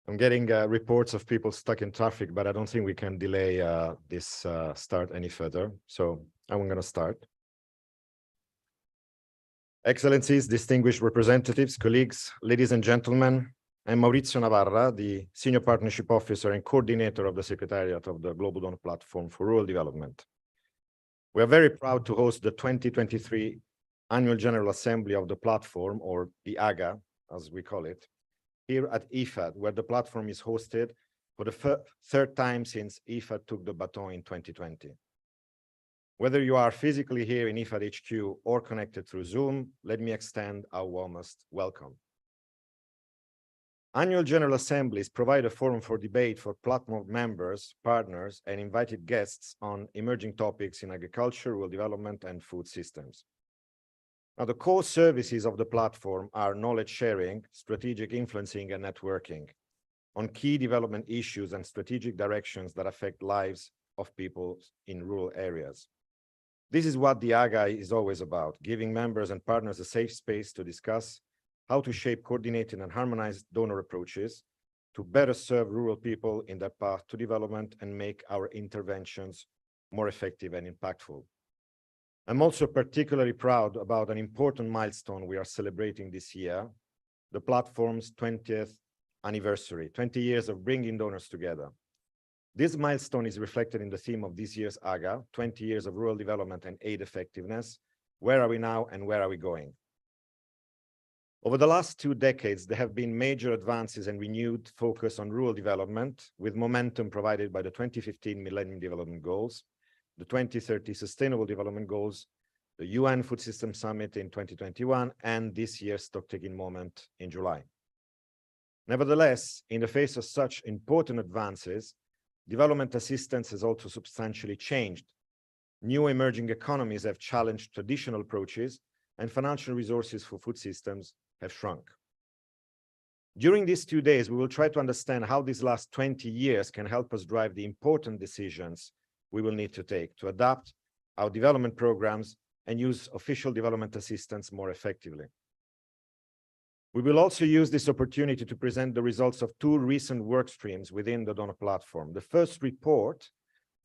I'm getting reports of people stuck in traffic, but I don't think we can delay this start any further. So I'm going to start. Excellencies, distinguished representatives, colleagues, ladies and gentlemen, I'm Maurizio Navarra, the Senior Partnership Officer and Coordinator of the Secretariat of the Global Donor Platform for Rural Development. We are very proud to host the 2023 Annual General Assembly of the Platform, or the AGA, as we call it, here at DFAT, where the platform is hosted for the third time since DFAT took the baton in 2020. Whether you are physically here in DFAT HQ or connected through Zoom, let me extend our warmest welcome. Annual General Assemblies provide a forum for debate for platform members, partners, and invited guests on emerging topics in agriculture, rural development, and food systems. Now, the core services of the platform are knowledge sharing, strategic influencing, and networking on key development issues and strategic directions that affect lives of people in rural areas. This is what the AGA is always about, giving members and partners a safe space to discuss how to shape coordinated and harmonized donor approaches to better serve rural people in their path to development and make our interventions more effective and impactful. I'm also particularly proud about an important milestone we are celebrating this year, the platform's 20th anniversary, 20 years of bringing donors together. This milestone is reflected in the theme of this year's AGA, 20 years of rural development and aid effectiveness. Where are we now and where are we going? Over the last 2 decades, there have been major advances and renewed focus on rural development, with momentum provided by the 2015 Millennium Development Goals, the 2030 Sustainable Development Goals, the UN Food Systems Summit in 2021, and this year's stock-taking moment in July. Nevertheless, in the face of such important advances, development assistance has also substantially changed. New emerging economies have challenged traditional approaches, and financial resources for food systems have shrunk. During these 2 days, we will try to understand how these last 20 years can help us drive the important decisions we will need to take to adapt our development programs and use official development assistance more effectively. We will also use this opportunity to present the results of 2 recent work streams within the donor platform. The first report,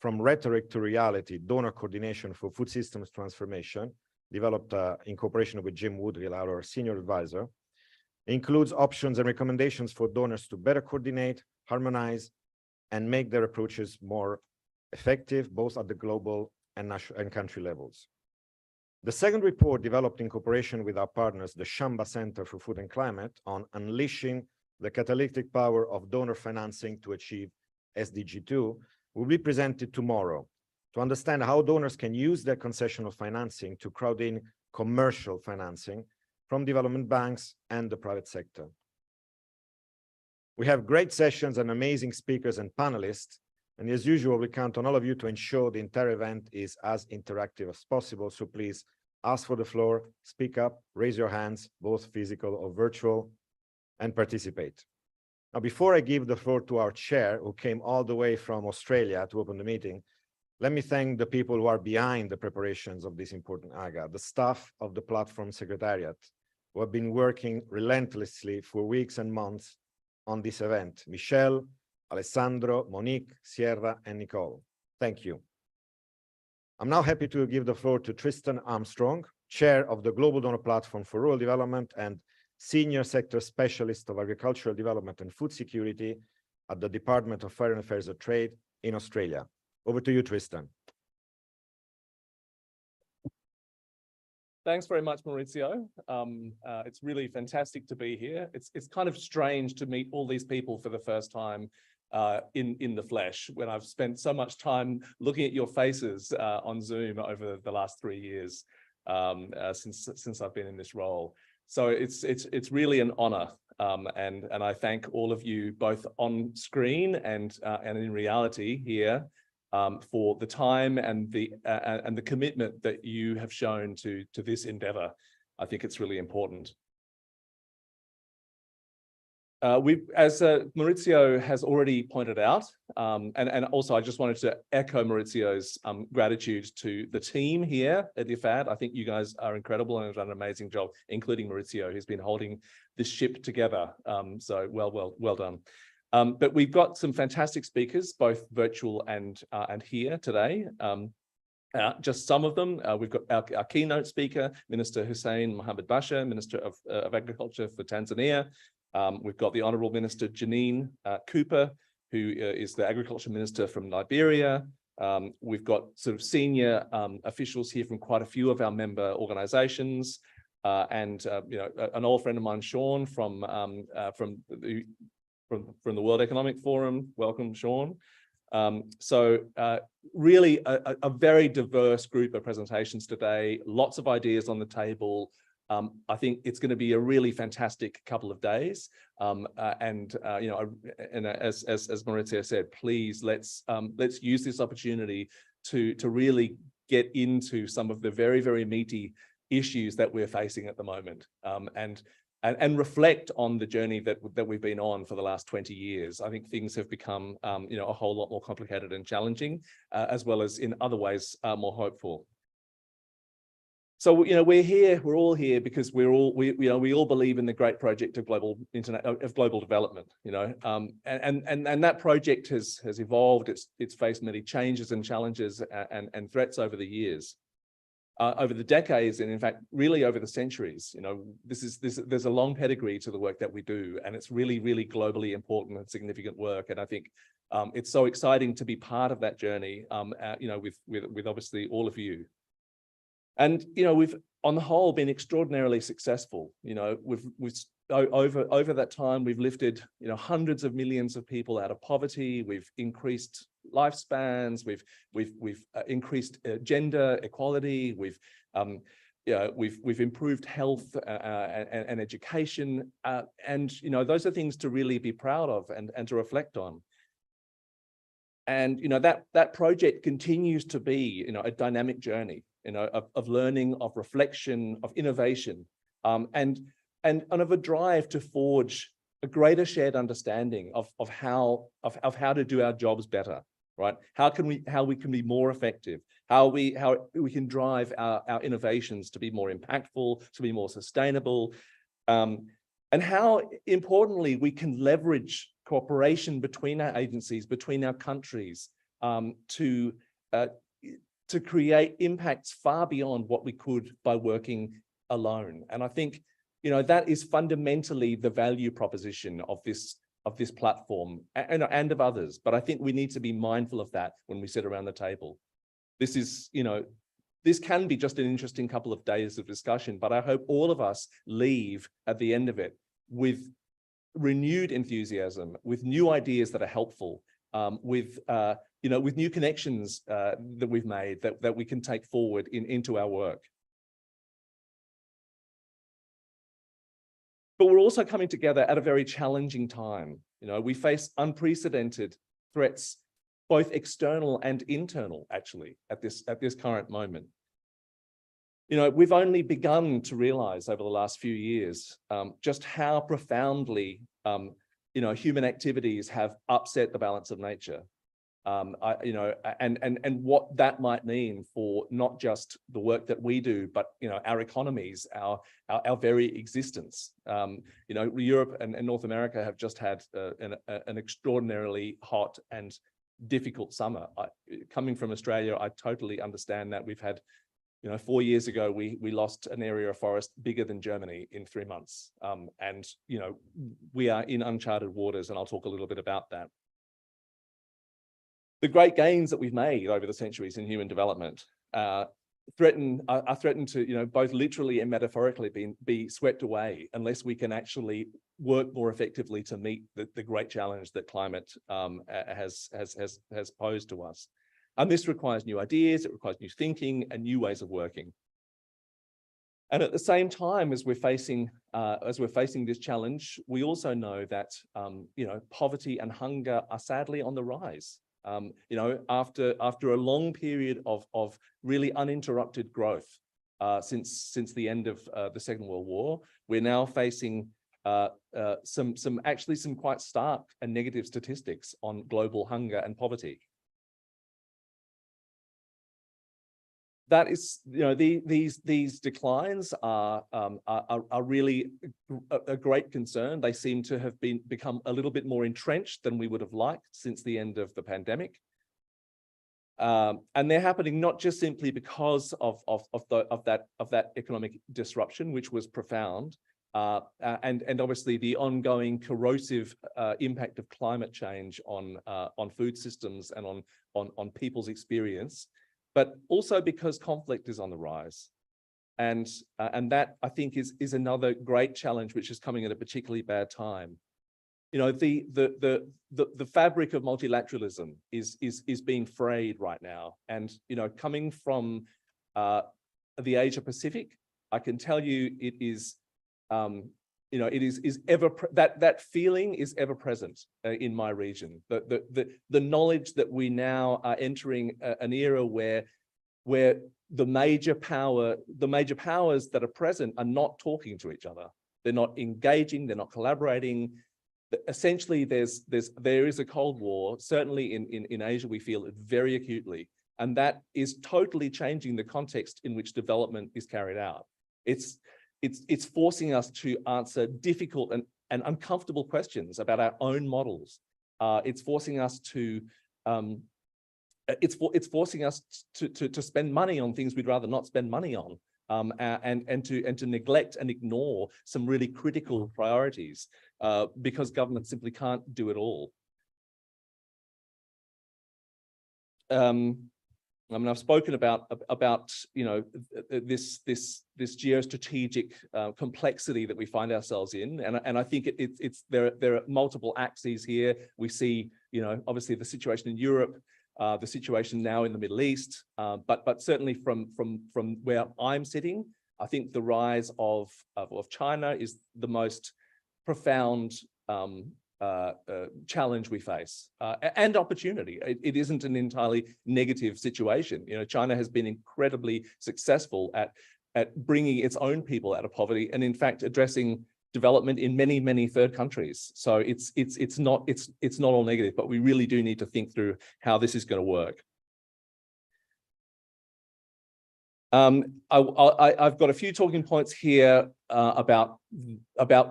From Rhetoric to Reality, Donor Coordination for Food Systems Transformation, developed in cooperation with Jim Woodrill, our senior advisor, includes options and recommendations for donors to better coordinate, harmonize, and make their approaches more effective, both at the global and national and country levels. The second report, developed in cooperation with our partners, the Shamba Center for Food and Climate, on unleashing the catalytic power of donor financing to achieve SDG 2, will be presented tomorrow to understand how donors can use their concessional financing to crowd in commercial financing from development banks and the private sector. We have great sessions and amazing speakers and panelists, and as usual, we count on all of you to ensure the entire event is as interactive as possible. So please ask for the floor, speak up, raise your hands, both physical or virtual, and participate. Now, before I give the floor to our chair, who came all the way from Australia to open the meeting, let me thank the people who are behind the preparations of this important AGA, the staff of the platform Secretariat, who have been working relentlessly for weeks and months on this event. Michelle, Alessandro, Monique, Sierra, and Nicole. Thank you. I'm now happy to give the floor to Tristan Armstrong, Chair of the Global Donor Platform for Rural Development and Senior Sector Specialist of Agricultural Development and Food Security at the Department of Foreign Affairs and Trade in Australia. Over to you, Tristan. Thanks very much, Maurizio. It's really fantastic to be here. It's kind of strange to meet all these people for the first time in the flesh, when I've spent so much time looking at your faces on Zoom over the last 3 years since I've been in this role. So it's really an honor, and I thank all of you both on screen and in reality here for the time and the commitment that you have shown to this endeavor. I think it's really important. As Maurizio has already pointed out, and also I just wanted to echo Maurizio's gratitude to the team here at DFAT. I think you guys are incredible and have done an amazing job, including Maurizio, who's been holding this ship together. So well done. But we've got some fantastic speakers, both virtual and here today. Just some of them. We've got our keynote speaker, Minister Hussein Mohammed Basha, Minister of Agriculture for Tanzania. We've got the Honourable Minister Janine Cooper, who is the Agriculture Minister from Liberia. We've got sort of senior officials here from quite a few of our member organisations, and you know, an old friend of mine, Sean, from the World Economic Forum. Welcome, Sean. Really a very diverse group of presentations today, lots of ideas on the table. I think it's going to be a really fantastic couple of days. You know, and as Maurizio said, please let's use this opportunity to really get into some of the very, very meaty issues that we're facing at the moment, and reflect on the journey that we've been on for the last 20 years. I think things have become, you know, a whole lot more complicated and challenging, as well as in other ways more hopeful. So, you know, we're all here because we all believe in the great project of global development, you know, and that project has evolved. It's faced many changes and challenges and threats over the years. Over the decades, and in fact, really over the centuries. You know, there's a long pedigree to the work that we do, and it's really, really globally important and significant work. And I think it's so exciting to be part of that journey, you know, with obviously all of you. And you know, we've on the whole been extraordinarily successful. You know, over that time, we've lifted, you know, hundreds of millions of people out of poverty. We've increased lifespans. We've increased gender equality. We've improved health and education. And you know, those are things to really be proud of and to reflect on. And you know, that project continues to be, you know, a dynamic journey, you know, of learning, of reflection, of innovation, and of a drive to forge a greater shared understanding of how to do our jobs better, right? How we can be more effective, how we can drive our innovations to be more impactful, to be more sustainable, and how importantly we can leverage cooperation between our agencies, between our countries, to create impacts far beyond what we could by working alone. And I think, you know, that is fundamentally the value proposition of this platform and of others. But I think we need to be mindful of that when we sit around the table. This is, you know, this can be just an interesting couple of days of discussion, but I hope all of us leave at the end of it with renewed enthusiasm, with new ideas that are helpful, with you know, with new connections that we've made that we can take forward into our work. But we're also coming together at a very challenging time. You know, we face unprecedented threats, both external and internal, actually, at this current moment. You know, we've only begun to realize over the last few years just how profoundly you know, human activities have upset the balance of nature. You know, and what that might mean for not just the work that we do, but you know, our economies, our very existence. You know, Europe and North America have just had an extraordinarily hot and difficult summer. Coming from Australia, I totally understand that. We've had, you know, 4 years ago, we lost an area of forest bigger than Germany in 3 months. And, you know, we are in uncharted waters, and I'll talk a little bit about that. The great gains that we've made over the centuries in human development are threatened to, you know, both literally and metaphorically be swept away unless we can actually work more effectively to meet the great challenge that climate has posed to us. And this requires new ideas, it requires new thinking and new ways of working. And at the same time as we're facing this challenge, we also know that you know, poverty and hunger are sadly on the rise. You know, after a long period of really uninterrupted growth since the end of the Second World War, we're now facing some quite stark and negative statistics on global hunger and poverty. that is, these declines are really a great concern. They seem to have become a little bit more entrenched than we would have liked since the end of the pandemic. And they're happening not just simply because of that economic disruption, which was profound, and obviously the ongoing corrosive impact of climate change on food systems and on people's experience, but also because conflict is on the rise. And that, I think, is another great challenge which is coming at a particularly bad time. The fabric of multilateralism is being frayed right now. And coming from the Asia Pacific, I can tell you it is that feeling is ever present in my region. The knowledge that we now are entering an era where the major powers that are present are not talking to each other. They're not engaging. They're not collaborating. Essentially, there is a Cold War. Certainly in Asia, we feel it very acutely, and that is totally changing the context in which development is carried out. It's forcing us to answer difficult and uncomfortable questions about our own models. It's forcing us to to spend money on things we'd rather not spend money on, and to neglect and ignore some really critical priorities because government simply can't do it all. I mean, I've spoken about this geostrategic complexity that we find ourselves in, and I think there are multiple axes here. We see, obviously the situation in Europe, the situation now in the Middle East, but certainly from where I'm sitting, I think the rise of China is the most profound challenge we face, and opportunity. It isn't an entirely negative situation. China has been incredibly successful at bringing its own people out of poverty, and in fact addressing development in many third countries. So it's not all negative, but we really do need to think through how this is going to work. I've got a few talking points here about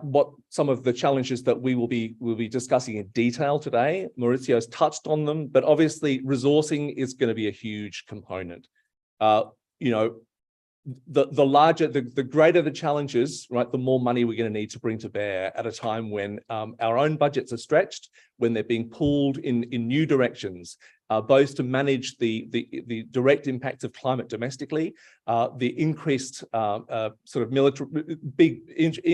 what some of the challenges that we'll be discussing in detail today. Maurizio's touched on them, but obviously resourcing is going to be a huge component. The greater the challenges, right, the more money we're going to need to bring to bear at a time when our own budgets are stretched, when they're being pulled in new directions, both to manage the direct impacts of climate domestically, the increased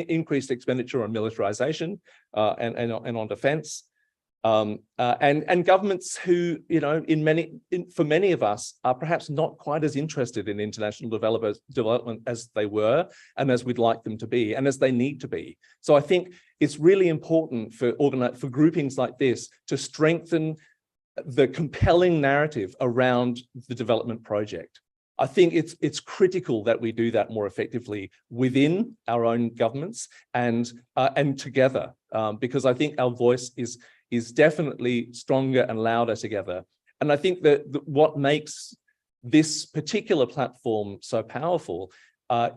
increased expenditure on militarization and on defense. And governments who, for many of us, are perhaps not quite as interested in international development as they were, and as we'd like them to be, and as they need to be. So I think it's really important for groupings like this to strengthen the compelling narrative around the development project. I think it's critical that we do that more effectively within our own governments and together, because I think our voice is definitely stronger and louder together. And I think that what makes this particular platform so powerful, or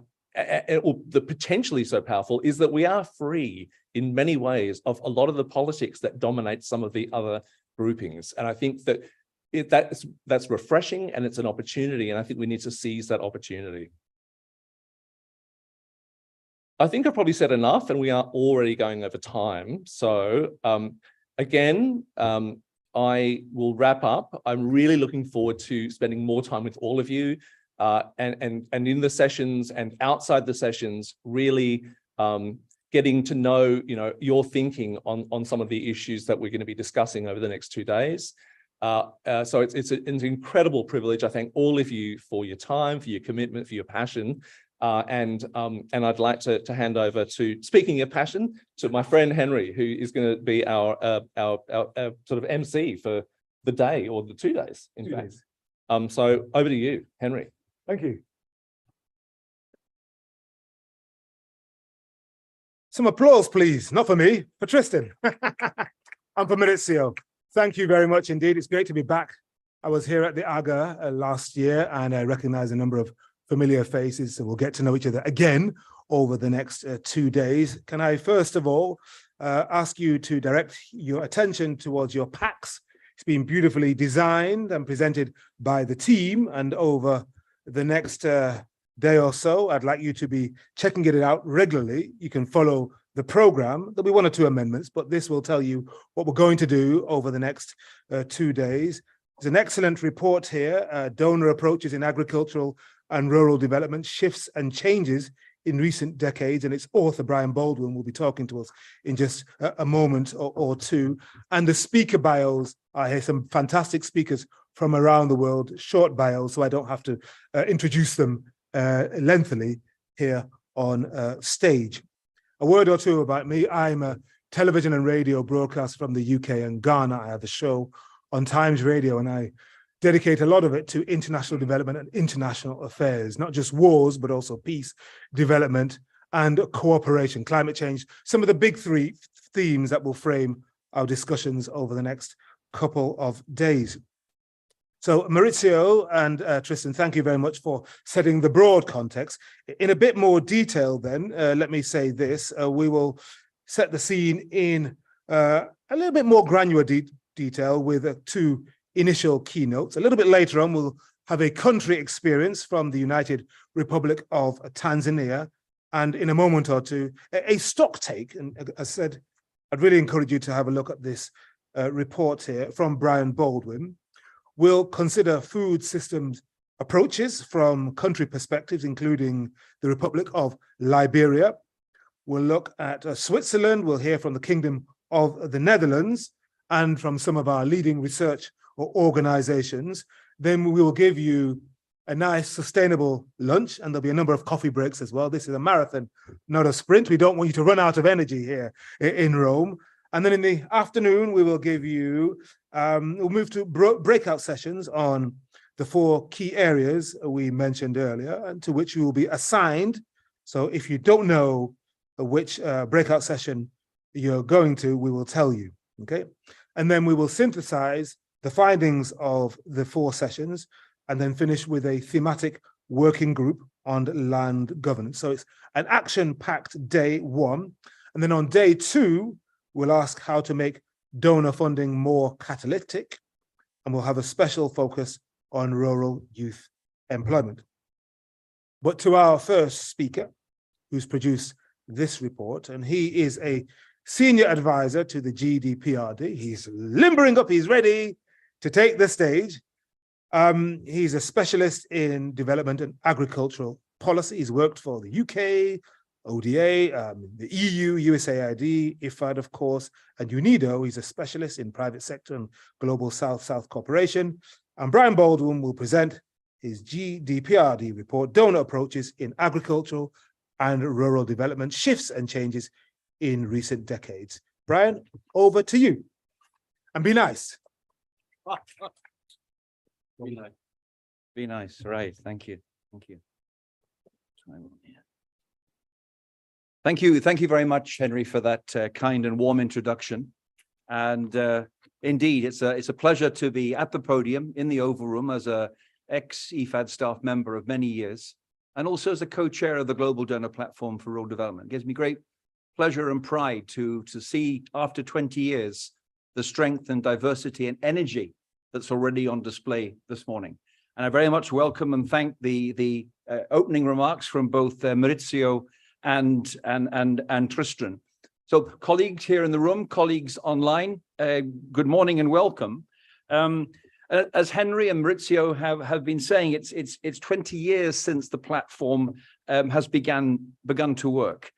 potentially so powerful, is that we are free in many ways of a lot of the politics that dominate some of the other groupings. And I think that that's refreshing, and it's an opportunity, and I think we need to seize that opportunity. I think I've probably said enough, and we are already going over time. So again, I will wrap up. I'm really looking forward to spending more time with all of you, and in the sessions and outside the sessions, really getting to know your thinking on some of the issues that we're going to be discussing over the next 2 days. So it's an incredible privilege. I thank all of you for your time, for your commitment, for your passion. And I'd like to hand over to, speaking of passion, to my friend Henry, who is going to be our sort of MC for the day, or the 2 days, in fact. So over to you, Henry. Thank you. Some applause, please. Not for me, for Tristan. And for Maurizio. Thank you very much indeed. It's great to be back I was here at the AGA last year, and I recognize a number of familiar faces, so we'll get to know each other again over the next 2 days. Can I first of all ask you to direct your attention towards your packs? It's been beautifully designed and presented by the team, and over the next day or so, I'd like you to be checking it out regularly. You can follow the program. There'll be 1 or 2 amendments, but this will tell you what we're going to do over the next 2 days. There's an excellent report here, Donor Approaches in Agricultural and Rural Development, Shifts and Changes in Recent Decades, and its author, Brian Baldwin, will be talking to us in just a moment or two. And the speaker bios are here, some fantastic speakers from around the world, short bios, so I don't have to introduce them lengthily here on stage. A word or two about me. I'm a television and radio broadcaster from the UK and Ghana. I have a show on Times Radio, and I dedicate a lot of it to international development and international affairs, not just wars, but also peace, development, and cooperation, climate change, some of the big 3 themes that will frame our discussions over the next couple of days. So Maurizio and Tristan, thank you very much for setting the broad context. In a bit more detail then, let me say this, we will set the scene in a little bit more granular detail with 2 initial keynotes. A little bit later on, we'll have a country experience from the United Republic of Tanzania, and in a moment or two, a stock take. And as I said, I'd really encourage you to have a look at this report here from Brian Baldwin. We'll consider food systems approaches from country perspectives, including the Republic of Liberia. We'll look at Switzerland. We'll hear from the Kingdom of the Netherlands and from some of our leading research or organizations. Then we will give you a nice sustainable lunch, and there'll be a number of coffee breaks as well. This is a marathon, not a sprint. We don't want you to run out of energy here in Rome. And then in the afternoon, we will give you, we'll move to breakout sessions on the 4 key areas we mentioned earlier, and to which you will be assigned. So if you don't know which breakout session you're going to, we will tell you, okay? And then we will synthesize the findings of the 4 sessions, and then finish with a thematic working group on land governance. So it's an action-packed day 1. And then on day 2, we'll ask how to make donor funding more catalytic, and we'll have a special focus on rural youth employment. But to our first speaker, who's produced this report, and he is a senior advisor to the GDPRD. He's limbering up, he's ready to take the stage. He's a specialist in development and agricultural policy. He's worked for the UK, ODA, the EU, USAID, IFAD, of course, and UNIDO. He's a specialist in private sector and global South-South cooperation. And Brian Baldwin will present his GDPRD report, Donor Approaches in Agricultural and Rural Development, Shifts and Changes in Recent Decades. Brian, over to you. And be nice. Be nice, right? Thank you. Thank you. Thank you very much, Henry, for that kind and warm introduction. And indeed, it's a pleasure to be at the podium in the Oval Room as a ex-IFAD staff member of many years, and also as a co-chair of the Global Donor Platform for Rural Development. It gives me great pleasure and pride to see, after 20 years, the strength and diversity and energy that's already on display this morning. And I very much welcome and thank the opening remarks from both Maurizio and Tristan. So colleagues here in the room, colleagues online, good morning and welcome. As Henry and Maurizio have been saying, it's 20 years since the platform has begun to work.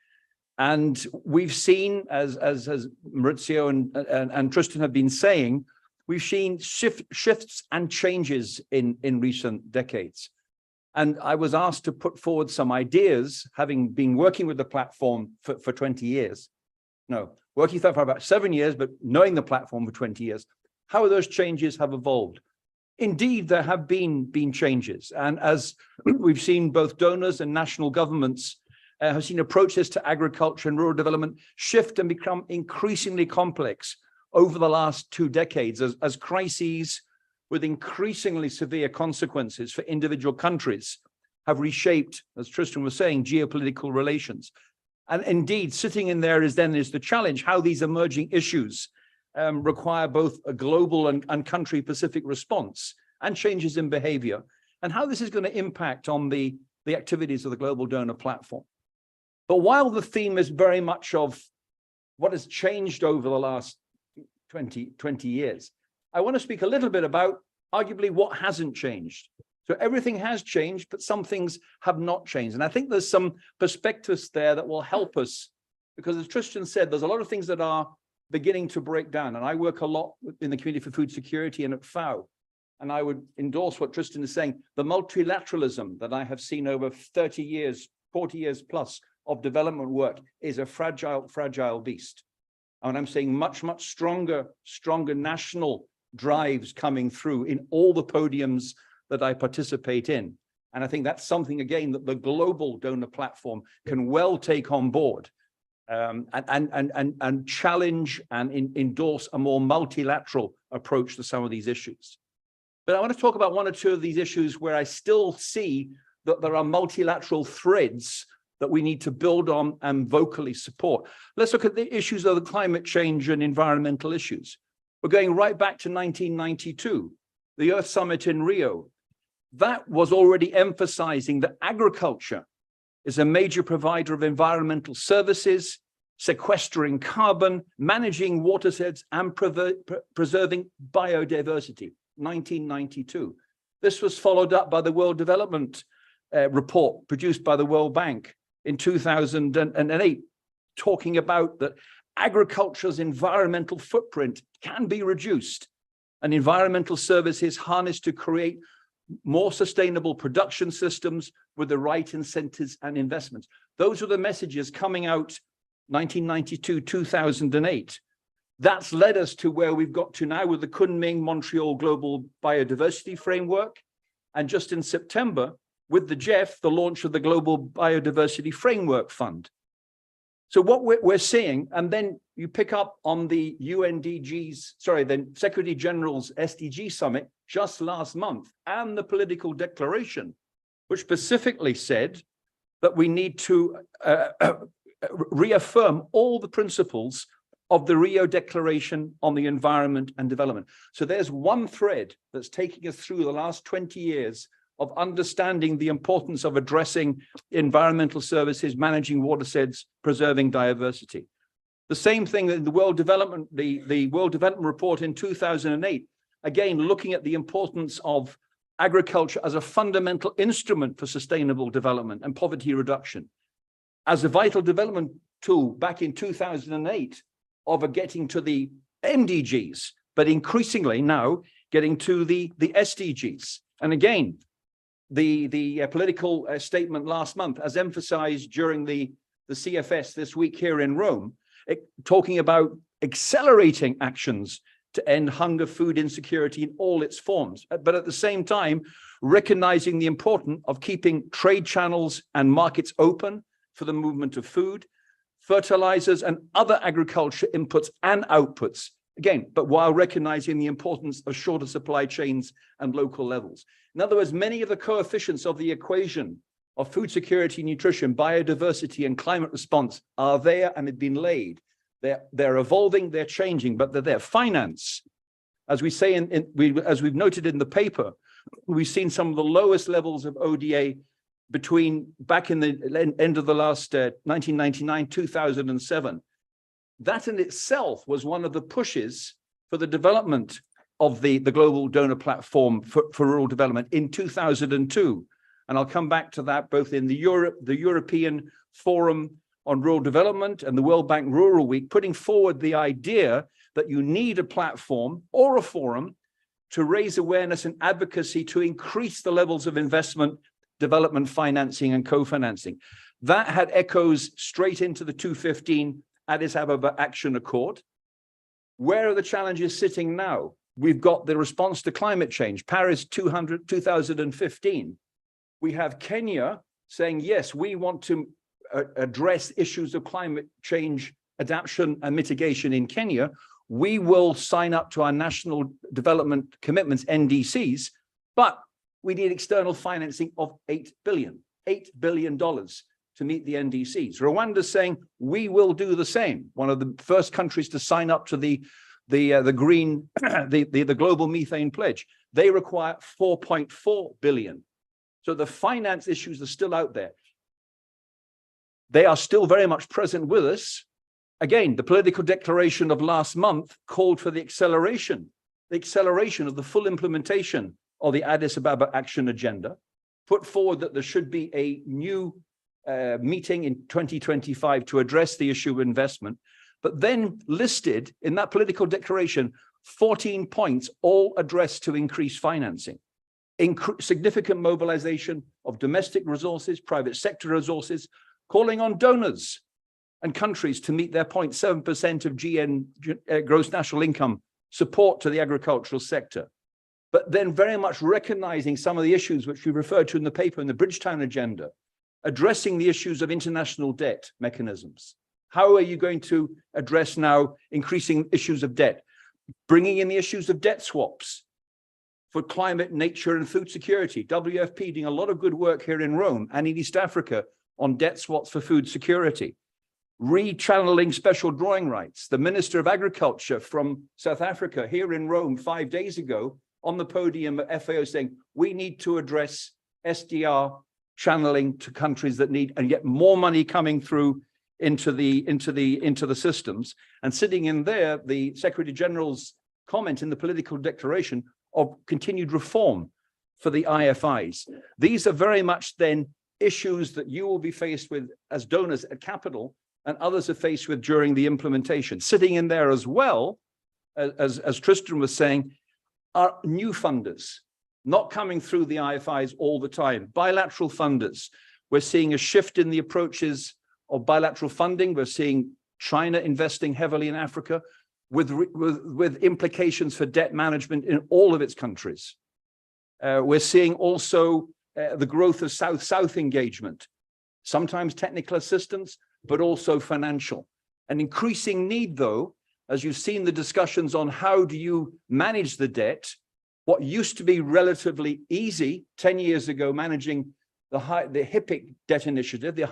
And we've seen, as Maurizio and Tristan have been saying, we've seen shifts and changes in recent decades. And I was asked to put forward some ideas, having been working with the platform for 20 years. No, working for about 7 years, but knowing the platform for 20 years. How those changes have evolved. Indeed, there have been changes. And as we've seen, both donors and national governments have seen approaches to agriculture and rural development shift and become increasingly complex over the last 2 decades as crises, with increasingly severe consequences for individual countries, have reshaped, as Tristan was saying, geopolitical relations. And indeed, sitting in there is the challenge, how these emerging issues require both a global and country-specific response and changes in behavior, and how this is going to impact on the activities of the global donor platform. But while the theme is very much of what has changed over the last 20 years, I want to speak a little bit about arguably what hasn't changed. So everything has changed, but some things have not changed. And I think there's some perspectives there that will help us, because as Tristan said, there's a lot of things that are beginning to break down. And I work a lot in the Community for Food Security and at FAO. And I would endorse what Tristan is saying. The multilateralism that I have seen over 30 years, 40 years plus of development work is a fragile beast. And I'm saying much stronger national drives coming through in all the podiums that I participate in. And I think that's something, again, that the global donor platform can well take on board and challenge and endorse a more multilateral approach to some of these issues. But I want to talk about one or two of these issues where I still see that there are multilateral threads that we need to build on and vocally support. Let's look at the issues of the climate change and environmental issues. We're going right back to 1992, the Earth Summit in Rio. That was already emphasizing that agriculture is a major provider of environmental services, sequestering carbon, managing watersheds, and preserving biodiversity. 1992. This was followed up by the World Development Report produced by the World Bank in 2008, talking about that agriculture's environmental footprint can be reduced and environmental services harnessed to create more sustainable production systems with the right incentives and investments. Those are the messages coming out 1992, 2008. That's led us to where we've got to now with the Kunming Montreal Global Biodiversity Framework. And just in September, with the GEF, the launch of the Global Biodiversity Framework Fund. So what we're seeing, and then you pick up on the the Secretary General's SDG Summit just last month, and the political declaration, which specifically said that we need to reaffirm all the principles of the Rio Declaration on the Environment and Development. So there's one thread that's taking us through the last 20 years of understanding the importance of addressing environmental services, managing watersheds, preserving diversity. The same thing in the World Development, the World Development Report in 2008, again, looking at the importance of agriculture as a fundamental instrument for sustainable development and poverty reduction. As a vital development tool back in 2008, of getting to the MDGs, but increasingly now getting to the SDGs. And again, the political statement last month, as emphasized during the CFS this week here in Rome, talking about accelerating actions to end hunger, food insecurity in all its forms, but at the same time, recognizing the importance of keeping trade channels and markets open for the movement of food, fertilizers and other agriculture inputs and outputs, again, but while recognizing the importance of shorter supply chains and local levels. In other words, many of the coefficients of the equation of food security, nutrition, biodiversity, and climate response are there and have been laid. They're evolving, they're changing, but they're there. Finance, as we say, as we've noted in the paper, we've seen some of the lowest levels of ODA back in the end of the last 1999, 2007. That in itself was one of the pushes for the development of the global donor platform for rural development in 2002. And I'll come back to that both in the European Forum on Rural Development and the World Bank Rural Week, putting forward the idea that you need a platform or a forum to raise awareness and advocacy to increase the levels of investment, development financing and co-financing. That had echoes straight into the 2015 Addis Ababa Action Accord. Where are the challenges sitting now? We've got the response to climate change, Paris 2015. We have Kenya saying, yes, we want to address issues of climate change adaptation and mitigation in Kenya. we will sign up to our national development commitments, NDCs, but we need external financing of $8 billion to meet the NDCs. Rwanda's saying we will do the same. One of the first countries to sign up to the green, the global methane pledge. They require 4.4 billion. So the finance issues are still out there. They are still very much present with us. Again, the political declaration of last month called for the acceleration of the full implementation of the Addis Ababa Action Agenda, put forward that there should be a new meeting in 2025 to address the issue of investment, but then listed in that political declaration 14 points, all addressed to increase financing, significant mobilization of domestic resources, private sector resources, calling on donors and countries to meet their 0.7% of gross national income support to the agricultural sector. But then very much recognizing some of the issues which we referred to in the paper in the Bridgetown agenda, addressing the issues of international debt mechanisms. How are you going to address now increasing issues of debt? Bringing in the issues of debt swaps for climate, nature, and food security. WFP doing a lot of good work here in Rome and in East Africa on debt swaps for food security. Rechanneling special drawing rights. The Minister of Agriculture from South Africa here in Rome 5 days ago on the podium at FAO saying, we need to address SDR channeling to countries that need and get more money coming through into the systems. And sitting in there, the Secretary General's comment in the political declaration of continued reform for the IFIs. These are very much then issues that you will be faced with as donors at capital and others are faced with during the implementation. Sitting in there as well, as Tristan was saying, are new funders, not coming through the IFIs all the time. Bilateral funders. We're seeing a shift in the approaches of bilateral funding. We're seeing China investing heavily in Africa with implications for debt management in all of its countries. We're seeing also the growth of South-South engagement, sometimes technical assistance, but also financial. An increasing need, though, as you've seen the discussions on how do you manage the debt, what used to be relatively easy 10 years ago, managing the HIPC debt initiative, the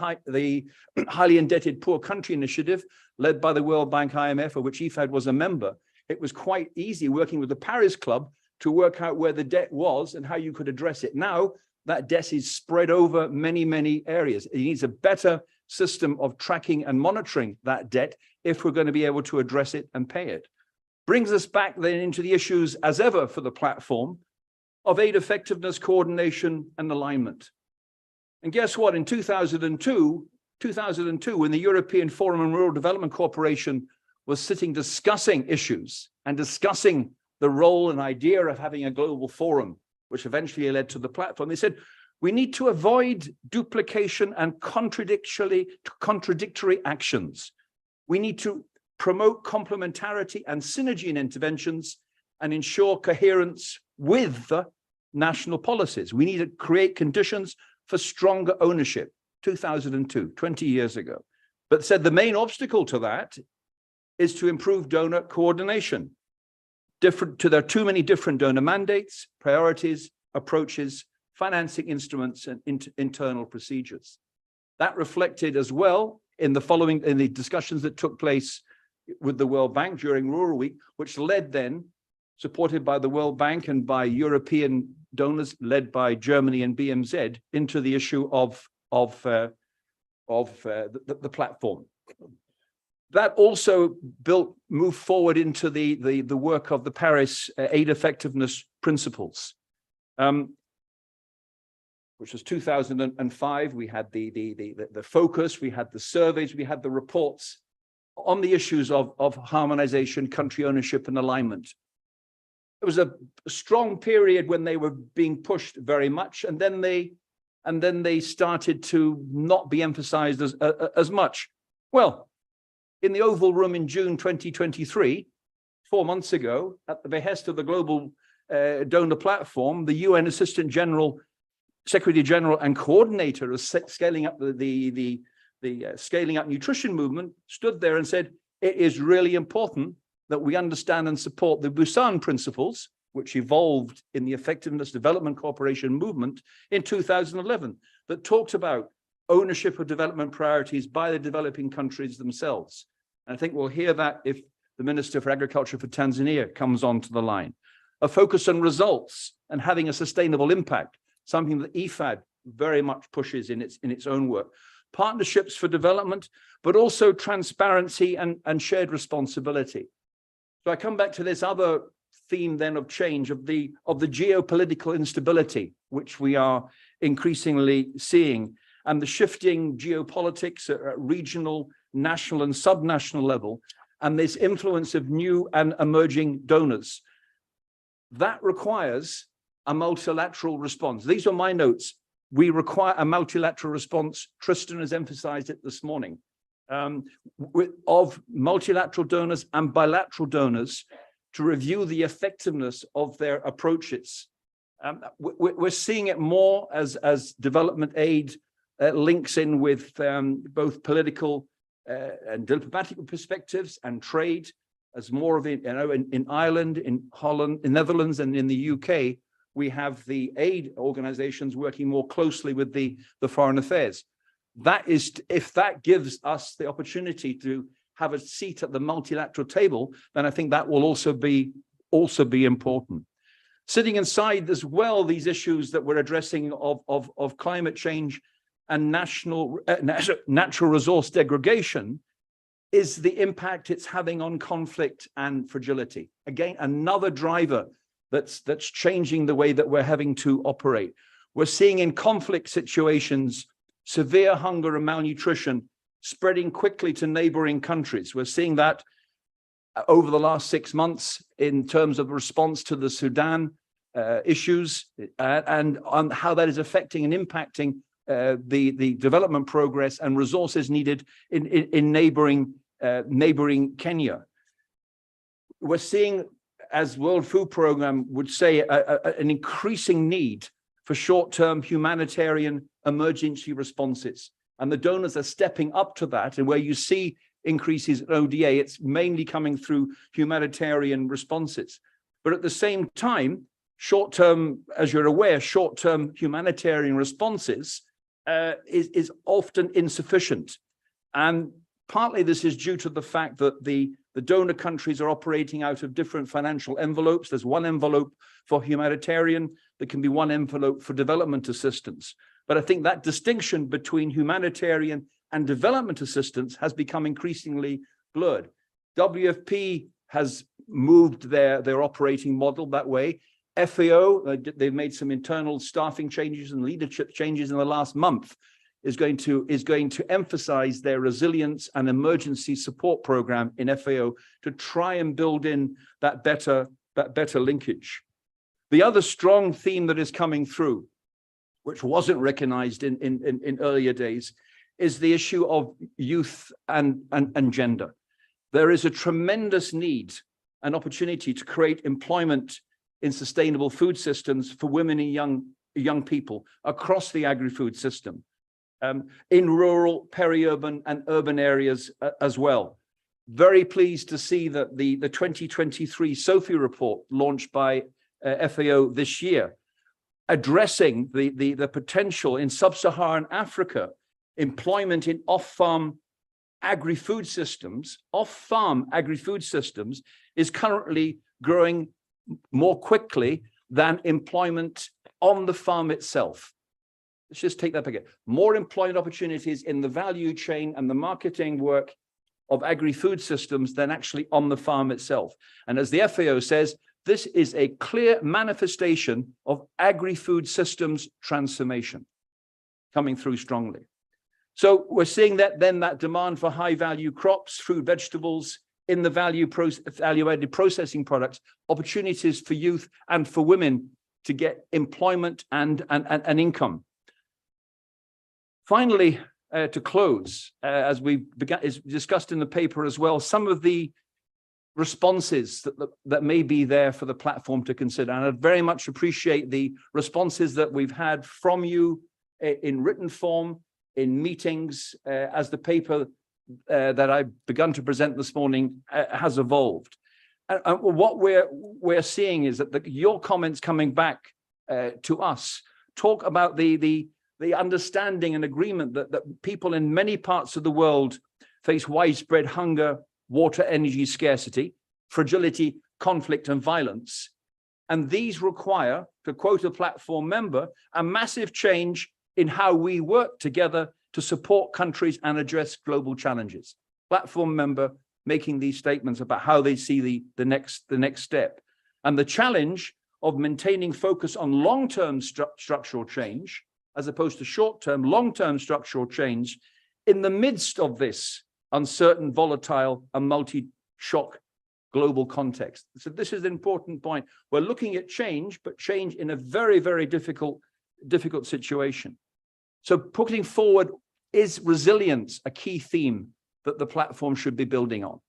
highly indebted poor country initiative, led by the World Bank, IMF, of which IFAD was a member. It was quite easy working with the Paris Club to work out where the debt was and how you could address it. Now, that debt is spread over many, many areas. It needs a better system of tracking and monitoring that debt if we're going to be able to address it and pay it. Brings us back then into the issues, as ever for the platform, of aid effectiveness, coordination, and alignment. And guess what? In 2002, when the European Forum on Rural Development Corporation was sitting discussing issues and discussing the role and idea of having a global forum, which eventually led to the platform, they said, we need to avoid duplication and contradictory actions. We need to promote complementarity and synergy in interventions and ensure coherence with the national policies. We need to create conditions for stronger ownership. 2002, 20 years ago. But said the main obstacle to that is to improve donor coordination. There are too many different donor mandates, priorities, approaches, financing instruments, and internal procedures. That reflected as well in the discussions that took place with the World Bank during Rural Week, which led then, supported by the World Bank and by European donors, led by Germany and BMZ, into the issue of the platform. That also moved forward into the work of the Paris aid effectiveness principles, which was 2005. We had the focus, we had the surveys, we had the reports on the issues of harmonization, country ownership, and alignment. It was a strong period when they were being pushed very much, and then they started to not be emphasized as much. Well, in the Oval Room in June 2023, 4 months ago, at the behest of the Global Donor Platform, the UN Assistant General, Secretary General, and Coordinator of scaling up the Scaling Up Nutrition movement stood there and said, it is really important that we understand and support the Busan principles, which evolved in the Effectiveness Development Cooperation movement in 2011, that talked about ownership of development priorities by the developing countries themselves. And I think we'll hear that if the Minister for Agriculture for Tanzania comes onto the line. A focus on results and having a sustainable impact, something that IFAD very much pushes in its own work. Partnerships for development, but also transparency and shared responsibility. So I come back to this other theme then of change, of the geopolitical instability, which we are increasingly seeing, and the shifting geopolitics at regional, national, and subnational level, and this influence of new and emerging donors. That requires a multilateral response. These are my notes. We require a multilateral response. Tristan has emphasized it this morning, of multilateral donors and bilateral donors to review the effectiveness of their approaches. We're seeing it more as development aid links in with both political and diplomatic perspectives and trade, as more of it, in Ireland, in Holland, in Netherlands, and in the UK, we have the aid organizations working more closely with the foreign affairs. That is, if that gives us the opportunity to have a seat at the multilateral table, then I think that will also be important. Sitting inside as well, these issues that we're addressing of climate change and natural resource degradation is the impact it's having on conflict and fragility. Again, another driver that's changing the way that we're having to operate. We're seeing in conflict situations severe hunger and malnutrition spreading quickly to neighboring countries. We're seeing that over the last 6 months in terms of response to the Sudan issues and on how that is affecting and impacting the development progress and resources needed in neighboring Kenya. We're seeing, as World Food Programme would say, an increasing need for short-term humanitarian emergency responses. And the donors are stepping up to that. And where you see increases in ODA, it's mainly coming through humanitarian responses. But at the same time, short-term, as you're aware, short-term humanitarian responses is often insufficient. And partly this is due to the fact that the donor countries are operating out of different financial envelopes. There's one envelope for humanitarian, there can be one envelope for development assistance. But I think that distinction between humanitarian and development assistance has become increasingly blurred. WFP has moved their operating model that way. FAO, they've made some internal staffing changes and leadership changes in the last month, is going to emphasize their resilience and emergency support program in FAO to try and build in that better linkage. The other strong theme that is coming through, which wasn't recognized in earlier days, is the issue of youth and gender. There is a tremendous need and opportunity to create employment in sustainable food systems for women and young people across the agri-food system, in rural, peri-urban and urban areas as well. Very pleased to see that the 2023 SOFI report launched by FAO this year, addressing the potential in sub-Saharan Africa, employment in off-farm agri-food systems, is currently growing more quickly than employment on the farm itself. Let's just take that again. More employment opportunities in the value chain and the marketing work of agri-food systems than actually on the farm itself. And as the FAO says, this is a clear manifestation of agri-food systems transformation coming through strongly. So we're seeing that demand for high-value crops, fruit, vegetables, in the value-added processing products, opportunities for youth and for women to get employment and income. Finally, to close, as we is discussed in the paper as well, some of the responses that may be there for the platform to consider. And I'd very much appreciate the responses that we've had from you in written form, in meetings, as the paper that I've begun to present this morning has evolved. And what we're seeing is that your comments coming back to us talk about the understanding and agreement that people in many parts of the world face widespread hunger, water, energy scarcity, fragility, conflict, and violence. And these require, to quote a platform member, a massive change in how we work together to support countries and address global challenges. Platform member making these statements about how they see the next step. And the challenge of maintaining focus on long-term structural change, as opposed to short-term, long-term structural change in the midst of this uncertain, volatile, and multi-shock global context. So this is an important point. We're looking at change, but change in a very, very difficult situation. So putting forward, is resilience a key theme that the platform should be building on?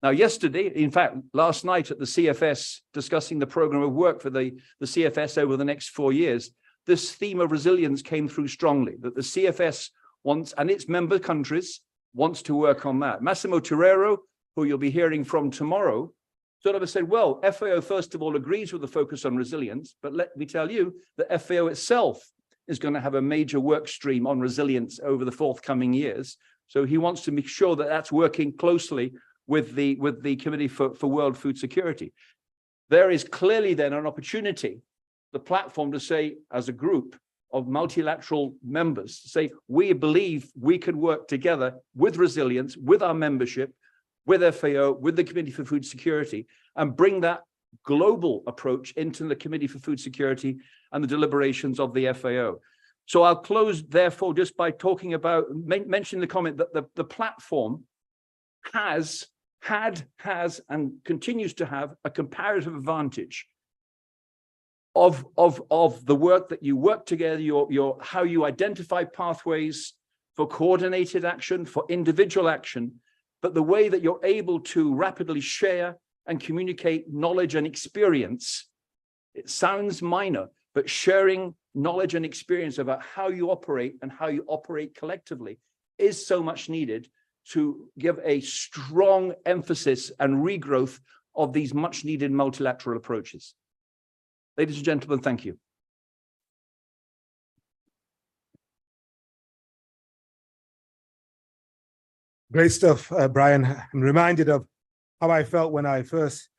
Now, yesterday, in fact, last night at the CFS, discussing the program of work for the CFS over the next 4 years, this theme of resilience came through strongly, that the CFS wants, and its member countries, wants to work on that. Massimo Torero, who you'll be hearing from tomorrow, sort of said, well, FAO, first of all, agrees with the focus on resilience, but let me tell you that FAO itself is going to have a major work stream on resilience over the forthcoming years. So he wants to make sure that that's working closely with the Committee for World Food Security. There is clearly then an opportunity, the platform, to say, as a group of multilateral members, to say, we believe we can work together with resilience, with our membership, with FAO, with the Committee for Food Security, and bring that global approach into the Committee for Food Security and the deliberations of the FAO. So I'll close, therefore, just by talking about, mentioning the comment that the platform has, and continues to have a comparative advantage of the work that you work together, how you identify pathways for coordinated action, for individual action, but the way that you're able to rapidly share and communicate knowledge and experience. It sounds minor, but sharing knowledge and experience about how you operate and how you operate collectively is so much needed to give a strong emphasis and regrowth of these much needed multilateral approaches. Ladies and gentlemen, thank you. Great stuff, Brian. I'm reminded of how I felt when I first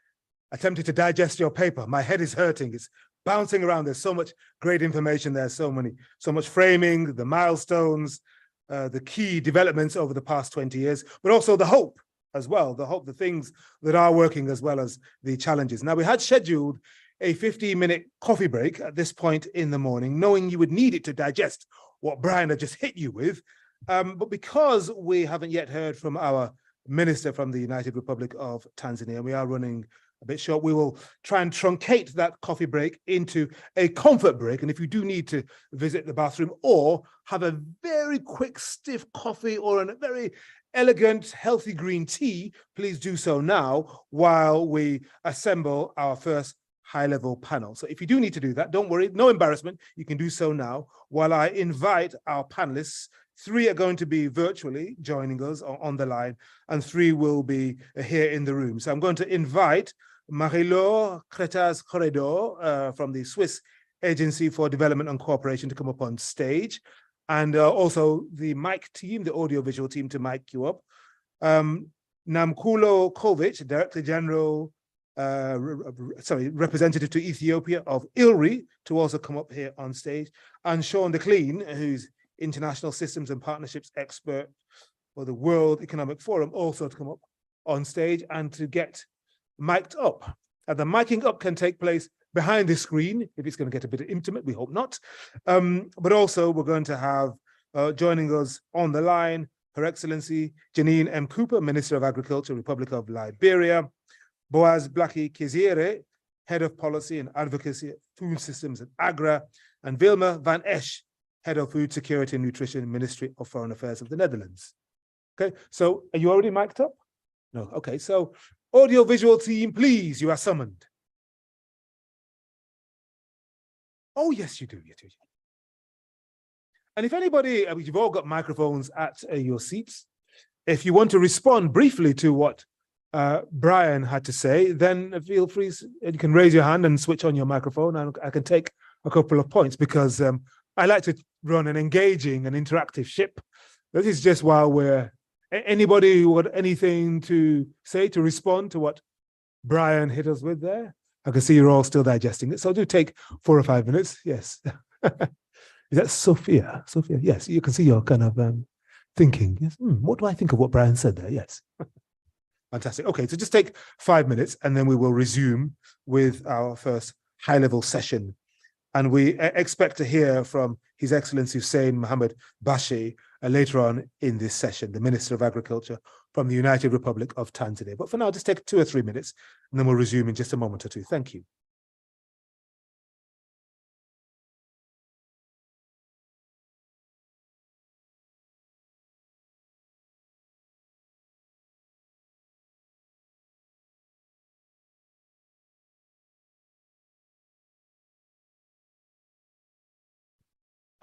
attempted to digest your paper. My head is hurting. It's bouncing around. There's so much great information there, so much framing, the milestones, the key developments over the past 20 years, but also the hope as well, the things that are working as well as the challenges. Now, we had scheduled a 15-minute coffee break at this point in the morning, knowing you would need it to digest what Brian had just hit you with. But because we haven't yet heard from our minister from the United Republic of Tanzania, we are running a bit short. We will try and truncate that coffee break into a comfort break. And if you do need to visit the bathroom or have a very quick stiff coffee or a very elegant, healthy green tea, please do so now while we assemble our first high-level panel. So if you do need to do that, don't worry, no embarrassment. You can do so now while I invite our panelists. 3 are going to be virtually joining us on the line, and 3 will be here in the room. So I'm going to invite Marie-Laure Cretas-Corredor from the Swiss Agency for Development and Cooperation to come up on stage, and also the mic team, the audiovisual team, to mic you up. Namkulo Kovic, Director General, representative to Ethiopia of ILRI, to also come up here on stage, and Sean DeClean, who's International Systems and Partnerships expert for the World Economic Forum, also to come up on stage and to get mic'd up. And the micing up can take place behind the screen, if it's going to get a bit intimate, we hope not. But also we're going to have joining us on the line, Her Excellency Janine M. Cooper, Minister of Agriculture, Republic of Liberia, Boaz Blackie Kizire, Head of Policy and Advocacy at Food Systems and Agra, and Vilma van Esch, Head of Food Security and Nutrition, Ministry of Foreign Affairs of the Netherlands. Okay, so are you already mic'd up? No, okay, so audio-visual team, please, you are summoned. Oh, yes, you do, you do. And if anybody, you've all got microphones at your seats. If you want to respond briefly to what Brian had to say, then feel free, you can raise your hand and switch on your microphone, and I can take a couple of points, because I like to run an engaging and interactive ship. This is just while anybody who got anything to say, to respond to what Brian hit us with there? I can see you're all still digesting it, so do take 4 or 5 minutes. Yes. Is that Sophia? Sophia, yes, you can see you're kind of thinking, yes, what do I think of what Brian said there? Yes. Fantastic. Okay, so just take 5 minutes and then we will resume with our first high-level session. And we expect to hear from His Excellency Hussein Mohammed Bashi later on in this session, the Minister of Agriculture from the United Republic of Tanzania. But for now, just take 2 or 3 minutes and then we'll resume in just a moment or two. Thank you.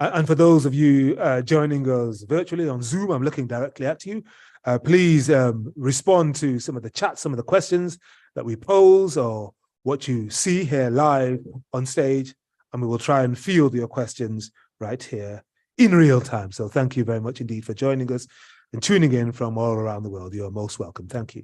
And for those of you joining us virtually on Zoom, I'm looking directly at you. Please respond to some of the chats, some of the questions that we pose, or what you see here live on stage, and we will try and field your questions right here in real time. So thank you very much indeed for joining us and tuning in from all around the world. You're most welcome. Thank you.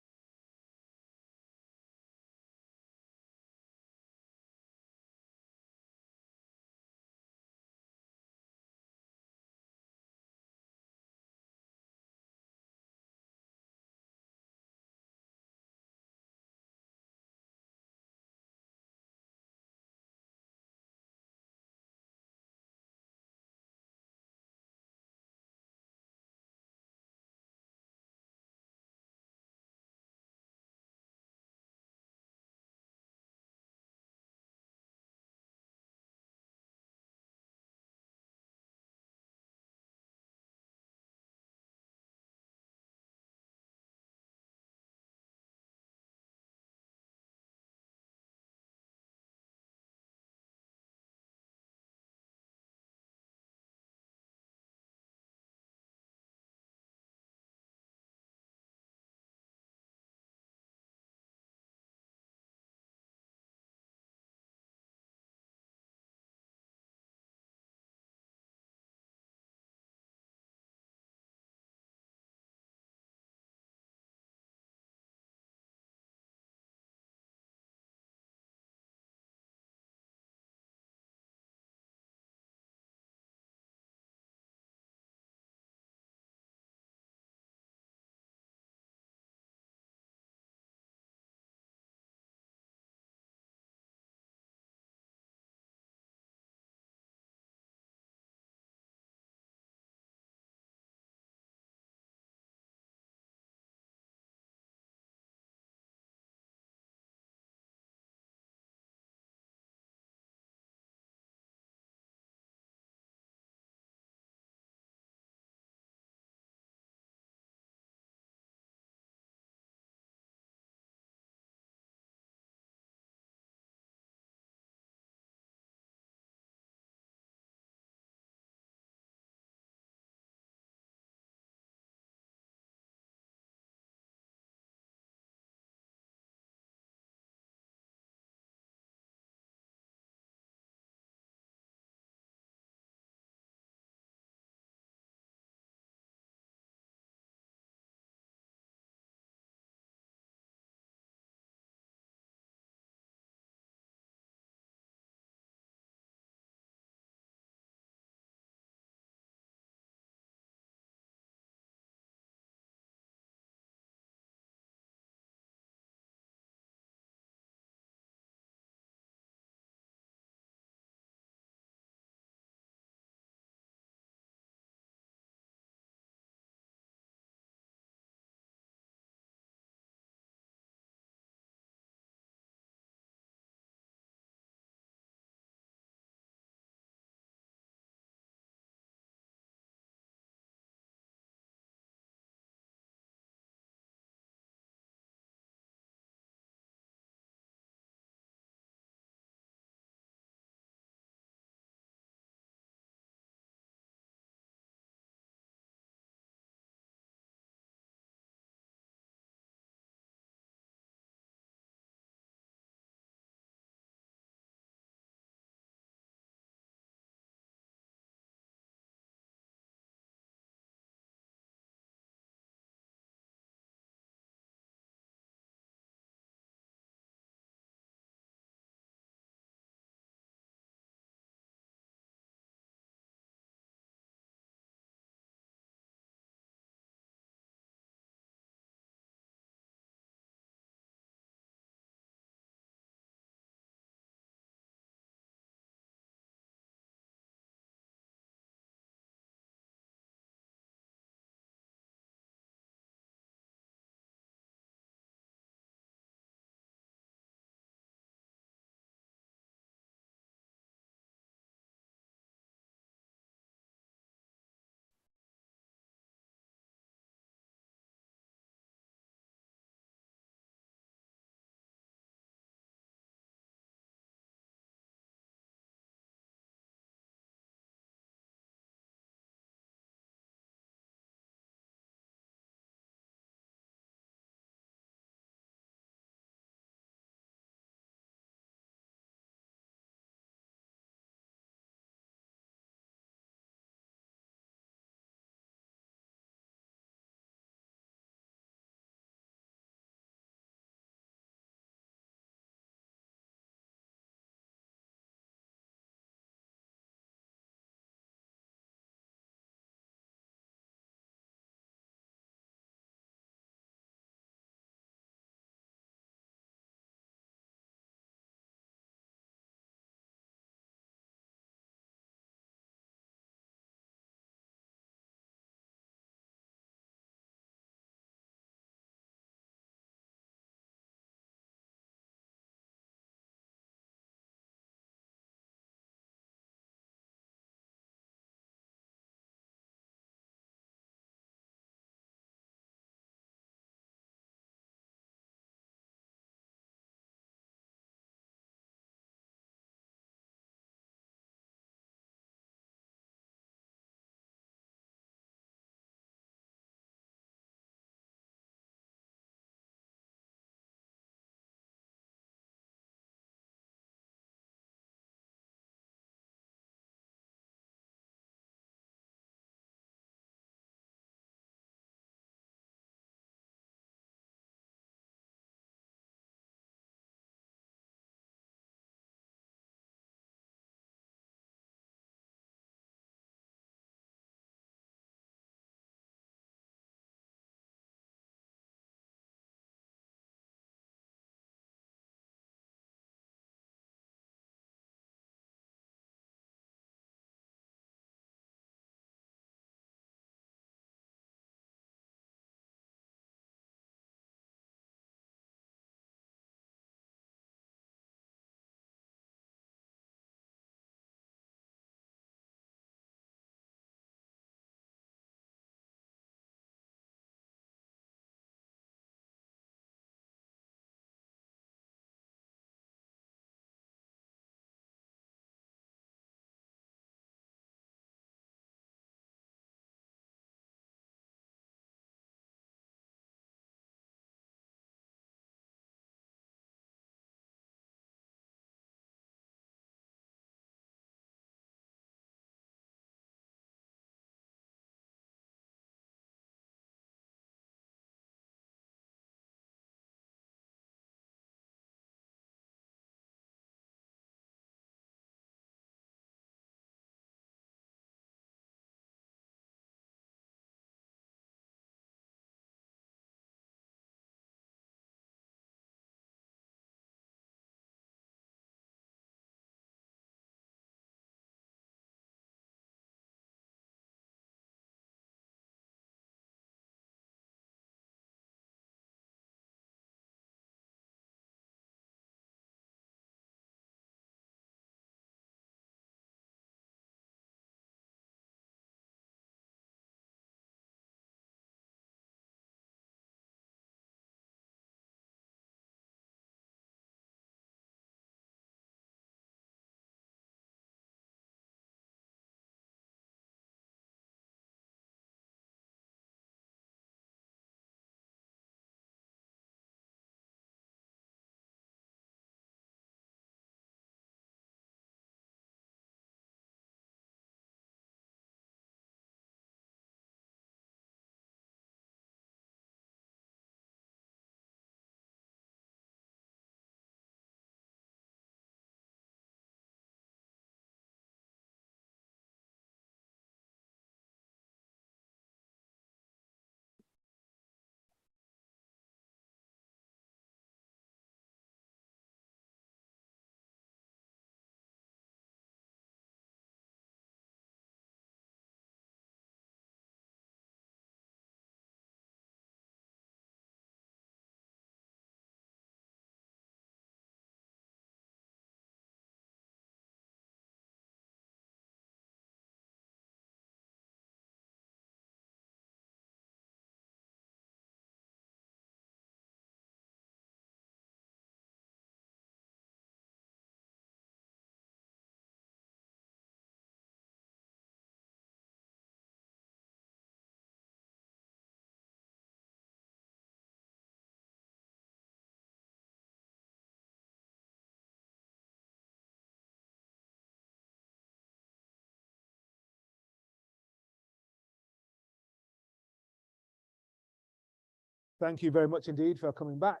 Thank you very much indeed for coming back.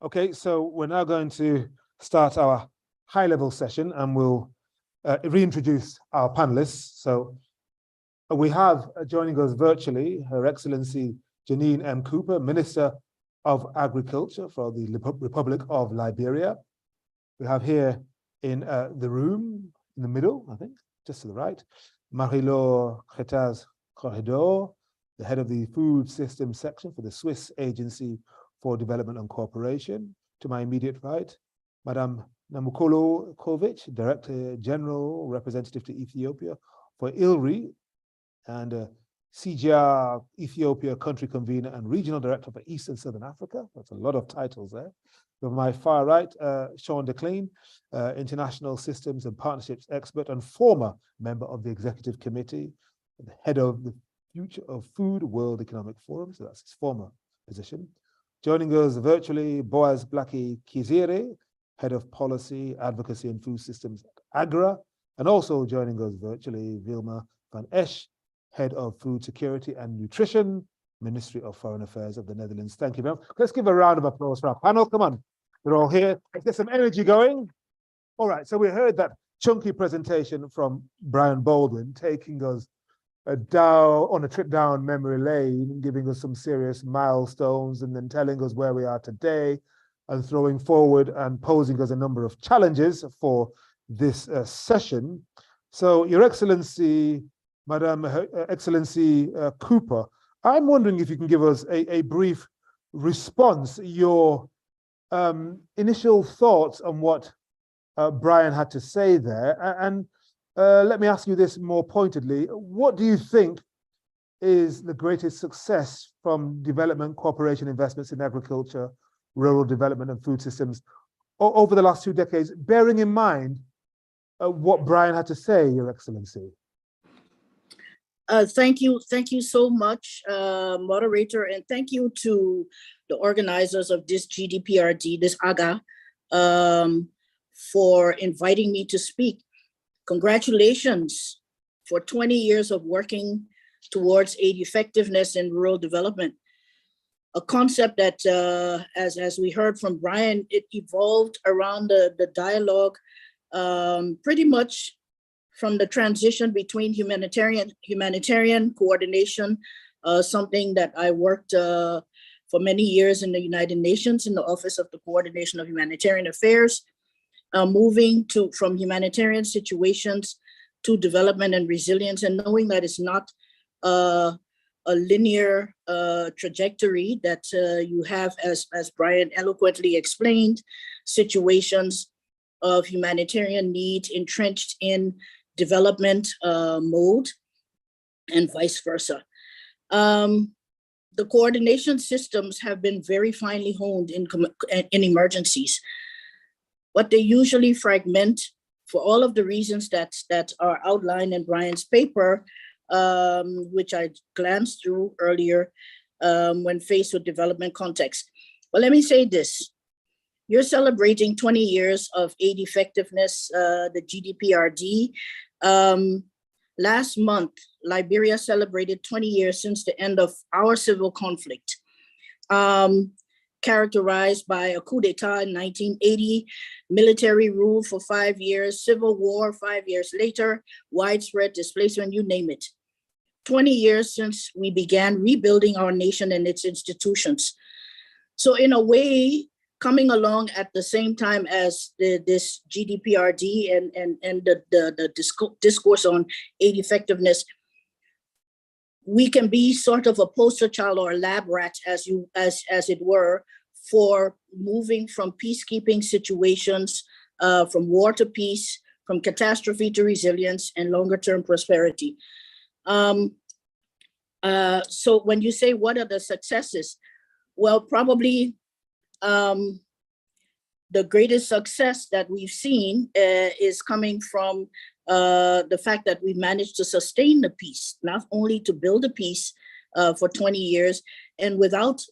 Okay, so we're now going to start our high-level session, and we'll reintroduce our panelists. So we have joining us virtually Her Excellency Janine M. Cooper, Minister of Agriculture for the Republic of Liberia. We have here in the room, in the middle, I think, just to the right, Marie-Laure Cretaz Corredor, the head of the Food Systems Section for the Swiss Agency for Development and Cooperation. To my immediate right, Madame Namukolo Kovic, Director General, Representative to Ethiopia for ILRI, and CGR Ethiopia Country Convener and Regional Director for East and Southern Africa. That's a lot of titles there. On my far right, Sean DeClean, International Systems and Partnerships Expert and former member of the Executive Committee, the head of the Future of Food World Economic Forum, so that's his former position. Joining us virtually, Boaz Blackie Kizire, Head of Policy, Advocacy and Food Systems at AGRA, and also joining us virtually, Vilma van Esch, Head of Food Security and Nutrition, Ministry of Foreign Affairs of the Netherlands. Thank you very much. Let's give a round of applause for our panel. Come on, we're all here. Let's get some energy going. All right, so we heard that chunky presentation from Brian Baldwin, taking us on a trip down memory lane, giving us some serious milestones, and then telling us where we are today, and throwing forward and posing us a number of challenges for this session. So, Your Excellency, Madam Excellency Cooper, I'm wondering if you can give us a brief response, your initial thoughts on what Brian had to say there. And let me ask you this more pointedly. What do you think is the greatest success from development, cooperation, investments in agriculture, rural development and food systems over the last 2 decades, bearing in mind what Brian had to say, Your Excellency? Thank you so much, moderator, and thank you to the organizers of this GDPRD, this AGA, for inviting me to speak. Congratulations for 20 years of working towards aid effectiveness in rural development. A concept that, as we heard from Brian, it evolved around the dialogue pretty much from the transition between humanitarian coordination, something that I worked for many years in the United Nations in the Office of the Coordination of Humanitarian Affairs, moving from humanitarian situations to development and resilience, and knowing that it's not a linear trajectory, that you have, as Brian eloquently explained, situations of humanitarian need entrenched in development mode and vice versa. The coordination systems have been very finely honed in emergencies, but they usually fragment for all of the reasons that are outlined in Brian's paper, which I glanced through earlier when faced with development context. But let me say this. You're celebrating 20 years of aid effectiveness, the GDPRD. Last month, Liberia celebrated 20 years since the end of our civil conflict, characterized by a coup d'etat in 1980, military rule for 5 years, civil war 5 years later, widespread displacement, you name it. 20 years since we began rebuilding our nation and its institutions. So in a way, coming along at the same time as this GDPRD and the discourse on aid effectiveness, we can be sort of a poster child or a lab rat, as it were, for moving from peacekeeping situations, from war to peace, from catastrophe to resilience and longer term prosperity. So when you say what are the successes, well, probably the greatest success that we've seen is coming from the fact that we managed to sustain the peace, not only to build a peace for 20 years and without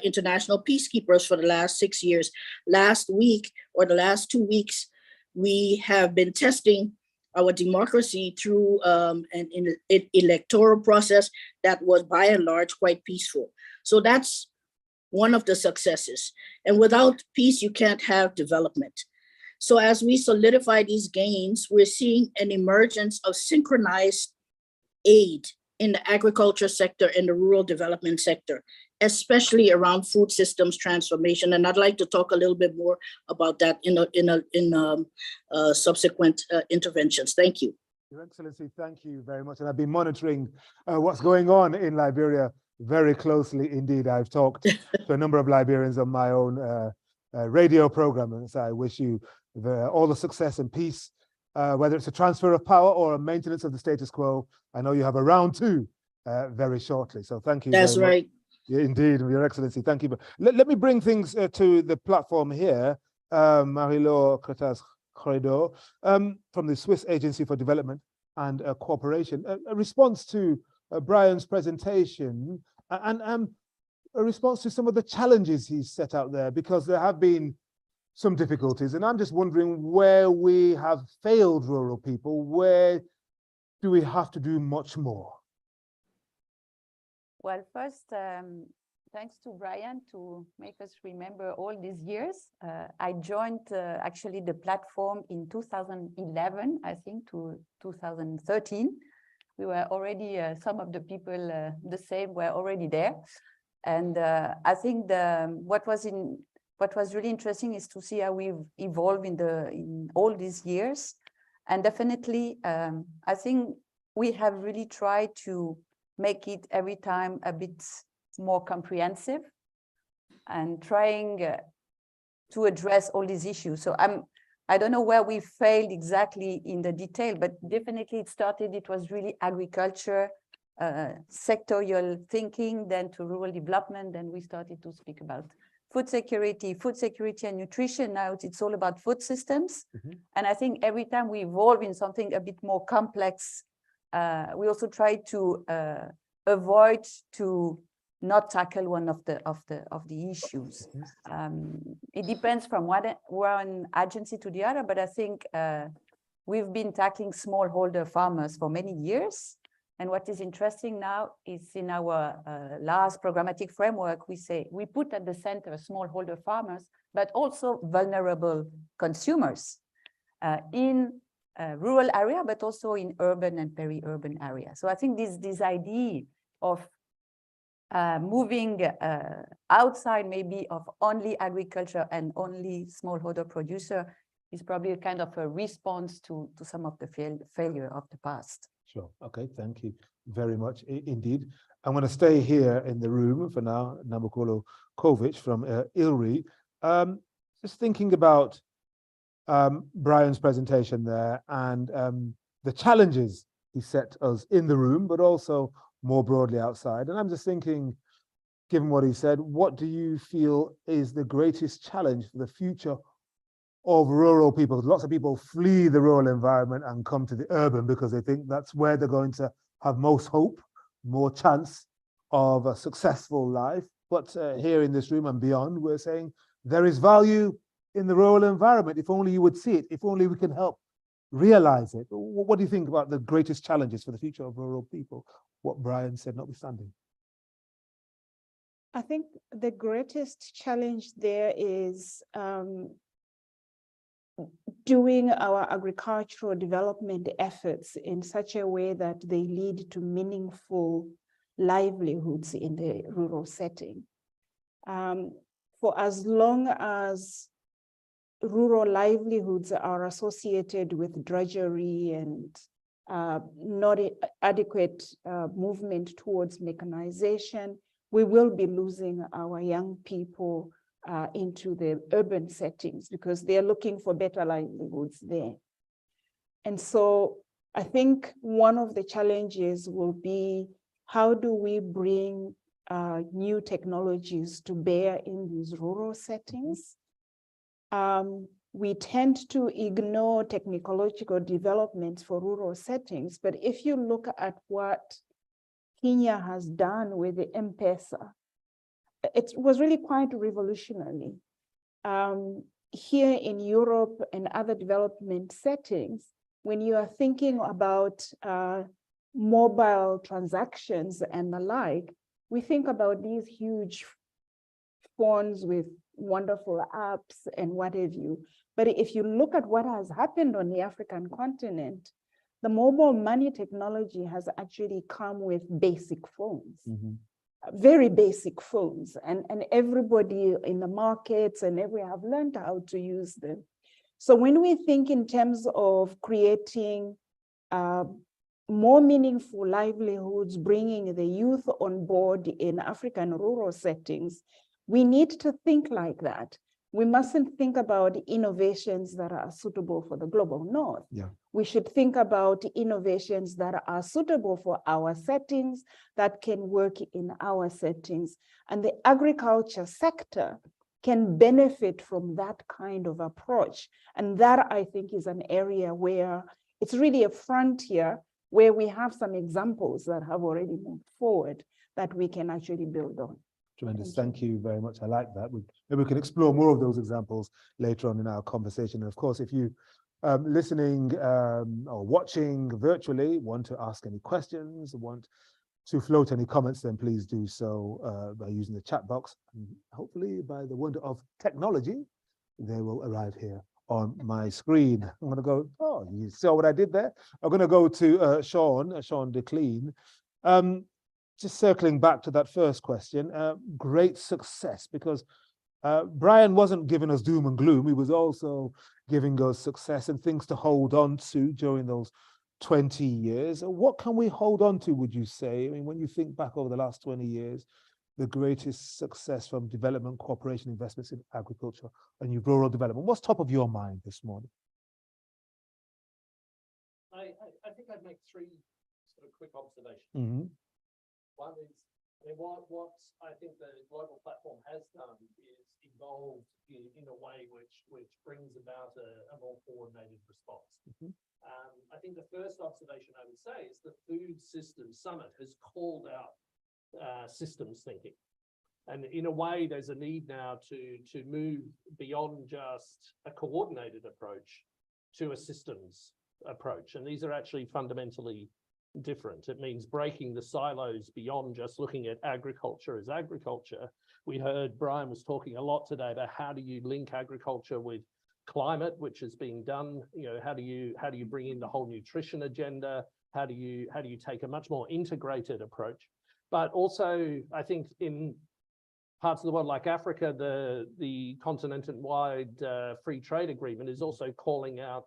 international peacekeepers for the last 6 years. Last week or the last 2 weeks, we have been testing our democracy through an electoral process that was by and large quite peaceful. So that's one of the successes. And without peace, you can't have development. So as we solidify these gains, we're seeing an emergence of synchronized aid in the agriculture sector and the rural development sector, especially around food systems transformation. And I'd like to talk a little bit more about that in subsequent interventions. Thank you. Your Excellency, thank you very much. And I've been monitoring what's going on in Liberia very closely indeed. I've talked to a number of Liberians on my own radio program, and so I wish you all the success and peace, whether it's a transfer of power or a maintenance of the status quo. I know you have a round two very shortly, so thank you. That's right. Yeah, indeed, Your Excellency, thank you. Let me bring things to the platform here. Marie-Laure Cretas-Corridor, from the Swiss Agency for Development and Cooperation. A response to Brian's presentation and a response to some of the challenges he's set out there, because there have been some difficulties. And I'm just wondering where we have failed rural people, where do we have to do much more? Well, first, thanks to Brian to make us remember all these years. I joined actually the platform in 2011, I think, to 2013. We were already, some of the people the same were already there. And I think what was really interesting is to see how we've evolved in all these years. And definitely, I think we have really tried to make it every time a bit more comprehensive and trying to address all these issues. So I don't know where we failed exactly in the detail, but definitely it was really agriculture, sectorial thinking, then to rural development, then we started to speak about food security and nutrition. Now it's all about food systems. Mm-hmm. And I think every time we evolve in something a bit more complex, we also try to avoid to not tackle one of the issues. It depends from one agency to the other, but I think we've been tackling smallholder farmers for many years. And what is interesting now is in our last programmatic framework, we put at the center smallholder farmers, but also vulnerable consumers in rural area, but also in urban and peri-urban areas. So I think this idea of moving outside maybe of only agriculture and only smallholder producer is probably a kind of a response to some of the failure of the past. Sure. Okay. Thank you very much indeed. I'm going to stay here in the room for now. Nabokolo Kovic from ILRI. Just thinking about Brian's presentation there and the challenges he set us in the room, but also more broadly outside. And I'm just thinking, given what he said, what do you feel is the greatest challenge for the future of rural people? Lots of people flee the rural environment and come to the urban because they think that's where they're going to have most hope, more chance of a successful life. But here in this room and beyond, we're saying there is value in the rural environment. If only you would see it, if only we can help realize it. What do you think about the greatest challenges for the future of rural people? What Brian said notwithstanding. I think the greatest challenge there is doing our agricultural development efforts in such a way that they lead to meaningful livelihoods in the rural setting. For as long as rural livelihoods are associated with drudgery and not adequate movement towards mechanization, we will be losing our young people into the urban settings because they're looking for better livelihoods there. And so I think one of the challenges will be, how do we bring new technologies to bear in these rural settings? We tend to ignore technological developments for rural settings, but if you look at what Kenya has done with the M-Pesa, it was really quite revolutionary. Here in Europe and other development settings, when you are thinking about mobile transactions and the like, we think about these huge phones with wonderful apps and what have you. But if you look at what has happened on the African continent, the mobile money technology has actually come with basic phones, very basic phones, and everybody in the markets and everywhere have learned how to use them. So when we think in terms of creating more meaningful livelihoods, bringing the youth on board in African rural settings, we need to think like that. We mustn't think about innovations that are suitable for the global north. Yeah. We should think about innovations that are suitable for our settings, that can work in our settings. And the agriculture sector can benefit from that kind of approach. And that, I think, is an area where it's really a frontier where we have some examples that have already moved forward that we can actually build on. Tremendous. Thank you very much. I like that. Maybe we can explore more of those examples later on in our conversation. And of course, if you listening or watching virtually want to ask any questions, want to float any comments, then please do so by using the chat box. And hopefully, by the wonder of technology, they will arrive here on my screen. I'm going to go, oh, you saw what I did there? I'm going to go to Sean DeClean. Just circling back to that first question, great success, because Brian wasn't giving us doom and gloom. He was also giving us success and things to hold on to during those 20 years. What can we hold on to, would you say? I mean, when you think back over the last 20 years, the greatest success from development, cooperation, investments in agriculture and rural development, what's top of your mind this morning? I think I'd make three sort of quick observations. Mm-hmm. One is, what I think the global platform has done is evolved in a way which brings about a more coordinated response. Mm-hmm. I think the first observation I would say is the Food Systems Summit has called out systems thinking. And in a way, there's a need now to move beyond just a coordinated approach to a systems approach. And these are actually fundamentally different. It means breaking the silos beyond just looking at agriculture as agriculture. We heard Brian was talking a lot today about how do you link agriculture with climate, which is being done. You know, how do you bring in the whole nutrition agenda? How do you take a much more integrated approach? But also, I think in parts of the world like Africa, the continent-wide free trade agreement is also calling out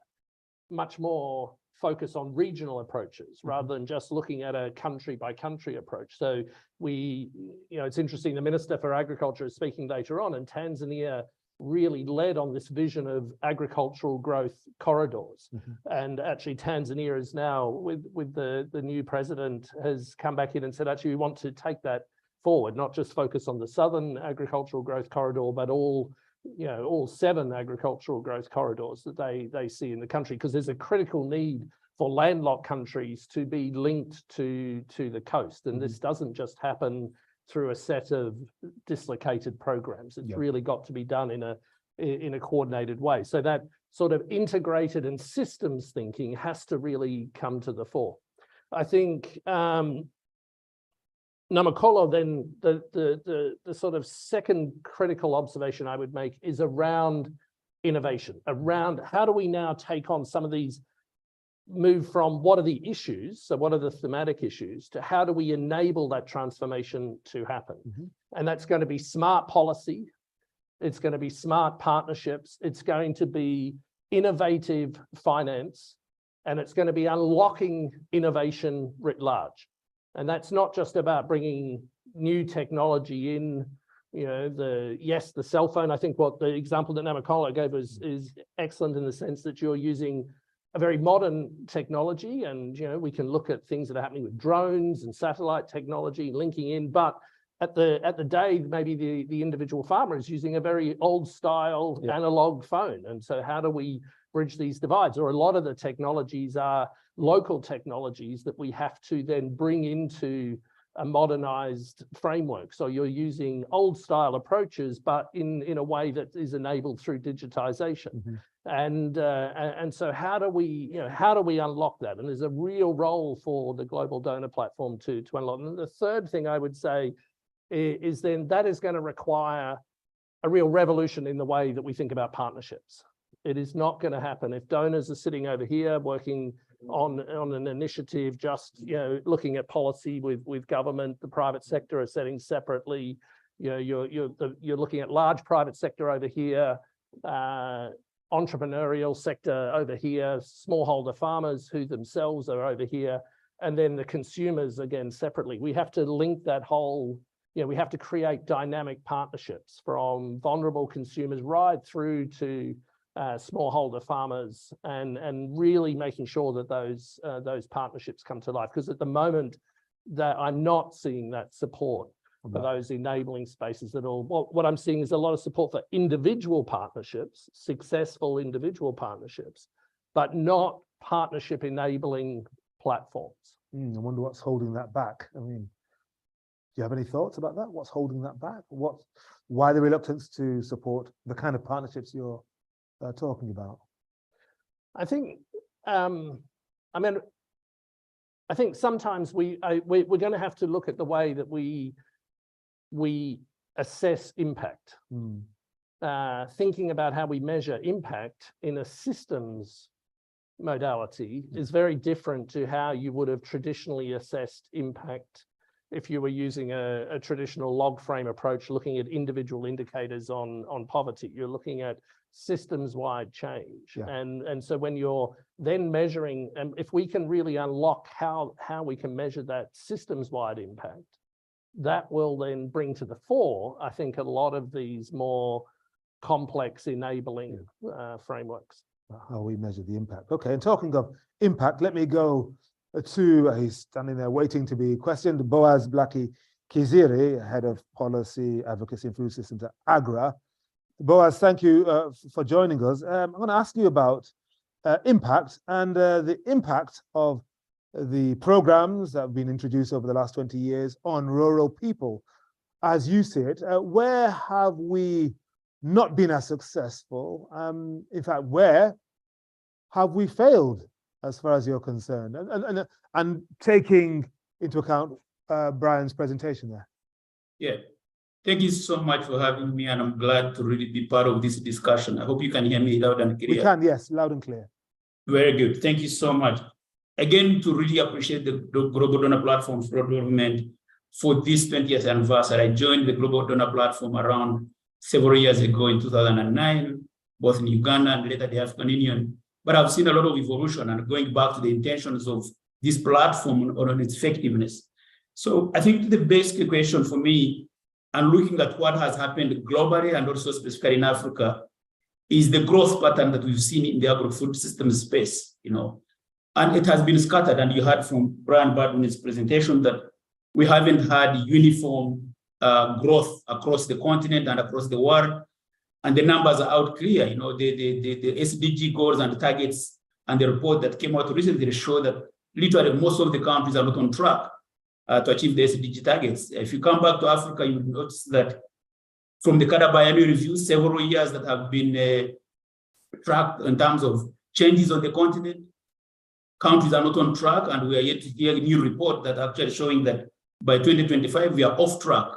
much more focus on regional approaches rather than just looking at a country by country approach. So it's interesting, the Minister for Agriculture is speaking later on, and Tanzania really led on this vision of agricultural growth corridors. And actually Tanzania is now, with the new president, has come back in and said, actually, we want to take that forward, not just focus on the southern agricultural growth corridor, but all 7 agricultural growth corridors that they see in the country, because there's a critical need for landlocked countries to be linked to the coast. And this doesn't just happen through a set of dislocated programs. It's really got to be done in a coordinated way. So that sort of integrated and systems thinking has to really come to the fore. I think Namakolo, then the sort of second critical observation I would make is around innovation, around how do we now take on some of these, move from what are the issues, so what are the thematic issues, to how do we enable that transformation to happen? And that's going to be smart policy, it's going to be smart partnerships, it's going to be innovative finance, and it's going to be unlocking innovation writ large. And that's not just about bringing new technology in, the cell phone. I think what the example that Namakolo gave us is excellent in the sense that you're using a very modern technology, and we can look at things that are happening with drones and satellite technology linking in, but at the day, maybe the individual farmer is using a very old style analog phone. And so how do we bridge these divides? Or a lot of the technologies are local technologies that we have to then bring into a modernized framework. So you're using old style approaches, but in a way that is enabled through digitization. And so how do we unlock that? And there's a real role for the global donor platform to unlock. And the third thing I would say is then that is going to require a real revolution in the way that we think about partnerships. It is not going to happen if donors are sitting over here working on an initiative, just looking at policy with government. The private sector are setting separately. You're looking at large private sector over here, entrepreneurial sector over here, smallholder farmers who themselves are over here, and then the consumers again separately. We have to link that whole. We have to create dynamic partnerships from vulnerable consumers right through to smallholder farmers, and really making sure that those partnerships come to life. Because at the moment, that I'm not seeing that support for those enabling spaces at all. What I'm seeing is a lot of support for individual partnerships, successful individual partnerships, but not partnership enabling platforms. I wonder what's holding that back. I mean, do you have any thoughts about that? What's holding that back? Why the reluctance to support the kind of partnerships you're talking about? I think, I think sometimes we're going to have to look at the way that we assess impact. Thinking about how we measure impact in a systems modality is very different to how you would have traditionally assessed impact if you were using a traditional log frame approach, looking at individual indicators on poverty. You're looking at systems-wide change. And so when you're then measuring, and if we can really unlock how we can measure that systems-wide impact, that will then bring to the fore, I think, a lot of these more complex enabling frameworks. How we measure the impact. Okay, and talking of impact, let me go to, he's standing there waiting to be questioned, Boaz Blackie Kiziri, Head of Policy Advocacy and Food Systems at AGRA. Boaz, thank you for joining us. I'm going to ask you about impact and the impact of the programs that have been introduced over the last 20 years on rural people. As you see it, where have we not been as successful? In fact, where have we failed as far as you're concerned? And taking into account Brian's presentation there. Yeah, thank you so much for having me, and I'm glad to really be part of this discussion. I hope you can hear me loud and clear. We can, yes, loud and clear. Very good. Thank you so much. Again, to really appreciate the Global Donor Platform for Development for this 20th anniversary. I joined the Global Donor Platform around several years ago in 2009, both in Uganda and later the African Union. But I've seen a lot of evolution and going back to the intentions of this platform on its effectiveness. So I think the basic question for me, and looking at what has happened globally and also specifically in Africa, is the growth pattern that we've seen in the agro-food system space, and it has been scattered. And you heard from Brian Baldwin's presentation that we haven't had uniform growth across the continent and across the world. And the numbers are out clear. The SDG goals and the targets and the report that came out recently show that literally most of the countries are not on track to achieve the SDG targets. If you come back to Africa, you will notice that from the Kada Biennial Review, several years that have been tracked in terms of changes on the continent, countries are not on track, and we are yet to hear a new report that actually showing that by 2025, we are off track.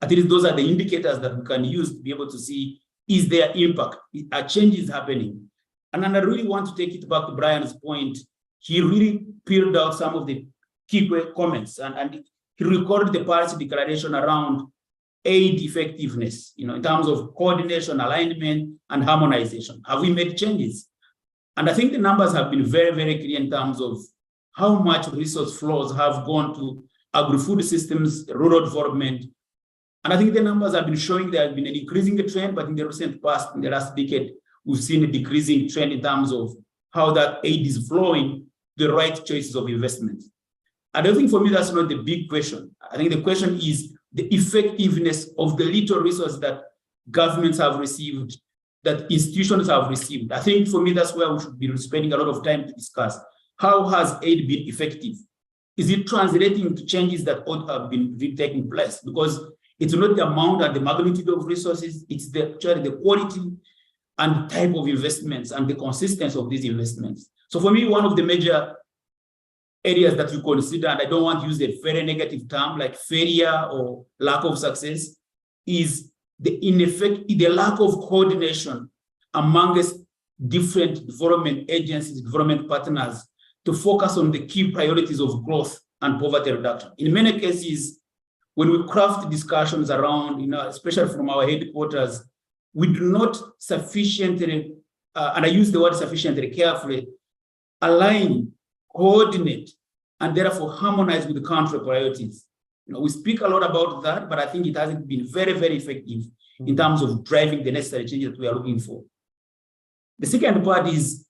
At least those are the indicators that we can use to be able to see, is there impact? Are changes happening? And then I really want to take it back to Brian's point. He really peeled out some of the key comments, and he recorded the policy declaration around aid effectiveness, in terms of coordination, alignment, and harmonization. Have we made changes? And I think the numbers have been very, very clear in terms of how much resource flows have gone to agri-food systems, rural development. And I think the numbers have been showing there has been an increasing trend, but in the recent past, in the last decade, we've seen a decreasing trend in terms of how that aid is flowing, the right choices of investment. I don't think for me that's not the big question. I think the question is the effectiveness of the little resources that governments have received, that institutions have received. I think for me that's where we should be spending a lot of time to discuss. How has aid been effective? Is it translating to changes that ought to have been taking place? Because it's not the amount and the magnitude of resources, it's actually the quality and type of investments and the consistency of these investments. So for me, one of the major areas that you consider, and I don't want to use a very negative term like failure or lack of success, is the lack of coordination amongst different development agencies, development partners, to focus on the key priorities of growth and poverty reduction. In many cases, when we craft discussions around, especially from our headquarters, we do not sufficiently, and I use the word sufficiently carefully, align, coordinate, and therefore harmonize with the country priorities. We speak a lot about that, but I think it hasn't been very, very effective in terms of driving the necessary changes that we are looking for. The second part is,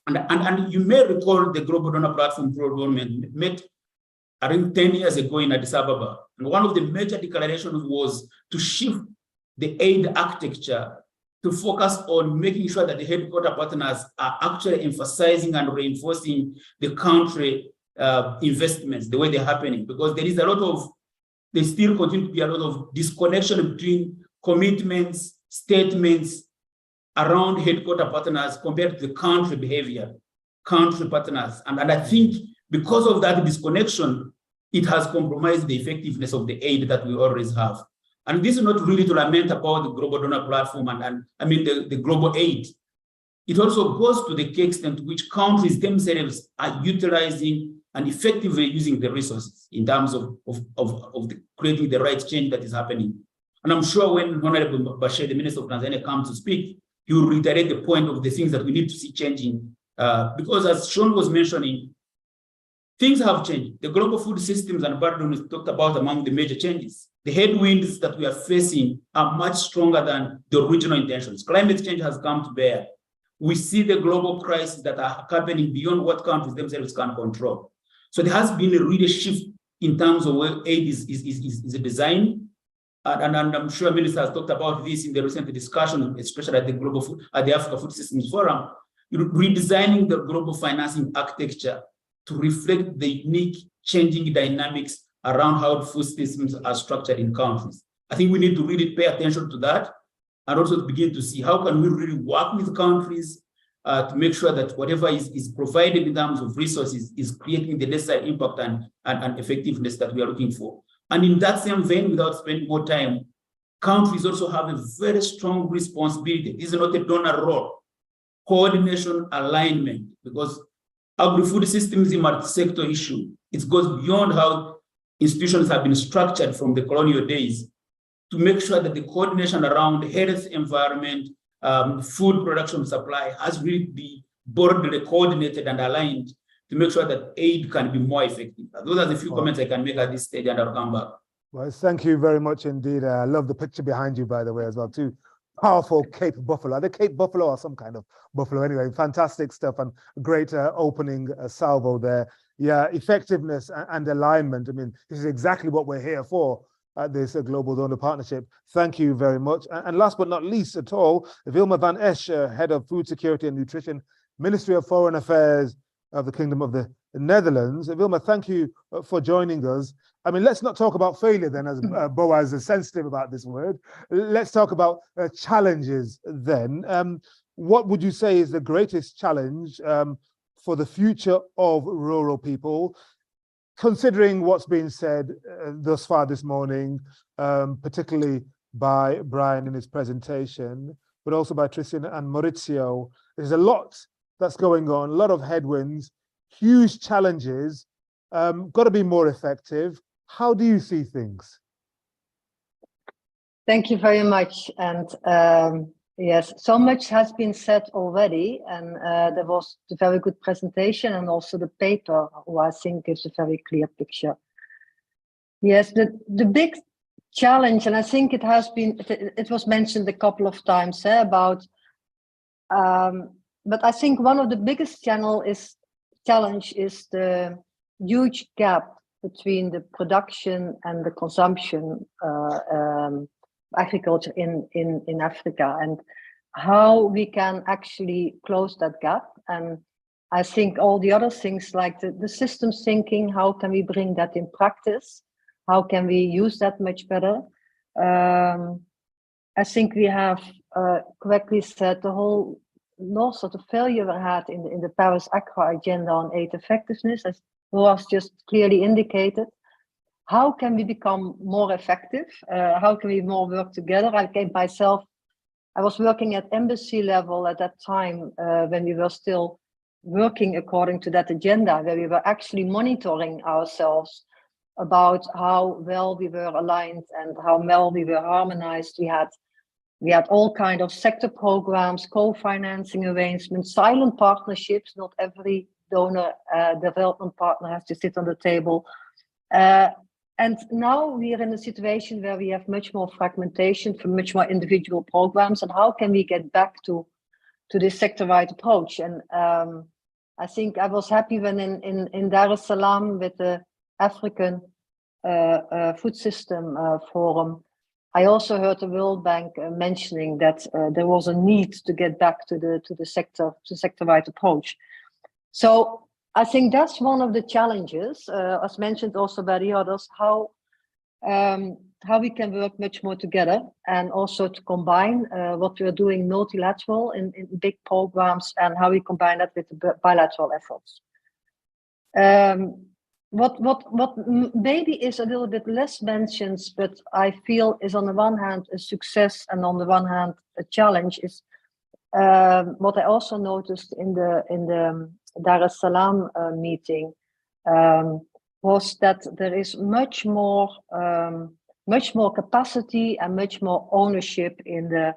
and you may recall the Global Donor Platform Program met, I think, 10 years ago in Addis Ababa. And one of the major declarations was to shift the aid architecture to focus on making sure that the headquarter partners are actually emphasizing and reinforcing the country investments, the way they're happening, because there still continue to be a lot of disconnection between commitments, statements around headquarter partners compared to the country behavior, country partners. And I think because of that disconnection, it has compromised the effectiveness of the aid that we always have. And this is not really to lament about the Global Donor Platform and the global aid. It also goes to the extent to which countries themselves are utilizing and effectively using the resources in terms of creating the right change that is happening. And I'm sure when Honorable Bashir, the Minister of Tanzania, comes to speak, he will reiterate the point of the things that we need to see changing. Because as Sean was mentioning, things have changed. The global food systems, and Baldwin has talked about among the major changes. The headwinds that we are facing are much stronger than the original intentions. Climate change has come to bear. We see the global crises that are happening beyond what countries themselves can control. So there has been a real shift in terms of where aid is designed. And I'm sure Minister has talked about this in the recent discussion, especially at the Africa Food Systems Forum, redesigning the global financing architecture to reflect the unique changing dynamics around how food systems are structured in countries. I think we need to really pay attention to that and also to begin to see how can we really work with countries to make sure that whatever is provided in terms of resources is creating the necessary impact and effectiveness that we are looking for. And in that same vein, without spending more time, countries also have a very strong responsibility. This is not a donor role. Coordination, alignment, because agri-food systems is a multi-sector issue. It goes beyond how institutions have been structured from the colonial days to make sure that the coordination around health, environment, food production, supply has really be broadly coordinated and aligned to make sure that aid can be more effective. Those are the few comments I can make at this stage, and I'll come back. Well, thank you very much indeed. I love the picture behind you, by the way, as well, too. Powerful Cape buffalo. Are they Cape buffalo or some kind of buffalo? Anyway, fantastic stuff and great opening salvo there. Yeah, effectiveness and alignment. I mean, this is exactly what we're here for at this Global Donor Partnership. Thank you very much. And last but not least at all, Wilma van Esch, Head of Food Security and Nutrition, Ministry of Foreign Affairs of the Kingdom of the Netherlands. Wilma, thank you for joining us. I mean, let's not talk about failure then, as Boaz is sensitive about this word. Let's talk about challenges then. What would you say is the greatest challenge for the future of rural people, considering what's been said thus far this morning, particularly by Brian in his presentation, but also by Tristan and Maurizio? There's a lot that's going on, a lot of headwinds, huge challenges, got to be more effective. How do you see things? Thank you very much. And yes, so much has been said already, and there was a very good presentation and also the paper, who I think gives a very clear picture. Yes, the big challenge, and I think it has been, it was mentioned a couple of times about, but I think one of the biggest challenge is the huge gap between the production and the consumption agriculture in Africa, and how we can actually close that gap. And I think all the other things like the systems thinking, how can we bring that in practice? How can we use that much better? I think we have correctly said the whole loss of the failure we had in the Paris Accra agenda on aid effectiveness. was just clearly indicated. How can we become more effective? How can we more work together? I was working at embassy level at that time when we were still working according to that agenda, where we were actually monitoring ourselves about how well we were aligned and how well we were harmonized. We had all kind of sector programs, co-financing arrangements, silent partnerships. Not every donor development partner has to sit on the table. And now we are in a situation where we have much more fragmentation for much more individual programs. And how can we get back to this sector-wide approach? And I think I was happy when in Dar es Salaam with the African Food System Forum, I also heard the World Bank mentioning that there was a need to get back to the sector-wide approach. So I think that's one of the challenges, as mentioned also by the others, how we can work much more together and also to combine what we are doing multilateral in big programs and how we combine that with the bilateral efforts. What maybe is a little bit less mentioned, but I feel is on the one hand a success and on the one hand a challenge is what I also noticed in the Dar es Salaam meeting was that there is much more capacity and much more ownership in the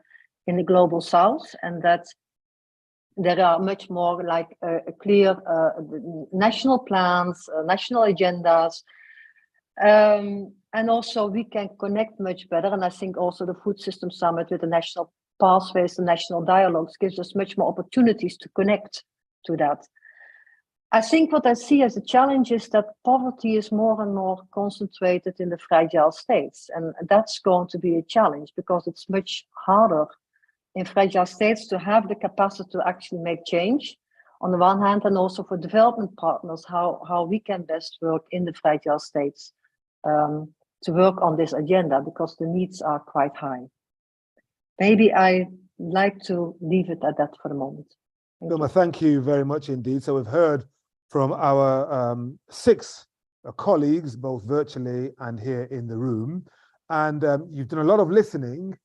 global south, and that there are much more like clear national plans, national agendas, and also we can connect much better. And I think also the Food System Summit with the national pathways, the national dialogues gives us much more opportunities to connect to that. I think what I see as a challenge is that poverty is more and more concentrated in the fragile states. And that's going to be a challenge because it's much harder in fragile states to have the capacity to actually make change on the one hand, and also for development partners, how we can best work in the fragile states to work on this agenda because the needs are quite high. Maybe I'd like to leave it at that for the moment. Vilma, thank you very much indeed. So we've heard from our 6 colleagues, both virtually and here in the room. And you've done a lot of listening,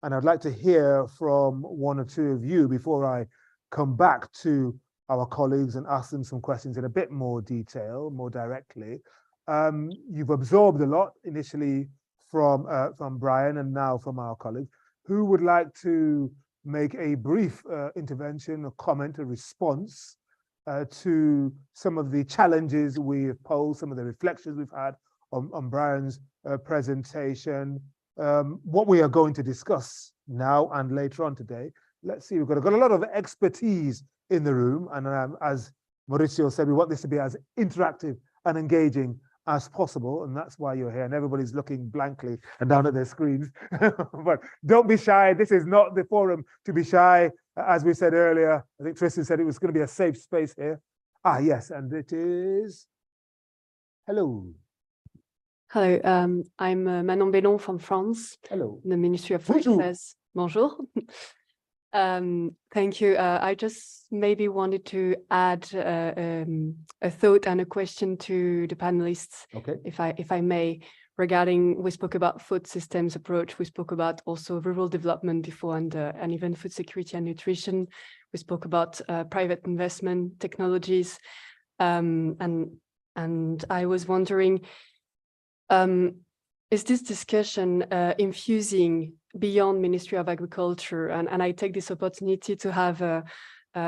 and I'd like to hear from 1 or 2 of you before I come back to our colleagues and ask them some questions in a bit more detail, more directly. You've absorbed a lot initially from Brian and now from our colleagues. Who would like to make a brief intervention, a comment, a response to some of the challenges we've posed, some of the reflections we've had on Brian's presentation, what we are going to discuss now and later on today. Let's see, we've got a lot of expertise in the room, and as Maurizio said, we want this to be as interactive and engaging as possible, and that's why you're here, and everybody's looking blankly and down at their screens. But don't be shy. This is not the forum to be shy. As we said earlier, I think Tristan said it was going to be a safe space here. Ah, yes, and it is. Hello. Hello, I'm Manon Bellon from France. Hello. The Ministry of Foreign Affairs. Bonjour. Thank you. I just maybe wanted to add a thought and a question to the panelists, okay, if I may, regarding, we spoke about food systems approach, we spoke about also rural development before, and even food security and nutrition. We spoke about private investment technologies, and I was wondering, is this discussion infusing beyond Ministry of Agriculture? And I take this opportunity to have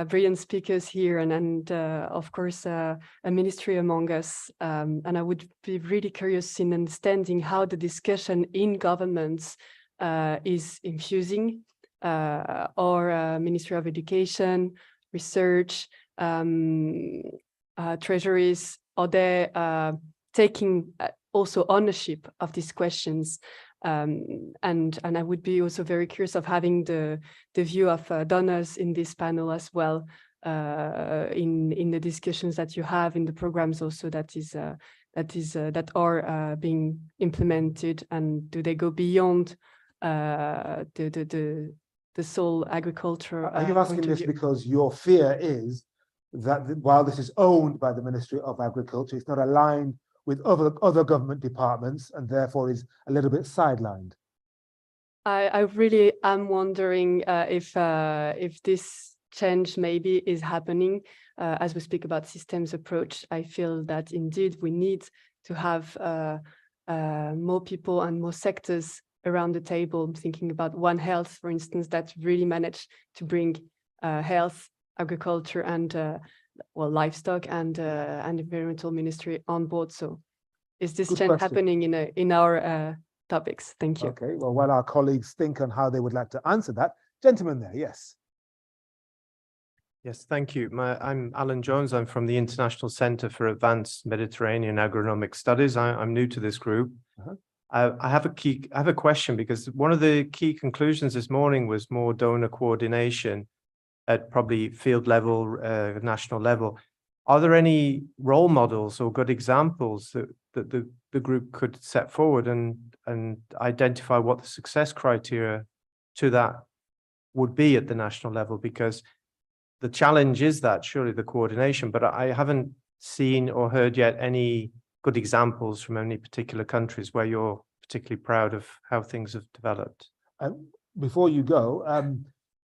brilliant speakers here and of course a ministry among us. And I would be really curious in understanding how the discussion in governments is infusing or Ministry of Education, Research, treasuries, are they taking also ownership of these questions? And I would be also very curious of having the view of donors in this panel as well, in the discussions that you have in the programs also that are being implemented, and do they go beyond the sole agriculture? Are you asking this because your fear is that while this is owned by the Ministry of Agriculture, it's not aligned with other government departments and therefore is a little bit sidelined? I really am wondering if this change maybe is happening as we speak about systems approach. I feel that indeed we need to have more people and more sectors around the table. I'm thinking about One Health, for instance, that really managed to bring health, agriculture, and livestock and environmental ministry on board. So, is this change happening in our topics? Thank you. Okay. Well, while our colleagues think on how they would like to answer that, gentleman there, yes. Yes, thank you. I'm Alan Jones. I'm from the International Centre for Advanced Mediterranean Agronomic Studies. I'm new to this group. I have a question, because one of the key conclusions this morning was more donor coordination at probably field level, national level. Are there any role models or good examples that the group could set forward and identify what the success criteria to that would be at the national level? Because the challenge is that surely the coordination, but I haven't seen or heard yet any good examples from any particular countries where you're particularly proud of how things have developed. Before you go,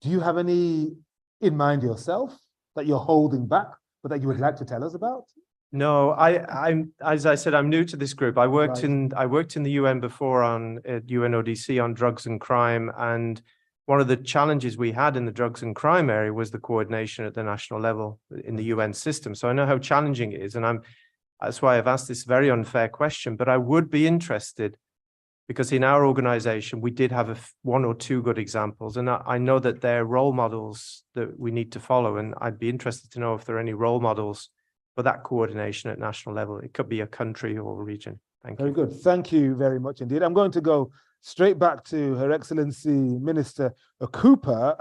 do you have any in mind yourself that you're holding back, but that you would like to tell us about? No, I'm as I said, I'm new to this group. I worked in the UN before on UNODC on drugs and crime, and one of the challenges we had in the drugs and crime area was the coordination at the national level in the UN system. So I know how challenging it is, and that's why I've asked this very unfair question. But I would be interested, because in our organization we did have one or two good examples, and I know that they're role models that we need to follow. And I'd be interested to know if there are any role models for that coordination at national level. It could be a country or a region. Thank you. Very good. Thank you very much indeed. I'm going to go straight back to Her Excellency Minister Cooper.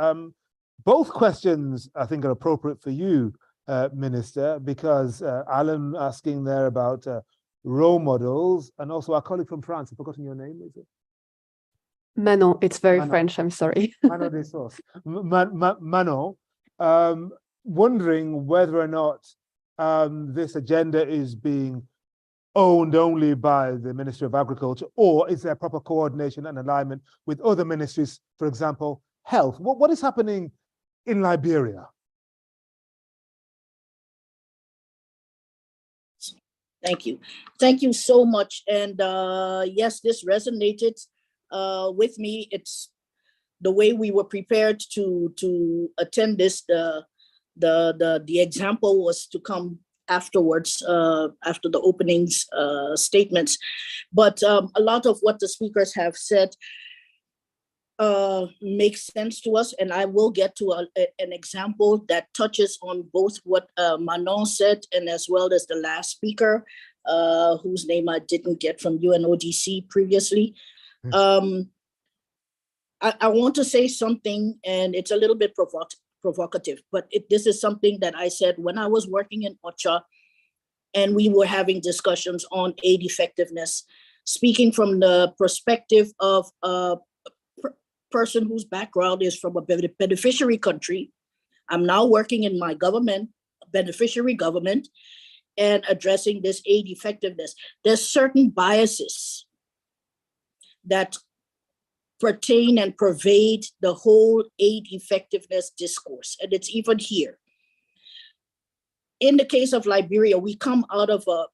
Both questions I think are appropriate for you, Minister, because Alan asking there about role models, and also our colleague from France, I've forgotten your name, is it? Manon, it's very French, I'm sorry. Manon de Sauce. Manon, wondering whether or not this agenda is being owned only by the Ministry of Agriculture, or is there proper coordination and alignment with other ministries, for example, health? What is happening in Liberia? Thank you. Thank you so much. And yes, this resonated with me. It's the way we were prepared to attend this. The example was to come afterwards, after the openings statements. But a lot of what the speakers have said makes sense to us. And I will get to an example that touches on both what Manon said and as well as the last speaker, whose name I didn't get from UNODC previously. I want to say something, and it's a little bit provocative, but this is something that I said when I was working in OCHA, and we were having discussions on aid effectiveness, speaking from the perspective of a person whose background is from a beneficiary country. I'm now working in my government, beneficiary government, and addressing this aid effectiveness. There's certain biases that pertain and pervade the whole aid effectiveness discourse, and it's even here. In the case of Liberia, we come out of a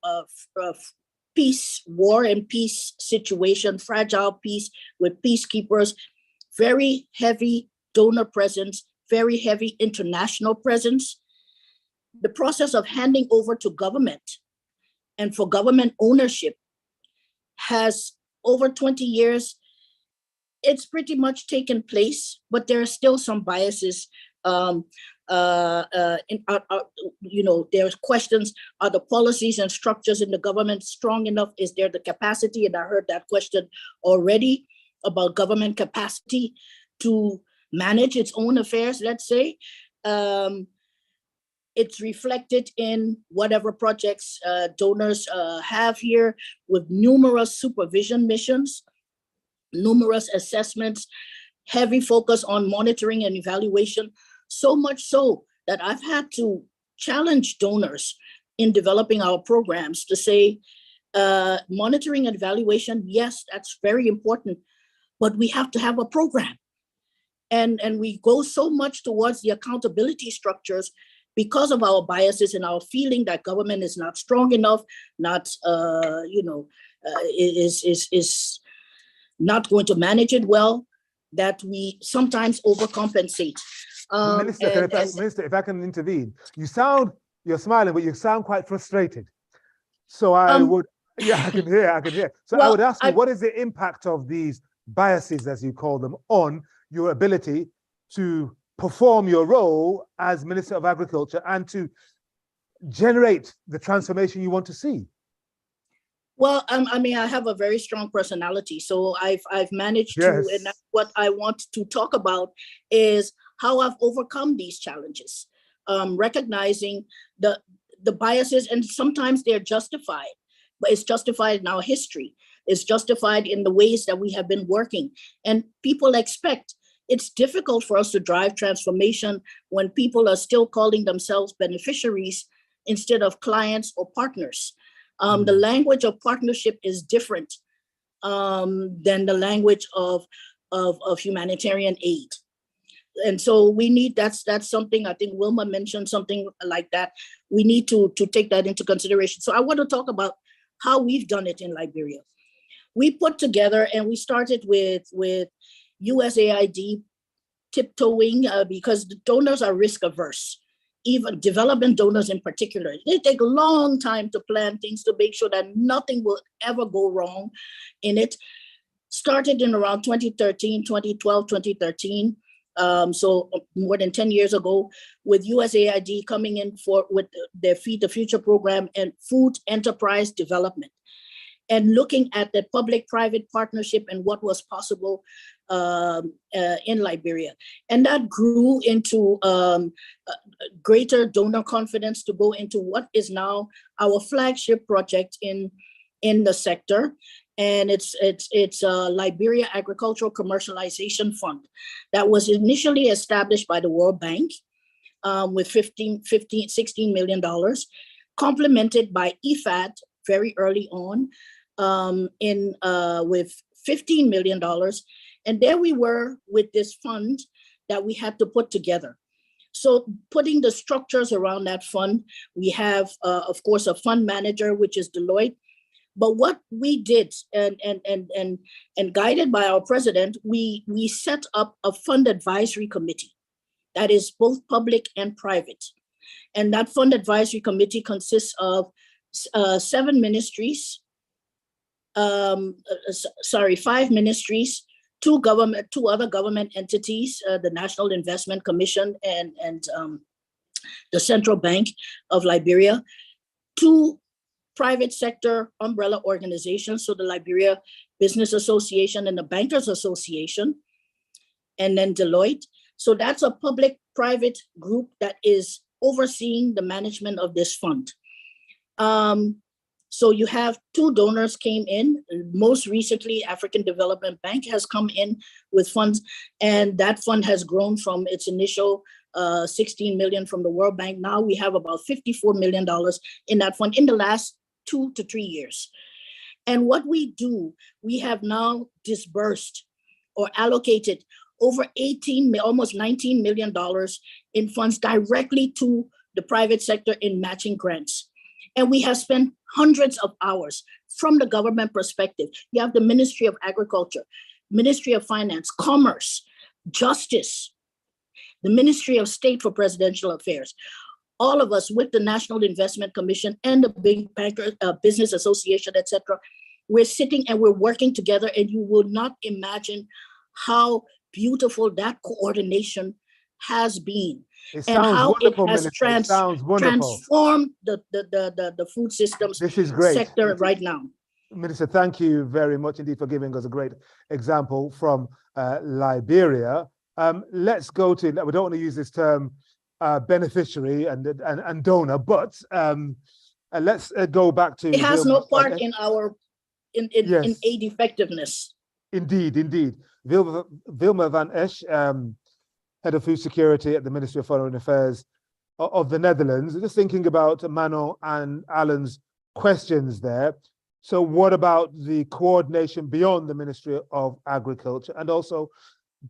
peace, war and peace situation, fragile peace with peacekeepers, very heavy donor presence, very heavy international presence. The process of handing over to government and for government ownership has, over 20 years, it's pretty much taken place, but there are still some biases. There's questions, are the policies and structures in the government strong enough? Is there the capacity? And I heard that question already about government capacity to manage its own affairs, let's say. It's reflected in whatever projects donors have here, with numerous supervision missions, numerous assessments, heavy focus on monitoring and evaluation, so much so that I've had to challenge donors in developing our programs to say, monitoring and evaluation, yes, that's very important, but we have to have a program. And we go so much towards the accountability structures because of our biases and our feeling that government is not strong enough, not, is not going to manage it well, that we sometimes overcompensate. Minister, if I can intervene, you're smiling, but you sound quite frustrated. So I would, I can hear. So I would ask you, what is the impact of these biases, as you call them, on your ability to perform your role as Minister of Agriculture and to generate the transformation you want to see? Well, I mean, I have a very strong personality, so I've managed to, and that's what I want to talk about is how I've overcome these challenges, recognizing the biases, and sometimes they're justified, but it's justified in our history. It's justified in the ways that we have been working, and people expect. It's difficult for us to drive transformation when people are still calling themselves beneficiaries instead of clients or partners. The language of partnership is different than the language of humanitarian aid. And so we need, that's something, I think Wilma mentioned something like that. We need to take that into consideration. So I want to talk about how we've done it in Liberia. We put together, and we started with USAID tiptoeing because the donors are risk averse. Even development donors in particular, they take a long time to plan things to make sure that nothing will ever go wrong in it. Started in around 2013, 2012, 2013. So more than 10 years ago, with USAID coming in with their Feed the Future program and food enterprise development, and looking at the public-private partnership and what was possible in Liberia. And that grew into greater donor confidence to go into what is now our flagship project in the sector. And it's a Liberia Agricultural Commercialization Fund that was initially established by the World Bank with $16 million, complemented by DFAT very early on with $15 million. And there we were with this fund that we had to put together. So putting the structures around that fund, we have, of course, a fund manager, which is Deloitte. But what we did, and guided by our president, we set up a fund advisory committee that is both public and private. And that fund advisory committee consists of 5 ministries, 2 other government entities, the National Investment Commission and the Central Bank of Liberia, 2 private sector umbrella organizations, so the Liberia Business Association and the Bankers Association, and then Deloitte. So that's a public-private group that is overseeing the management of this fund. So you have 2 donors came in. Most recently, African Development Bank has come in with funds, and that fund has grown from its initial 16 million from the World Bank. Now we have about $54 million in that fund in the last 2 to 3 years. And what we do, we have now disbursed or allocated over almost $19 million in funds directly to the private sector in matching grants. And we have spent hundreds of hours from the government perspective. You have the Ministry of Agriculture, Ministry of Finance, Commerce, Justice, the Ministry of State for Presidential Affairs. All of us with the National Investment Commission and the Big Banker Business Association, et cetera, we're sitting and we're working together, and you will not imagine how beautiful that coordination has been. It and how wonderful, it has transformed the food systems sector right now. Minister, thank you very much indeed for giving us a great example from Liberia. Let's go to, we don't want to use this term beneficiary and donor, but let's go back to— It has no part in our in aid effectiveness. Indeed. Wilma van Esch, Head of Food Security at the Ministry of Foreign Affairs, of the Netherlands. Just thinking about Manon and Alan's questions there. So what about the coordination beyond the Ministry of Agriculture, and also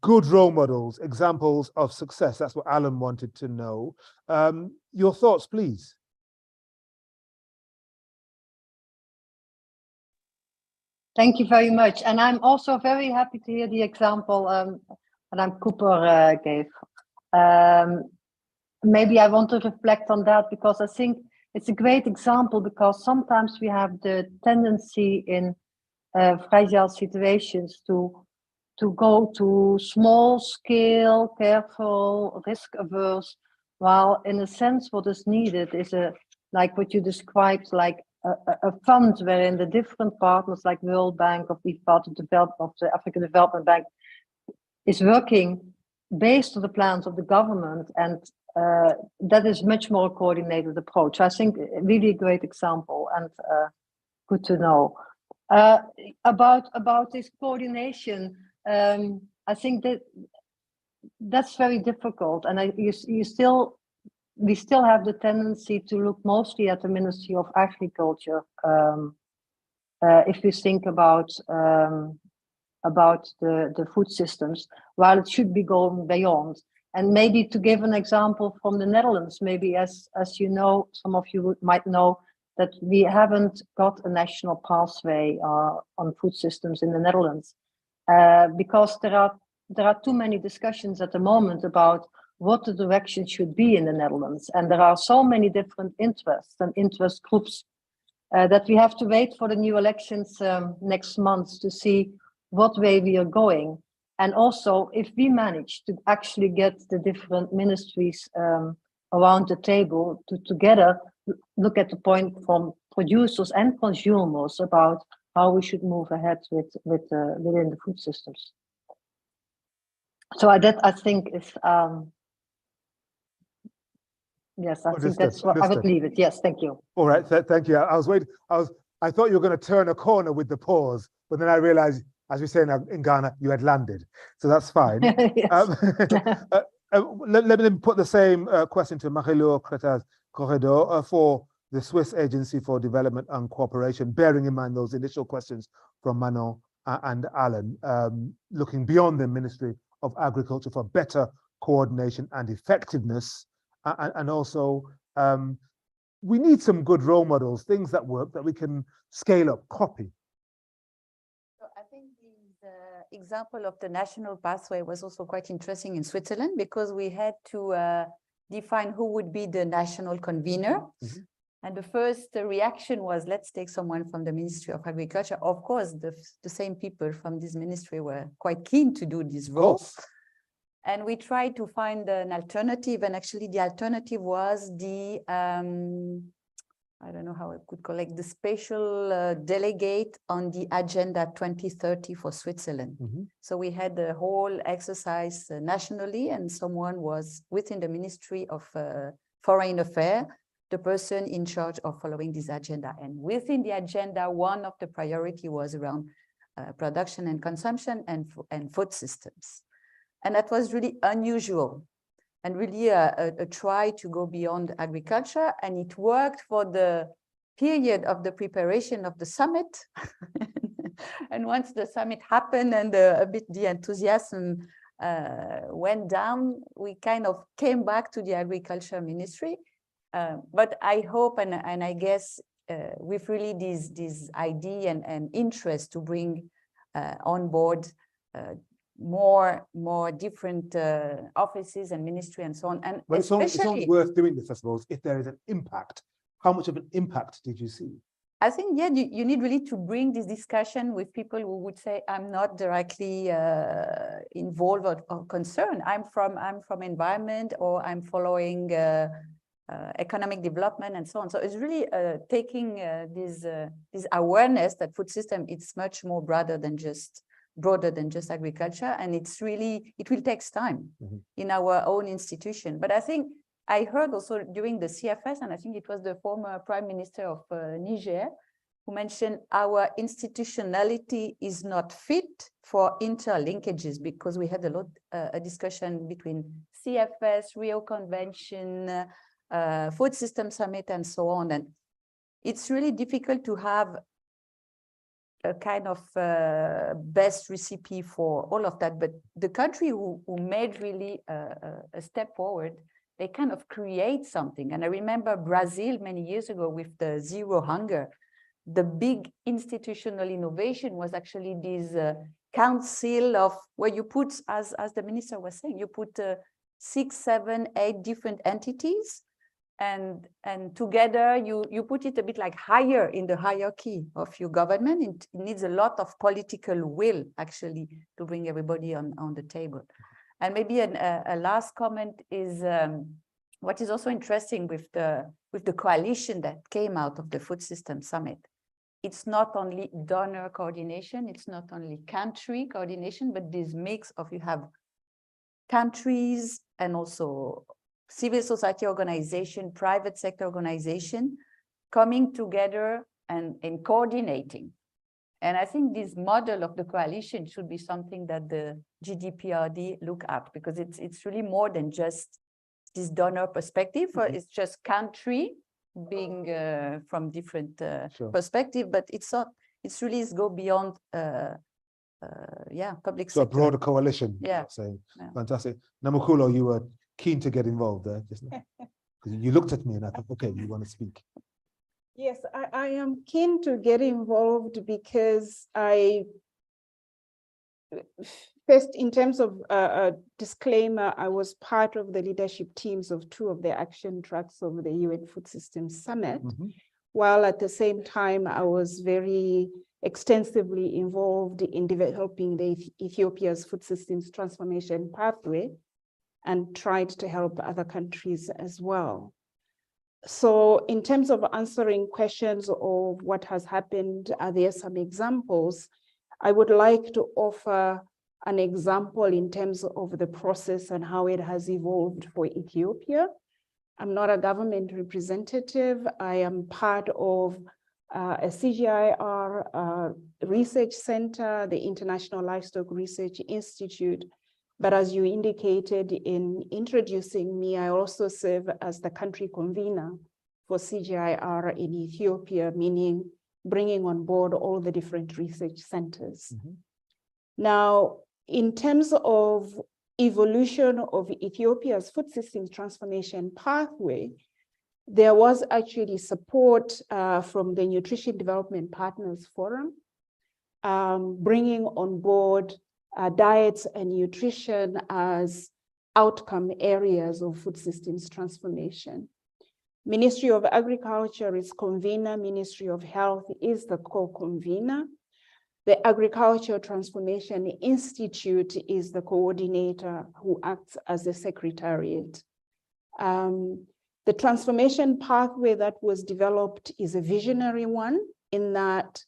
good role models, examples of success? That's what Alan wanted to know. Your thoughts, please. Thank you very much. And I'm also very happy to hear the example Madame Cooper gave. Maybe I want to reflect on that, because I think it's a great example, because sometimes we have the tendency in fragile situations to go to small scale, careful, risk averse, while in a sense what is needed is like what you described, like a fund wherein the different partners like World Bank of DFAT of the African Development Bank is working based on the plans of the government, and that is much more coordinated approach. I think really a great example, and good to know. About this coordination, I think that's very difficult, and we still have the tendency to look mostly at the Ministry of Agriculture if we think about the food systems, while it should be going beyond. And maybe to give an example from the Netherlands, maybe as you know, some of you might know that we haven't got a national pathway on food systems in the Netherlands, because there are too many discussions at the moment about what the direction should be in the Netherlands. And there are so many different interests and interest groups that we have to wait for the new elections next month to see what way we are going. And also, if we manage to actually get the different ministries around the table to together look at the point from producers and consumers about how we should move ahead within the food systems. So that I think is yes, I think that's what I would leave it. Yes, thank you. All right, thank you. I was waiting. I thought you were going to turn a corner with the pause, but then I realized, as we say in Ghana, you had landed, so that's fine. Let me put the same question to Marie-Laure Corredor for the Swiss Agency for Development and Cooperation, bearing in mind those initial questions from Manon and Alan, looking beyond the Ministry of Agriculture for better coordination and effectiveness, and also we need some good role models, things that work that we can scale up, copy. So I think the example of the national pathway was also quite interesting in Switzerland, because we had to define who would be the national convener. Mm-hmm. And the first reaction was, let's take someone from the Ministry of Agriculture. Of course, the same people from this ministry were quite keen to do this role. And we tried to find an alternative, and actually the alternative was the, I don't know how I could call it, the special delegate on the Agenda 2030 for Switzerland. Mm-hmm. So we had the whole exercise nationally, and someone was within the Ministry of Foreign Affairs, the person in charge of following this agenda. And within the agenda, one of the priority was around production and consumption and food systems. And that was really unusual and really a try to go beyond agriculture. And it worked for the period of the preparation of the summit. And once the summit happened and a bit the enthusiasm went down, we kind of came back to the agriculture ministry. But I hope and I guess with really this idea and interest to bring on board more different offices and ministry and so on. And but it's only worth doing this, I suppose, if there is an impact. How much of an impact did you see? I think, yeah, you need really to bring this discussion with people who would say, I'm not directly involved or concerned. I'm from environment, or I'm following economic development and so on. So it's really taking this awareness that food system, it's much more broader than just agriculture, and it will take time in our own institution. But I think I heard also during the CFS, and I think it was the former Prime Minister of Niger, who mentioned our institutionality is not fit for interlinkages, because we had a discussion between CFS, Rio Convention, food system summit and so on. And it's really difficult to have a kind of best recipe for all of that. But the country who made really a step forward, they kind of create something. And I remember Brazil many years ago with the zero hunger. The big institutional innovation was actually this council of where you put, as the minister was saying, you put 6, 7, 8 different entities, and together you put it a bit like higher in the hierarchy of your government. It needs a lot of political will actually to bring everybody on the table. And maybe a last comment is what is also interesting with the coalition that came out of the Food System Summit. It's not only donor coordination, it's not only country coordination, but this mix of you have countries and also civil society organization, private sector organization coming together and coordinating. And I think this model of the coalition should be something that the GDPRD look at, because it's really more than just this donor perspective, or it's just country being from different perspective, but it's not, it's really go beyond public So sector. a broader coalition. Yeah. Saying. Yeah. Fantastic. Namukulo, you were keen to get involved there, just now. You looked at me and I thought, okay, you want to speak. Yes, I am keen to get involved because first, in terms of a disclaimer, I was part of the leadership teams of 2 of the action tracks of the UN Food Systems Summit, while at the same time, I was very extensively involved in developing the Ethiopia's food systems transformation pathway and tried to help other countries as well. So in terms of answering questions of what has happened, are there some examples? I would like to offer an example in terms of the process and how it has evolved for Ethiopia. I'm not a government representative. I am part of a CGIAR research center, the International Livestock Research Institute. But as you indicated in introducing me, I also serve as the country convener for CGIAR in Ethiopia, meaning bringing on board all the different research centers. Now, in terms of evolution of Ethiopia's food systems transformation pathway, there was actually support from the Nutrition Development Partners Forum, bringing on board diets and nutrition as outcome areas of food systems transformation. Ministry of Agriculture is convener, Ministry of Health is the co-convener. The Agricultural Transformation Institute is the coordinator who acts as the Secretariat. The transformation pathway that was developed is a visionary one, in that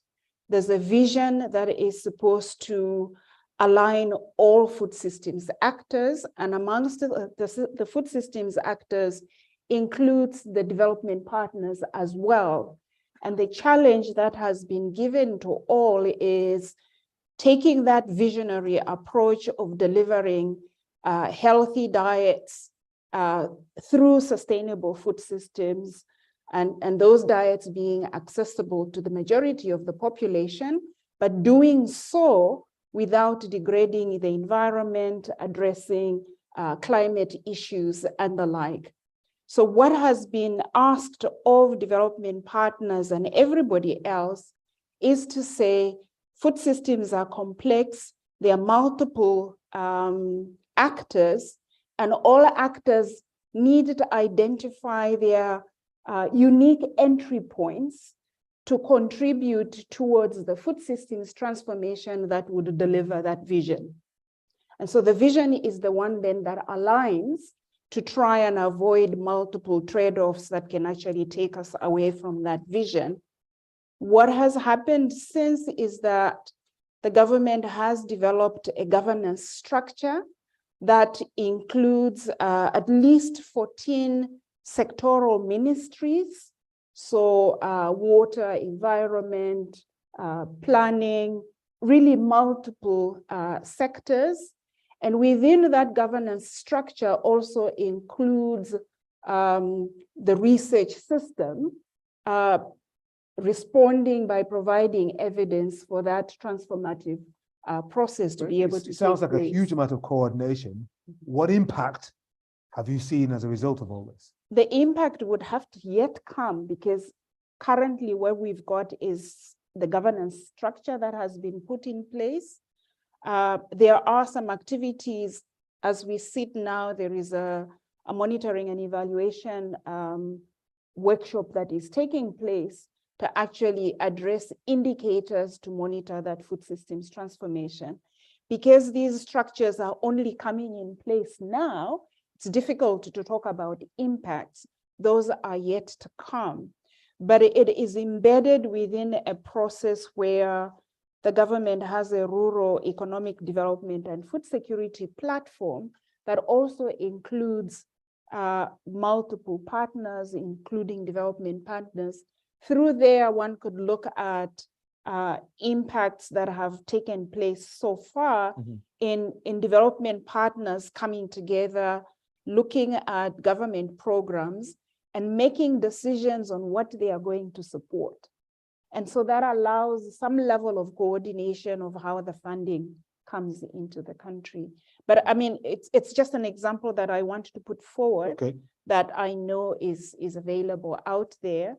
there's a vision that is supposed to align all food systems actors, and amongst the food systems actors includes the development partners as well. And the challenge that has been given to all is taking that visionary approach of delivering healthy diets through sustainable food systems, and those diets being accessible to the majority of the population, but doing so without degrading the environment, addressing climate issues and the like. So what has been asked of development partners and everybody else is to say, food systems are complex, there are multiple actors, and all actors need to identify their unique entry points to contribute towards the food systems transformation that would deliver that vision. And so the vision is the one then that aligns to try and avoid multiple trade-offs that can actually take us away from that vision. What has happened since is that the government has developed a governance structure that includes at least 14 sectoral ministries. So water, environment, planning, really multiple sectors. And within that governance structure also includes the research system, responding by providing evidence for that transformative process to be able to. It sounds like a huge amount of coordination. What impact have you seen as a result of all this? The impact would have to yet come, because currently what we've got is the governance structure that has been put in place. There are some activities as we sit now. There is a monitoring and evaluation workshop that is taking place to actually address indicators to monitor that food systems transformation. Because these structures are only coming in place now, it's difficult to talk about impacts. Those are yet to come. But it is embedded within a process where the government has a rural economic development and food security platform that also includes multiple partners, including development partners. Through there, one could look at impacts that have taken place so far in development partners coming together, looking at government programs and making decisions on what they are going to support. And so that allows some level of coordination of how the funding comes into the country. But I mean, it's just an example that I want to put forward that I know is available out there.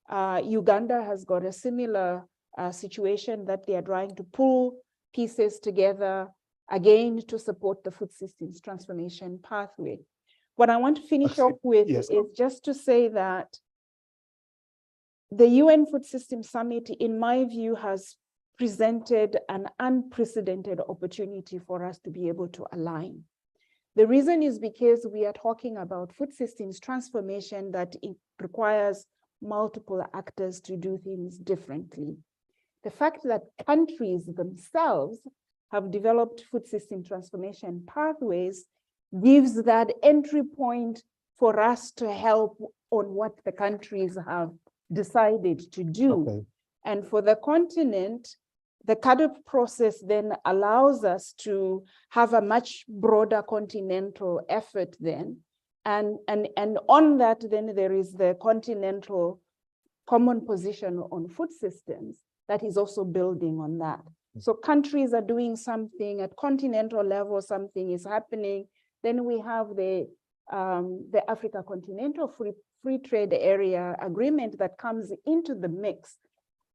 Uganda has got a similar situation that they are trying to pull pieces together, again, to support the food systems transformation pathway. What I want to finish off with is just to say that the UN Food Systems Summit, in my view, has presented an unprecedented opportunity for us to be able to align. The reason is because we are talking about food systems transformation that it requires multiple actors to do things differently. The fact that countries themselves have developed food system transformation pathways gives that entry point for us to help on what the countries have decided to do. And for the continent, the CAADP process then allows us to have a much broader continental effort then. And on that, then there is the continental common position on food systems that is also building on that. So countries are doing something at continental level, something is happening. Then we have the Africa Continental Free Trade Area Agreement that comes into the mix.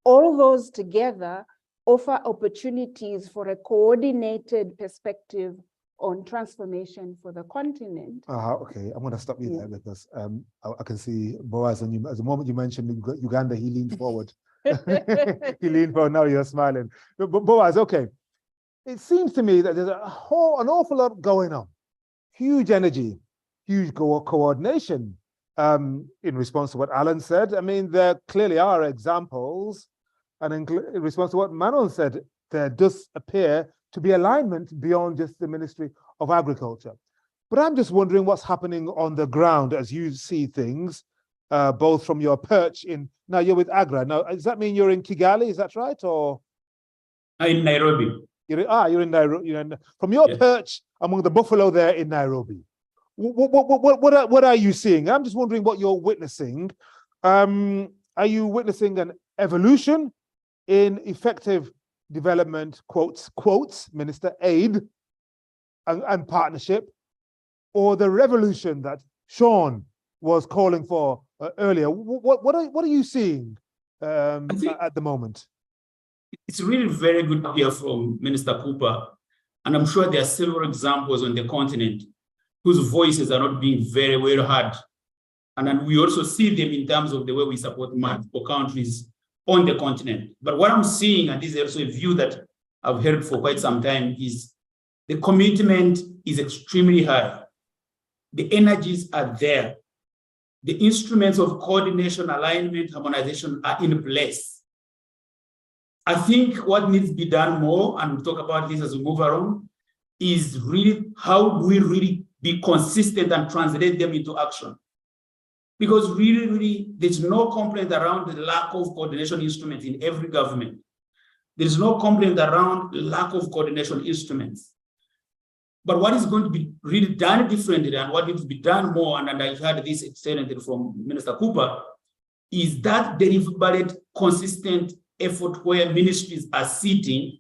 All those together offer opportunities for a coordinated perspective on transformation for the continent. Okay, I'm going to stop you there because I can see Boaz on you. At the moment you mentioned Uganda, he leaned forward. He leaned forward, now you're smiling. But Boaz, okay. It seems to me that there's an awful lot going on. Huge energy, huge coordination. In response to what Alan said, I mean, there clearly are examples, and in response to what Manon said, there does appear to be alignment beyond just the Ministry of Agriculture. But I'm just wondering what's happening on the ground as you see things, both from your perch in, now you're with Agra. Now, does that mean you're in Kigali, is that right? Or in Nairobi. You're in Nairobi. From your perch among the buffalo there in Nairobi, what are you seeing? I'm just wondering what you're witnessing. Are you witnessing an evolution in effective development, quotes, minister, aid and partnership, or the revolution that Sean was calling for earlier? What are you seeing at the moment? It's really very good to hear from Minister Cooper, and I'm sure there are several examples on the continent whose voices are not being very well heard. And then we also see them in terms of the way we support multiple countries on the continent. But what I'm seeing, and this is also a view that I've heard for quite some time, is the commitment is extremely high. The energies are there. The instruments of coordination, alignment, harmonization are in place. I think what needs to be done more, and we'll talk about this as we move around, is really how do we really be consistent and translate them into action. Because really, there's no complaint around the lack of coordination instruments in every government. There's no complaint around lack of coordination instruments. But what is going to be really done differently and what needs to be done more, and I heard this extended from Minister Cooper, is that deliberate, consistent effort where ministries are sitting,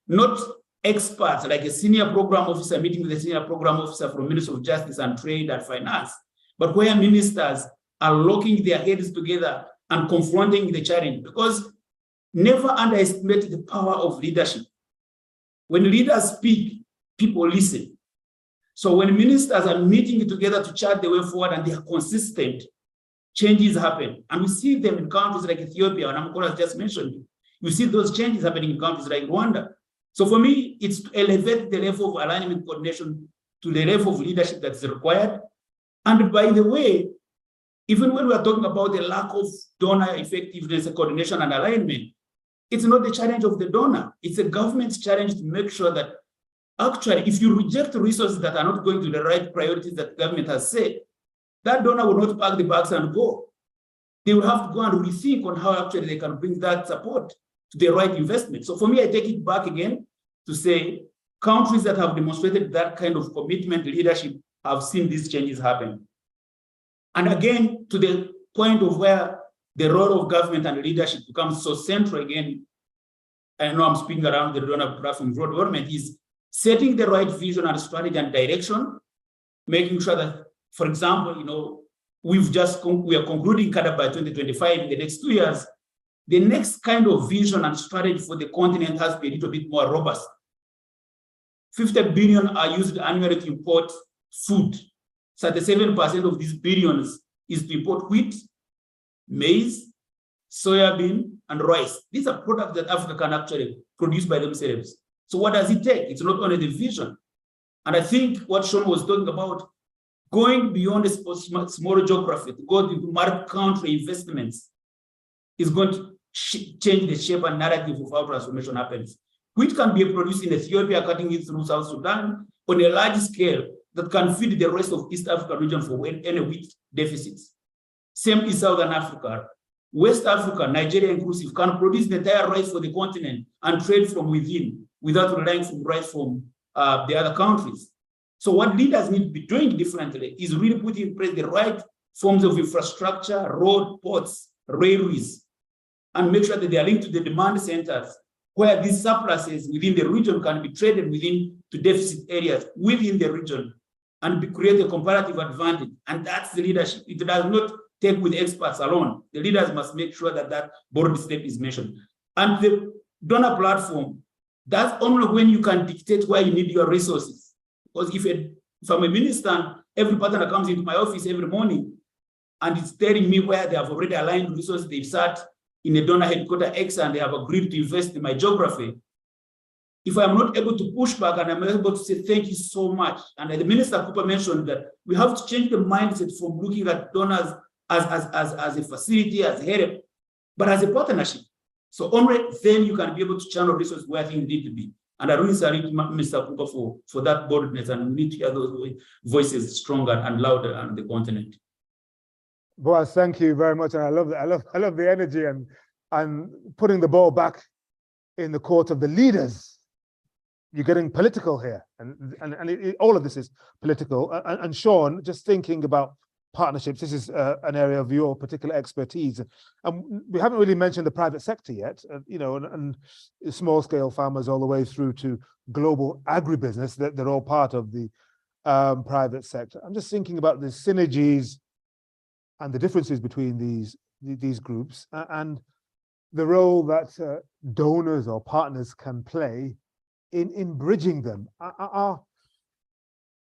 not experts like a senior program officer meeting with a senior program officer from Ministry of Justice and Trade and Finance, but where ministers are locking their heads together and confronting the challenge. Because never underestimate the power of leadership. When leaders speak, people listen. So when ministers are meeting together to chart the way forward and they are consistent, changes happen. And we see them in countries like Ethiopia, and Amkola just mentioned. You see those changes happening in countries like Rwanda. So for me, it's to elevate the level of alignment coordination to the level of leadership that's required. And by the way, even when we are talking about the lack of donor effectiveness, coordination, and alignment, it's not the challenge of the donor. It's the government's challenge to make sure that actually, if you reject resources that are not going to the right priorities that the government has set, that donor will not pack the bags and go. They will have to go and rethink on how actually they can bring that support to the right investment. So for me, I take it back again to say countries that have demonstrated that kind of commitment, leadership, have seen these changes happen. And again, to the point of where the role of government and leadership becomes so central again, I know I'm speaking around the donor platform broad government, is setting the right vision and strategy and direction, making sure that, for example, we are concluding CADA by 2025 in the next 2 years. The next kind of vision and strategy for the continent has to be a little bit more robust. 50 billion are used annually to import food. 37% of these billions is to import wheat, maize, soybean, and rice. These are products that Africa can actually produce by themselves. So what does it take? It's not only the vision. And I think what Sean was talking about, going beyond a small geography, to go into multi-country investments, is going to change the shape and narrative of how transformation happens. Wheat can be produced in Ethiopia, cutting it through South Sudan on a large scale that can feed the rest of East Africa region for any wheat deficits. Same in Southern Africa. West Africa, Nigeria inclusive, can produce the entire rice for the continent and trade from within without relying on rice from the other countries. So what leaders need to be doing differently is really putting in place the right forms of infrastructure, road, ports, railways, and make sure that they are linked to the demand centers where these surpluses within the region can be traded within to deficit areas within the region and create a comparative advantage. And that's the leadership. It does not take with experts alone. The leaders must make sure that that board step is mentioned. And the donor platform, that's only when you can dictate where you need your resources. Because if I'm a minister, every partner comes into my office every morning and it's telling me where they have already aligned resources, they've sat in a donor headquarter X and they have agreed to invest in my geography. If I'm not able to push back and I'm able to say, thank you so much. And the Minister Cooper mentioned that we have to change the mindset from looking at donors as a facility, as help, but as a partnership. So only then you can be able to channel resources where things need to be. And I really salute Mr. Cooper for that boldness, and we need to hear those voices stronger and louder on the continent. Boaz, thank you very much. And I love that. I love the energy and putting the ball back in the court of the leaders. You're getting political here, and all of this is political. And Sean, just thinking about partnerships, this is an area of your particular expertise. And we haven't really mentioned the private sector yet, and small scale farmers all the way through to global agribusiness, that they're all part of the private sector. I'm just thinking about the synergies and the differences between these groups and the role that donors or partners can play in bridging them.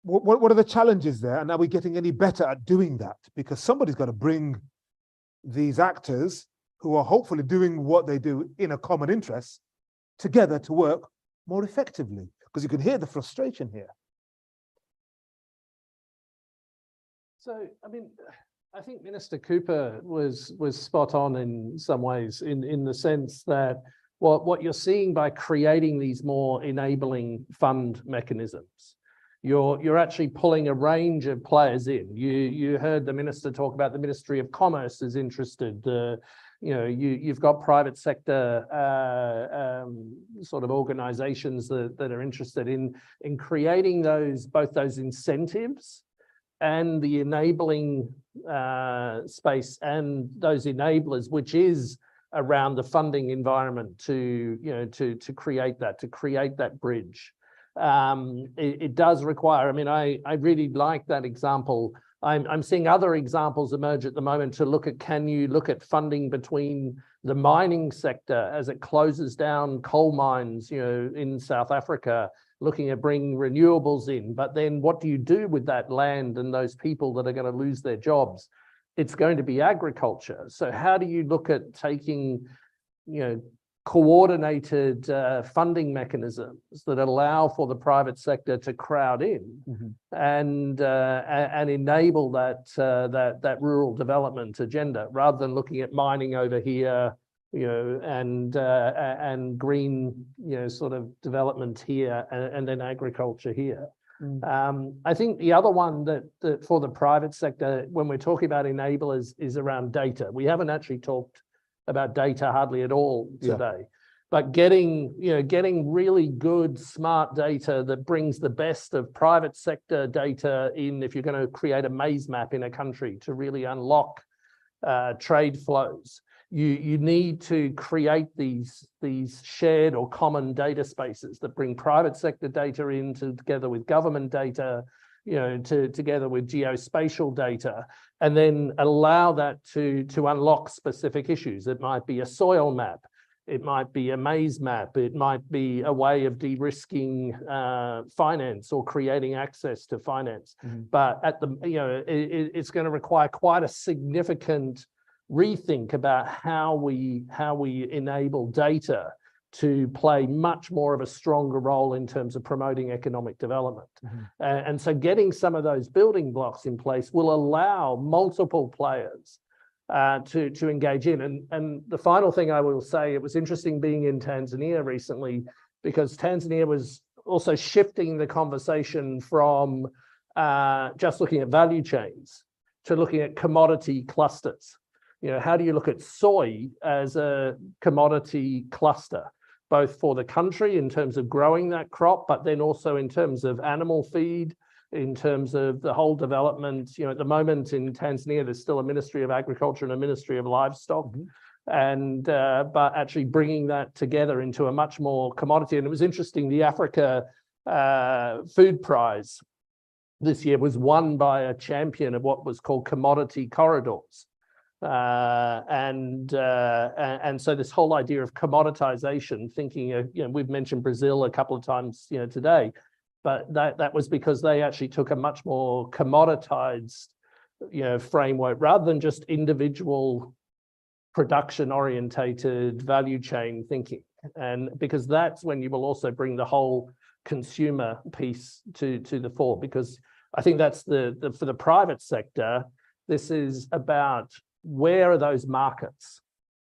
What are the challenges there? And are we getting any better at doing that? Because somebody's got to bring these actors who are hopefully doing what they do in a common interest together to work more effectively, because you can hear the frustration here. So, I mean, I think Minister Cooper was spot on in some ways, in the sense that what you're seeing by creating these more enabling fund mechanisms you're actually pulling a range of players in. You heard the minister talk about the Ministry of Commerce is interested. You've got private sector sort of organizations that are interested in creating both those incentives and the enabling space and those enablers, which is around the funding environment to create that bridge. It does require, I mean, I really like that example. I'm seeing other examples emerge at the moment to look at, can you look at funding between the mining sector as it closes down coal mines, in South Africa, looking at bringing renewables in, but then what do you do with that land and those people that are going to lose their jobs? It's going to be agriculture. So how do you look at taking, coordinated funding mechanisms that allow for the private sector to crowd in and enable that rural development agenda, rather than looking at mining over here, and green, sort of development here and then agriculture here. I think the other one that for the private sector, when we're talking about enablers, is around data. We haven't actually talked about data hardly at all today, but getting really good, smart data that brings the best of private sector data in, if you're going to create a maze map in a country to really unlock trade flows. You need to create these shared or common data spaces that bring private sector data in together with government data, together with geospatial data, and then allow that to unlock specific issues. It might be a soil map, it might be a maze map, it might be a way of de-risking finance or creating access to finance. But at the it's going to require quite a significant rethink about how we enable data to play much more of a stronger role in terms of promoting economic development. And so getting some of those building blocks in place will allow multiple players to engage in. And the final thing I will say, it was interesting being in Tanzania recently, because Tanzania was also shifting the conversation from just looking at value chains to looking at commodity clusters. How do you look at soy as a commodity cluster, both for the country in terms of growing that crop, but then also in terms of animal feed, in terms of the whole development. At the moment in Tanzania, there's still a Ministry of Agriculture and a Ministry of Livestock, and but actually bringing that together into a much more commodity. And it was interesting, the Africa Food Prize this year was won by a champion of what was called commodity corridors. And so this whole idea of commoditization, thinking of, we've mentioned Brazil a couple of times, today, but that was because they actually took a much more commoditized, framework, rather than just individual production orientated value chain thinking. And because that's when you will also bring the whole consumer piece to the fore, because I think that's for the private sector, this is about, where are those markets?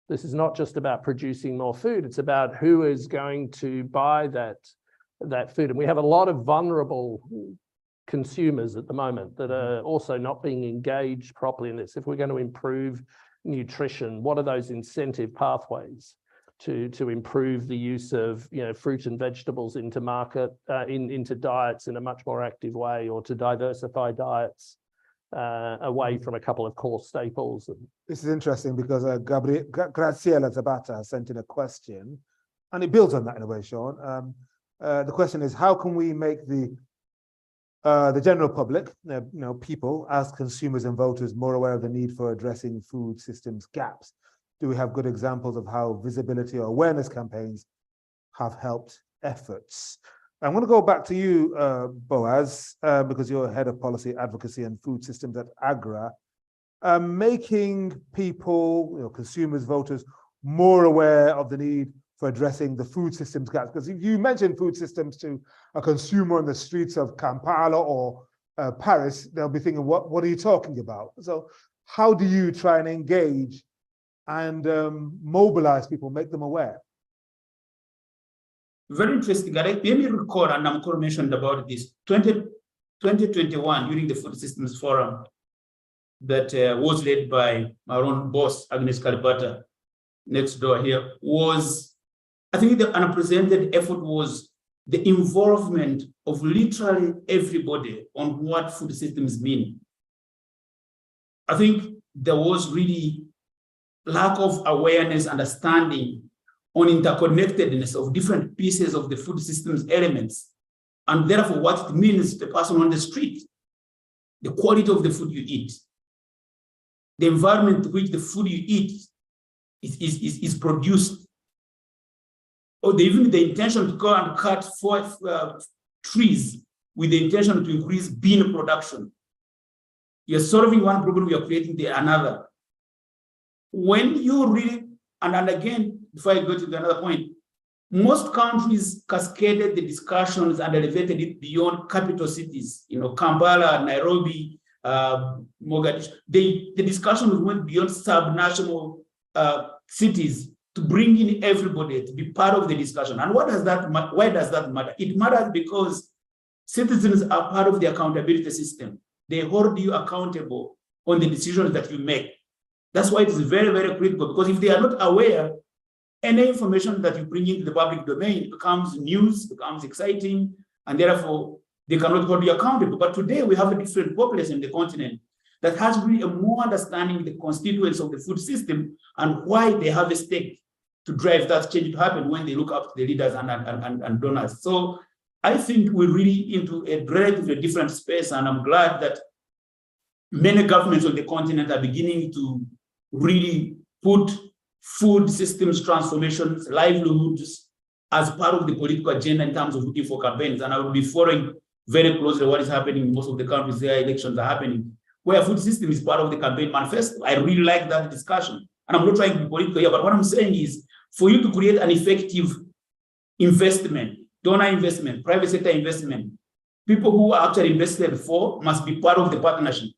This is not just about producing more food, it's about who is going to buy that food. And we have a lot of vulnerable consumers at the moment that are also not being engaged properly in this. If we're going to improve nutrition, what are those incentive pathways to improve the use of fruit and vegetables into into diets in a much more active way, or to diversify diets away from a couple of core staples. This is interesting because Graziella Zabata has sent in a question, and it builds on that in a way, Sean. The question is, how can we make the general public, people as consumers and voters, more aware of the need for addressing food systems gaps? Do we have good examples of how visibility or awareness campaigns have helped efforts? I'm going to go back to you, Boaz, because you're head of policy advocacy and food systems at AGRA. Making people, consumers, voters, more aware of the need for addressing the food systems gaps. Because if you mention food systems to a consumer on the streets of Kampala or Paris, they'll be thinking, what are you talking about? So how do you try and engage and mobilize people, make them aware? very interesting. Let me recall, and Namkoro mentioned about this, 2021, during the Food Systems Forum that was led by our own boss, Agnes Kalibata, next door here, was, I think the unprecedented effort was the involvement of literally everybody on what food systems mean. I think there was really lack of awareness, understanding on interconnectedness of different pieces of the food systems elements, and therefore what it means to the person on the street, the quality of the food you eat, the environment to which the food you eat is produced, or even the intention to go and cut trees with the intention to increase bean production. You're solving one problem, you're creating another. When you really, and again, before I go to another point, most countries cascaded the discussions and elevated it beyond capital cities, Kampala, Nairobi, Mogadishu. The discussions went beyond subnational cities to bring in everybody to be part of the discussion. And why does that matter? It matters because citizens are part of the accountability system. They hold you accountable on the decisions that you make. That's why it is very, very critical, because if they are not aware, any information that you bring into the public domain becomes news, becomes exciting, and therefore they cannot hold you accountable. But today we have a different population in the continent that has really a more understanding of the constituents of the food system and why they have a stake to drive that change to happen when they look up to the leaders and donors. So I think we're really into a relatively different space, and I'm glad that many governments on the continent are beginning to really put food systems transformations, livelihoods as part of the political agenda in terms of looking for campaigns. And I will be following very closely what is happening in most of the countries where elections are happening, where food system is part of the campaign manifesto. I really like that discussion. And I'm not trying to be political here, but what I'm saying is for you to create an effective investment, donor investment, private sector investment, people who are actually invested before must be part of the partnership.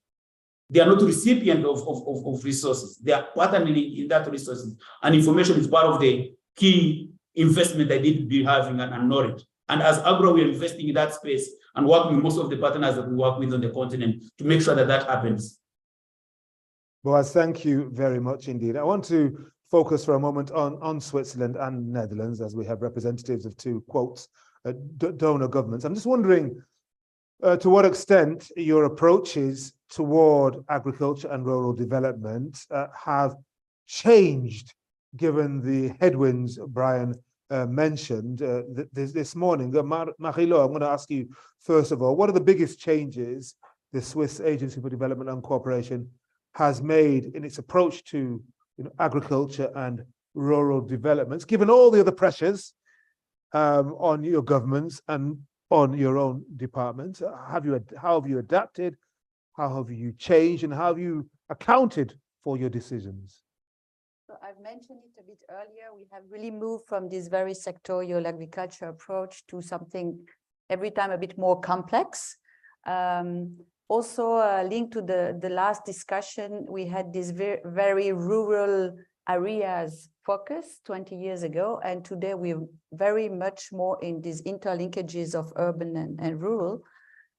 They are not the recipient of resources. They are partnering in that resources. And information is part of the key investment they need to be having and knowledge. And as Agro, we are investing in that space and working with most of the partners that we work with on the continent to make sure that that happens. Boaz, thank you very much indeed. I want to focus for a moment on Switzerland and Netherlands, as we have representatives of two, quotes, donor governments. I'm just wondering to what extent your approaches toward agriculture and rural development have changed given the headwinds Brian mentioned this morning. Marilo, I'm going to ask you first of all, what are the biggest changes the Swiss Agency for Development and Cooperation has made in its approach to agriculture and rural developments, given all the other pressures on your governments and on your own departments? How have you adapted? How have you changed? And how have you accounted for your decisions? So I've mentioned it a bit earlier. We have really moved from this very sectorial agriculture approach to something every time a bit more complex. Also linked to the last discussion, we had this very rural areas focus 20 years ago, and today we're very much more in these interlinkages of urban and rural,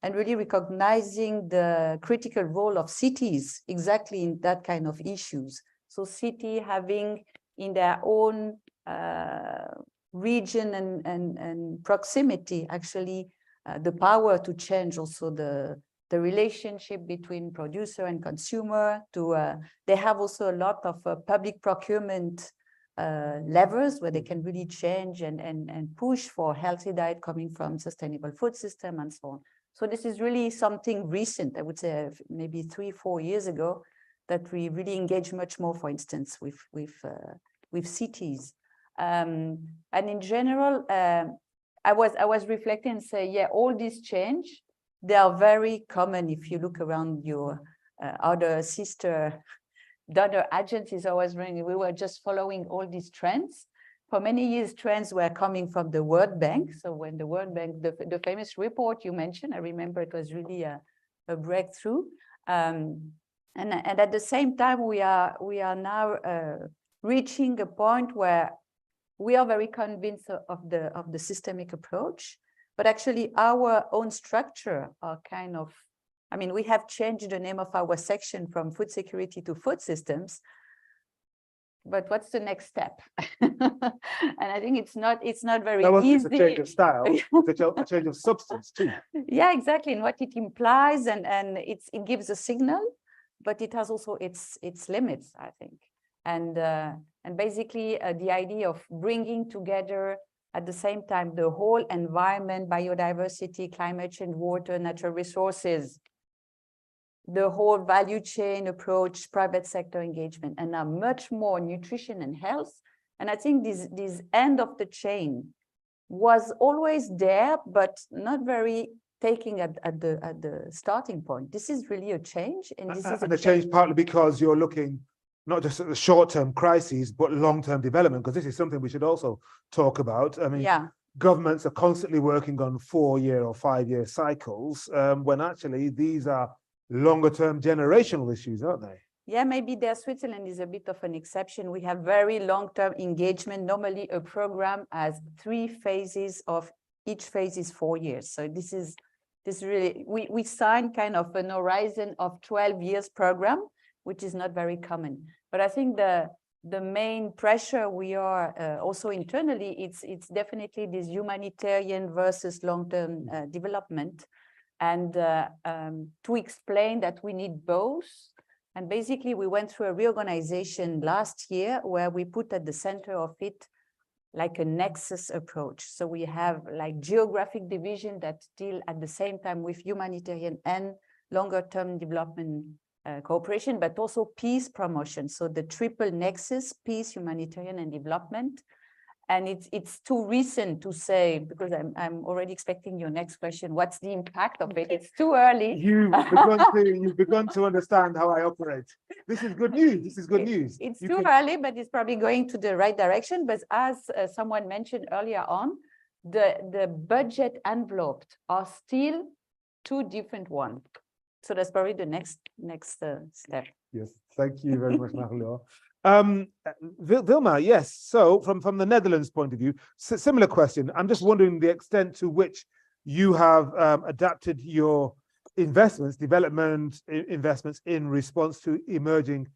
and really recognizing the critical role of cities exactly in that kind of issues. So city having in their own region and proximity actually the power to change also the relationship between producer and consumer. They have also a lot of public procurement levers where they can really change and push for healthy diet coming from sustainable food system and so on. So this is really something recent, I would say maybe 3-4 years ago, that we really engage much more, for instance, with cities. And in general, I was reflecting and say, yeah, all this change, they are very common if you look around your other sister donor agencies. We were just following all these trends. For many years, trends were coming from the World Bank. So when the World Bank, the famous report you mentioned, I remember it was really a breakthrough. And at the same time, we are now reaching a point where we are very convinced of the systemic approach, but actually our own structure are kind of, I mean, we have changed the name of our section from food security to food systems. But what's the next step? And I think it's not very That wasn't easy. just a change of style, it's a change of substance too. Yeah, exactly. And what it implies, and it gives a signal, but it has also its limits, I think. And basically the idea of bringing together at the same time the whole environment, biodiversity, climate change, water, natural resources, the whole value chain approach, private sector engagement, and now much more nutrition and health. And I think this end of the chain was always there, but not very taking at the starting point. This is really a change, and this is a change partly because you're looking not just at the short-term crises, but long-term development, because this is something we should also talk about. I mean, yeah. Governments are constantly working on 4-year or 5-year cycles, when actually these are longer-term generational issues, aren't they? Yeah, maybe Switzerland is a bit of an exception. We have very long-term engagement. Normally a program has 3 phases, of each phase is 4 years. So this really, we signed kind of an horizon of 12 years program, which is not very common. But I think the main pressure we are also internally, it's definitely this humanitarian versus long-term development. And to explain that we need both. And basically we went through a reorganization last year where we put at the center of it like a nexus approach. So we have like geographic division that deal at the same time with humanitarian and longer term development cooperation, but also peace promotion. So the triple nexus, peace, humanitarian, and development. And it's too recent to say, because I'm already expecting your next question. What's the impact of it? It's too early. You've begun to understand how I operate. This is good news. This is good news. It's too early, but it's probably going to the right direction. But as someone mentioned earlier on, the budget envelopes are still 2 different ones. So that's probably the next step. Yes, thank you very much, Mario. Vilma, yes. So from the Netherlands point of view, similar question. I'm just wondering the extent to which you have adapted your development investments in response to emerging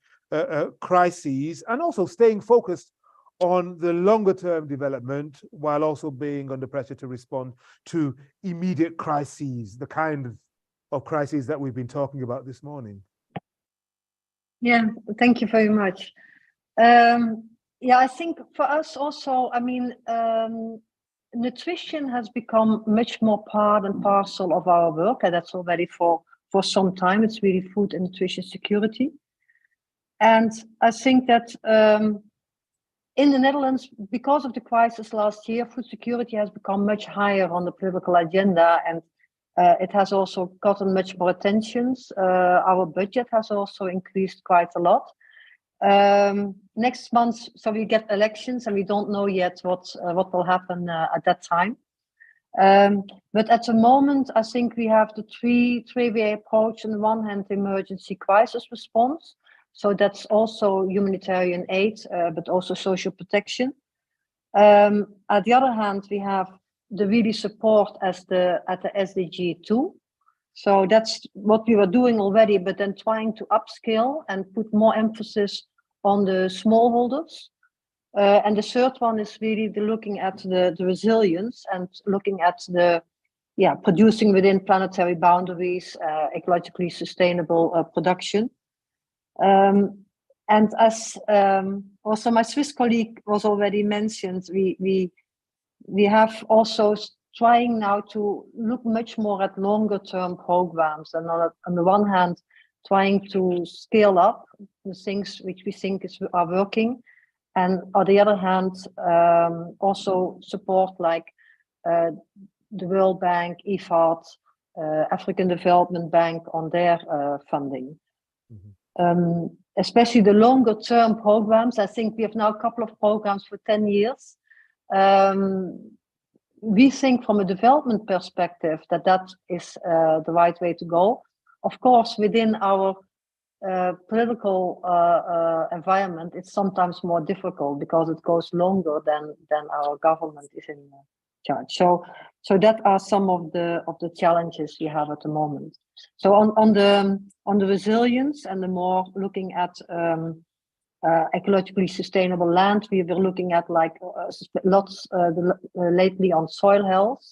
crises, and also staying focused on the longer term development while also being under pressure to respond to immediate crises, the kind of crises that we've been talking about this morning. Yeah, thank you very much. Yeah, I think for us also, I mean, nutrition has become much more part and parcel of our work, and that's already for some time. It's really food and nutrition security. And I think that in the Netherlands, because of the crisis last year, food security has become much higher on the political agenda, and it has also gotten much more attention. Our budget has also increased quite a lot. Next month, so we get elections, and we don't know yet what will happen at that time. But at the moment, I think we have the three-way approach. On the one hand, emergency crisis response. So that's also humanitarian aid, but also social protection. At the other hand, we have the really support at the SDG 2. So that's what we were doing already, but then trying to upscale and put more emphasis on the smallholders. And the third one is really looking at the resilience and looking at the producing within planetary boundaries, ecologically sustainable production. And as also my Swiss colleague was already mentioned, we have also trying now to look much more at longer term programs, and on the one hand trying to scale up the things which we think are working, and on the other hand also support like the World Bank, DFAT, African Development Bank on their funding. Mm-hmm. Especially the longer term programs. I think we have now a couple of programs for 10 years. We think from a development perspective that is the right way to go. Of course, within our political environment, it's sometimes more difficult because it goes longer than our government is in charge. So that are some of the challenges we have at the moment. So on the resilience and the more looking at ecologically sustainable land, we were looking at like lots lately on soil health,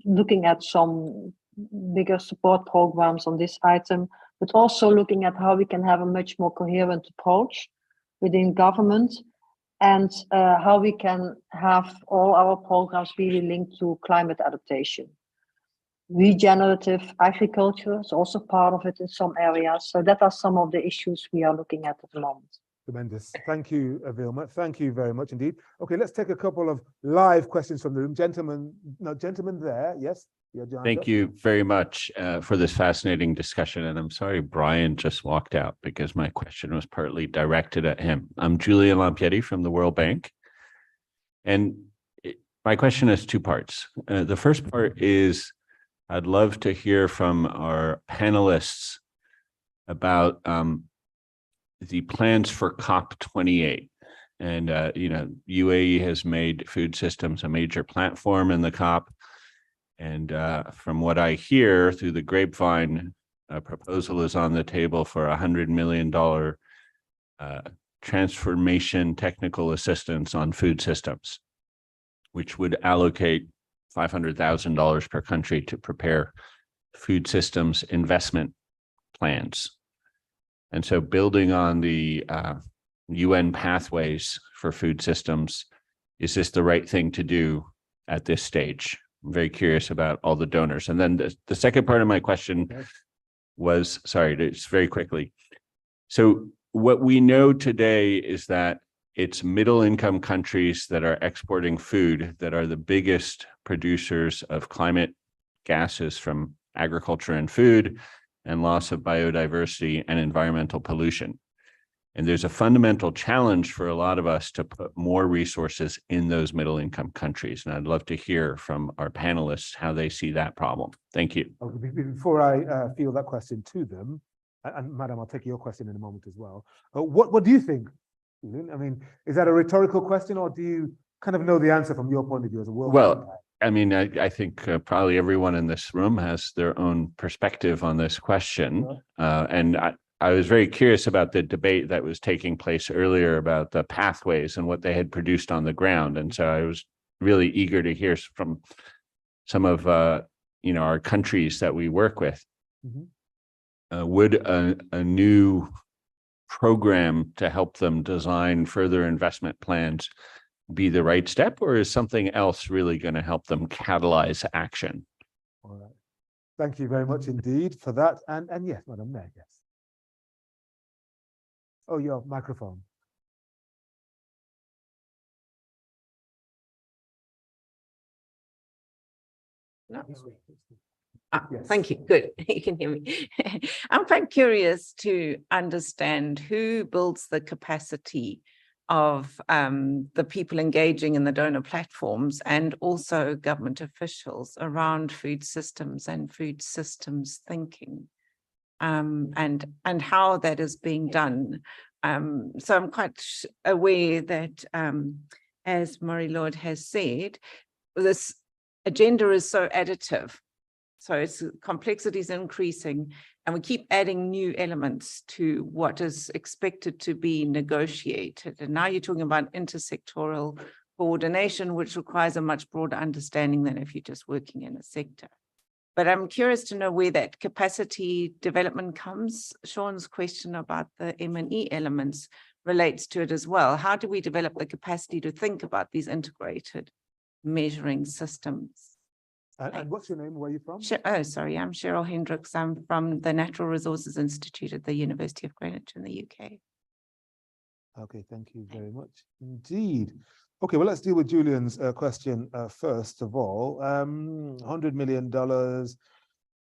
looking at some bigger support programs on this item, but also looking at how we can have a much more coherent approach within government, and how we can have all our programs really linked to climate adaptation. Regenerative agriculture is also part of it in some areas. So that are some of the issues we are looking at the moment. Tremendous. Thank you, Vilma. Thank you very much indeed. Okay, let's take a couple of live questions from the room. Gentlemen there, yes. Thank you very much for this fascinating discussion. And I'm sorry, Brian just walked out because my question was partly directed at him. I'm Julian Lampietti from the World Bank. And my question has two parts. The first part is, I'd love to hear from our panelists about the plans for COP28. And, UAE has made food systems a major platform in the COP. And from what I hear through the grapevine, a proposal is on the table for $100 million transformation technical assistance on food systems, which would allocate $500,000 per country to prepare food systems investment plans. And so building on the UN pathways for food systems, is this the right thing to do at this stage? I'm very curious about all the donors. And then the second part of my question was, sorry, just very quickly. So what we know today is that it's middle income countries that are exporting food that are the biggest producers of climate gases from agriculture and food, and loss of biodiversity and environmental pollution. And there's a fundamental challenge for a lot of us to put more resources in those middle income countries. And I'd love to hear from our panelists how they see that problem. Thank you. Okay, before I field that question to them, and Madam, I'll take your question in a moment as well. What do you think? I mean, is that a rhetorical question, or do you kind of know the answer from your point of view as a world? Well, I mean, I think probably everyone in this room has their own perspective on this question. And I was very curious about the debate that was taking place earlier about the pathways and what they had produced on the ground. And so I was really eager to hear from some of our countries that we work with. Would a new program to help them design further investment plans be the right step, or is something else really going to help them catalyze action? All right. Thank you very much indeed for that. And yes, Madam Mayor, yes. Oh, your microphone. No. Yes. Thank you. Good. You can hear me. I'm quite curious to understand who builds the capacity of the people engaging in the donor platforms and also government officials around food systems and food systems thinking, and how that is being done. So I'm quite aware that, as Marie-Laure has said, this agenda is so additive. So its complexity is increasing, and we keep adding new elements to what is expected to be negotiated. And now you're talking about intersectoral coordination, which requires a much broader understanding than if you're just working in a sector. But I'm curious to know where that capacity development comes. Sean's question about the M&E elements relates to it as well. How do we develop the capacity to think about these integrated measuring systems? And what's your name? Where are you from? Oh, sorry, I'm Cheryl Hendricks. I'm from the Natural Resources Institute at the University of Greenwich in the UK. Okay, thank you very much indeed. Okay, well, let's deal with Julian's question first of all. $100 million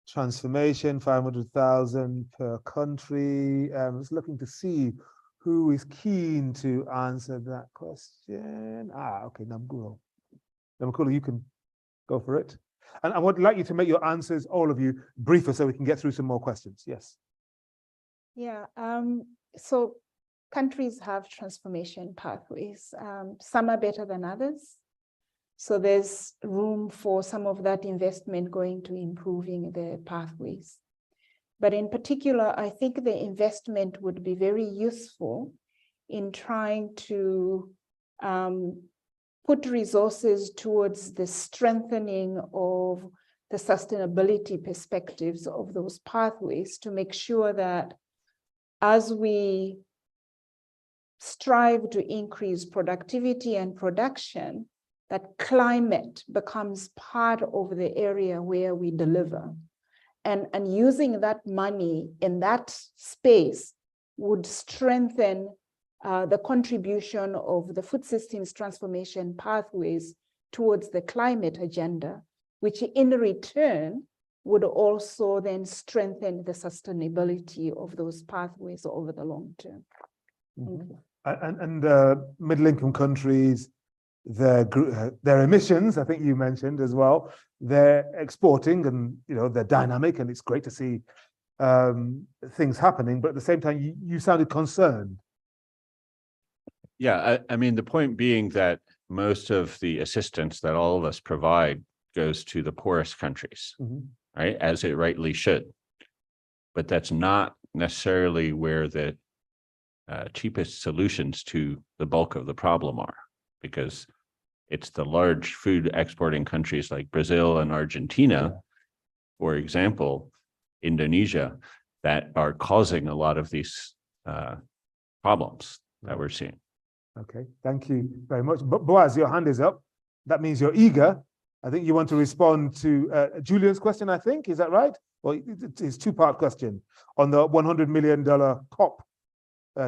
transformation, 500,000 per country. Just looking to see who is keen to answer that question. Okay, Namgulo. Namgulo, you can go for it. And I would like you to make your answers, all of you, briefer so we can get through some more questions. Yes. Yeah, so countries have transformation pathways. Some are better than others. So there's room for some of that investment going to improving the pathways. But in particular, I think the investment would be very useful in trying to put resources towards the strengthening of the sustainability perspectives of those pathways to make sure that as we strive to increase productivity and production, that climate becomes part of the area where we deliver. And using that money in that space would strengthen the contribution of the food systems transformation pathways towards the climate agenda, which in return would also then strengthen the sustainability of those pathways over the long term. And middle-income countries, their emissions, I think you mentioned as well, they're exporting and they're dynamic, and it's great to see things happening. But at the same time, you sounded concerned. Yeah, I mean, the point being that most of the assistance that all of us provide goes to the poorest countries, right? As it rightly should. But that's not necessarily where the cheapest solutions to the bulk of the problem are, because it's the large food exporting countries like Brazil and Argentina, for example, Indonesia, that are causing a lot of these problems that we're seeing. Okay, thank you very much. Boaz, your hand is up. That means you're eager. I think you want to respond to Julian's question, I think. Is that right? Well, it's a two-part question on the $100 million COP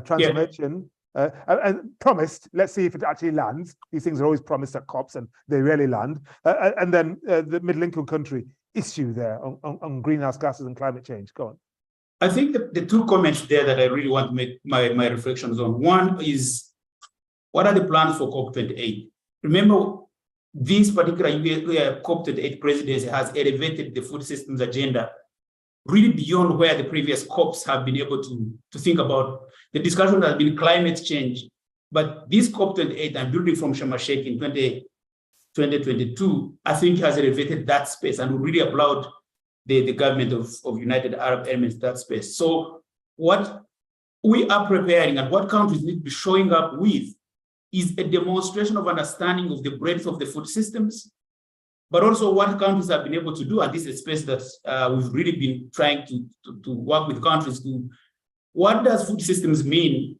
transformation. And promised, let's see if it actually lands. These things are always promised at COPs and they rarely land. And then the middle-income country issue there on greenhouse gases and climate change. Go on. I think the two comments there that I really want to make my reflections on. One is, what are the plans for COP28? Remember, this particular COP28 presidency has elevated the food systems agenda really beyond where the previous COPs have been able to think about. The discussion has been climate change, but this COP28, I'm building from Sharm el-Sheikh in 2022, I think has elevated that space, and we really applaud the government of United Arab Emirates that space. So what we are preparing and what countries need to be showing up with is a demonstration of understanding of the breadth of the food systems, but also what countries have been able to do. And this is a space that we've really been trying to work with countries to. What does food systems mean?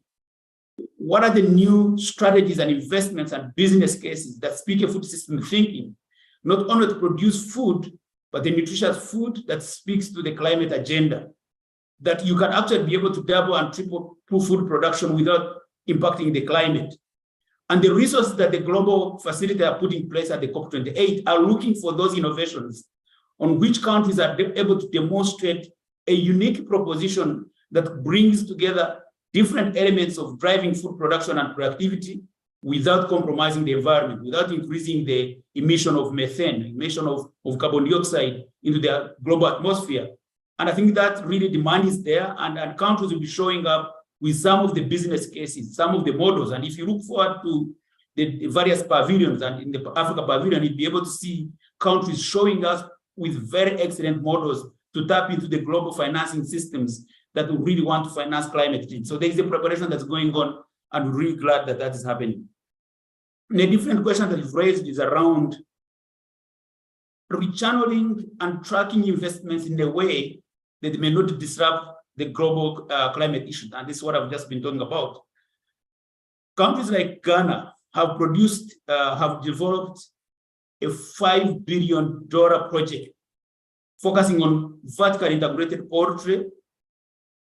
What are the new strategies and investments and business cases that speak a food system thinking, not only to produce food, but the nutritious food that speaks to the climate agenda, that you can actually be able to double and triple food production without impacting the climate. And the resources that the global facility are put in place at the COP28 are looking for those innovations on which countries are able to demonstrate a unique proposition that brings together different elements of driving food production and productivity without compromising the environment, without increasing the emission of methane, emission of carbon dioxide into the global atmosphere. And I think that really demand is there, and countries will be showing up with some of the business cases, some of the models. And if you look forward to the various pavilions, and in the Africa pavilion, you'll be able to see countries showing us with very excellent models to tap into the global financing systems that we really want to finance climate change. So there is a preparation that's going on, and we're really glad that that is happening. And a different question that is raised is around rechanneling and tracking investments in a way that may not disrupt the global climate issue. And this is what I've just been talking about. Countries like Ghana have developed a $5 billion project focusing on vertical integrated poultry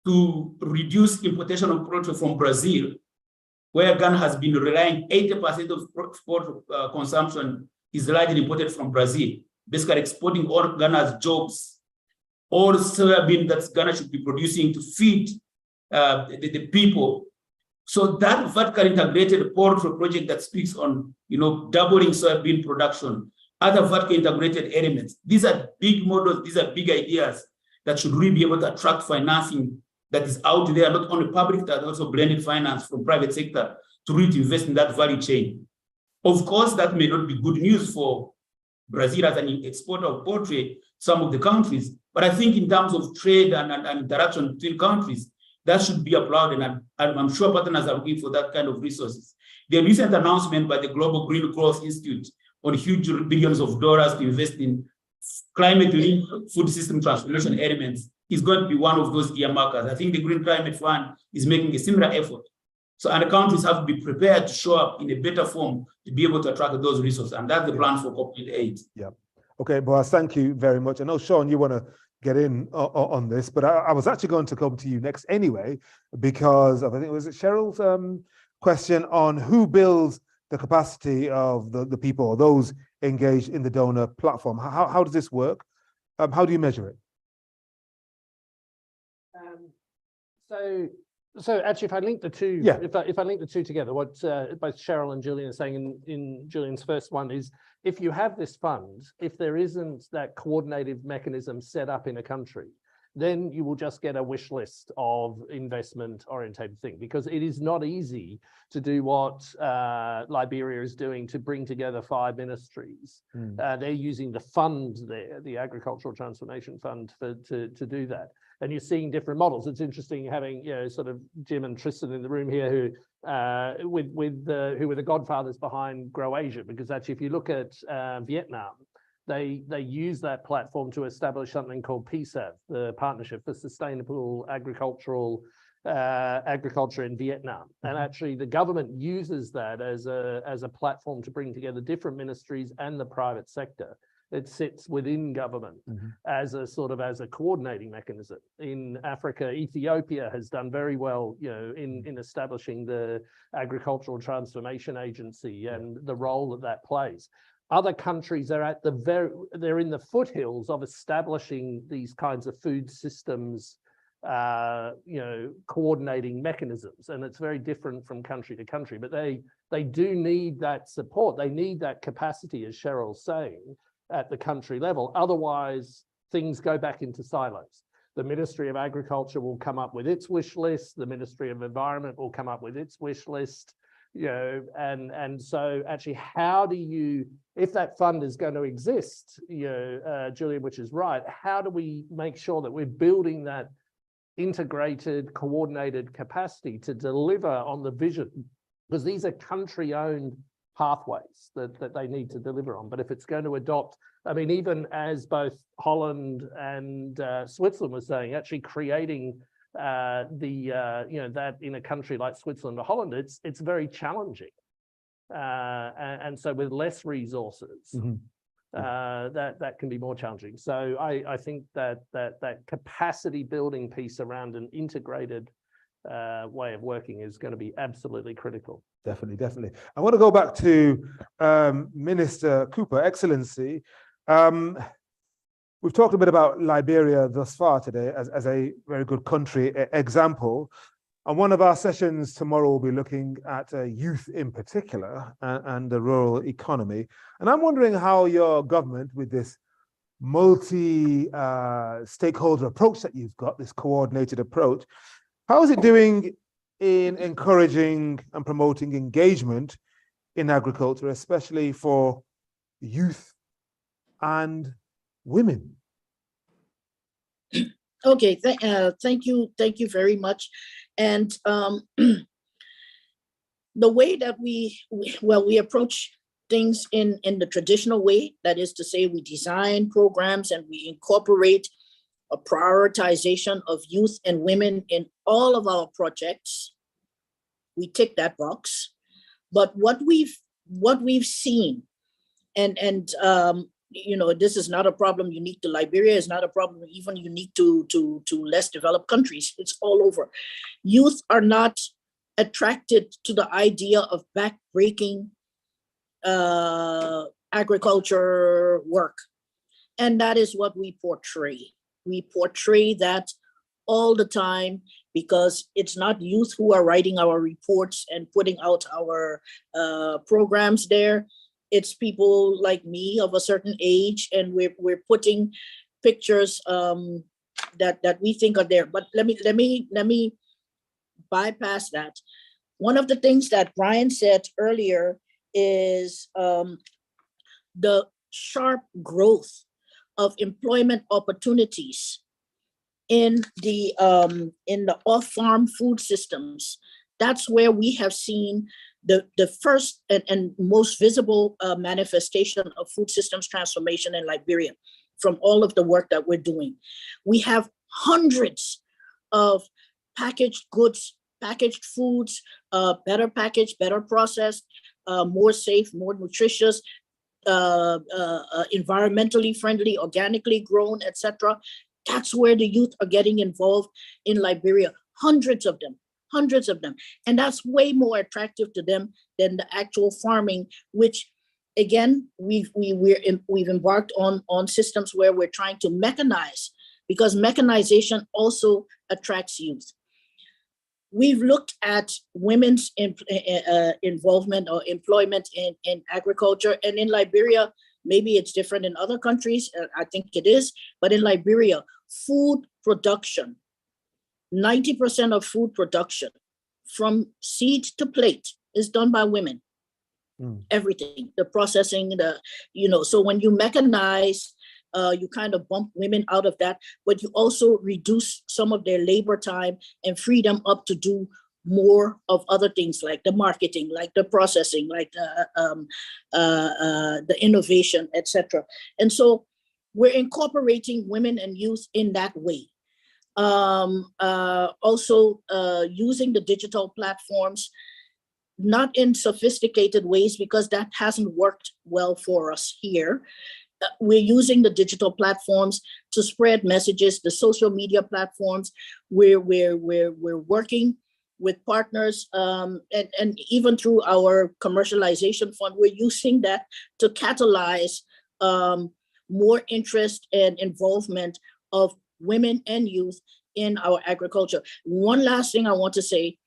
to reduce importation of poultry from Brazil, where Ghana has been relying 80% of poultry consumption is largely imported from Brazil, basically exporting all Ghana's jobs, all soybean that Ghana should be producing to feed the people. So that vertical integrated poultry project that speaks on, doubling soybean production, other vertical integrated elements. These are big models, these are big ideas that should really be able to attract financing that is out there, not only public, but also blended finance from private sector to really invest in that value chain. Of course, that may not be good news for Brazil as an exporter of poultry, some of the countries, but I think in terms of trade and interaction between countries, that should be applauded, and I'm sure partners are looking for that kind of resources. The recent announcement by the Global Green Growth Institute on huge billions of dollars to invest in climate-linked food system transformation elements is going to be one of those earmarkers. I think the Green Climate Fund is making a similar effort. So, and the countries have to be prepared to show up in a better form to be able to attract those resources, and that's the plan for corporate aid. Yeah. Okay, Boaz, thank you very much. I know, Sean, you want to get in on this, but I was actually going to come to you next anyway, because of, I think, was it Cheryl's question on who builds the capacity of the people, or those engaged in the donor platform. How does this work? How do you measure it? So actually, if I link the two, Yeah. if I link the two together, what both Cheryl and Julian are saying in Julian's first one is, if you have this fund, if there isn't that coordinated mechanism set up in a country, then you will just get a wish list of investment orientated thing, because it is not easy to do what Liberia is doing, to bring together 5 ministries. They're using the fund there, the Agricultural Transformation Fund, to do that. And you're seeing different models. It's interesting having, you know, sort of Jim and Tristan in the room here, who who were the godfathers behind Grow Asia, because actually, if you look at Vietnam, they use that platform to establish something called PSAV, the Partnership for Sustainable Agriculture in Vietnam. And actually, the government uses that as a platform to bring together different ministries and the private sector. It sits within government as a sort of a coordinating mechanism. In Africa, Ethiopia has done very well, you know, in establishing the Agricultural Transformation Agency and the role that plays. Other countries are at they're in the foothills of establishing these kinds of food systems, you know, coordinating mechanisms, and it's very different from country to country. But they do need that support. They need that capacity, as Cheryl's saying, at the country level. Otherwise, things go back into silos. The Ministry of Agriculture will come up with its wish list. The Ministry of Environment will come up with its wish list. You know, and so actually, how do you, if that fund is going to exist, you know, Julian, which is right, how do we make sure that we're building that integrated, coordinated capacity to deliver on the vision? Because these are country-owned pathways that they need to deliver on. But if it's going to adopt, I mean, even as both Holland and Switzerland were saying, actually creating you know, that in a country like Switzerland or Holland, it's very challenging. And so with less resources, that can be more challenging. So I think that capacity building piece around an integrated way of working is going to be absolutely critical. Definitely, definitely. I want to go back to Minister Cooper, Excellency. We've talked a bit about Liberia thus far today as a very good country example. And one of our sessions tomorrow will be looking at youth in particular and the rural economy. And I'm wondering how your government, with this multi-stakeholder approach that you've got, this coordinated approach, how is it doing in encouraging and promoting engagement in agriculture, especially for youth and women? Okay, thank you very much. And the way that we approach things in the traditional way, that is to say, we design programs and we incorporate a prioritization of youth and women in all of our projects. We tick that box. But what we've seen, and you know, this is not a problem unique to Liberia. It's not a problem even unique to less developed countries. It's all over. Youth are not attracted to the idea of backbreaking agriculture work. And that is what we portray. We portray that all the time, because it's not youth who are writing our reports and putting out our programs there. It's people like me of a certain age, and we're putting pictures that we think are there. But let me bypass that. One of the things that Brian said earlier is the sharp growth of employment opportunities in the off-farm food systems. That's where we have seen the first and most visible manifestation of food systems transformation in Liberia from all of the work that we're doing. We have hundreds of packaged goods, packaged foods, better packaged, better processed, more safe, more nutritious, environmentally friendly, organically grown, etc. That's where the youth are getting involved in Liberia. Hundreds of them. And that's way more attractive to them than the actual farming, which again, we've embarked on systems where we're trying to mechanize, because mechanization also attracts youth. We've looked at women's involvement or employment in agriculture, and in Liberia, maybe it's different in other countries, I think it is, but in Liberia, food production, 90% of food production from seed to plate is done by women. Everything, the processing, so when you mechanize, you kind of bump women out of that, but you also reduce some of their labor time and free them up to do more of other things like the marketing, like the processing, like the innovation, etc. And so we're incorporating women and youth in that way. Also using the digital platforms, not in sophisticated ways, because that hasn't worked well for us here. We're using the digital platforms to spread messages, the social media platforms. We're working with partners, and even through our commercialization fund, we're using that to catalyze more interest and involvement of women and youth in our agriculture. One last thing I want to say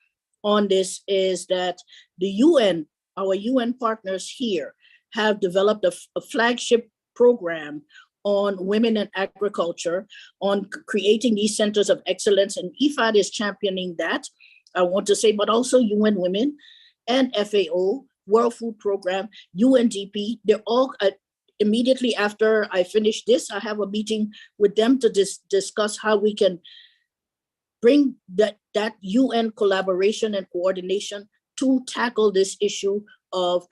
on this is that the UN, our UN partners here, have developed a flagship program on women in agriculture, on creating these centers of excellence, and IFAD is championing that, I want to say, but also UN Women and FAO, World Food Program, UNDP, they're all, immediately after I finish this, I have a meeting with them to discuss how we can bring that UN collaboration and coordination to tackle this issue of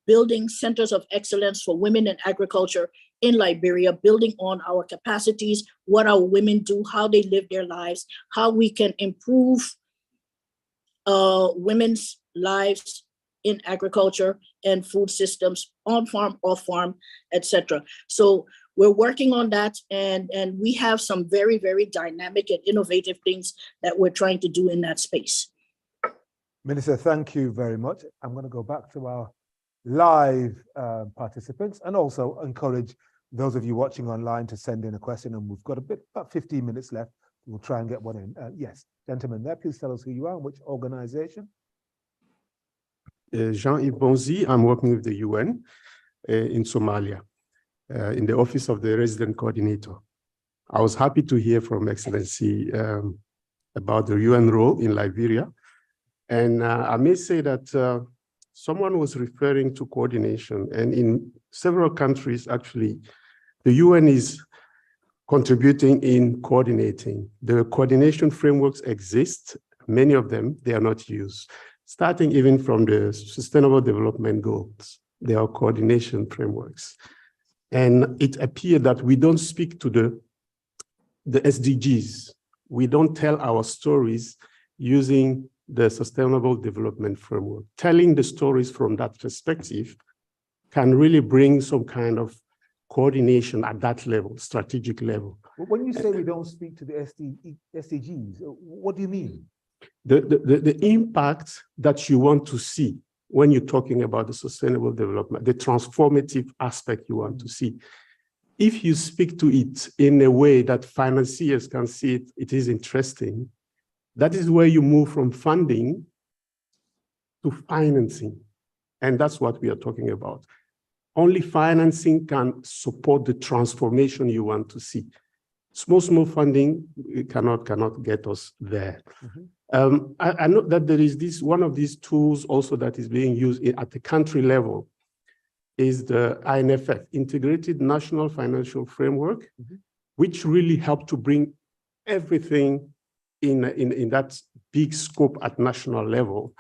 building centers of excellence for women in agriculture in Liberia, building on our capacities, what our women do, how they live their lives, how we can improve women's lives in agriculture and food systems, on farm, off farm, etc. So we're working on that, and we have some very, very dynamic and innovative things that we're trying to do in that space. Minister, thank you very much. I'm going to go back to our live participants and also encourage those of you watching online to send in a question, and we've got about 15 minutes left. We'll try and get one in. Yes, gentlemen there, please tell us who you are and which organization. Jean-Yves Bonzi, I'm working with the UN in Somalia, in the Office of the Resident Coordinator. I was happy to hear from Excellency about the UN role in Liberia. And I may say that someone was referring to coordination, and in several countries, actually, the UN is contributing in coordinating. The coordination frameworks exist, many of them, they are not used. Starting even from the Sustainable Development Goals, there are coordination frameworks. And it appeared that we don't speak to the SDGs. We don't tell our stories using the Sustainable Development Framework. Telling the stories from that perspective can really bring some kind of coordination at that level, strategic level. When you say we don't speak to the SDGs, what do you mean? The impact that you want to see when you're talking about the sustainable development, the transformative aspect you want to see. If you speak to it in a way that financiers can see it, it is interesting. That is where you move from funding to financing. And that's what we are talking about. Only financing can support the transformation you want to see. Small funding cannot get us there. I know that there is one of these tools also that is being used at the country level is the INFF, Integrated National Financial Framework, which really helped to bring everything in that big scope at national level.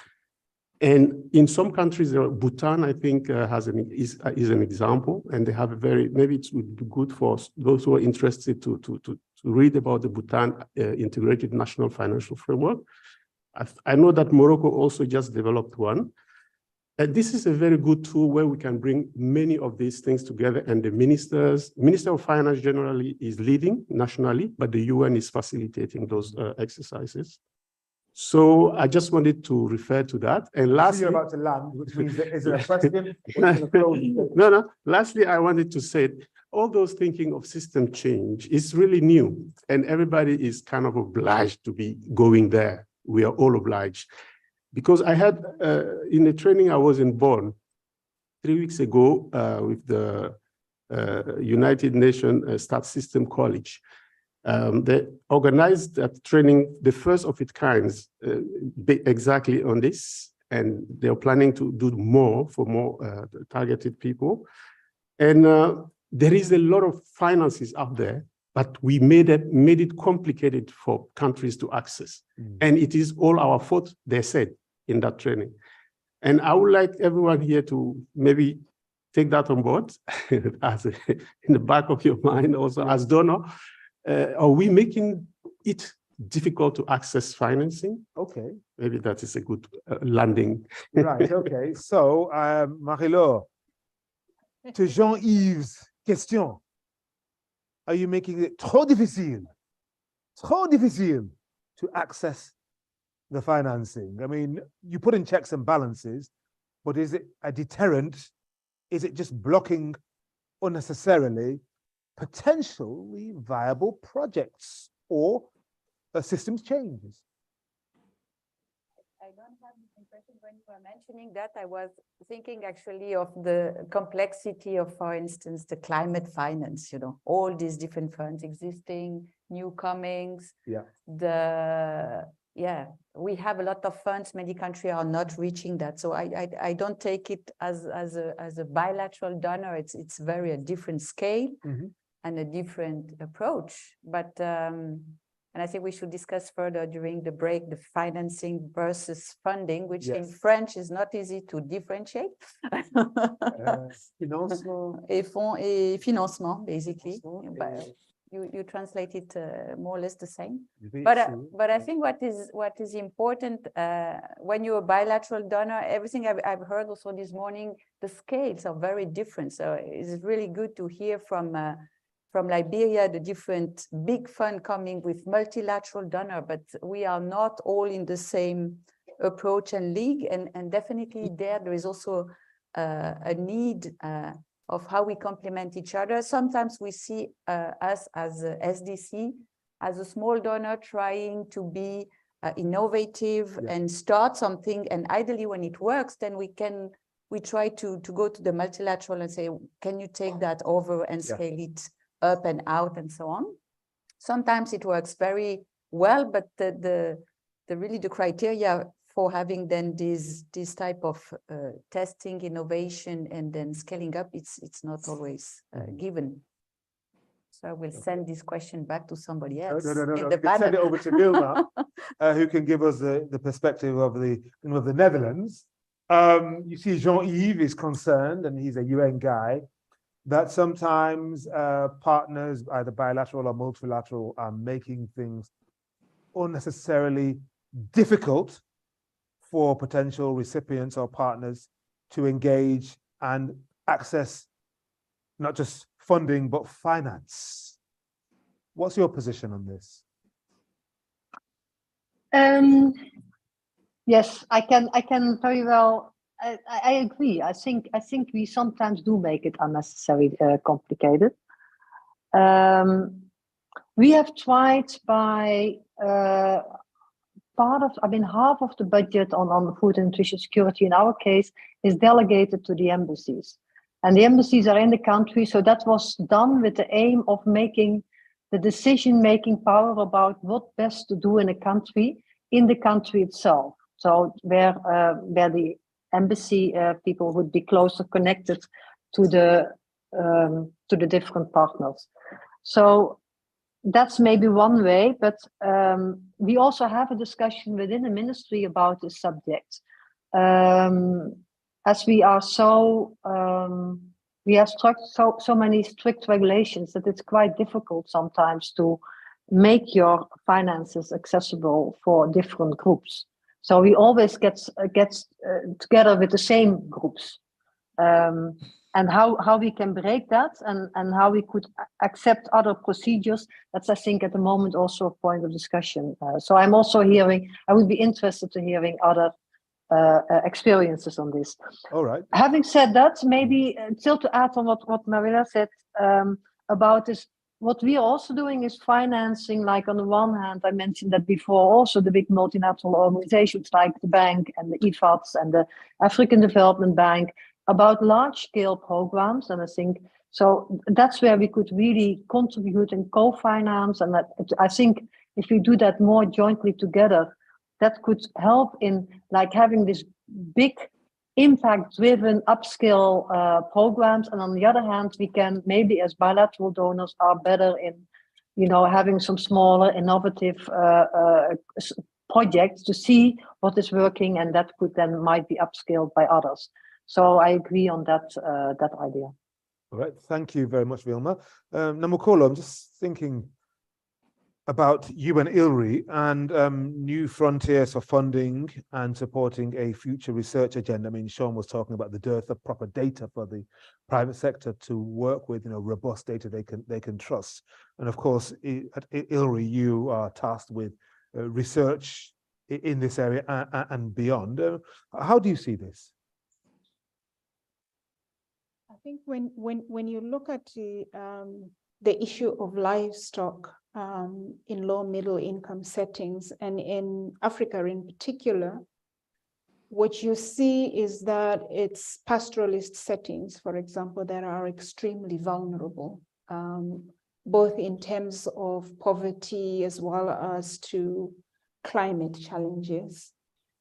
And in some countries, Bhutan, I think, is an example, and they have a maybe it would be good for those who are interested to read about the Bhutan Integrated National Financial Framework. I know that Morocco also just developed one. And this is a very good tool where we can bring many of these things together, and the Minister of Finance generally is leading nationally, but the UN is facilitating those exercises. So I just wanted to refer to that. And lastly, you're about to land, which means there is a question. No. Lastly, I wanted to say, all those thinking of system change is really new, and everybody is kind of obliged to be going there. We are all obliged. Because I had, in a training I was in Bonn 3 weeks ago with the United Nations Stat System College. They organized that training, the first of its kinds, exactly on this, and they're planning to do more for more targeted people. And there is a lot of finances out there, but we made it complicated for countries to access. And it is all our fault, they said, in that training. And I would like everyone here to maybe take that on board as in the back of your mind also as donor. Are we making it difficult to access financing? Okay. Maybe that is a good landing. Right, okay. So, Marie-Laure, to Jean-Yves' question, are you making it trop difficile to access the financing? I mean, you put in checks and balances, but is it a deterrent? Is it just blocking unnecessarily potentially viable projects or systems changes? I don't have the impression when you were mentioning that. I was thinking actually of the complexity of, for instance, the climate finance, all these different funds existing, new comings. We have a lot of funds. Many countries are not reaching that. So I don't take it as a bilateral donor. It's very a different scale and a different approach. But and I think we should discuss further during the break the financing versus funding, which in French is not easy to differentiate. Financement. Et fonds et financement, basically. You translate it more or less the same. But I think what is important when you're a bilateral donor, everything I've heard also this morning, the scales are very different. So it's really good to hear from Liberia, the different big fund coming with multilateral donor, but we are not all in the same approach and league. And definitely there is also a need of how we complement each other. Sometimes we see us as a SDC, as a small donor trying to be innovative and start something. And ideally when it works, then we try to go to the multilateral and say, can you take that over and scale it up and out and so on. Sometimes it works very well, but the criteria for having then this type of testing, innovation, and then scaling up, it's not always given. So I will send this question back to somebody else. No. Send it over to Vilma, who can give us the perspective of the Netherlands. You see, Jean-Yves is concerned, and he's a UN guy, that sometimes partners, either bilateral or multilateral, are making things unnecessarily difficult for potential recipients or partners to engage and access not just funding, but finance. What's your position on this? Yes, I can very well. I agree. I think we sometimes do make it unnecessarily complicated. We have tried by half of the budget on food and nutrition security in our case is delegated to the embassies. And the embassies are in the country, so that was done with the aim of making the decision-making power about what best to do in a country, in the country itself. So where the embassy people would be closer connected to the different partners. So that's maybe one way, but we also have a discussion within the ministry about this subject. As we are we have so many strict regulations that it's quite difficult sometimes to make your finances accessible for different groups. So we always get together with the same groups. And how we can break that and how we could accept other procedures, that's, I think, at the moment also a point of discussion. So I'm also I would be interested to hearing other experiences on this. All right. Having said that, maybe still to add on what Marilla said about this, what we are also doing is financing, like on the one hand, I mentioned that before, also the big multinational organizations like the bank and the DFAT and the African Development Bank, about large-scale programs. And I think, so that's where we could really contribute and co-finance. And that, I think if we do that more jointly together, that could help in like having this big impact-driven upscale programs. And on the other hand, we can maybe as bilateral donors are better in, having some smaller innovative projects to see what is working, and that could then might be upscaled by others. So I agree on that idea. All right, thank you very much, Vilma. Namokolo, I'm just thinking about you and ILRI and new frontiers for funding and supporting a future research agenda. I mean, Sean was talking about the dearth of proper data for the private sector to work with, robust data they can trust. And of course, at ILRI, you are tasked with research in this area and beyond. How do you see this? I think when you look at the issue of livestock in low middle income settings and in Africa in particular, what you see is that it's pastoralist settings, for example, that are extremely vulnerable, both in terms of poverty as well as to climate challenges.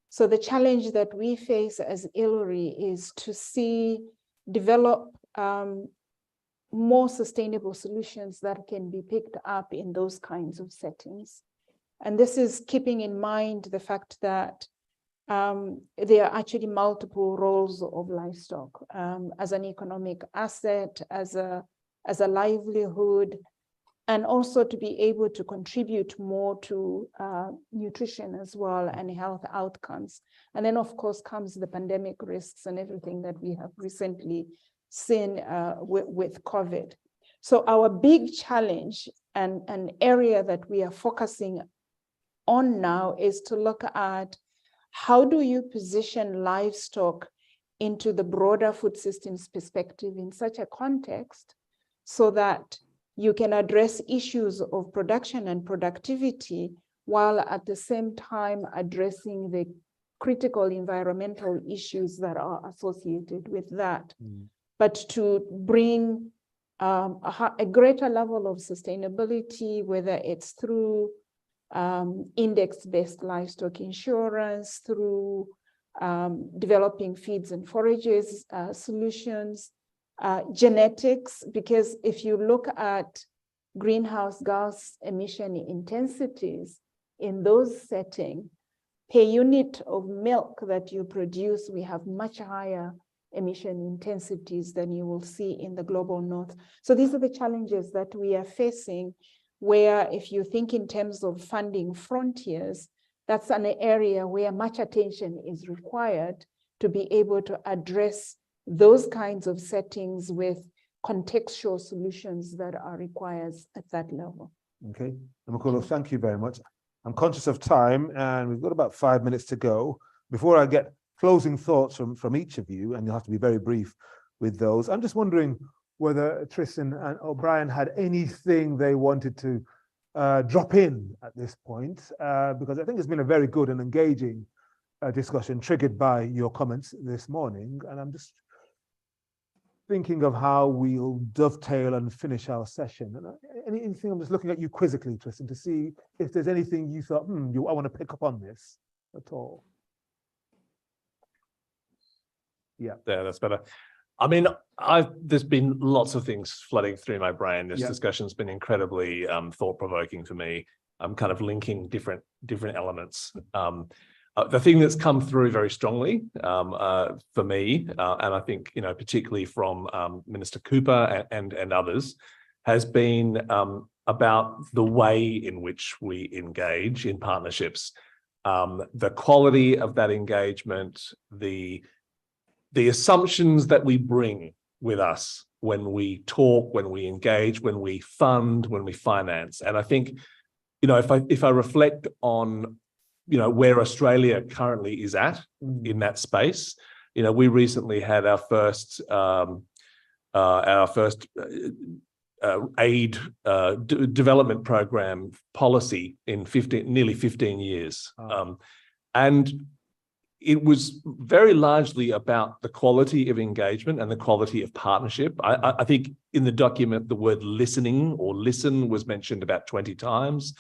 So the challenge that we face as ILRI is to develop more sustainable solutions that can be picked up in those kinds of settings. And this is keeping in mind the fact that there are actually multiple roles of livestock as an economic asset, as a livelihood, and also to be able to contribute more to nutrition as well and health outcomes. And then, of course, comes the pandemic risks and everything that we have recently seen with COVID. So our big challenge and an area that we are focusing on now is to look at how do you position livestock into the broader food systems perspective in such a context so that you can address issues of production and productivity while at the same time addressing the critical environmental issues that are associated with that. But to bring a greater level of sustainability, whether it's through index-based livestock insurance, through developing feeds and forages solutions, genetics, because if you look at greenhouse gas emission intensities in those settings, per unit of milk that you produce, we have much higher emission intensities than you will see in the global north. So these are the challenges that we are facing, where if you think in terms of funding frontiers, that's an area where much attention is required to be able to address those kinds of settings with contextual solutions that are required at that level. Okay, Namokolo, thank you very much. I'm conscious of time and we've got about 5 minutes to go. Before I get closing thoughts from each of you, and you'll have to be very brief with those, I'm just wondering whether Tristan and O'Brien had anything they wanted to drop in at this point, because I think it's been a very good and engaging discussion triggered by your comments this morning. And I'm just thinking of how we'll dovetail and finish our session. And anything, I'm just looking at you quizzically, Tristan, to see if there's anything you thought, I want to pick up on this at all. Yeah, that's better. I mean, there's been lots of things flooding through my brain. This discussion's been incredibly thought-provoking for me. I'm kind of linking different elements. The thing that's come through very strongly for me, and I think, particularly from Minister Cooper and others, has been about the way in which we engage in partnerships, the quality of that engagement, the assumptions that we bring with us when we talk, when we engage, when we fund, when we finance. And I think, if I reflect on where Australia currently is at in that space. We recently had our first aid development program policy in nearly 15 years. And it was very largely about the quality of engagement and the quality of partnership. I think in the document, the word listening or listen was mentioned about 20 times.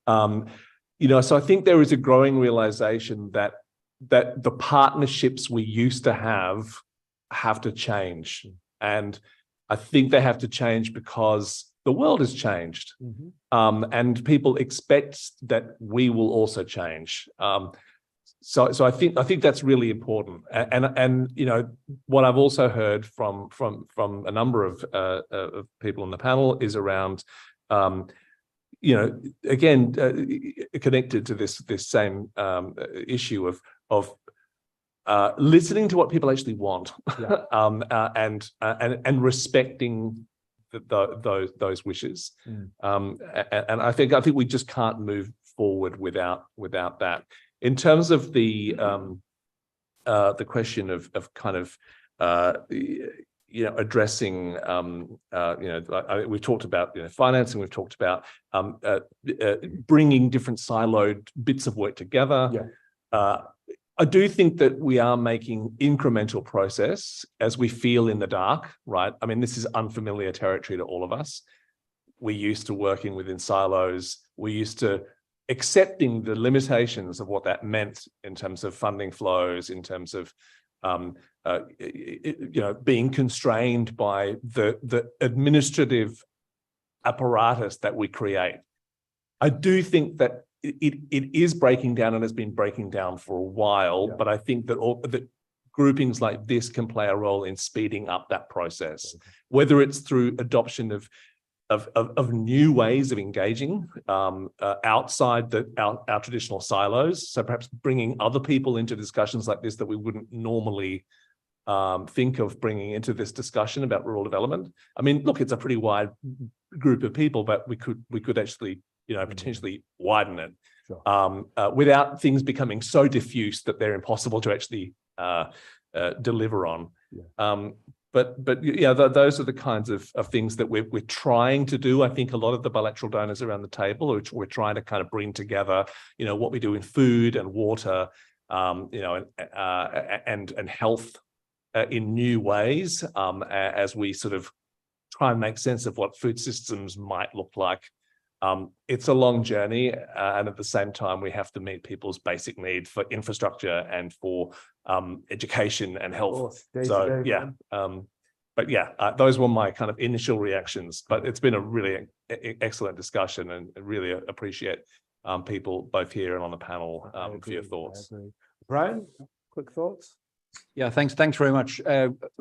So I think there is a growing realization that the partnerships we used to have to change. And I think they have to change because the world has changed. And people expect that we will also change. So I think that's really important. And what I've also heard from a number of people on the panel is around again, connected to this same issue of listening to what people actually want, and respecting those wishes. And I think we just can't move forward without that. In terms of the question of kind of addressing, we've talked about financing, we've talked about bringing different siloed bits of work together. I do think that we are making incremental progress as we feel in the dark, right? I mean, this is unfamiliar territory to all of us. We're used to working within silos. We're used to accepting the limitations of what that meant in terms of funding flows, in terms of being constrained by the administrative apparatus that we create. I do think that it is breaking down and has been breaking down for a while, but I think that groupings like this can play a role in speeding up that process, whether it's through adoption of new ways of engaging outside our traditional silos. So perhaps bringing other people into discussions like this that we wouldn't normally think of bringing into this discussion about rural development. I mean, look, it's a pretty wide group of people, but we could actually, potentially widen it without things becoming so diffuse that they're impossible to actually deliver on. But yeah, those are the kinds of things that we're trying to do. I think a lot of the bilateral donors around the table, which we're trying to kind of bring together, what we do in food and water, and health in new ways, as we sort of try and make sense of what food systems might look like. It's a long journey, and at the same time, we have to meet people's basic need for infrastructure and for education and health. So yeah, but yeah, those were my kind of initial reactions. But it's been a really excellent discussion, and really appreciate people both here and on the panel for your thoughts. Brian, quick thoughts? Yeah, thanks very much.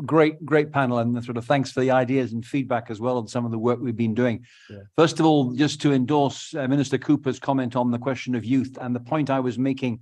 Great panel, and sort of thanks for the ideas and feedback as well on some of the work we've been doing. First of all, just to endorse Minister Cooper's comment on the question of youth and the point I was making,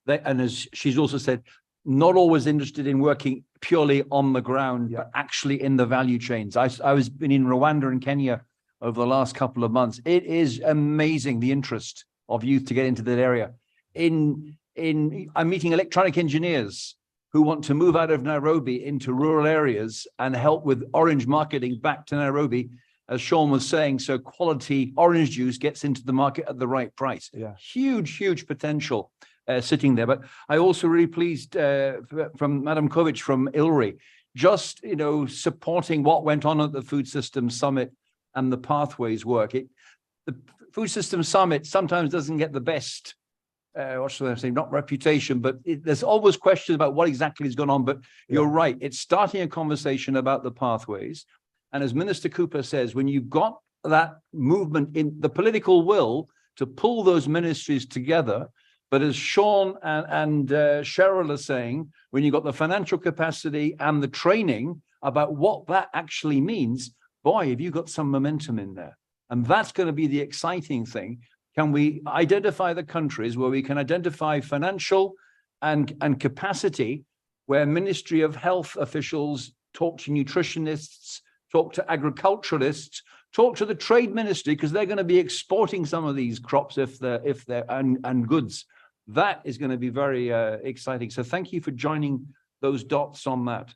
that, and as she's also said, not always interested in working purely on the ground, but actually in the value chains. I was been in Rwanda and Kenya over the last couple of months. It is amazing the interest of youth to get into that area. I'm meeting electronic engineers who want to move out of Nairobi into rural areas and help with orange marketing back to Nairobi, as Sean was saying, so quality orange juice gets into the market at the right price. Huge potential sitting there. But I also really pleased from Madam Kovic from ILRI. just, supporting what went on at the Food Systems Summit and the pathways work. The Food Systems Summit sometimes doesn't get the best, what should I say, not reputation, but there's always questions about what exactly is going on. But you're right, it's starting a conversation about the pathways. And as Minister Cooper says, when you've got that movement in the political will to pull those ministries together, but as Sean and Cheryl are saying, when you've got the financial capacity and the training about what that actually means, boy, have you got some momentum in there. And that's going to be the exciting thing. Can we identify the countries where we can identify financial and capacity, where Ministry of Health officials talk to nutritionists, talk to agriculturalists, talk to the trade ministry, because they're going to be exporting some of these crops if they're and goods. That is going to be very exciting. So thank you for joining those dots on that.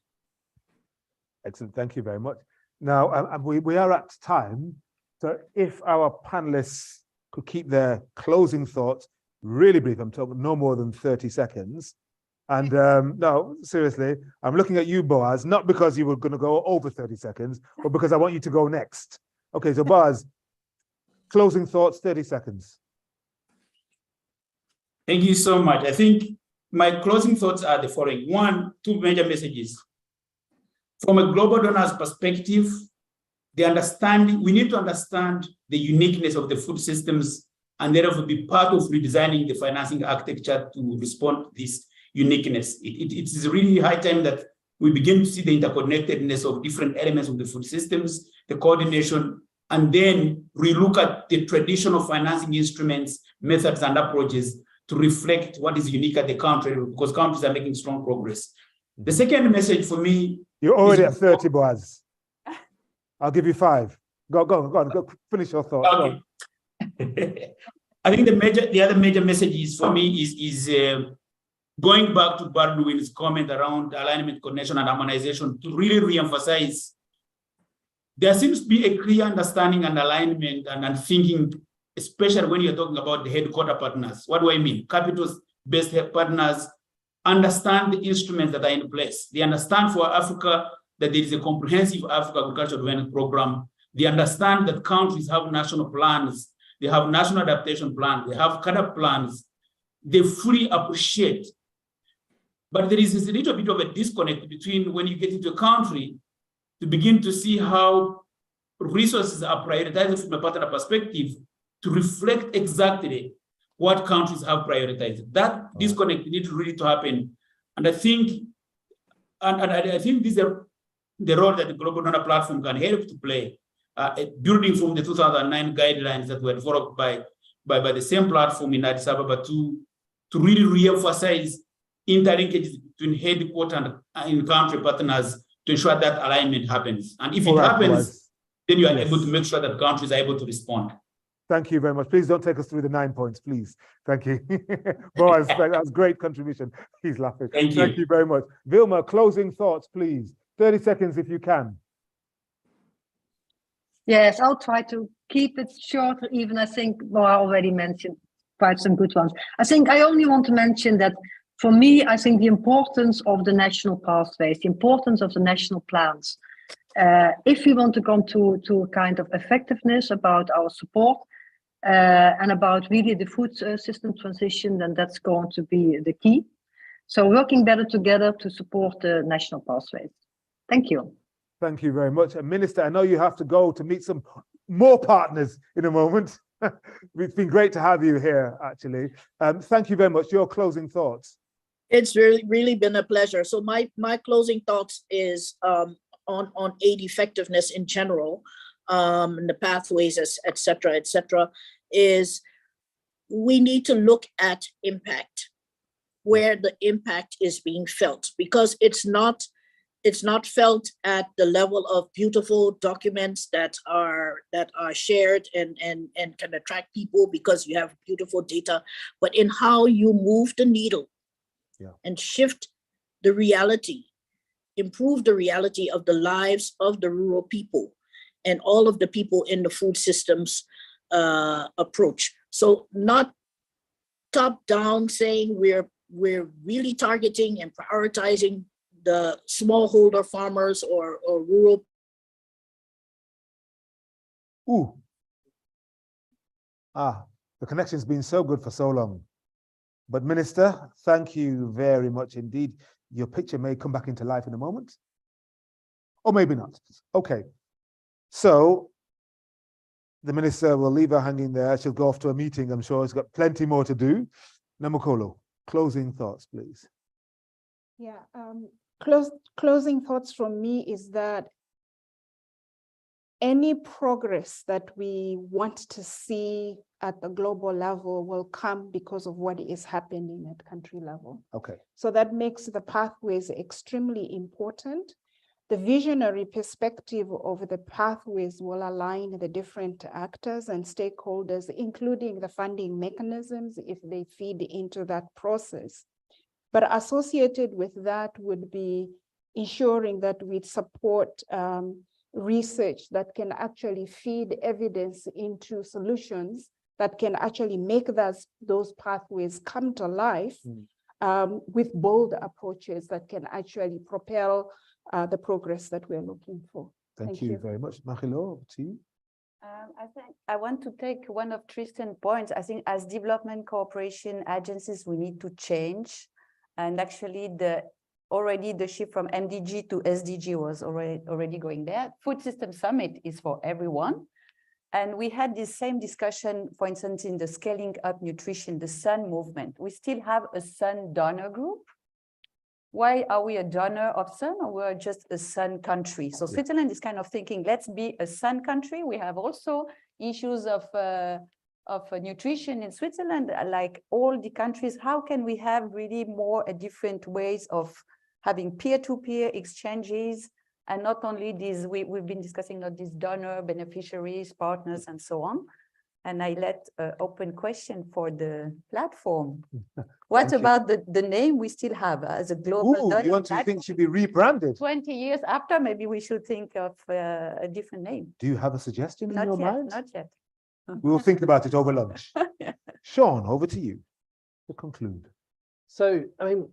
Excellent. Thank you very much. Now, we are at time. So if our panelists could keep their closing thoughts really brief, I'm talking no more than 30 seconds. And no, seriously, I'm looking at you, Boaz, not because you were going to go over 30 seconds, but because I want you to go next. Okay, so Boaz, closing thoughts, 30 seconds. Thank you so much. I think my closing thoughts are the following. One, two major messages. From a global donor's perspective, we need to understand the uniqueness of the food systems and therefore be part of redesigning the financing architecture to respond to this uniqueness. It is really high time that we begin to see the interconnectedness of different elements of the food systems, the coordination, and then relook at the traditional financing instruments, methods, and approaches to reflect what is unique at the country, because countries are making strong progress. The second message for me— You're already at 30, Boaz. I'll give you 5. Go on, go finish your thought. Okay. I think the other major message is for me is going back to Baldwin's comment around alignment, coordination, and harmonization to really reemphasize there seems to be a clear understanding and alignment and thinking, especially when you're talking about the headquarter partners. What do I mean? Capital-based partners understand the instruments that are in place. They understand for Africa that there is a comprehensive Africa Agricultural Development Program. They understand that countries have national plans. They have national adaptation plans. They have CAADP plans. They fully appreciate. But there is a little bit of a disconnect between when you get into a country to begin to see how resources are prioritized from a partner perspective to reflect exactly what countries have prioritized. That disconnect needs really to happen. And I think, I think this is the role that the Global Donor Platform can help to play, building from the 2009 guidelines that were developed by the same platform in Addis Ababa to really re-emphasize interlinkages between headquarters and in-country partners to ensure that alignment happens. And if it happens, then you are able to make sure that countries are able to respond. Thank you very much. Please don't take us through the 9 points, please. Thank you. Boaz, that was great contribution. He's laughing. Thank you very much. Vilma, closing thoughts, please. 30 seconds if you can. Yes, I'll try to keep it short. Even I think, well, I already mentioned quite some good ones. I think I only want to mention that for me, I think the importance of the national pathways, the importance of the national plans. If we want to come to a kind of effectiveness about our support and about really the food system transition, then that's going to be the key. So working better together to support the national pathways. Thank you. Thank you very much. And Minister, I know you have to go to meet some more partners in a moment. It's been great to have you here, actually. Thank you very much. Your closing thoughts. It's really been a pleasure. So my closing thoughts is on aid effectiveness in general, and the pathways, et cetera, is we need to look at impact, where the impact is being felt, because it's not felt at the level of beautiful documents that are shared and can attract people because you have beautiful data, but in how you move the needle and shift the reality, improve the reality of the lives of the rural people and all of the people in the food systems approach. So not top down saying we're really targeting and prioritizing the smallholder farmers or rural. Ooh. The connection's been so good for so long. But Minister, thank you very much indeed. Your picture may come back into life in a moment. Or maybe not. Okay. So the Minister will leave her hanging there. She'll go off to a meeting, I'm sure. She's got plenty more to do. Namokolo, closing thoughts, please. Yeah, closing thoughts from me is that any progress that we want to see at the global level will come because of what is happening at country level. Okay. So that makes the pathways extremely important. The visionary perspective of the pathways will align the different actors and stakeholders, including the funding mechanisms, if they feed into that process. But associated with that would be ensuring that we support research that can actually feed evidence into solutions that can actually make those pathways come to life with bold approaches that can actually propel the progress that we're looking for. Thank you very much. Machilo, to you. I think I want to take one of Tristan's points. I think as development cooperation agencies, we need to change. And actually already the shift from MDG to SDG was already going there. Food System Summit is for everyone. And we had this same discussion, for instance, in the Scaling Up Nutrition, the SUN movement. We still have a SUN donor group. Why are we a donor of SUN, or we're just a SUN country? So Switzerland is kind of thinking, let's be a SUN country. We have also issues of nutrition in Switzerland, like all the countries. How can we have really more different ways of having peer-to-peer exchanges, and not only these, we've been discussing not these donor, beneficiaries, partners, and so on. And I let open question for the platform. What about the name we still have as a global donor? You want to think should be rebranded? 20 years after, maybe we should think of a different name. Do you have a suggestion in your mind? Not yet. We'll think about it over lunch. Sean, over to you to conclude. So, I mean,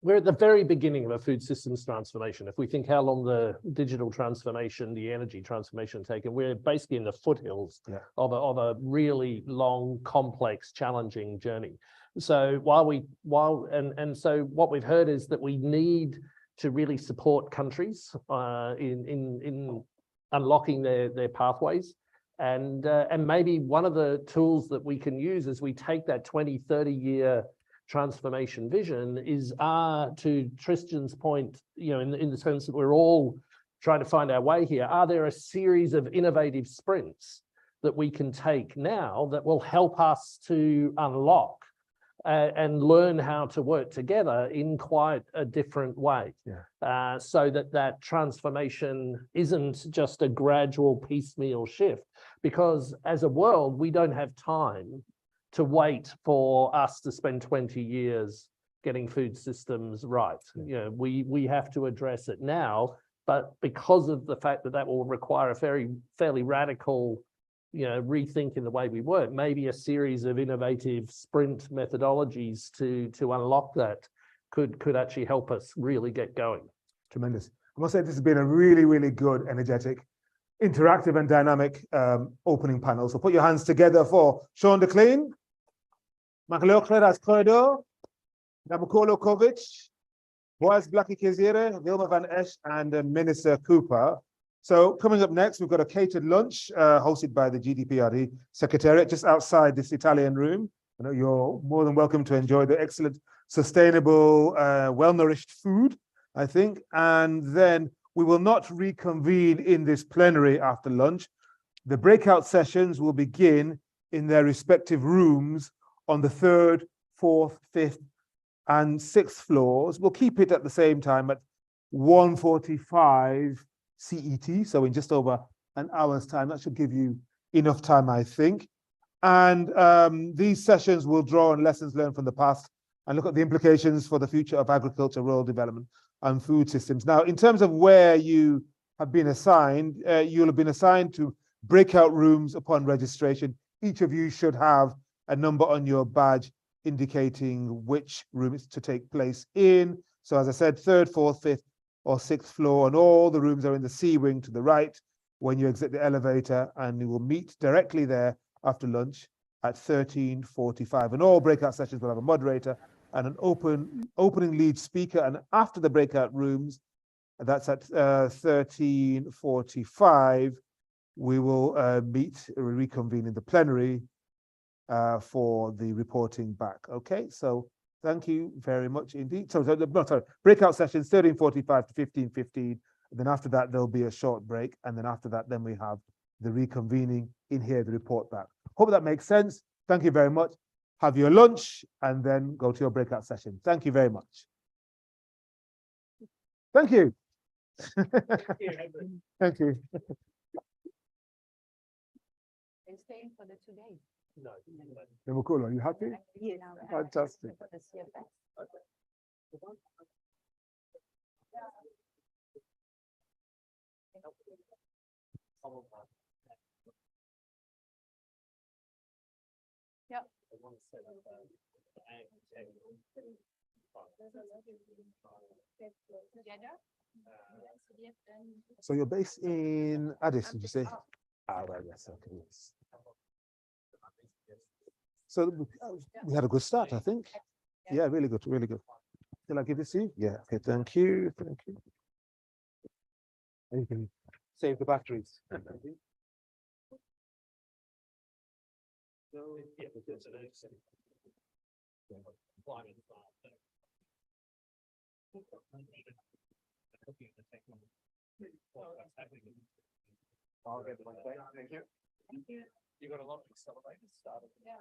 we're at the very beginning of a food systems transformation. If we think how long the digital transformation, the energy transformation taken, we're basically in the foothills of a really long, complex, challenging journey. So so what we've heard is that we need to really support countries in unlocking their pathways. And maybe one of the tools that we can use as we take that 20, 30-year transformation vision is to Tristan's point, in the sense that we're all trying to find our way here. Are there a series of innovative sprints that we can take now that will help us to unlock and learn how to work together in quite a different way, so that transformation isn't just a gradual piecemeal shift? Because as a world, we don't have time to wait for us to spend 20 years getting food systems right. We have to address it now, but because of the fact that will require a fairly radical rethink in the way we work, maybe a series of innovative sprint methodologies to unlock that could actually help us really get going. Tremendous. I must say this has been a really, really good, energetic, interactive and dynamic opening panel. So put your hands together for Sean DeClean, Machilo Kleras Corridor, Namukolo Kovic, Boaz Blackie Kezire, Vilma Van Esch, and Minister Cooper. So coming up next, we've got a catered lunch hosted by the GDPRD Secretariat just outside this Italian room. I know you're more than welcome to enjoy the excellent, sustainable, well-nourished food, I think. And then we will not reconvene in this plenary after lunch. The breakout sessions will begin in their respective rooms on the 3rd, 4th, 5th, and 6th floors. We'll keep it at the same time at 1:45 CET, so in just over an hour's time. That should give you enough time, I think. And these sessions will draw on lessons learned from the past and look at the implications for the future of agriculture, rural development, and food systems. Now, in terms of where you have been assigned, you'll have been assigned to breakout rooms upon registration. Each of you should have a number on your badge indicating which room it's to take place in. So as I said, third, fourth, fifth, or sixth floor, and all the rooms are in the C wing to the right when you exit the elevator, and you will meet directly there after lunch at 13:45. And all breakout sessions will have a moderator and an opening lead speaker. And after the breakout rooms, that's at 13:45, we will reconvene in the plenary for the reporting back. Okay, so thank you very much indeed. So breakout sessions 13:45 to 15:15. And then after that, there'll be a short break. And then after that, then we have the reconvening in here, the report back. Hope that makes sense. Thank you very much. Have your lunch and then go to your breakout session. Thank you very much. Thank you. Thank you. And staying for the 2 days. No. Cool. Are you happy? Yeah. Fantastic. Yeah. So you're based in Addis, did you say? Ah, right, yes, okay, yes. So we had a good start, I think. Yeah, really good, really good. Can I give this to you? Yeah, okay, thank you, thank you. And you can save the batteries. Thank you. You got a lot of accelerators started. Yeah.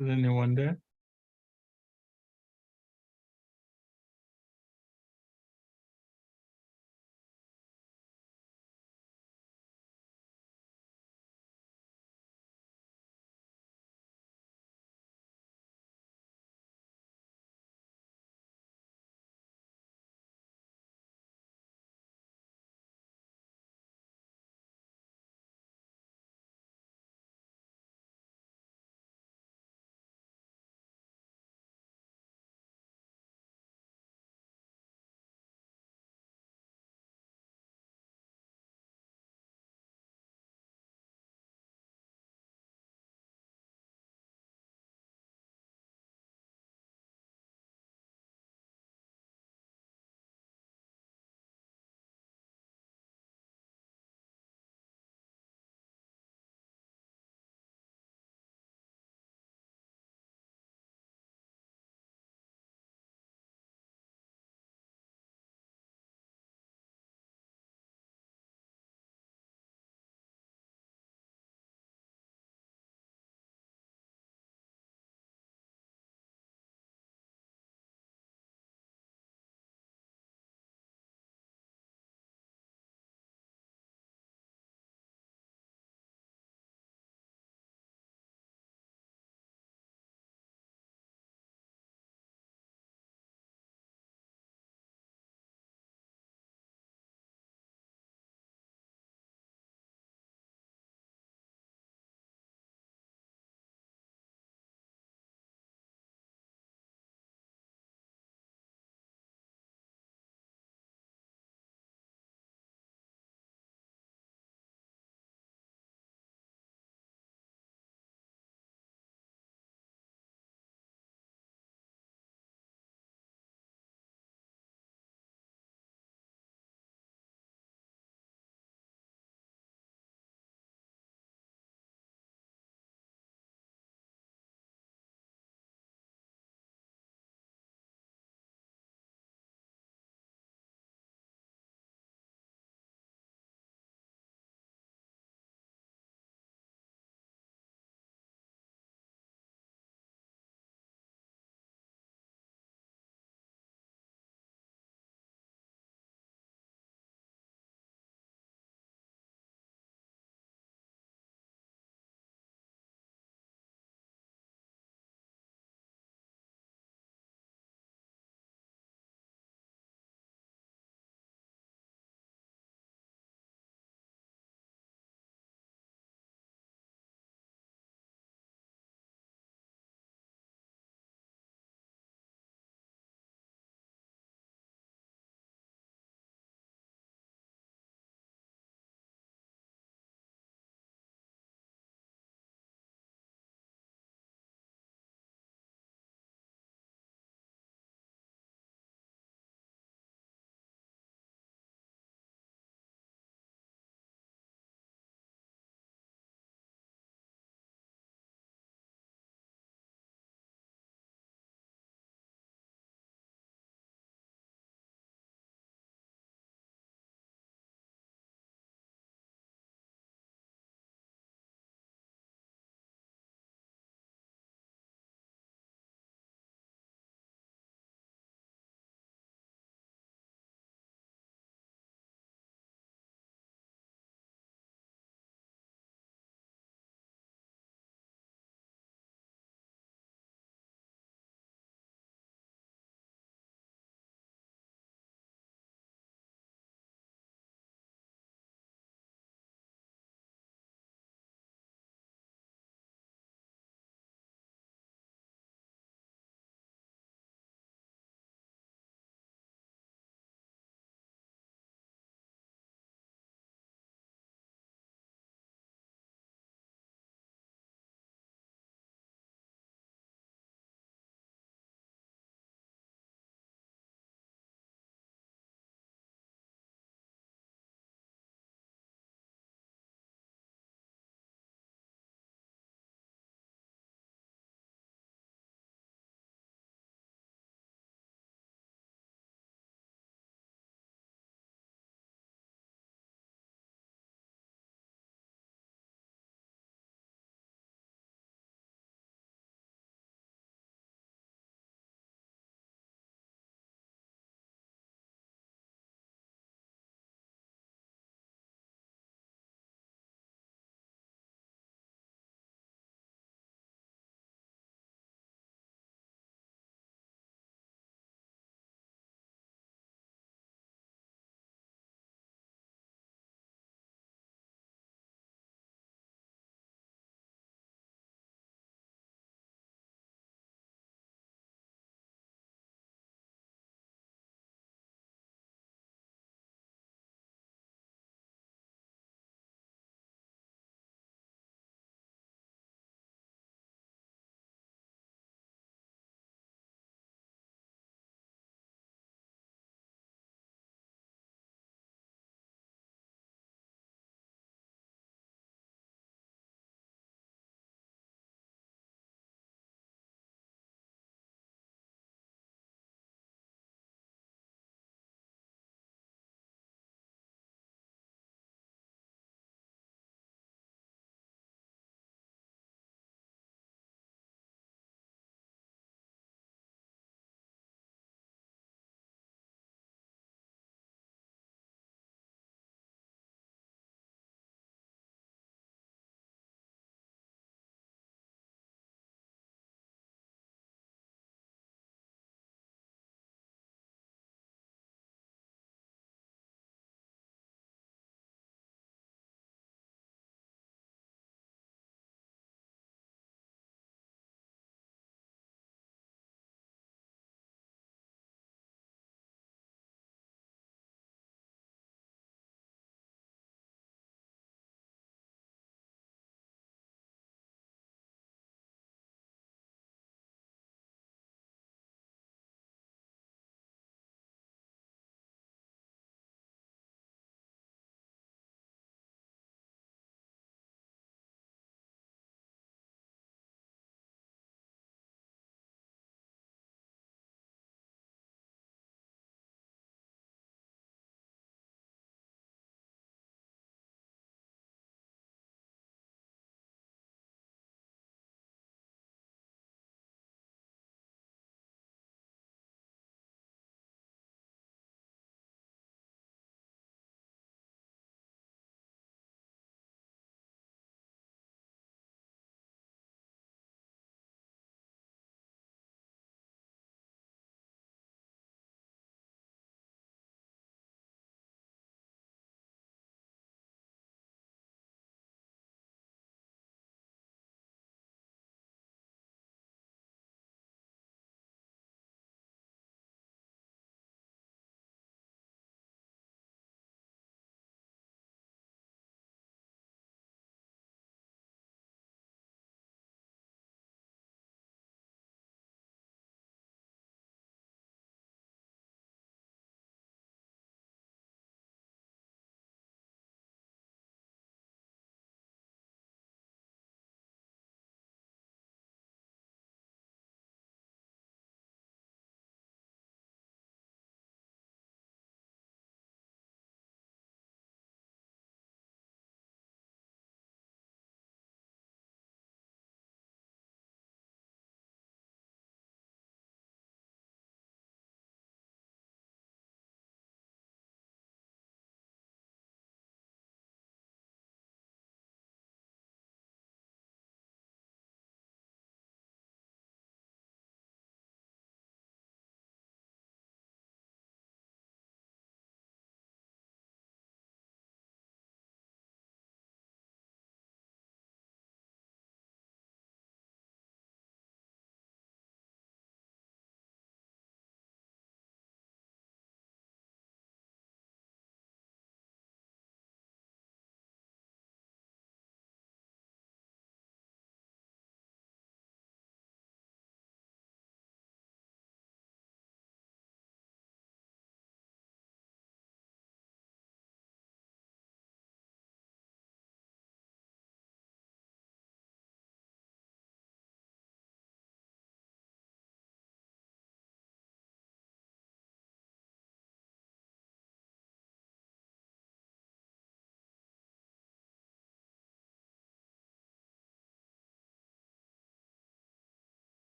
Is anyone there?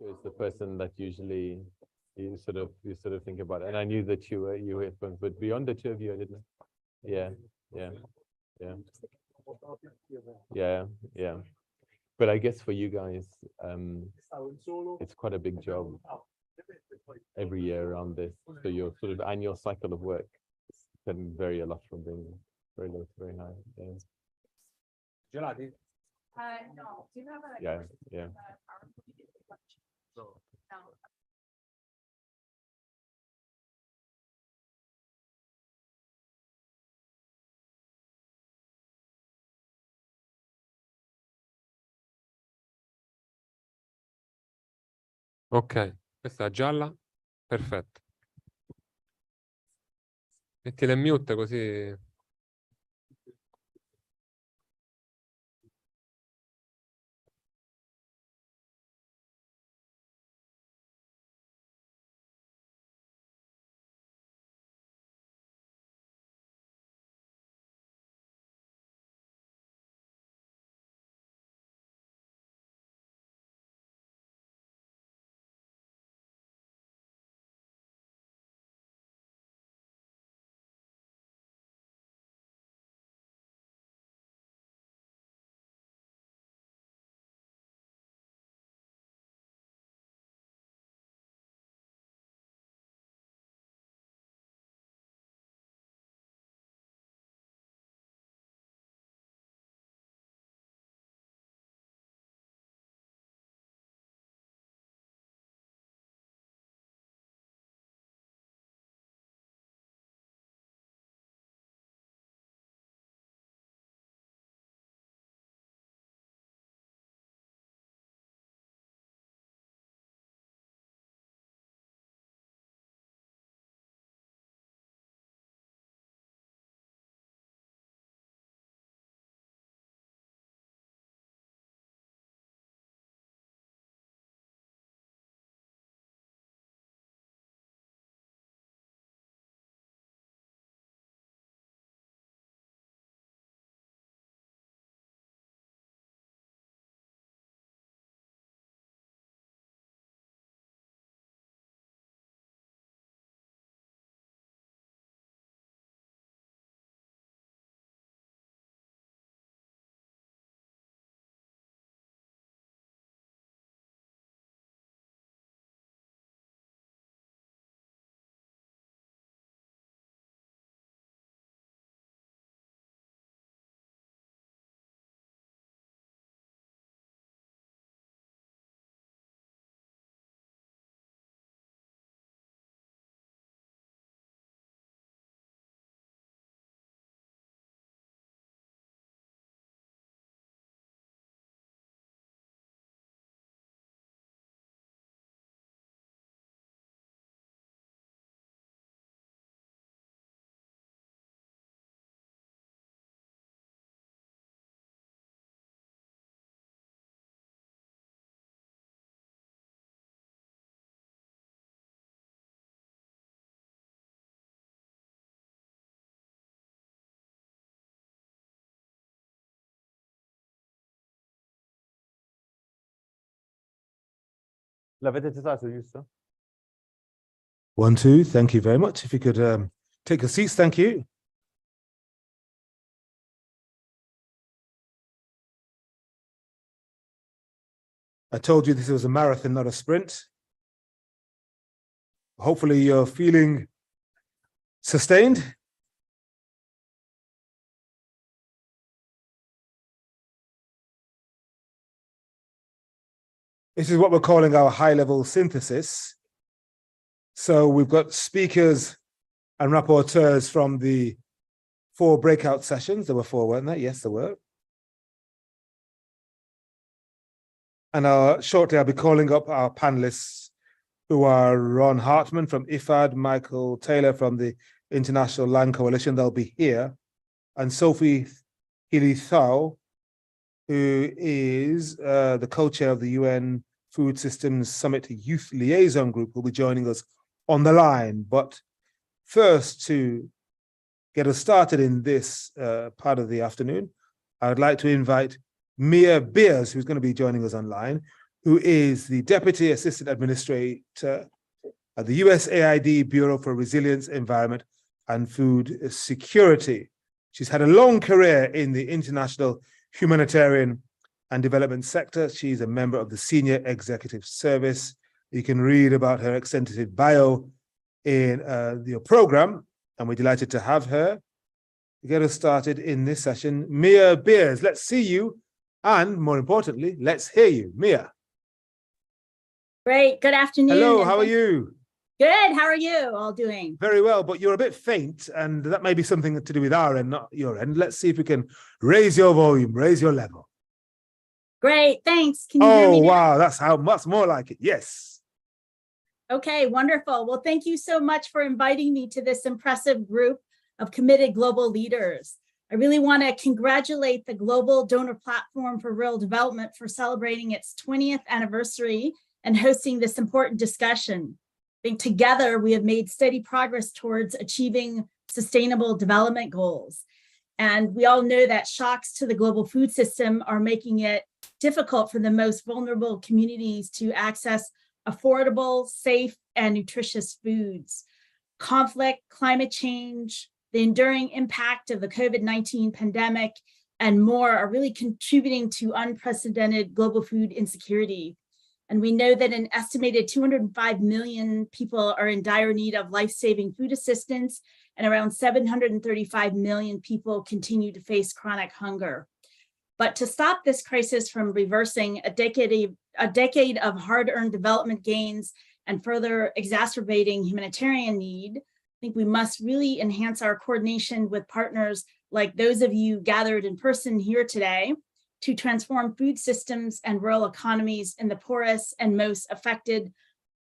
is the person that usually you sort of think about. And I knew that you were, but beyond the two of you, I didn't. Yeah. But I guess for you guys, it's quite a big job every year around this. So your sort of annual cycle of work can vary a lot from being very low to very high. No. Do you have a? Yeah. No. Ok, questa è gialla, perfetto. Mettila in mute così. L'avete testato, giusto? 1, 2, thank you very much. If you could take your seats, thank you. I told you this was a marathon, not a sprint. Hopefully you're feeling sustained. This is what we're calling our high-level synthesis. So we've got speakers and rapporteurs from the 4 breakout sessions. There were 4, weren't there? Yes, there were. And shortly I'll be calling up our panelists, who are Ron Hartman from IFAD, Michael Taylor from the International Land Coalition. They'll be here. And Sophie Healy-Thau, who is the co-chair of the UN Food Systems Summit Youth Liaison Group, will be joining us on the line. But first, to get us started in this part of the afternoon, I would like to invite Mia Beers, who's going to be joining us online. who is the Deputy Assistant Administrator at the USAID Bureau for Resilience, Environment and Food Security. She's had a long career in the international humanitarian and development sector. She's a member of the Senior Executive Service. You can read about her extensive bio in your program, and we're delighted to have her. To get us started in this session, Mia Beers, let's see you, and more importantly, let's hear you. Mia. Great, good afternoon. Hello, how are you? Good, how are you all doing? Very well, but you're a bit faint, and that may be something to do with our end, not your end. Let's see if we can raise your volume, raise your level. Great, thanks. Can you hear me now? Wow, that's much more like it. Yes. Okay, wonderful. Well, thank you so much for inviting me to this impressive group of committed global leaders. I really want to congratulate the Global Donor Platform for Rural Development for celebrating its 20th anniversary and hosting this important discussion. I think together we have made steady progress towards achieving sustainable development goals. And we all know that shocks to the global food system are making it difficult for the most vulnerable communities to access affordable, safe, and nutritious foods. Conflict, climate change, the enduring impact of the COVID-19 pandemic, and more are really contributing to unprecedented global food insecurity. And we know that an estimated 205 million people are in dire need of life-saving food assistance, and around 735 million people continue to face chronic hunger. But to stop this crisis from reversing a decade of hard-earned development gains and further exacerbating humanitarian need, I think we must really enhance our coordination with partners like those of you gathered in person here today to transform food systems and rural economies in the poorest and most affected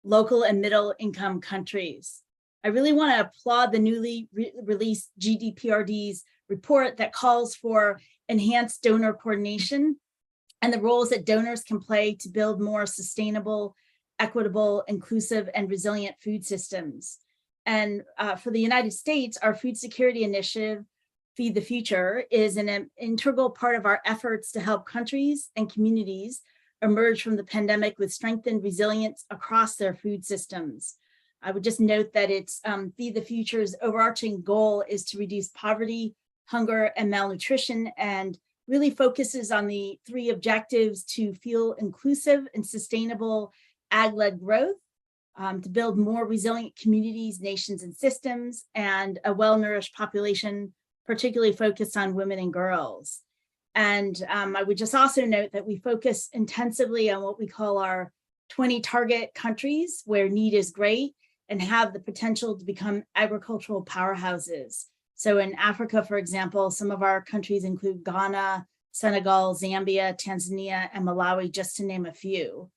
local and middle income countries. I really want to applaud the newly released GDPRD's report that calls for enhanced donor coordination and the roles that donors can play to build more sustainable, equitable, inclusive, and resilient food systems. And for the United States, our food security initiative, Feed the Future, is an integral part of our efforts to help countries and communities emerge from the pandemic with strengthened resilience across their food systems. I would just note that it's Feed the Future's overarching goal is to reduce poverty, hunger, and malnutrition, and really focuses on the three objectives to fuel inclusive and sustainable ag-led growth, to build more resilient communities, nations, and systems, and a well-nourished population, particularly focused on women and girls. And I would just also note that we focus intensively on what we call our 20 target countries where need is great and have the potential to become agricultural powerhouses. So in Africa, for example, some of our countries include Ghana, Senegal, Zambia, Tanzania, and Malawi, just to name a few.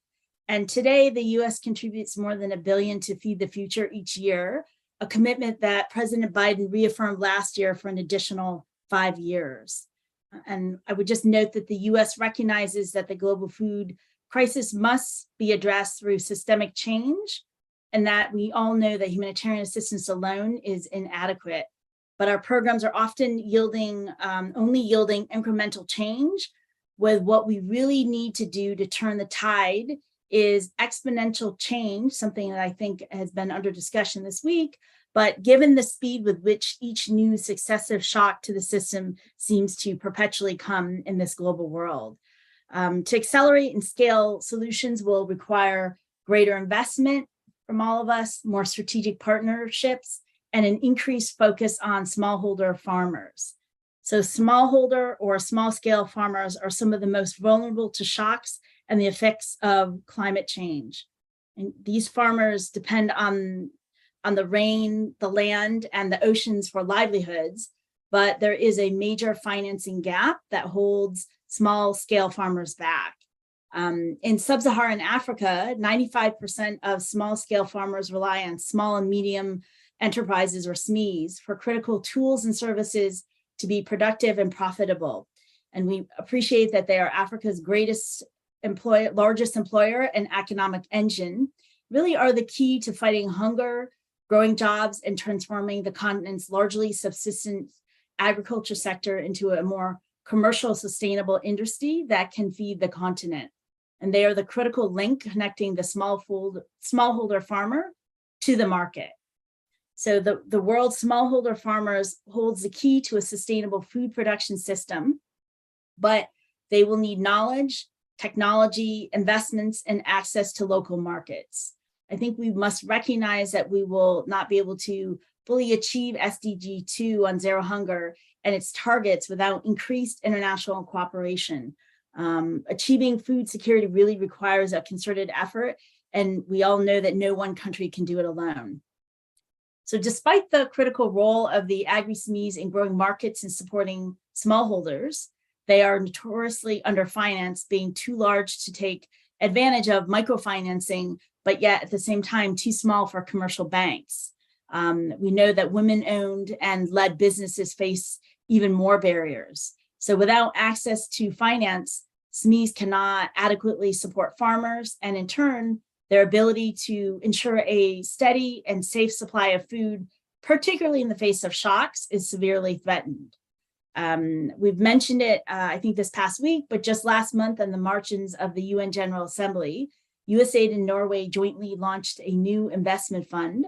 And today, the US contributes more than $1 billion to Feed the Future each year, a commitment that President Biden reaffirmed last year for an additional 5 years. And I would just note that the US recognizes that the global food crisis must be addressed through systemic change, and that we all know that humanitarian assistance alone is inadequate. But our programs are often only yielding incremental change, with what we really need to do to turn the tide is exponential change, something that I think has been under discussion this week. But given the speed with which each new successive shock to the system seems to perpetually come in this global world, to accelerate and scale solutions will require greater investment from all of us, more strategic partnerships, and an increased focus on smallholder farmers. So smallholder or small-scale farmers are some of the most vulnerable to shocks and the effects of climate change. And these farmers depend on the rain, the land, and the oceans for livelihoods, but there is a major financing gap that holds small-scale farmers back. In sub-Saharan Africa, 95% of small-scale farmers rely on small and medium enterprises or SMEs for critical tools and services to be productive and profitable. And we appreciate that they are Africa's largest employer and economic engine, really are the key to fighting hunger, growing jobs, and transforming the continent's largely subsistence agriculture sector into a more commercial, sustainable industry that can feed the continent. and they are the critical link connecting the smallholder farmer to the market. So the world's smallholder farmers holds the key to a sustainable food production system, but they will need knowledge, technology, investments, and access to local markets. I think we must recognize that we will not be able to fully achieve SDG 2 on zero hunger and its targets without increased international cooperation. Achieving food security really requires a concerted effort, and we all know that no one country can do it alone. So despite the critical role of the agri-SMEs in growing markets and supporting smallholders, they are notoriously underfinanced, being too large to take advantage of microfinancing, but yet at the same time, too small for commercial banks. We know that women-owned and led businesses face even more barriers. So without access to finance, SMEs cannot adequately support farmers, and in turn, their ability to ensure a steady and safe supply of food, particularly in the face of shocks, is severely threatened. We've mentioned it, I think this past week, but just last month on the margins of the UN General Assembly, USAID and Norway jointly launched a new investment fund,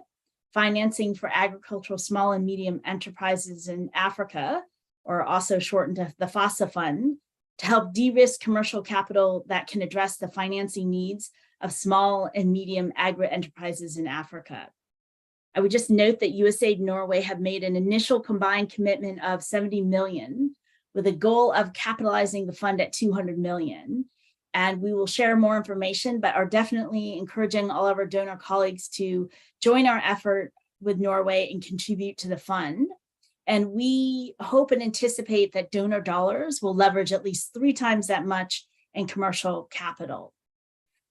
financing for agricultural small and medium enterprises in Africa, or also shortened to the FASA Fund, to help de-risk commercial capital that can address the financing needs of small and medium agri-enterprises in Africa. I would just note that USAID and Norway have made an initial combined commitment of 70 million with a goal of capitalizing the fund at 200 million. And we will share more information, but are definitely encouraging all of our donor colleagues to join our effort with Norway and contribute to the fund. And we hope and anticipate that donor dollars will leverage at least 3 times that much in commercial capital.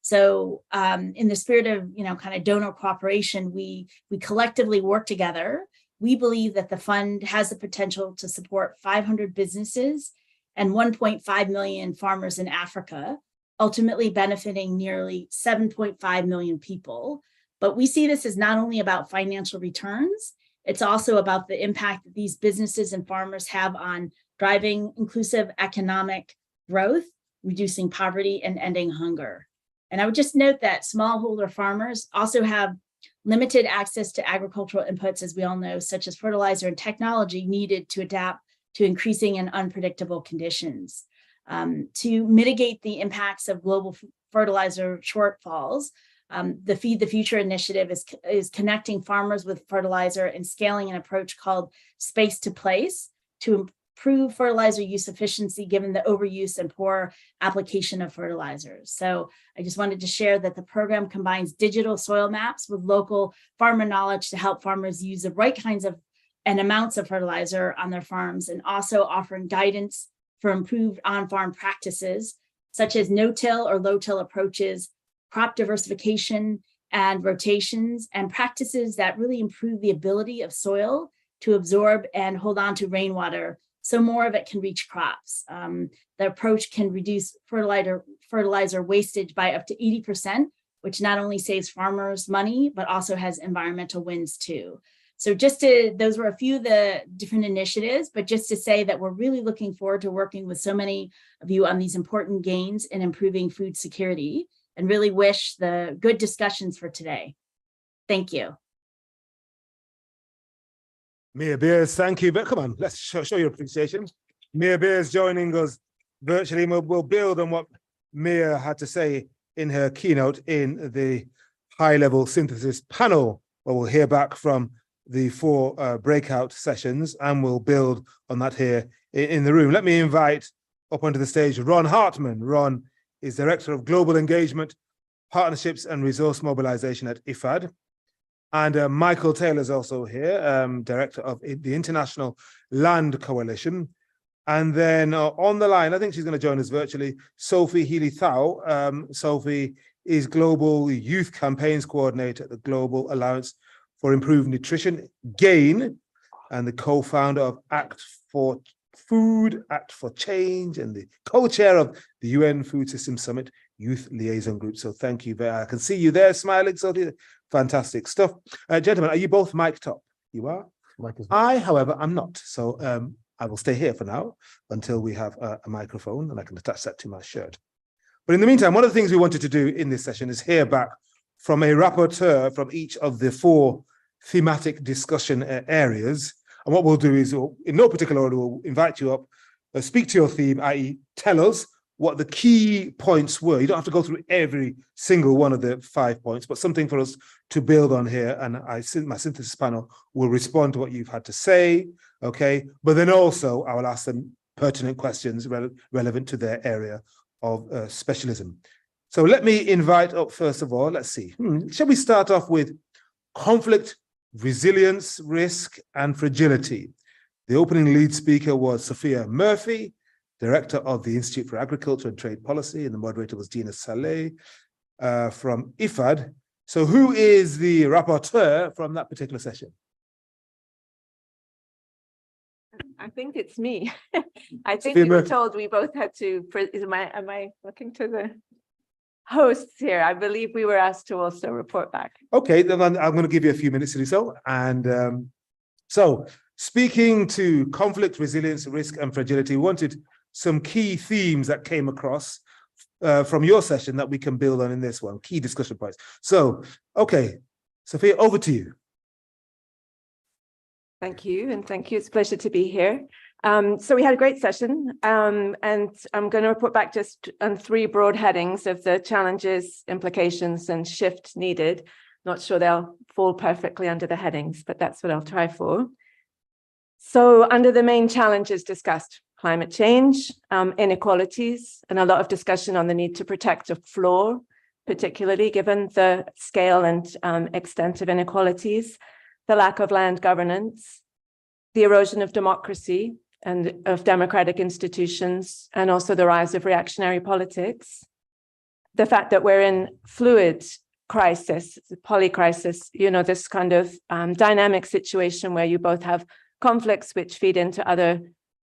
So in the spirit of, kind of donor cooperation, we collectively work together. We believe that the fund has the potential to support 500 businesses and 1.5 million farmers in Africa, ultimately benefiting nearly 7.5 million people. But we see this as not only about financial returns, it's also about the impact that these businesses and farmers have on driving inclusive economic growth, reducing poverty, and ending hunger. And I would just note that smallholder farmers also have limited access to agricultural inputs, as we all know, such as fertilizer and technology needed to adapt to increasing and unpredictable conditions. To mitigate the impacts of global fertilizer shortfalls, the Feed the Future initiative is connecting farmers with fertilizer and scaling an approach called Space to Place to improve fertilizer use efficiency given the overuse and poor application of fertilizers. So I just wanted to share that the program combines digital soil maps with local farmer knowledge to help farmers use the right kinds of and amounts of fertilizer on their farms, and also offering guidance for improved on-farm practices, such as no-till or low-till approaches, crop diversification and rotations, and practices that really improve the ability of soil to absorb and hold on to rainwater so more of it can reach crops. The approach can reduce fertilizer wastage by up to 80%, which not only saves farmers money, but also has environmental wins too. So those were a few of the different initiatives, but just to say that we're really looking forward to working with so many of you on these important gains in improving food security, and really wish the good discussions for today. Thank you. Mia Beers, thank you. But come on, let's show your appreciation. Mia Beers joining us virtually. We'll build on what Mia had to say in her keynote in the high-level synthesis panel, where we'll hear back from the 4 breakout sessions, and we'll build on that here in the room. Let me invite up onto the stage Ron Hartman. Ron is Director of Global Engagement, Partnerships and Resource Mobilization at IFAD. And Michael Taylor is also here, Director of the International Land Coalition. And then on the line, I think she's going to join us virtually, Sophie Healy-Thau. Sophie is Global Youth Campaigns Coordinator at the Global Alliance for Improved Nutrition, GAIN, and the co-founder of Act for Food, Act for Change, and the co-chair of the UN Food System Summit Youth Liaison Group. So thank you. I can see you there smiling, Sophie. Fantastic stuff. Gentlemen, are you both mic'd up? You are? I, however, am not. So I will stay here for now until we have a microphone, and I can attach that to my shirt. But in the meantime, one of the things we wanted to do in this session is hear back from a rapporteur from each of the 4 thematic discussion areas. And what we'll do is, in no particular order, we'll invite you up, speak to your theme, i.e. tell us what the key points were. You don't have to go through every single one of the 5 points, but something for us to build on here. And my synthesis panel will respond to what you've had to say, okay? But then also I will ask them pertinent questions relevant to their area of specialism. So let me invite up, first of all, let's see. Shall we start off with conflict, resilience, risk, and fragility? The opening lead speaker was Sophia Murphy, Director of the Institute for Agriculture and Trade Policy, and the moderator was Dina Saleh from IFAD. So who is the rapporteur from that particular session? I think it's me. I think we were told we both had to, am I looking to the hosts here? I believe we were asked to also report back. Okay, then I'm going to give you a few minutes to do so. And so speaking to conflict, resilience, risk, and fragility, we wanted some key themes that came across from your session that we can build on in this one, key discussion points. So, okay, Sophia, over to you. Thank you, and thank you. It's a pleasure to be here. So we had a great session, and I'm going to report back just on 3 broad headings of the challenges, implications, and shift needed. Not sure they'll fall perfectly under the headings, but that's what I'll try for. So under the main challenges discussed, climate change, inequalities, and a lot of discussion on the need to protect a floor, particularly given the scale and extent of inequalities, the lack of land governance, the erosion of democracy and of democratic institutions, and also the rise of reactionary politics. The fact that we're in fluid crisis, polycrisis, you know, this kind of dynamic situation where you both have conflicts which feed into other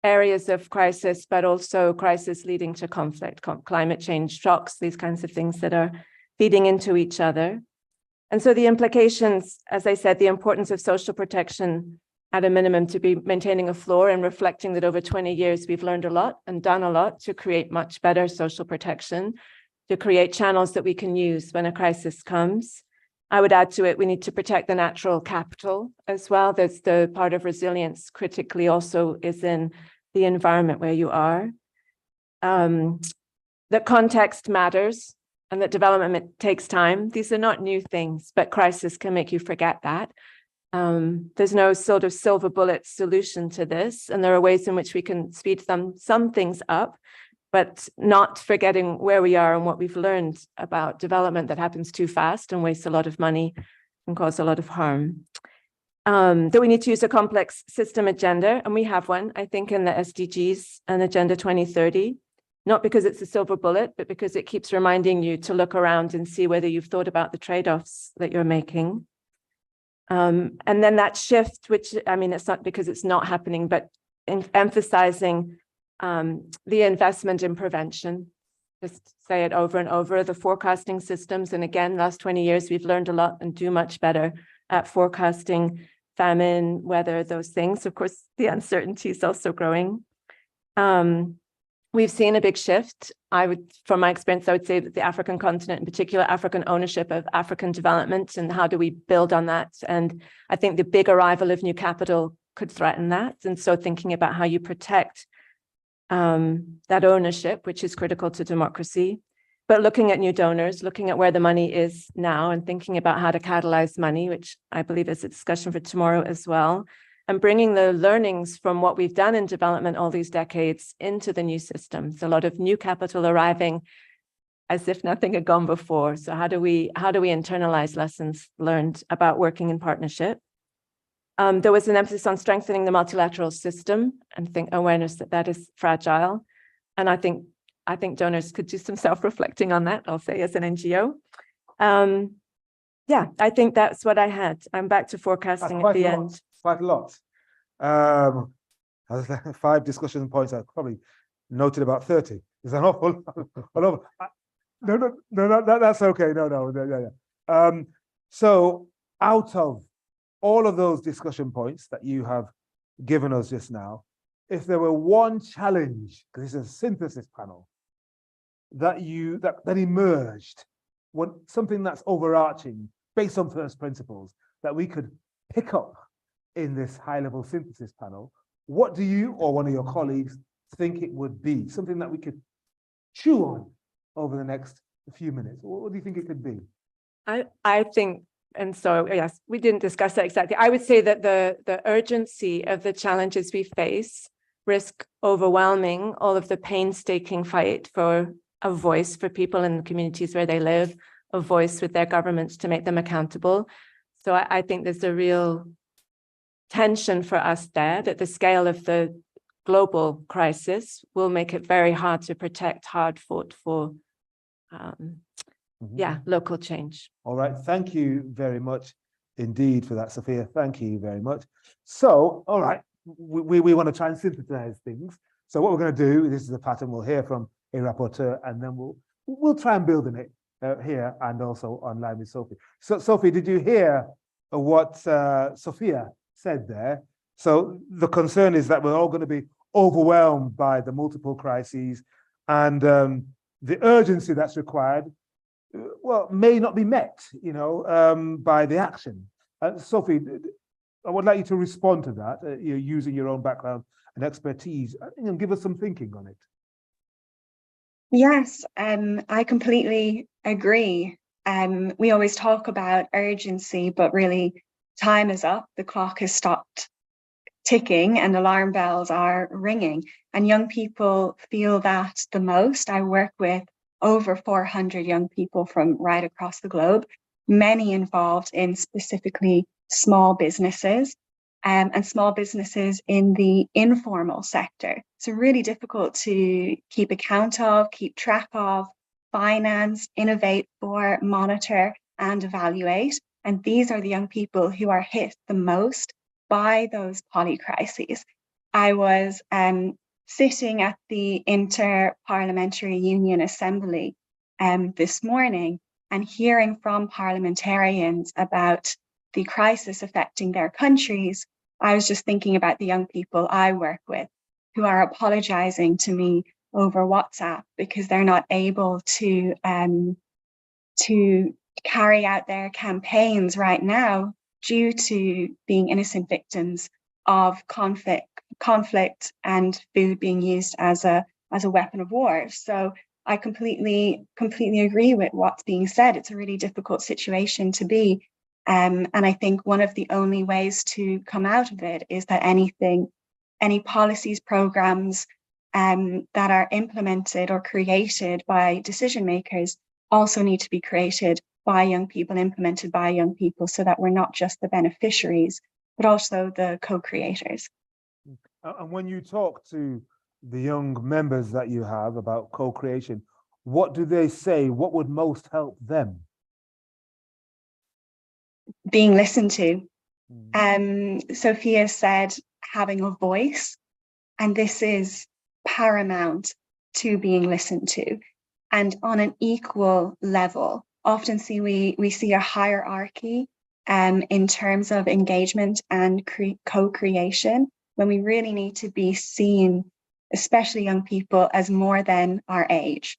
areas of crisis, but also crisis leading to conflict, climate change shocks, these kinds of things that are feeding into each other. And so the implications, as I said, the importance of social protection at a minimum to be maintaining a floor and reflecting that over 20 years, we've learned a lot and done a lot to create much better social protection, to create channels that we can use when a crisis comes. I would add to it, we need to protect the natural capital as well. There's the part of resilience critically also is in the environment where you are. That context matters and that development takes time. These are not new things, but crisis can make you forget that. There's no sort of silver bullet solution to this. And there are ways in which we can speed some things up, but not forgetting where we are and what we've learned about development that happens too fast and wastes a lot of money and cause a lot of harm. That we need to use a complex system agenda, and we have one, I think, in the SDGs and Agenda 2030, not because it's a silver bullet, but because it keeps reminding you to look around and see whether you've thought about the trade-offs that you're making. And then that shift, which, I mean, it's not because it's not happening, but emphasizing the investment in prevention. Just say it over and over, the forecasting systems. And again, last 20 years, we've learned a lot and do much better at forecasting famine, weather, those things. Of course, the uncertainty is also growing. We've seen a big shift. From my experience, I would say that the African continent, in particular, African ownership of African development, and how do we build on that? And I think the big arrival of new capital could threaten that. And so thinking about how you protect that ownership, which is critical to democracy, but looking at new donors, looking at where the money is now and thinking about how to catalyze money, which I believe is a discussion for tomorrow as well, and bringing the learnings from what we've done in development all these decades into the new systems. A lot of new capital arriving as if nothing had gone before. So how do we internalize lessons learned about working in partnership? There was an emphasis on strengthening the multilateral system and awareness that that is fragile. And I think donors could do some self-reflecting on that, I'll say, as an NGO. Yeah, I think that's what I had. I'm back to forecasting at the end. Quite a lot. 5 discussion points. I probably noted about 30. Is that awful? No, that's okay. No. So out of all of those discussion points that you have given us just now, if there were one challenge, because it's a synthesis panel, that emerged, something that's overarching, based on first principles, that we could pick up in this high-level synthesis panel? What do you or one of your colleagues think it would be? Something that we could chew on over the next few minutes. What do you think it could be? I think, and so yes, we didn't discuss that exactly. I would say that the urgency of the challenges we face risk overwhelming all of the painstaking fight for a voice for people in the communities where they live, a voice with their governments to make them accountable. So I think there's a real tension for us there, that the scale of the global crisis will make it very hard to protect hard fought for local change. All right, thank you very much indeed for that, Sophia. Thank you very much. So, all right, we want to try and synthesize things. So what we're going to do, this is the pattern, we'll hear from a rapporteur, and then we'll try and build on it here and also online with Sophie. So, Sophie, did you hear what Sophia said there? So the concern is that we're all going to be overwhelmed by the multiple crises, and the urgency that's required, well, may not be met, by the action. Sophie, I would like you to respond to that, using your own background and expertise, and give us some thinking on it. Yes, I completely agree. We always talk about urgency, but really time is up. The clock has stopped ticking and alarm bells are ringing, and young people feel that the most. I work with over 400 young people from right across the globe, many involved in specifically small businesses, and small businesses in the informal sector. So really difficult to keep account of, keep track of, finance, innovate for, monitor, and evaluate. And these are the young people who are hit the most by those polycrises. I was sitting at the Inter-Parliamentary Union Assembly this morning and hearing from parliamentarians about the crisis affecting their countries. I was just thinking about the young people I work with who are apologizing to me over WhatsApp because they're not able to carry out their campaigns right now due to being innocent victims of conflict and food being used as a weapon of war. So I completely agree with what's being said. It's a really difficult situation to be. And I think one of the only ways to come out of it is that any policies, programs that are implemented or created by decision makers also need to be created by young people, implemented by young people, so that we're not just the beneficiaries, but also the co-creators. And when you talk to the young members that you have about co-creation, what do they say? What would most help them? Being listened to. Sophia said having a voice, and this is paramount to being listened to. And on an equal level, often we see a hierarchy in terms of engagement and co-creation, when we really need to be seen, especially young people, as more than our age.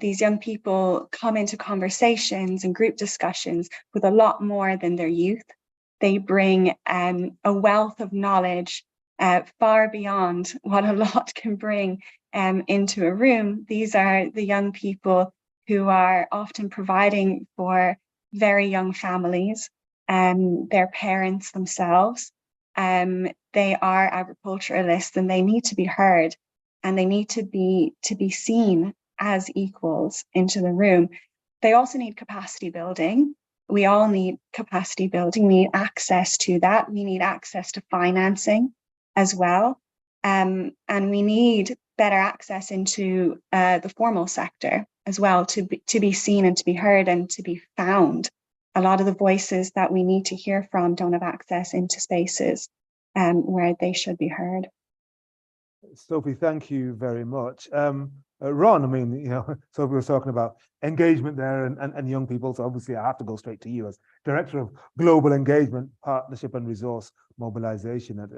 These young people come into conversations and group discussions with a lot more than their youth. They bring a wealth of knowledge far beyond what a lot can bring into a room. These are the young people who are often providing for very young families, their parents themselves. They are agriculturalists, and they need to be heard, and they need to be seen as equals into the room. They also need capacity building. We all need capacity building. We need access to that. We need access to financing as well. And we need better access into the formal sector as well, to be seen and to be heard and to be found. A lot of the voices that we need to hear from don't have access into spaces where they should be heard. Sophie, thank you very much. Ron, I mean, Sophie was talking about engagement there and young people, so obviously I have to go straight to you as Director of Global Engagement, Partnership and Resource Mobilization at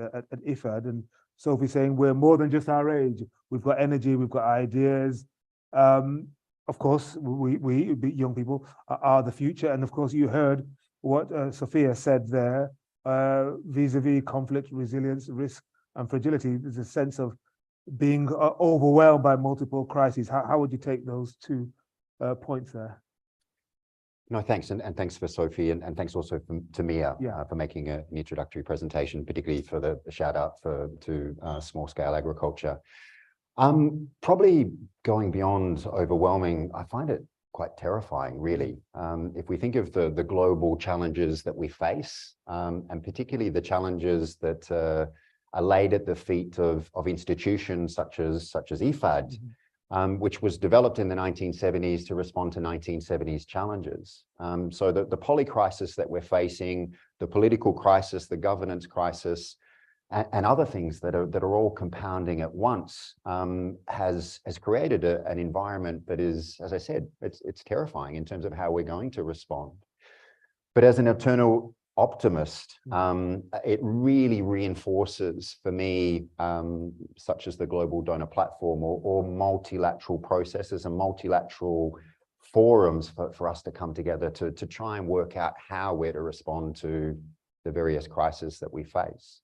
IFAD. And Sophie saying we're more than just our age. We've got energy, we've got ideas, Of course, we young people are the future. And of course, you heard what Sophia said there, vis-a-vis conflict, resilience, risk, and fragility. There's a sense of being overwhelmed by multiple crises. How would you take those two points there? No, thanks. And thanks for Sophie, and thanks also to Mia for making an introductory presentation, particularly for the shout out to small scale agriculture. Probably going beyond overwhelming, I find it quite terrifying, really. If we think of the global challenges that we face, and particularly the challenges that are laid at the feet of institutions such as IFAD, which was developed in the 1970s to respond to 1970s challenges. So the polycrisis that we're facing, the political crisis, the governance crisis, and other things that are all compounding at once, has created an environment that is, as I said, it's terrifying in terms of how we're going to respond. But as an eternal optimist, it really reinforces for me, such as the Global Donor Platform or multilateral processes and multilateral forums for us to come together to try and work out how we're to respond to the various crises that we face.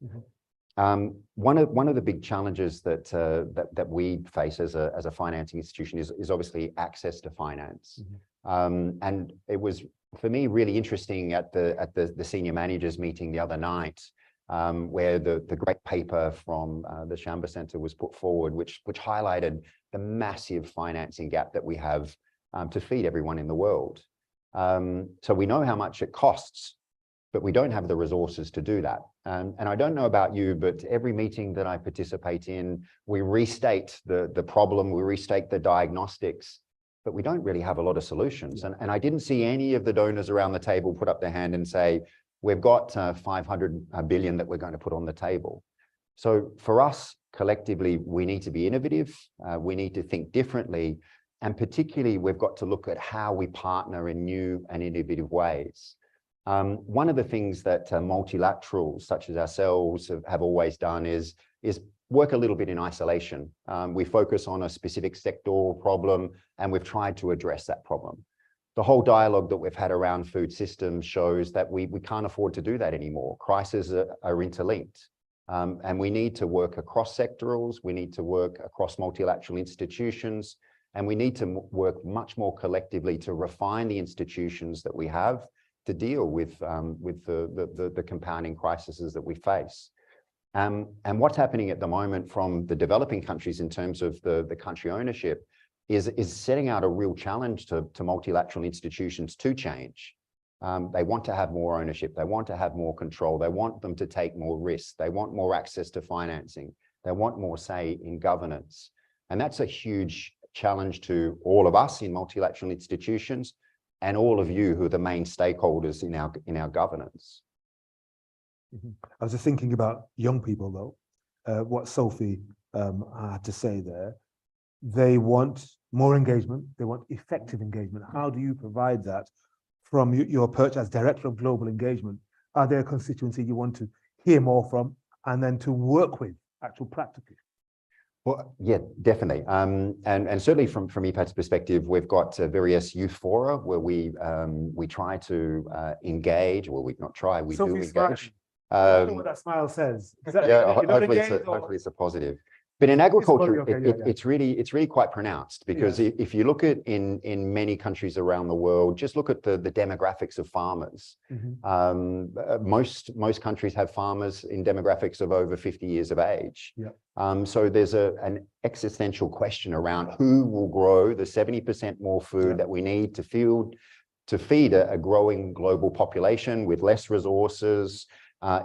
One of the big challenges that we face as a financing institution is obviously access to finance. And it was, for me, really interesting at the senior managers meeting the other night, where the great paper from the Chamber Center was put forward, which highlighted the massive financing gap that we have to feed everyone in the world. So we know how much it costs, but we don't have the resources to do that. And I don't know about you, but every meeting that I participate in, we restate the problem, we restate the diagnostics, but we don't really have a lot of solutions. And I didn't see any of the donors around the table put up their hand and say, we've got 500 billion that we're going to put on the table. So for us, collectively, we need to be innovative, we need to think differently, and particularly we've got to look at how we partner in new and innovative ways. One of the things that multilaterals such as ourselves have always done is work a little bit in isolation. We focus on a specific sectoral problem, and we've tried to address that problem. The whole dialogue that we've had around food systems shows that we can't afford to do that anymore. Crises are interlinked, and we need to work across sectorals, we need to work across multilateral institutions, and we need to work much more collectively to refine the institutions that we have to deal with the compounding crises that we face. And what's happening at the moment from the developing countries in terms of the country ownership is setting out a real challenge to multilateral institutions to change. They want to have more ownership, they want to have more control, they want them to take more risks, they want more access to financing, they want more say in governance. And that's a huge challenge to all of us in multilateral institutions, and all of you who are the main stakeholders in our governance. I was just thinking about young people, though, what Sophie had to say there. They want more engagement, they want effective engagement. How do you provide that from your perch as Director of Global Engagement? Are there a constituency you want to hear more from and then to work with, actual practically? Well, yeah, definitely. And certainly from IFAD's perspective, we've got various youth fora where we try to engage, well, we not try, we do engage. I don't know what that smile says. Yeah, hopefully it's a positive. But in agriculture, it's really quite pronounced, because if you look at in many countries around the world, just look at the demographics of farmers. Most countries have farmers in demographics of over 50 years of age. So there's an existential question around who will grow the 70% more food that we need to feed a growing global population with less resources,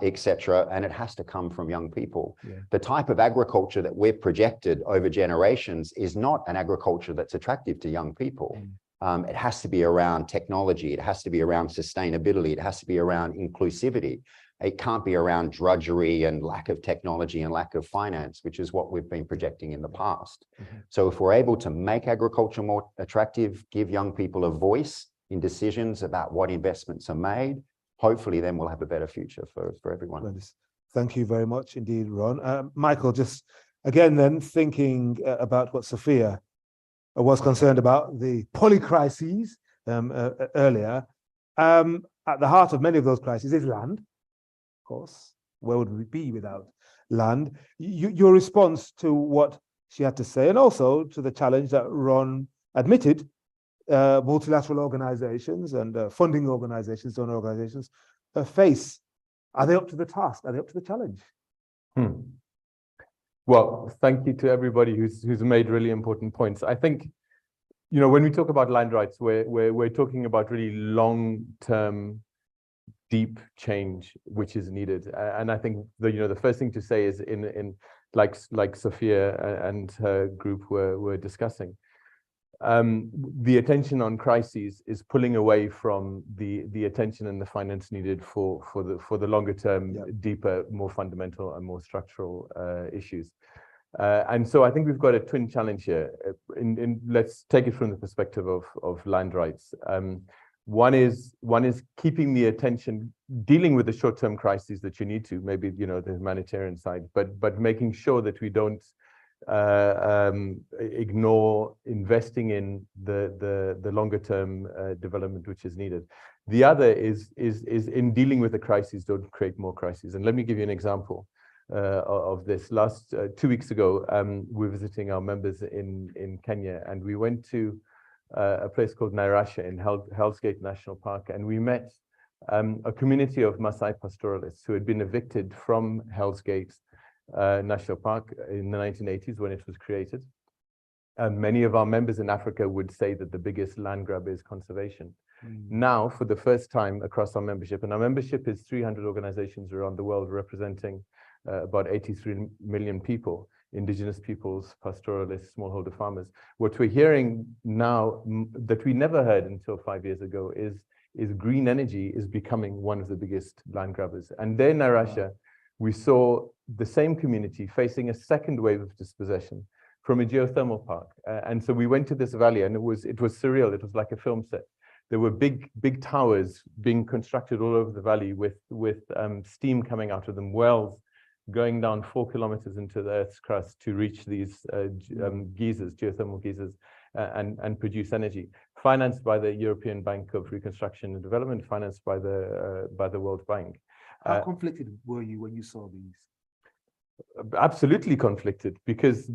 etc. And it has to come from young people. The type of agriculture that we've projected over generations is not an agriculture that's attractive to young people. It has to be around technology, it has to be around sustainability, it has to be around inclusivity. It can't be around drudgery and lack of technology and lack of finance, which is what we've been projecting in the past. So if we're able to make agriculture more attractive, give young people a voice in decisions about what investments are made, hopefully then we'll have a better future for everyone. Thank you very much indeed, Ron. Michael, just again then thinking about what Sophia was concerned about the polycrises earlier. At the heart of many of those crises is land, of course. Where would we be without land? Your response to what she had to say, and also to the challenge that Ron admitted, multilateral organizations and funding organizations, donor organizations face. Are they up to the task? Are they up to the challenge? Well, thank you to everybody who's made really important points. I think, you know, when we talk about land rights, we're talking about really long-term, deep change which is needed. And I think the first thing to say is in like Sophia and her group were discussing, the attention on crises is pulling away from the attention and the finance needed for the longer term, deeper, more fundamental and more structural issues. And so I think we've got a twin challenge here. Let's take it from the perspective of land rights. One is keeping the attention, dealing with the short-term crises that you need to, maybe the humanitarian side, but making sure that we don't ignore investing in the longer-term development which is needed. The other is in dealing with the crises, don't create more crises. And let me give you an example of this. Last 2 weeks ago, we were visiting our members in Kenya, and we went to a place called Navarra in Hell's Gate National Park, and we met a community of Maasai pastoralists who had been evicted from Hell's Gate National Park in the 1980s when it was created. And many of our members in Africa would say that the biggest land grab is conservation. Now, for the first time across our membership, and our membership is 300 organizations around the world representing about 83 million people, indigenous peoples, pastoralists, smallholder farmers. What we're hearing now that we never heard until 5 years ago is green energy is becoming one of the biggest land grabbers. And there in Navarra, we saw the same community facing a second wave of dispossession from a geothermal park. And so we went to this valley, and it was surreal. It was like a film set. There were big towers being constructed all over the valley with steam coming out of them, wells going down 4 kilometers into the Earth's crust to reach these geysers, geothermal geysers, and produce energy, financed by the European Bank of Reconstruction and Development, financed by the World Bank. How conflicted were you when you saw these? Absolutely conflicted, because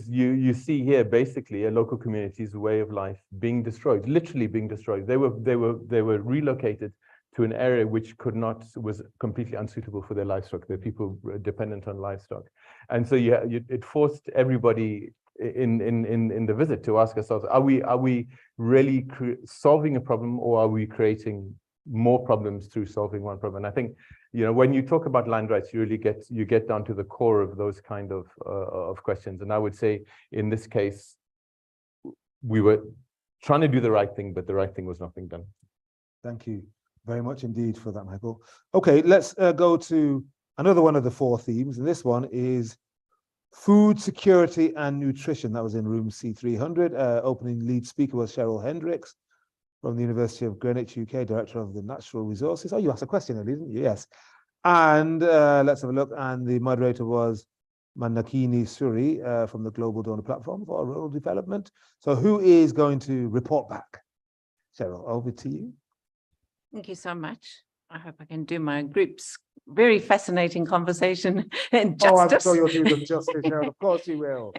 you see here basically a local community's way of life being destroyed, literally being destroyed. They were relocated to an area which was completely unsuitable for their livestock. They're people dependent on livestock, and so it forced everybody in the visit to ask ourselves: Are we really solving a problem, or are we creating more problems through solving one problem? And I think when you talk about land rights, you really get down to the core of those kind of questions. And I would say in this case, we were trying to do the right thing, but the right thing was not being done. Thank you very much indeed for that, Michael. Okay, let's go to another one of the 4 themes, and this one is food security and nutrition. That was in room C300. Opening lead speaker was Cheryl Hendricks from the University of Greenwich, UK, Director of the Natural Resources. Oh, you asked a question earlier, didn't you? Yes. And let's have a look. And the moderator was Mandakini Suri from the Global Donor Platform for Rural Development. So who is going to report back? Cheryl, over to you. Thank you so much. I hope I can do my group's very fascinating conversation and justice. Oh, I'm sure you'll do them justice, Cheryl. Of course you will.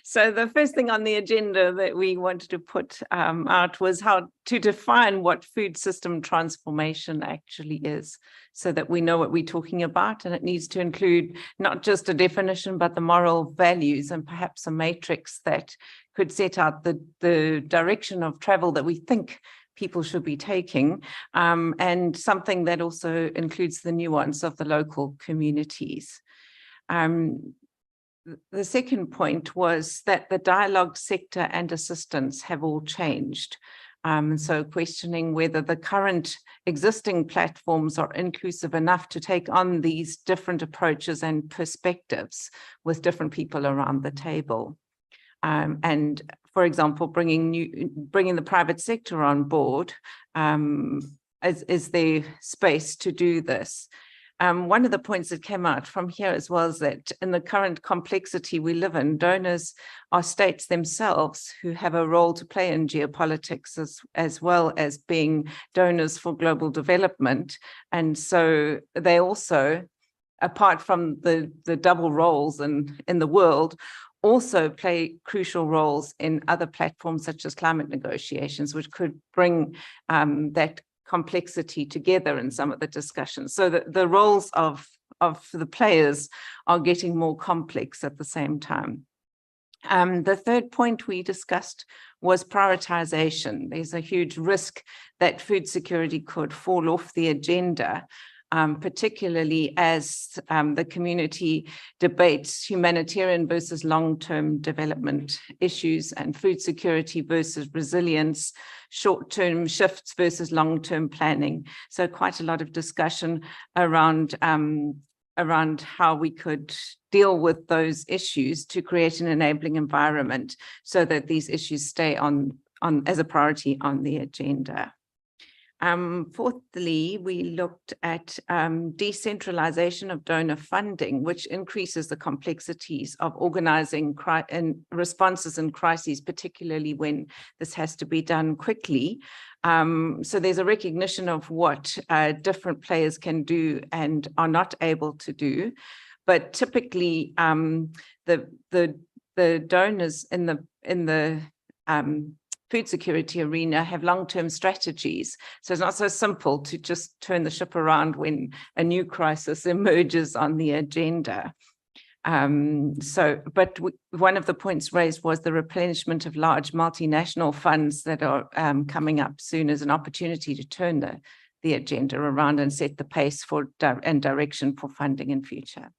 So the first thing on the agenda that we wanted to put out was how to define what food system transformation actually is, so that we know what we're talking about. And it needs to include not just a definition, but the moral values and perhaps a matrix that could set out the direction of travel that we think people should be taking, and something that also includes the nuance of the local communities. The second point was that the dialogue sector and assistance have all changed. And so questioning whether the current existing platforms are inclusive enough to take on these different approaches and perspectives with different people around the table. And for example, bringing the private sector on board is their space to do this. One of the points that came out from here as well is that in the current complexity we live in, donors are states themselves who have a role to play in geopolitics as well as being donors for global development. And so they also, apart from the double roles in the world, also play crucial roles in other platforms such as climate negotiations, which could bring that complexity together in some of the discussions. So the roles of the players are getting more complex at the same time. The third point we discussed was prioritization. There's a huge risk that food security could fall off the agenda, particularly as the community debates humanitarian versus long-term development issues and food security versus resilience, short-term shifts versus long-term planning. So quite a lot of discussion around how we could deal with those issues to create an enabling environment so that these issues stay on as a priority on the agenda. Fourthly, we looked at decentralization of donor funding, which increases the complexities of organizing responses in crises, particularly when this has to be done quickly. So there's a recognition of what different players can do and are not able to do. But typically, the donors in the food security arena have long-term strategies. So it's not so simple to just turn the ship around when a new crisis emerges on the agenda. But one of the points raised was the replenishment of large multinational funds that are coming up soon as an opportunity to turn the agenda around and set the pace for and direction for funding in future.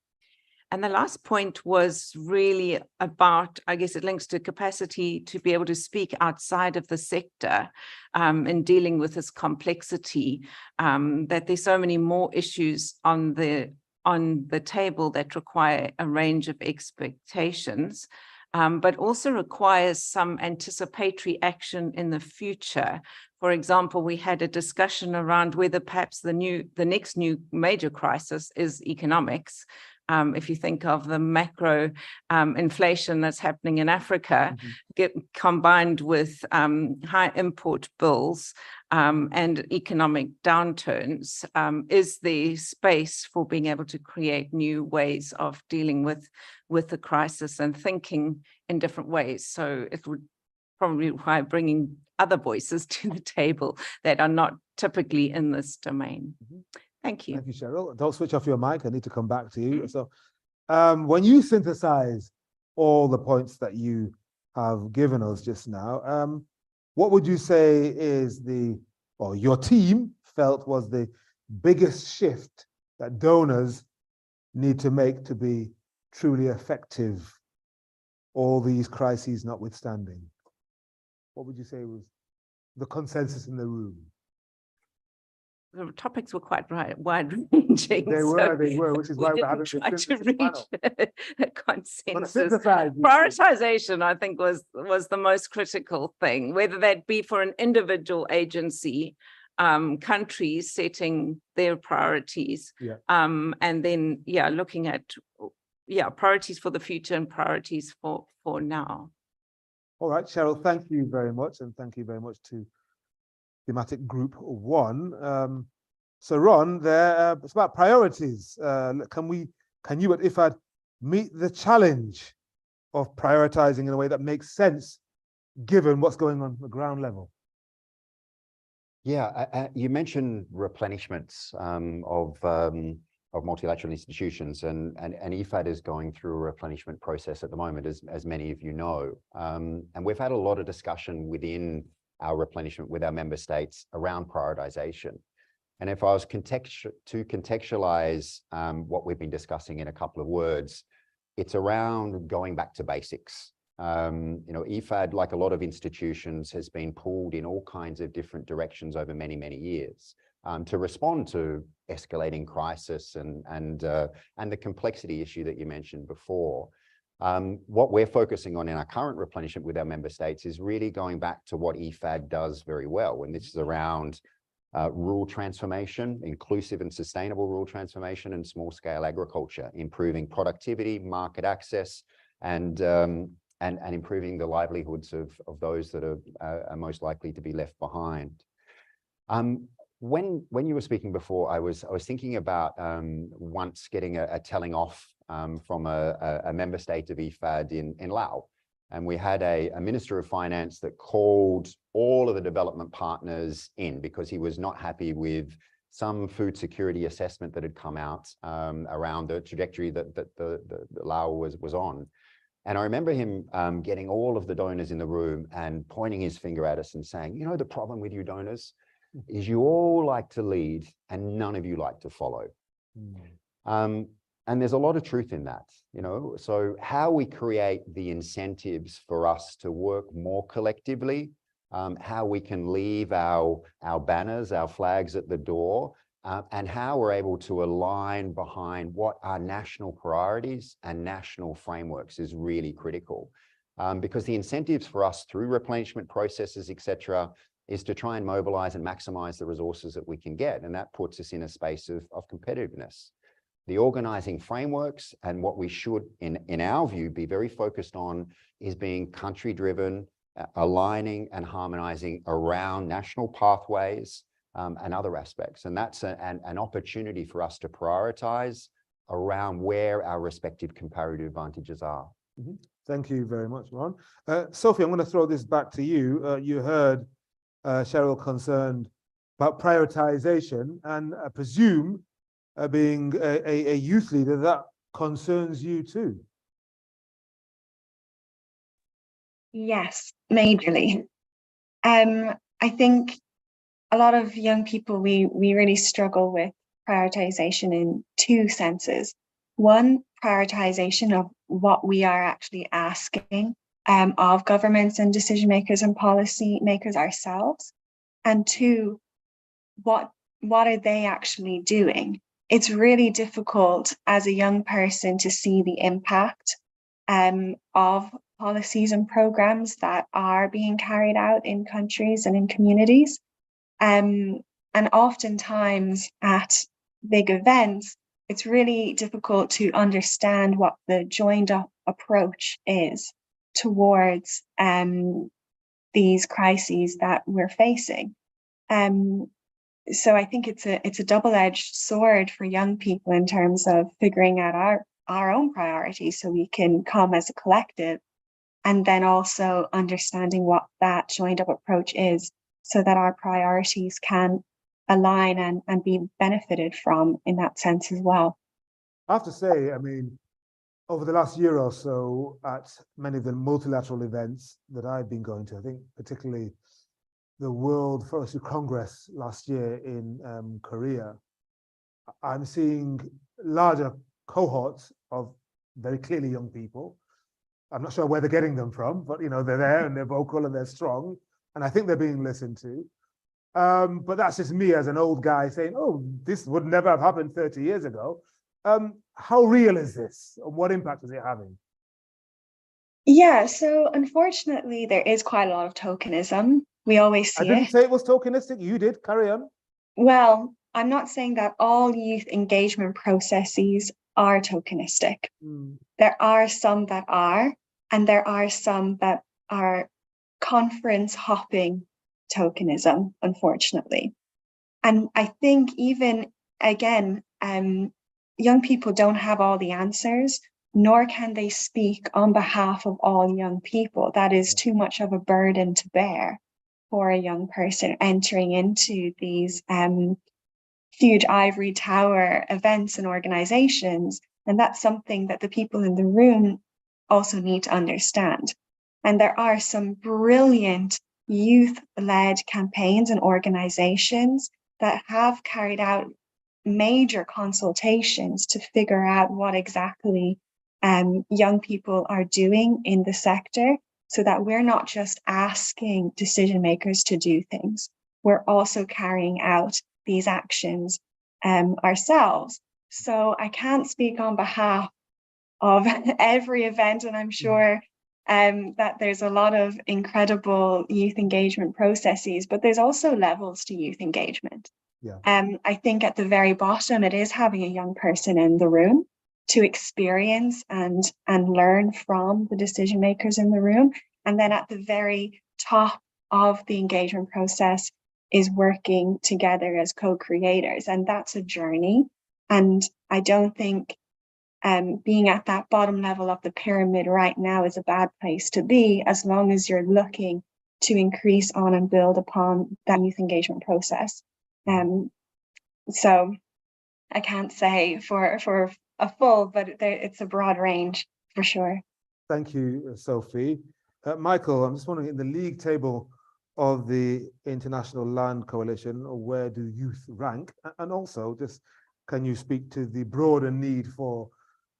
And the last point was really about, I guess it links to capacity to be able to speak outside of the sector in dealing with this complexity, that there's so many more issues on the table that require a range of expectations, but also requires some anticipatory action in the future. For example, we had a discussion around whether perhaps the next new major crisis is economics. If you think of the macro inflation that's happening in Africa, combined with high import bills and economic downturns, is the space for being able to create new ways of dealing with the crisis and thinking in different ways. So it would probably require bringing other voices to the table that are not typically in this domain. Thank you. Thank you, Cheryl. Don't switch off your mic. I need to come back to you. So when you synthesize all the points that you have given us just now, what would you say is or your team felt was the biggest shift that donors need to make to be truly effective, all these crises notwithstanding? What would you say was the consensus in the room? The topics were quite wide-ranging. They were, which is why we're having try to reach a consensus. Prioritization, I think, was the most critical thing, whether that be for an individual agency, countries setting their priorities, and then looking at priorities for the future and priorities for now. All right, Cheryl, thank you very much, and thank you very much to thematic group 1. So Ron, it's about priorities. Can you at IFAD meet the challenge of prioritizing in a way that makes sense given what's going on at the ground level? Yeah, you mentioned replenishments of multilateral institutions, and IFAD is going through a replenishment process at the moment, as many of you know. And we've had a lot of discussion within our replenishment with our member states around prioritization. And if I was to contextualize what we've been discussing in a couple of words, it's around going back to basics. IFAD, like a lot of institutions, has been pulled in all kinds of different directions over many, many years to respond to escalating crisis and the complexity issue that you mentioned before. What we're focusing on in our current replenishment with our member states is really going back to what IFAD does very well, and this is around rural transformation, inclusive and sustainable rural transformation, and small-scale agriculture, improving productivity, market access, and improving the livelihoods of those that are most likely to be left behind. When you were speaking before, I was thinking about once getting a telling off from a member state of IFAD in Laos. And we had a Minister of Finance that called all of the development partners in because he was not happy with some food security assessment that had come out around the trajectory that the Laos was on. And I remember him getting all of the donors in the room and pointing his finger at us and saying, you know, the problem with you donors is you all like to lead and none of you like to follow. And there's a lot of truth in that, you know. So how we create the incentives for us to work more collectively, how we can leave our banners, our flags at the door, and how we're able to align behind what are national priorities and national frameworks is really critical. Because the incentives for us through replenishment processes, etc., is to try and mobilize and maximize the resources that we can get. And that puts us in a space of competitiveness. The organizing frameworks and what we should, in our view, be very focused on is being country-driven, aligning and harmonizing around national pathways and other aspects. And that's an opportunity for us to prioritize around where our respective comparative advantages are. Thank you very much, Ron. Sophie, I'm going to throw this back to you. You heard Cheryl concerned about prioritization, and I presume being a youth leader, that concerns you too. Yes, majorly. I think a lot of young people, we really struggle with prioritization in two senses. One, prioritization of what we are actually asking of governments and decision makers and policy makers ourselves. And two, what are they actually doing? It's really difficult as a young person to see the impact of policies and programs that are being carried out in countries and in communities. And oftentimes at big events, it's really difficult to understand what the joined up approach is towards these crises that we're facing. So I think it's a double-edged sword for young people in terms of figuring out our own priorities so we can come as a collective, and then also understanding what that joined up approach is so that our priorities can align and be benefited from in that sense as well. I have to say, I mean, over the last year or so at many of the multilateral events that I've been going to, I think particularly the World Forestry Congress last year in Korea, I'm seeing larger cohorts of very clearly young people. I'm not sure where they're getting them from, but you know, they're there and they're vocal and they're strong, and I think they're being listened to. But that's just me as an old guy saying, oh, this would never have happened 30 years ago. How real is this? What impact is it having? Yeah, so unfortunately, there is quite a lot of tokenism. We always see it. I didn't say it was tokenistic. You did. Carry on. Well, I'm not saying that all youth engagement processes are tokenistic. There are some that are, and there are some that are conference hopping tokenism, unfortunately. And I think even, again, young people don't have all the answers, nor can they speak on behalf of all young people. That is too much of a burden to bear for a young person entering into these huge ivory tower events and organizations. And that's something that the people in the room also need to understand. And there are some brilliant youth-led campaigns and organizations that have carried out major consultations to figure out what exactly young people are doing in the sector, so that we're not just asking decision makers to do things, we're also carrying out these actions ourselves. So I can't speak on behalf of every event, and I'm sure that there's a lot of incredible youth engagement processes, but there's also levels to youth engagement. Yeah. I think at the very bottom, it is having a young person in the room to experience and learn from the decision makers in the room. And then at the very top of the engagement process is working together as co-creators. And that's a journey. And I don't think being at that bottom level of the pyramid right now is a bad place to be, as long as you're looking to increase on and build upon that youth engagement process. So I can't say for a full, but it's a broad range for sure. Thank you, Sophie. Michael, I'm just wondering, in the league table of the International Land Coalition, where do youth rank? And also, just can you speak to the broader need for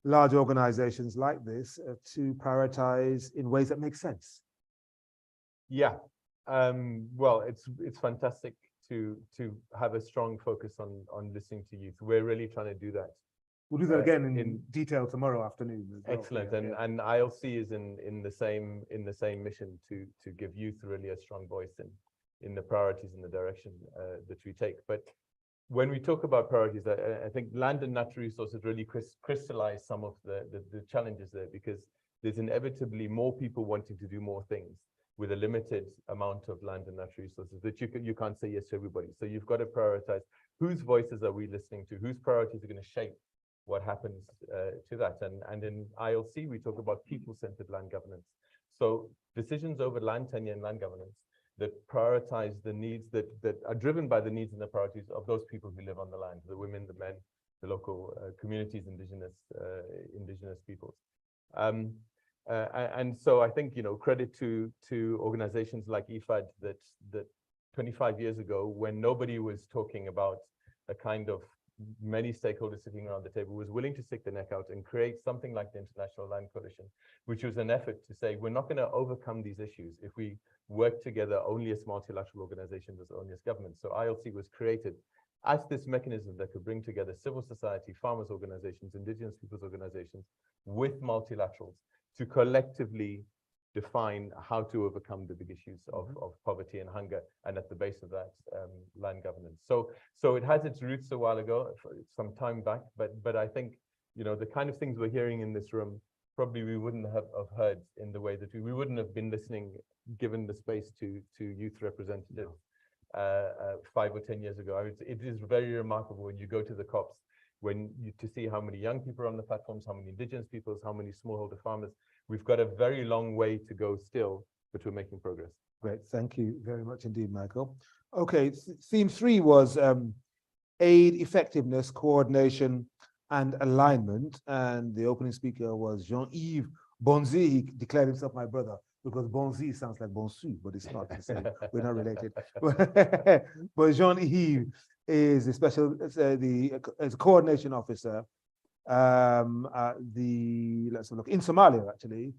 large organizations like this to prioritize in ways that make sense? Yeah, well, it's fantastic to have a strong focus on listening to youth. We're really trying to do that. We'll do that again in detail tomorrow afternoon. Excellent, yeah, and ILC is in the same mission to give youth really a strong voice in the priorities and the direction that we take. But when we talk about priorities, I think land and natural resources really crystallize some of the challenges there, because there's inevitably more people wanting to do more things with a limited amount of land and natural resources that you can't say yes to everybody. So you've got to prioritize whose voices are we listening to, whose priorities are going to shape what happens to that. And in ILC, we talk about people-centered land governance. So decisions over land tenure and land governance that prioritize the needs that are driven by the needs and the priorities of those people who live on the land, the women, the men, the local communities, indigenous peoples. And so I think, credit to organizations like IFAD that 25 years ago, when nobody was talking about a kind of many stakeholders sitting around the table, was willing to stick their neck out and create something like the International Land Coalition, which was an effort to say, we're not going to overcome these issues if we work together only as multilateral organizations, only as governments. So ILC was created as this mechanism that could bring together civil society, farmers organizations, indigenous peoples organizations with multilaterals to collectively define how to overcome the big issues of poverty and hunger, and at the base of that, land governance. So it has its roots a while ago, some time back, but I think, the kind of things we're hearing in this room, probably we wouldn't have heard in the way that we wouldn't have been listening, given the space to youth representatives 5 or 10 years ago. It is very remarkable when you go to the COPs, to see how many young people are on the platforms, how many indigenous peoples, how many smallholder farmers. We've got a very long way to go still, but we're making progress. Great, thank you very much indeed, Michael. Okay, theme 3 was aid effectiveness, coordination, and alignment. And the opening speaker was Jean-Yves Bonsu. He declared himself my brother because Bonsu sounds like Bonsu, but it's not. We're not related. But Jean-Yves is a special, as a coordination officer let's look in Somalia, actually,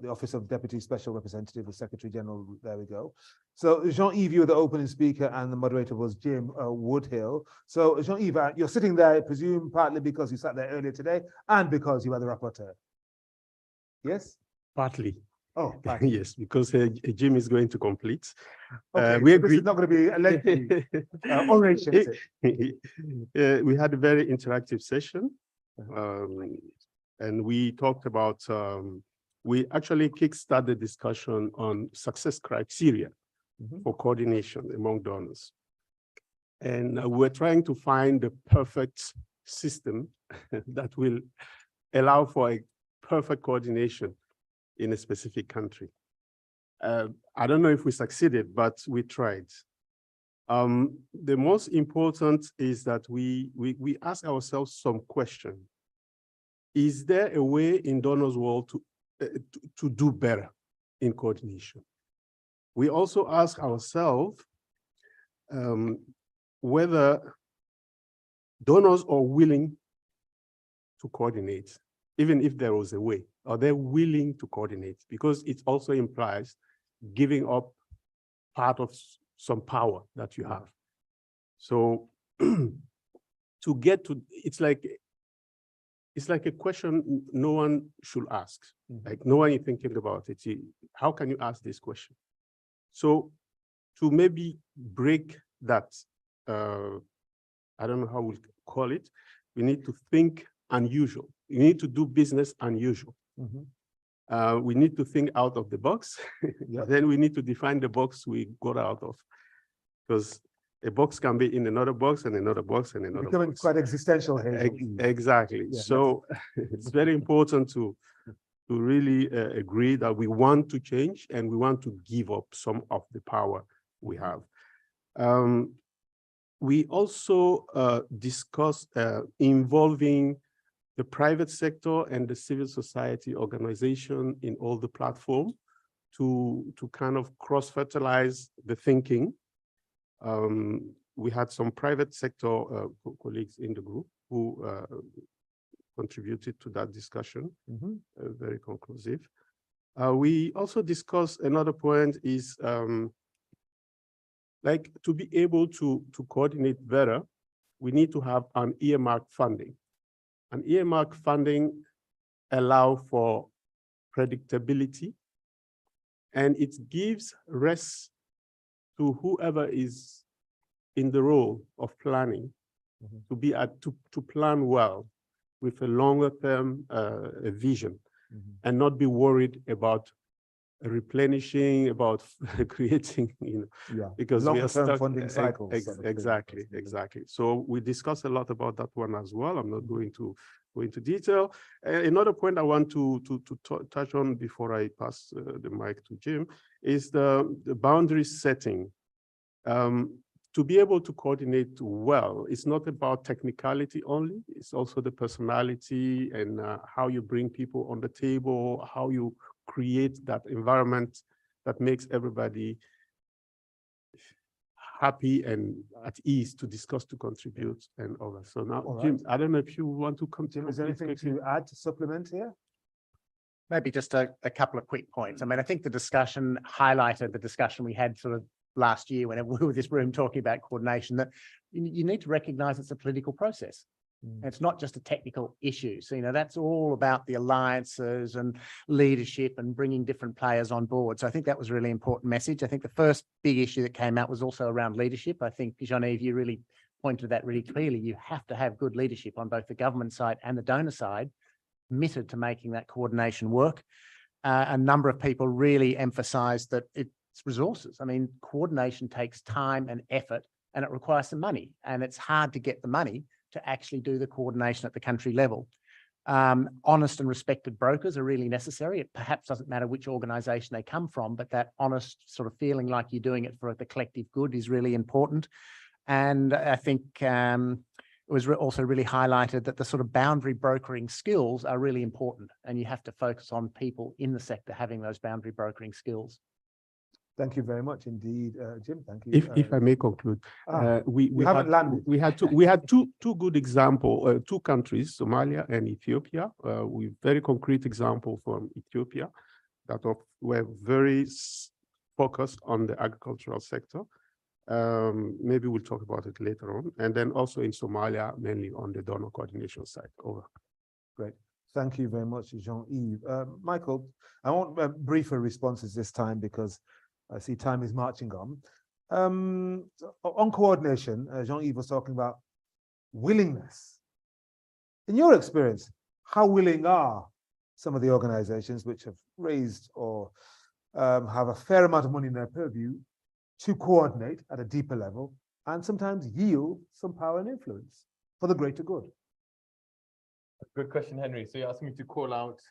the Office of Deputy Special Representative, the Secretary General. There we go. So Jean-Yves, you were the opening speaker, and the moderator was Jim Woodhill. So Jean-Yves, you're sitting there, I presume, partly because you sat there earlier today, and because you are the rapporteur. Yes. Partly. Oh, partly. Yes, because Jim is going to complete. Okay, we so agree. This is not going to be a lengthy oration. We had a very interactive session. And we talked about, we actually kickstarted the discussion on success criteria for coordination among donors. And we're trying to find the perfect system that will allow for a perfect coordination in a specific country. I don't know if we succeeded, but we tried. The most important is that we ask ourselves some question. Is there a way in donors' world to do better in coordination? We also ask ourselves whether donors are willing to coordinate, even if there was a way. Are they willing to coordinate? Because it also implies giving up part of some power that you have. So to get to, it's like it's like a question no one should ask. Like no one is thinking about it. How can you ask this question? So to maybe break that, I don't know how we'll call it, we need to think unusual. You need to do business unusual. We need to think out of the box. Then we need to define the box we got out of, because a box can be in another box and another box and another Becoming box. quite existential here. Exactly. Yeah, So it's very important to really agree that we want to change and we want to give up some of the power we have. We also discussed involving the private sector and the civil society organization in all the platform to kind of cross-fertilize the thinking. We had some private sector colleagues in the group who contributed to that discussion, very conclusive. We also discussed another point is like to be able to coordinate better, we need to have an earmarked funding. An earmarked funding allows for predictability, and it gives rest to whoever is in the role of planning to plan well with a longer term vision and not be worried about replenishing, about creating, because we are stuck. Funding cycles. Exactly. So we discussed a lot about that one as well. I'm not going to go into detail. Another point I want to touch on before I pass the mic to Jim is the boundary setting. To be able to coordinate well, it's not about technicality only, it's also the personality and how you bring people on the table, how you create that environment that makes everybody happy and at ease to discuss, to contribute, and all that. So now, Jim, I don't know if you want to come. Jim, is there anything to add, to supplement here? Maybe just a couple of quick points. I mean, I think the discussion highlighted the discussion we had sort of last year whenever we were in this room talking about coordination, that you need to recognize it's a political process. It's not just a technical issue. So, that's all about the alliances and leadership and bringing different players on board. So I think that was a really important message. I think the first big issue that came out was also around leadership. I think, Jean-Yves, you really pointed to that really clearly. You have to have good leadership on both the government side and the donor side, committed to making that coordination work. A number of people really emphasized that it's resources. I mean, coordination takes time and effort, and it requires some money, and it's hard to get the money to actually do the coordination at the country level. Honest and respected brokers are really necessary. It perhaps doesn't matter which organization they come from, but that honest sort of feeling like you're doing it for the collective good is really important. And I think it was also really highlighted that the sort of boundary brokering skills are really important, and you have to focus on people in the sector having those boundary brokering skills. Thank you very much indeed, Jim. Thank you. If I may conclude, we haven't landed. We had two good examples, two countries, Somalia and Ethiopia. We very concrete example from Ethiopia that were very focused on the agricultural sector. Maybe we'll talk about it later on. And then also in Somalia, mainly on the donor coordination side. Over. Great. Thank you very much, Jean-Yves. Michael, I want briefer responses this time because I see time is marching on. On coordination, Jean-Yves was talking about willingness. In your experience, how willing are some of the organizations which have raised or have a fair amount of money in their purview to coordinate at a deeper level and sometimes yield some power and influence for the greater good? Good question, Henry. So you're asking me to call out.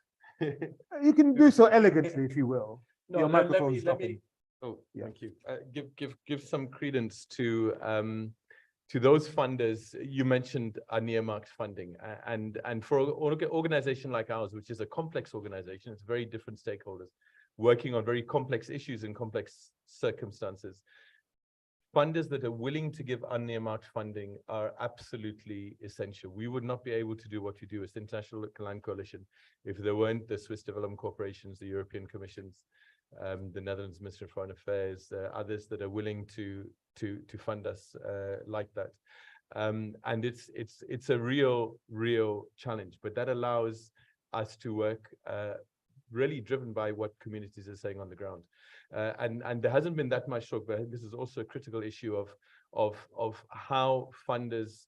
You can do so elegantly, if you will. No, your microphone's stopping. Oh, yeah. Thank you. Give some credence to those funders. You mentioned earmarked funding, and for an organization like ours, which is a complex organization, it's very different stakeholders working on very complex issues in complex circumstances. Funders that are willing to give unearmarked funding are absolutely essential. We would not be able to do what we do as the International Land Coalition if there weren't the Swiss Development Corporations, the European Commissions, the Netherlands Ministry of Foreign Affairs, others that are willing to fund us like that. And it's a real challenge, but that allows us to work really driven by what communities are saying on the ground. And there hasn't been that much talk, but this is also a critical issue of how funders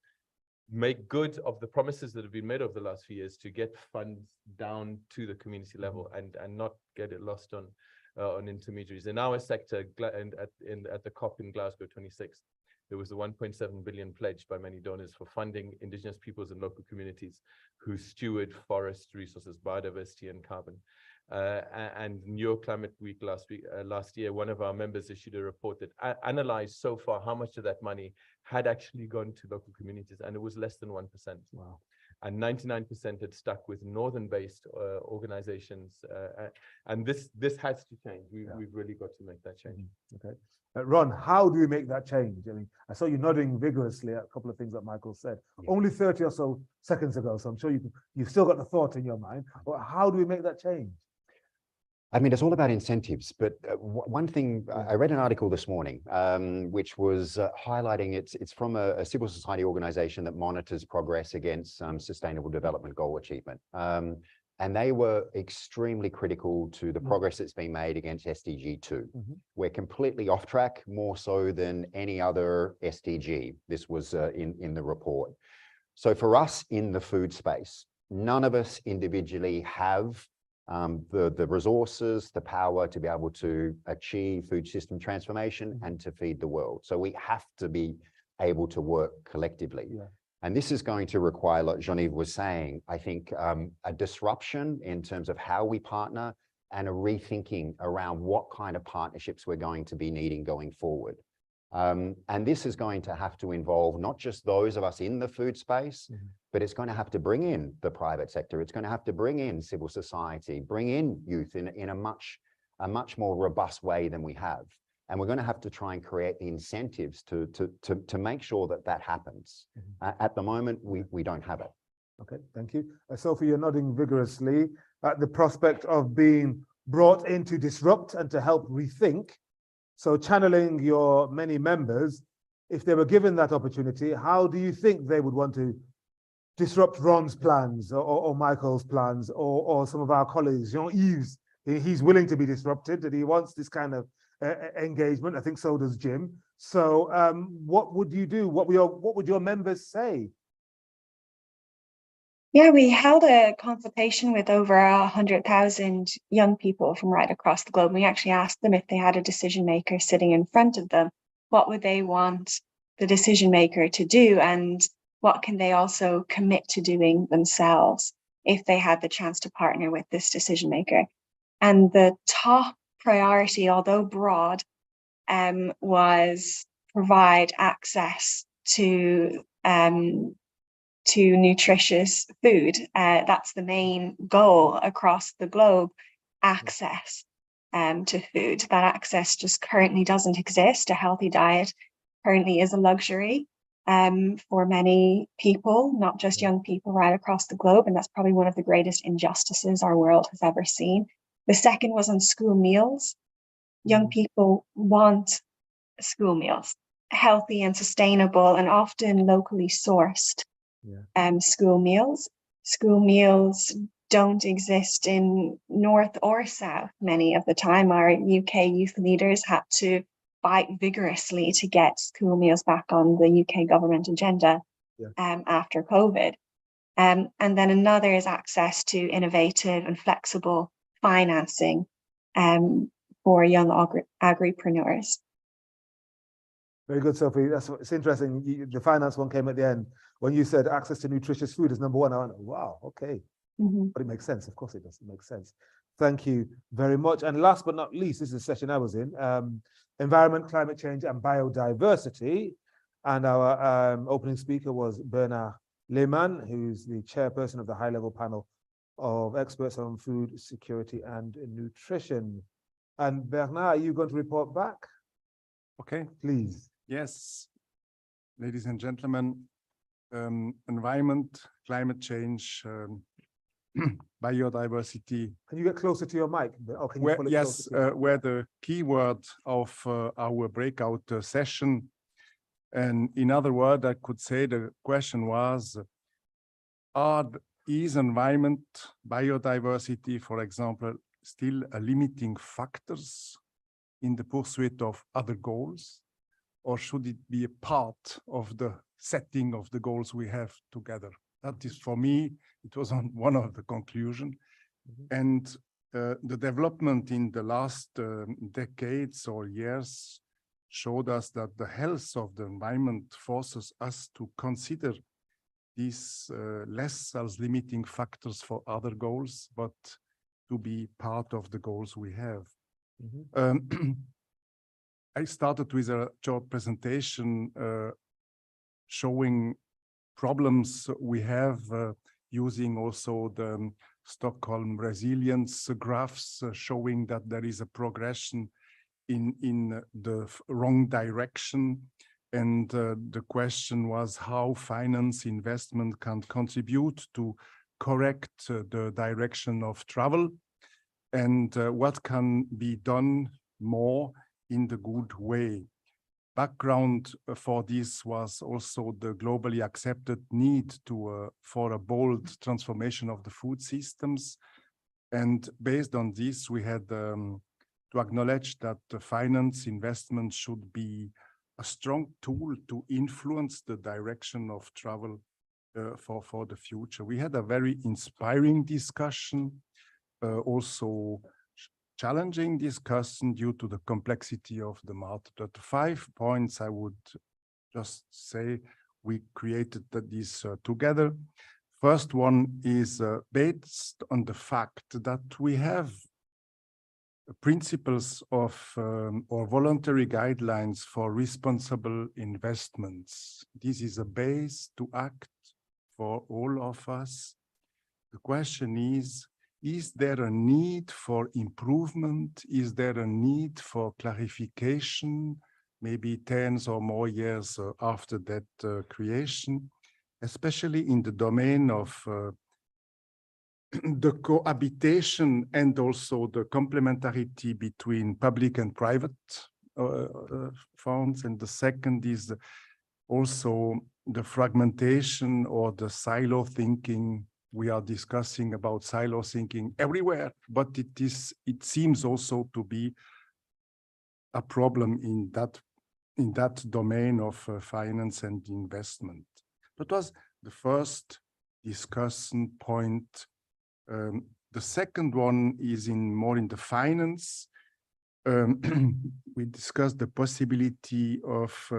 make good of the promises that have been made over the last few years to get funds down to the community level and not get it lost on intermediaries. In our sector, and at the COP in Glasgow 26, there was a 1.7 billion pledge by many donors for funding indigenous peoples and local communities who steward forest resources, biodiversity, and carbon. And New York Climate Week last year, one of our members issued a report that analyzed so far how much of that money had actually gone to local communities, and it was less than 1%. Wow. And 99% had stuck with northern-based organizations, and this has to change. We've really got to make that change. Okay, Ron, how do we make that change? I mean, I saw you nodding vigorously at a couple of things that Michael said. Only 30 or so seconds ago, so I'm sure you've still got the thought in your mind. But how do we make that change? I mean, it's all about incentives, but one thing, I read an article this morning, which was highlighting, it's from a civil society organization that monitors progress against Sustainable Development Goal achievement. And they were extremely critical to the progress that's been made against SDG 2. We're completely off track, more so than any other SDG. This was in the report. So for us in the food space, none of us individually have the resources, the power to be able to achieve food system transformation and to feed the world. So we have to be able to work collectively. And this is going to require, like Jean-Yves was saying, I think a disruption in terms of how we partner and a rethinking around what kind of partnerships we're going to be needing going forward. And this is going to have to involve not just those of us in the food space, but it's going to have to bring in the private sector. It's going to have to bring in civil society, bring in youth in a much more robust way than we have. And we're going to have to try and create the incentives to make sure that that happens. At the moment, we don't have it. Okay, thank you. Sophie, you're nodding vigorously at the prospect of being brought in to disrupt and to help rethink. So channeling your many members, if they were given that opportunity, how do you think they would want to disrupt Ron's plans or Michael's plans or some of our colleagues? Jean-Yves, he's willing to be disrupted and he wants this kind of engagement. I think so does Jim. So what would you do? What would your members say? Yeah, we held a consultation with over 100,000 young people from right across the globe. We actually asked them if they had a decision maker sitting in front of them, what would they want the decision maker to do, and what can they also commit to doing themselves if they had the chance to partner with this decision maker. And the top priority, although broad, was provide access to nutritious food. That's the main goal across the globe, access to food. That access just currently doesn't exist. A healthy diet currently is a luxury for many people, not just young people right across the globe. And that's probably one of the greatest injustices our world has ever seen. The second was on school meals. Young people want school meals, healthy and sustainable and often locally sourced school meals. School meals don't exist in North or South many of the time. Our UK youth leaders had to fight vigorously to get school meals back on the UK government agenda after COVID. And then another is access to innovative and flexible financing for young agripreneurs. Very good, Sophie. It's interesting. The finance one came at the end. When you said access to nutritious food is number one, I went, wow, okay. But it makes sense. Of course it does. It makes sense. Thank you very much. And last but not least, this is the session I was in, environment, climate change, and biodiversity. And our opening speaker was Bernard Lehmann, who's the chairperson of the high-level panel of experts on food security and nutrition. And Bernard, are you going to report back? Okay. Please. Yes. Ladies and gentlemen, environment, climate change, biodiversity. Can you get closer to your mic? Or can you pull it yes, were the keyword of our breakout session. And in other words, I could say the question was, is environment, biodiversity, for example, still a limiting factors in the pursuit of other goals? Or should it be a part of the setting of the goals we have together? That is, for me, it was one of the conclusions. And the development in the last decades or years showed us that the health of the environment forces us to consider these less as limiting factors for other goals, but to be part of the goals we have. I started with a short presentation showing problems we have using also the Stockholm resilience graphs, showing that there is a progression in the wrong direction. And the question was how finance investment can contribute to correct the direction of travel, and what can be done more in the good way. Background for this was also the globally accepted need for a bold transformation of the food systems. And based on this, we had to acknowledge that the finance investment should be a strong tool to influence the direction of travel for the future. We had a very inspiring discussion, also challenging discussion due to the complexity of the matter. The 5 points I would just say we created these together. First one is based on the fact that we have principles of or voluntary guidelines for responsible investments. This is a base to act for all of us. The question is there a need for improvement? Is there a need for clarification, maybe 10 or more years after that creation, especially in the domain of the cohabitation and also the complementarity between public and private funds. And the second is also the fragmentation or the silo thinking. We are discussing about silo thinking everywhere, but it seems also to be a problem in that domain of finance and investment. That was the first discussion point. The second one is more in the finance. We discussed the possibility of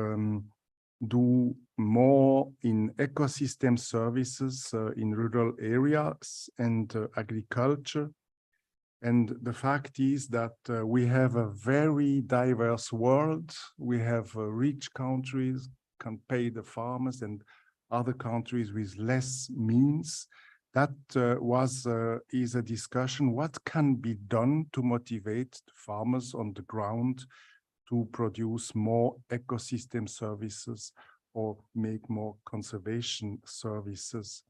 do more in ecosystem services in rural areas and agriculture. And the fact is that we have a very diverse world. We have rich countries can pay the farmers and other countries with less means. That is a discussion. What can be done to motivate farmers on the ground to produce more ecosystem services or make more conservation services?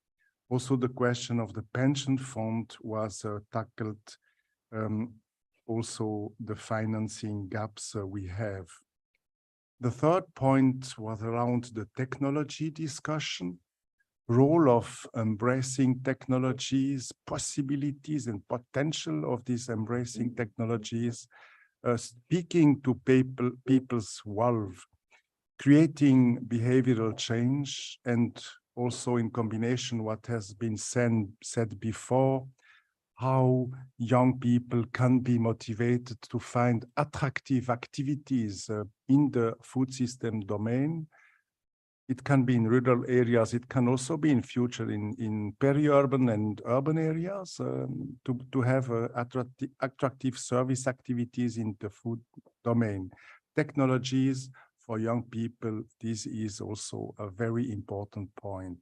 Also, the question of the pension fund was tackled. Also, the financing gaps we have. The third point was around the technology discussion. Role of embracing technologies, possibilities and potential of these embracing technologies, speaking to people's world, creating behavioral change, and also in combination what has been said before, how young people can be motivated to find attractive activities in the food system domain. It can be in rural areas. It can also be in future in peri-urban and urban areas to have attractive service activities in the food domain. Technologies for young people, this is also a very important point.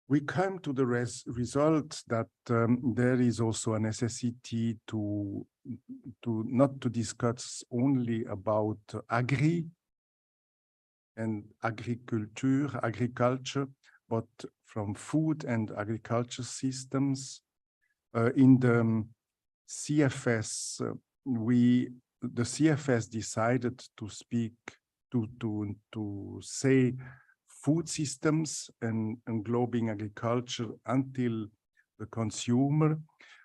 We come to the result that there is also a necessity to not to discuss only about and agriculture, but from food and agriculture systems. In the CFS, the CFS decided to speak to say food systems and englobing agriculture until the consumer.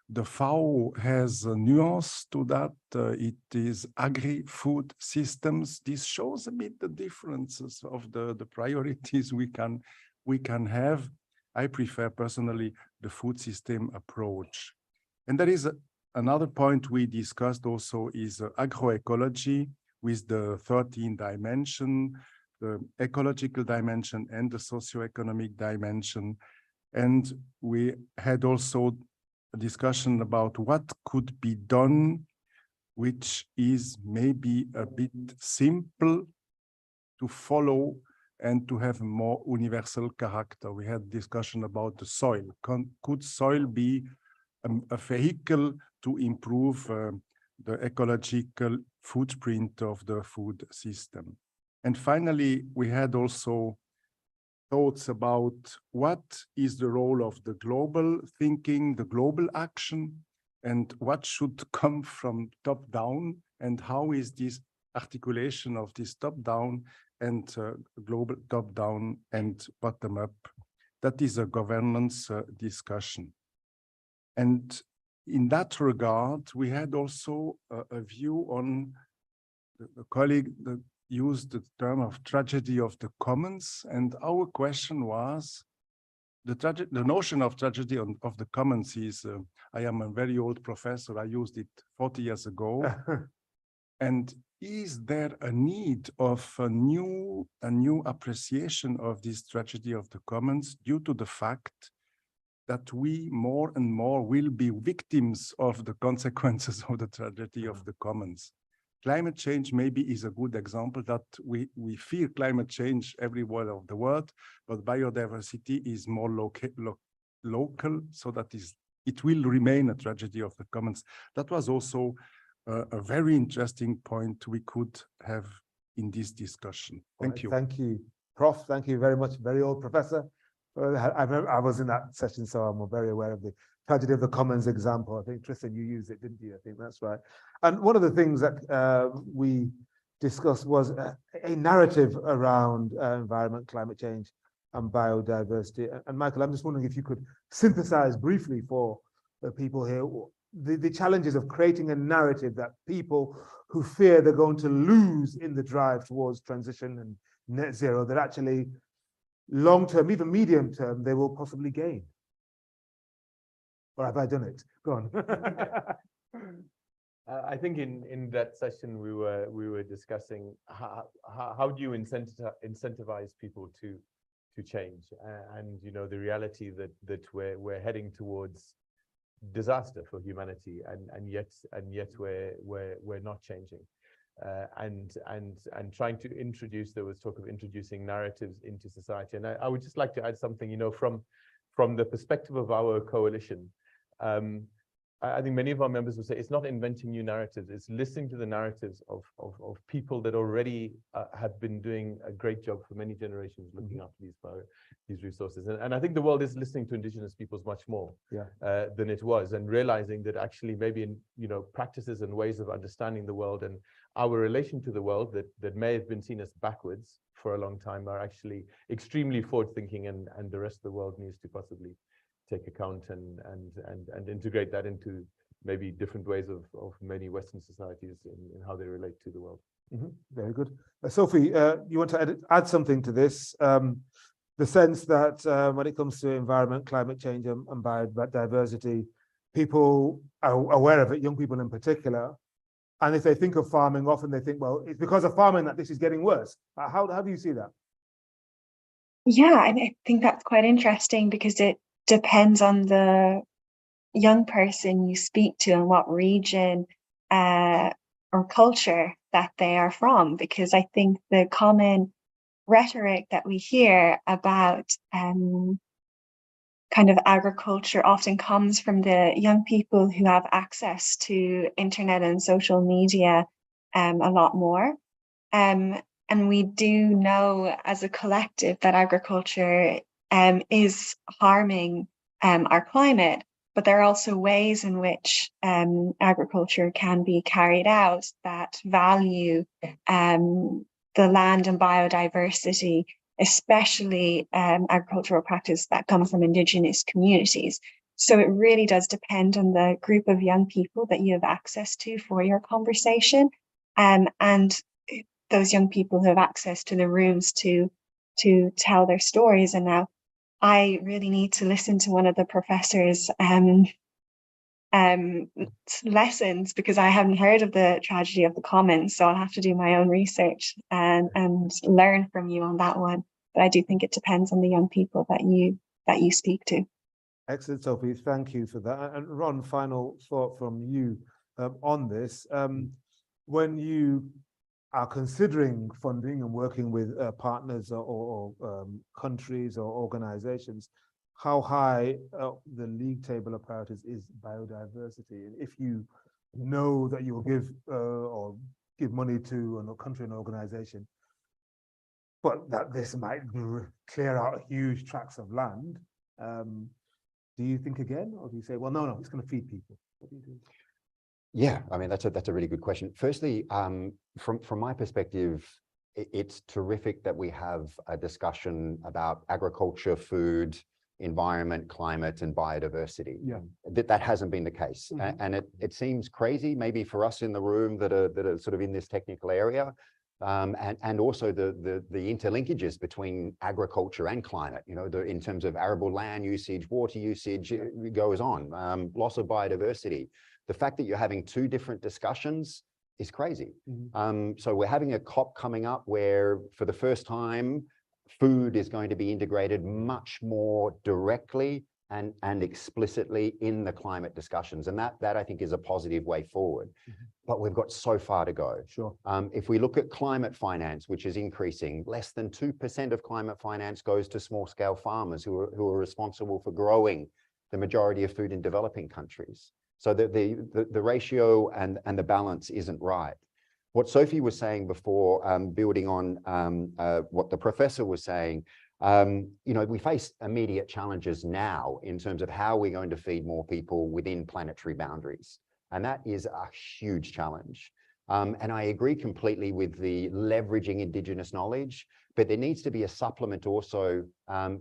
The FAO has a nuance to that. It is agri-food systems. This shows a bit the differences of the priorities we can have. I prefer personally the food system approach. And there is another point we discussed also is agroecology with the 13 dimension, the ecological dimension and the socioeconomic dimension. And we had also a discussion about what could be done, which is maybe a bit simple to follow and to have a more universal character. We had discussion about the soil. Could soil be a vehicle to improve the ecological footprint of the food system? And finally, we had also thoughts about what is the role of the global thinking, the global action, and what should come from top down, and how is this articulation of this top down and global top down and bottom up. That is a governance discussion. And in that regard, we had also a view on the colleague that used the term of tragedy of the commons. And our question was, the notion of tragedy of the commons is, I am a very old professor, I used it 40 years ago. And is there a need of a new appreciation of this tragedy of the commons due to the fact that we more and more will be victims of the consequences of the tragedy of the commons? Climate change maybe is a good example that we fear climate change everywhere of the world, but biodiversity is more local, so that it will remain a tragedy of the commons. That was also a very interesting point we could have in this discussion. Thank you. Thank you, Prof. Thank you very much. Very old professor. I was in that session, so I'm very aware of the tragedy of the commons example. I think, Tristan, you used it, didn't you? I think that's right. And one of the things that we discussed was a narrative around environment, climate change, and biodiversity. And Michael, I'm just wondering if you could synthesize briefly for the people here the challenges of creating a narrative that people who fear they're going to lose in the drive towards transition and net zero, that actually long-term, even medium-term, they will possibly gain. Or have I done it? Go on. I think in that session we were discussing how do you incentivize people to change, and you know the reality that we're heading towards disaster for humanity, and yet we're not changing, and trying to introduce, there was talk of introducing narratives into society. And I would just like to add something, you know, from the perspective of our coalition. I think many of our members would say it's not inventing new narratives, it's listening to the narratives of people that already have been doing a great job for many generations looking after these resources. And I think the world is listening to indigenous peoples much more than it was, and realizing that actually maybe in, you know, practices and ways of understanding the world and our relation to the world that may have been seen as backwards for a long time are actually extremely forward thinking, and the rest of the world needs to possibly take account and integrate that into maybe different ways of many Western societies in how they relate to the world. Very good. Sophie, you want to add something to this? The sense that when it comes to environment, climate change and biodiversity, people are aware of it, young people in particular, and if they think of farming, often they think, well, it's because of farming that this is getting worse. How do you see that? Yeah, I think that's quite interesting, because it depends on the young person you speak to and what region or culture that they are from, because I think the common rhetoric that we hear about kind of agriculture often comes from the young people who have access to internet and social media a lot more. And we do know as a collective that agriculture is harming our climate, but there are also ways in which agriculture can be carried out that value the land and biodiversity, especially agricultural practice that come from Indigenous communities. So it really does depend on the group of young people that you have access to for your conversation, and those young people who have access to the rooms to tell their stories. And now I really need to listen to one of the professors' lessons, because I haven't heard of the tragedy of the commons, so I'll have to do my own research and learn from you on that one. But I do think it depends on the young people that you speak to. Excellent, Sophie. Thank you for that. And Ron, final thought from you on this. When you are considering funding and working with partners or countries or organizations, how high the league table of priorities is biodiversity? And if you know that you will give money to a country and organization, but that this might clear out huge tracts of land, do you think again, or do you say, well, no, it's going to feed people? What do you do? Yeah, I mean, that's a really good question. Firstly, from my perspective, it's terrific that we have a discussion about agriculture, food, environment, climate, and biodiversity. Yeah, that hasn't been the case, and it seems crazy, maybe for us in the room that are sort of in this technical area, and also the interlinkages between agriculture and climate. You know, in terms of arable land usage, water usage, it goes on. Loss of biodiversity. The fact that you're having two different discussions is crazy. So we're having a COP coming up where, for the first time, food is going to be integrated much more directly and explicitly in the climate discussions. And that I think is a positive way forward. But we've got so far to go. Sure. If we look at climate finance, which is increasing, less than 2% of climate finance goes to small scale farmers who are responsible for growing the majority of food in developing countries. So the ratio and the balance isn't right. What Sophie was saying before, building on what the professor was saying, you know, we face immediate challenges now in terms of how we're going to feed more people within planetary boundaries. And that is a huge challenge. And I agree completely with the leveraging Indigenous knowledge, but there needs to be a supplement also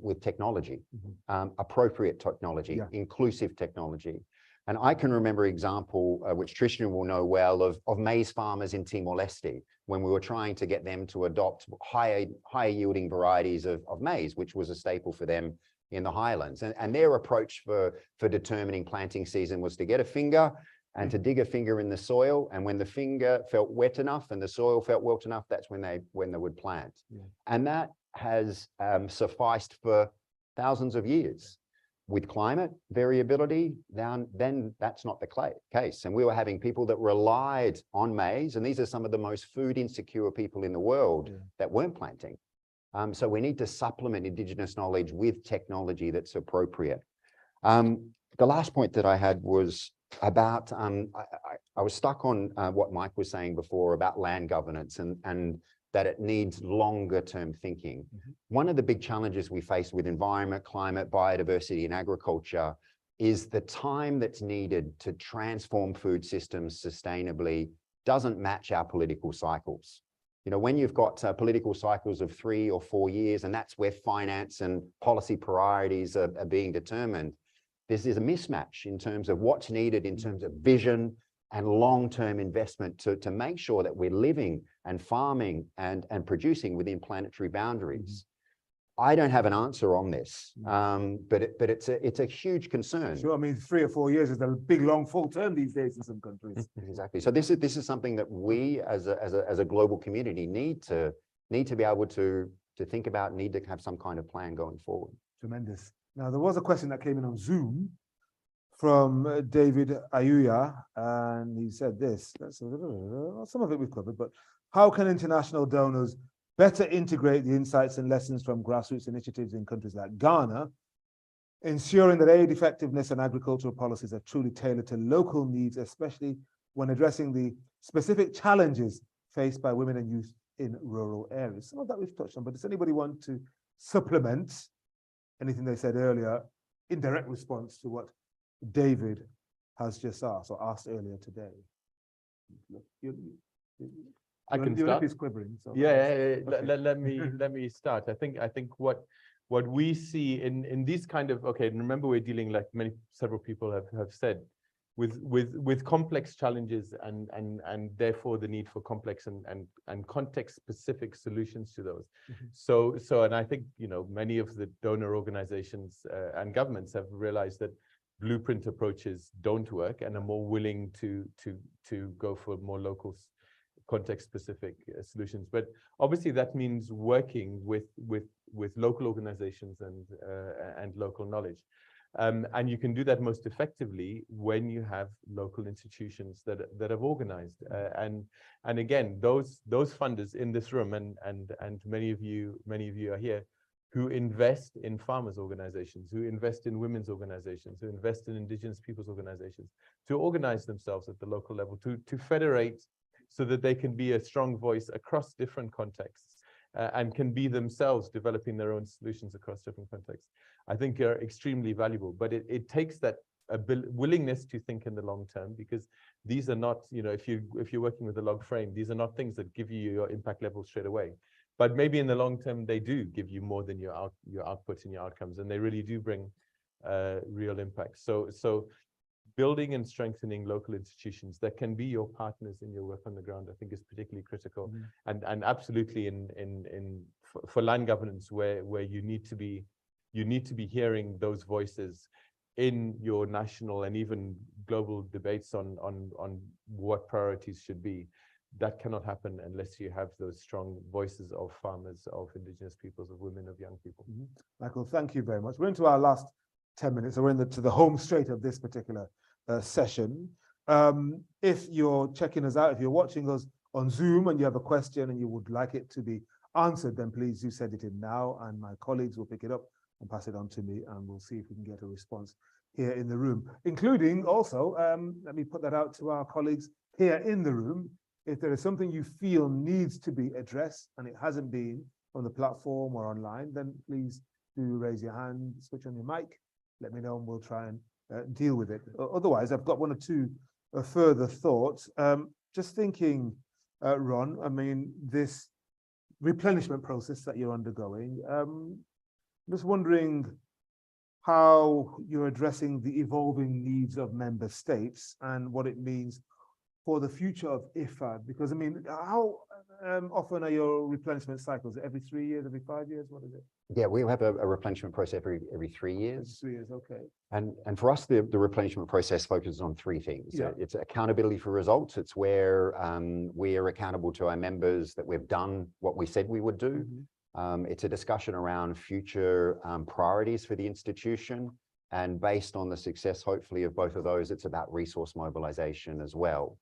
with technology, appropriate technology, inclusive technology. And I can remember an example, which Tristan will know well, of maize farmers in Timor-Leste, when we were trying to get them to adopt higher yielding varieties of maize, which was a staple for them in the highlands. And their approach for determining planting season was to get a finger and to dig a finger in the soil. And when the finger felt wet enough and the soil felt wet enough, that's when they would plant. And that has sufficed for thousands of years. With climate variability, then that's not the case. And we were having people that relied on maize, and these are some of the most food insecure people in the world that weren't planting. So we need to supplement Indigenous knowledge with technology that's appropriate. The last point that I had was about, I was stuck on what Mike was saying before about land governance and that it needs longer term thinking. One of the big challenges we face with environment, climate, biodiversity, and agriculture is the time that's needed to transform food systems sustainably doesn't match our political cycles. You know, when you've got political cycles of 3 or 4 years, and that's where finance and policy priorities are being determined, this is a mismatch in terms of what's needed in terms of vision and long-term investment to make sure that we're living and farming and producing within planetary boundaries. I don't have an answer on this, but it's a huge concern. Sure, I mean, 3 or 4 years is a big, long, full term these days in some countries. Exactly. So this is something that we, as a global community, need to be able to think about, need to have some kind of plan going forward. Tremendous. Now, there was a question that came in on Zoom from David Ayuya, and he said this, some of it we've covered, but how can international donors better integrate the insights and lessons from grassroots initiatives in countries like Ghana, ensuring that aid effectiveness and agricultural policies are truly tailored to local needs, especially when addressing the specific challenges faced by women and youth in rural areas? Some of that we've touched on, but does anybody want to supplement anything they said earlier in direct response to what David has just asked or asked earlier today? I can Your start. lip is quivering. So Yeah. okay. Let me start. I think what we see in these kind of, okay, remember we're dealing, like several people have said, with complex challenges and therefore the need for complex and context specific solutions to those. So and I think, you know, many of the donor organizations and governments have realized that blueprint approaches don't work and are more willing to go for more local context specific solutions. But obviously that means working with local organizations and local knowledge. And you can do that most effectively when you have local institutions that have organized. And again, those funders in this room and many of you are here, who invest in farmers organizations, who invest in women's organizations, who invest in indigenous peoples organizations, to organize themselves at the local level, to federate so that they can be a strong voice across different contexts and can be themselves developing their own solutions across different contexts, I think are extremely valuable. But it takes that willingness to think in the long term, because these are not, you know, if you're working with a log frame, these are not things that give you your impact level straight away. But maybe in the long term, they do give you more than your outputs and your outcomes, and they really do bring real impact. So building and strengthening local institutions that can be your partners in your work on the ground, I think, is particularly critical. And absolutely for land governance, where you need to be hearing those voices in your national and even global debates on what priorities should be. That cannot happen unless you have those strong voices of farmers, of indigenous peoples, of women, of young people. Michael, thank you very much. We're into our last 10 minutes. So we're to the home straight of this particular session. If you're checking us out, if you're watching us on Zoom and you have a question and you would like it to be answered, then please do send it in now, and my colleagues will pick it up and pass it on to me, and we'll see if we can get a response here in the room, including also, let me put that out to our colleagues here in the room. If there is something you feel needs to be addressed and it hasn't been on the platform or online, then please do raise your hand, switch on your mic, let me know, and we'll try and deal with it. Otherwise, I've got one or two further thoughts. Just thinking, Ron, I mean, this replenishment process that you're undergoing, just wondering how you're addressing the evolving needs of member states and what it means for the future of IFAD, because I mean, how often are your replenishment cycles? Every 3 years, every 5 years? What is it? Yeah, we have a replenishment process every 3 years. 3 years, okay. And for us, the replenishment process focuses on three things. Yeah. It's accountability for results. It's where we are accountable to our members that we've done what we said we would do. It's a discussion around future priorities for the institution. And based on the success, hopefully, of both of those, it's about resource mobilization as well.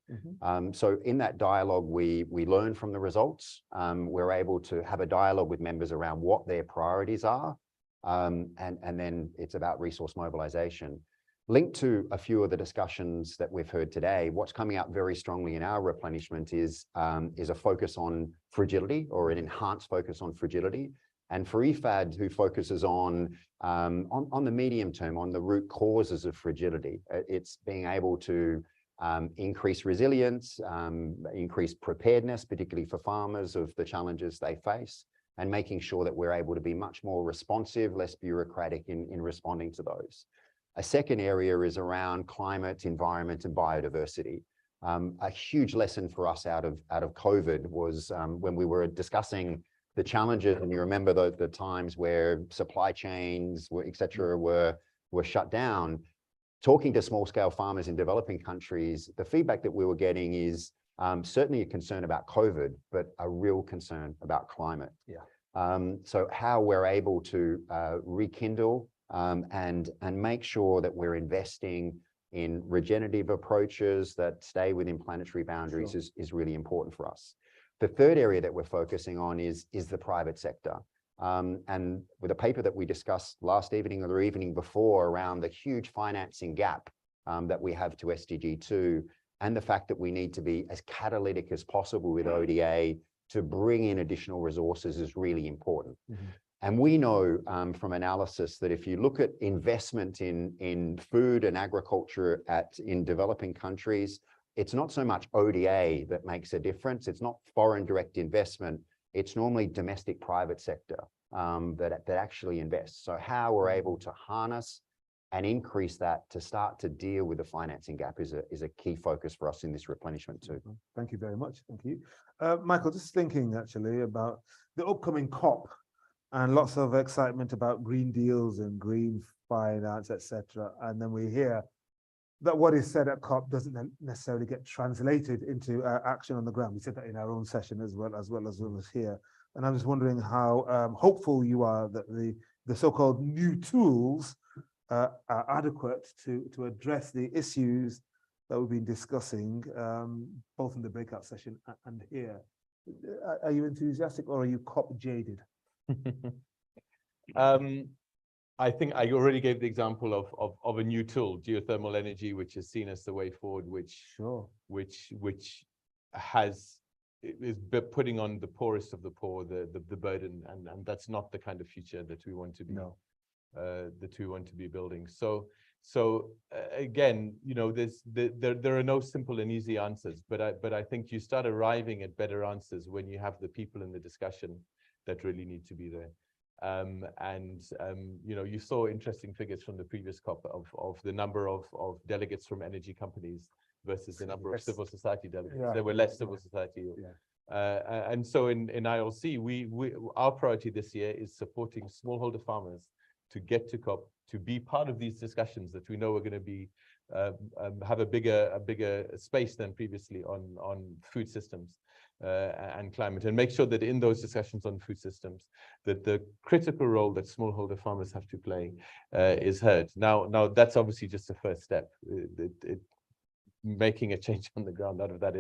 So in that dialogue, we learn from the results. We're able to have a dialogue with members around what their priorities are. And then it's about resource mobilization. Linked to a few of the discussions that we've heard today, what's coming out very strongly in our replenishment is a focus on fragility, or an enhanced focus on fragility. And for IFAD, who focuses on the medium term, on the root causes of fragility, it's being able to increase resilience, increase preparedness, particularly for farmers, of the challenges they face, and making sure that we're able to be much more responsive, less bureaucratic in responding to those. A second area is around climate, environment, and biodiversity. A huge lesson for us out of COVID was when we were discussing the challenges, and you remember the times where supply chains, et cetera, were shut down. Talking to small scale farmers in developing countries, the feedback that we were getting is certainly a concern about COVID, but a real concern about climate. So how we're able to rekindle and make sure that we're investing in regenerative approaches that stay within planetary boundaries is really important for us. The third area that we're focusing on is the private sector. And with a paper that we discussed last evening or the evening before around the huge financing gap that we have to SDG 2, and the fact that we need to be as catalytic as possible with ODA to bring in additional resources is really important. And we know from analysis that if you look at investment in food and agriculture in developing countries, it's not so much ODA that makes a difference. It's not foreign direct investment. It's normally domestic private sector that actually invests. So how we're able to harness and increase that to start to deal with the financing gap is a key focus for us in this replenishment too. Thank you very much. Thank you. Michael, just thinking actually about the upcoming COP and lots of excitement about green deals and green finance, etc. And then we hear that what is said at COP doesn't necessarily get translated into action on the ground. We said that in our own session as well as here. And I'm just wondering how hopeful you are that the so-called new tools are adequate to address the issues that we've been discussing, both in the breakout session and here. Are you enthusiastic or are you COP jaded? I think I already gave the example of a new tool, geothermal energy, which is seen as the way forward, which is putting on the poorest of the poor the burden, and that's not the kind of future that we want to be. No. That we want to be building. So again, you know, there are no simple and easy answers, but I think you start arriving at better answers when you have the people in the discussion that really need to be there. You know, you saw interesting figures from the previous COP of the number of delegates from energy companies versus the number of civil society delegates. Yeah. There were less civil society. Yeah. And so in ILC, our priority this year is supporting smallholder farmers to get to COP, to be part of these discussions that we know are going to be have a bigger space than previously on food systems and climate, and make sure that in those discussions on food systems, that the critical role that smallholder farmers have to play is heard. Now that's obviously just a first step. Making a change on the ground out of that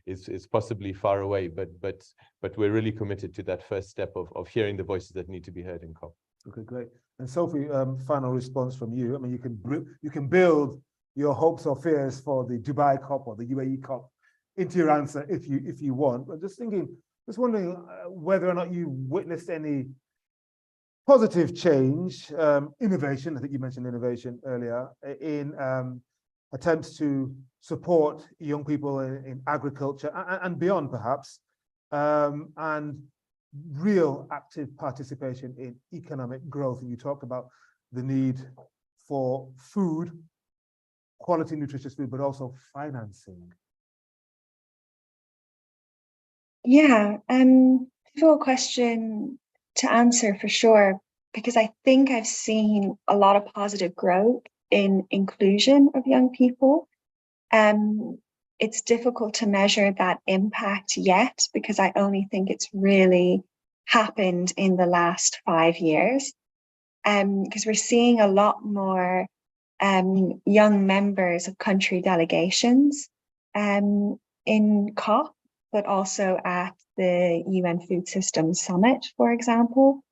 is possibly far away, but we're really committed to that first step of hearing the voices that need to be heard in COP. Okay, great. And Sophie, final response from you. I mean, you can build your hopes or fears for the Dubai COP or the UAE COP into your answer if you want. But just wondering whether or not you witnessed any positive change, innovation. I think you mentioned innovation earlier in attempts to support young people in agriculture and beyond, perhaps, and real active participation in economic growth. And you talked about the need for food, quality, nutritious food, but also financing. Yeah, difficult question to answer for sure, because I think I've seen a lot of positive growth in inclusion of young people. It's difficult to measure that impact yet, because I only think it's really happened in the last 5 years. Because we're seeing a lot more young members of country delegations in COP, but also at the UN Food Systems Summit, for example.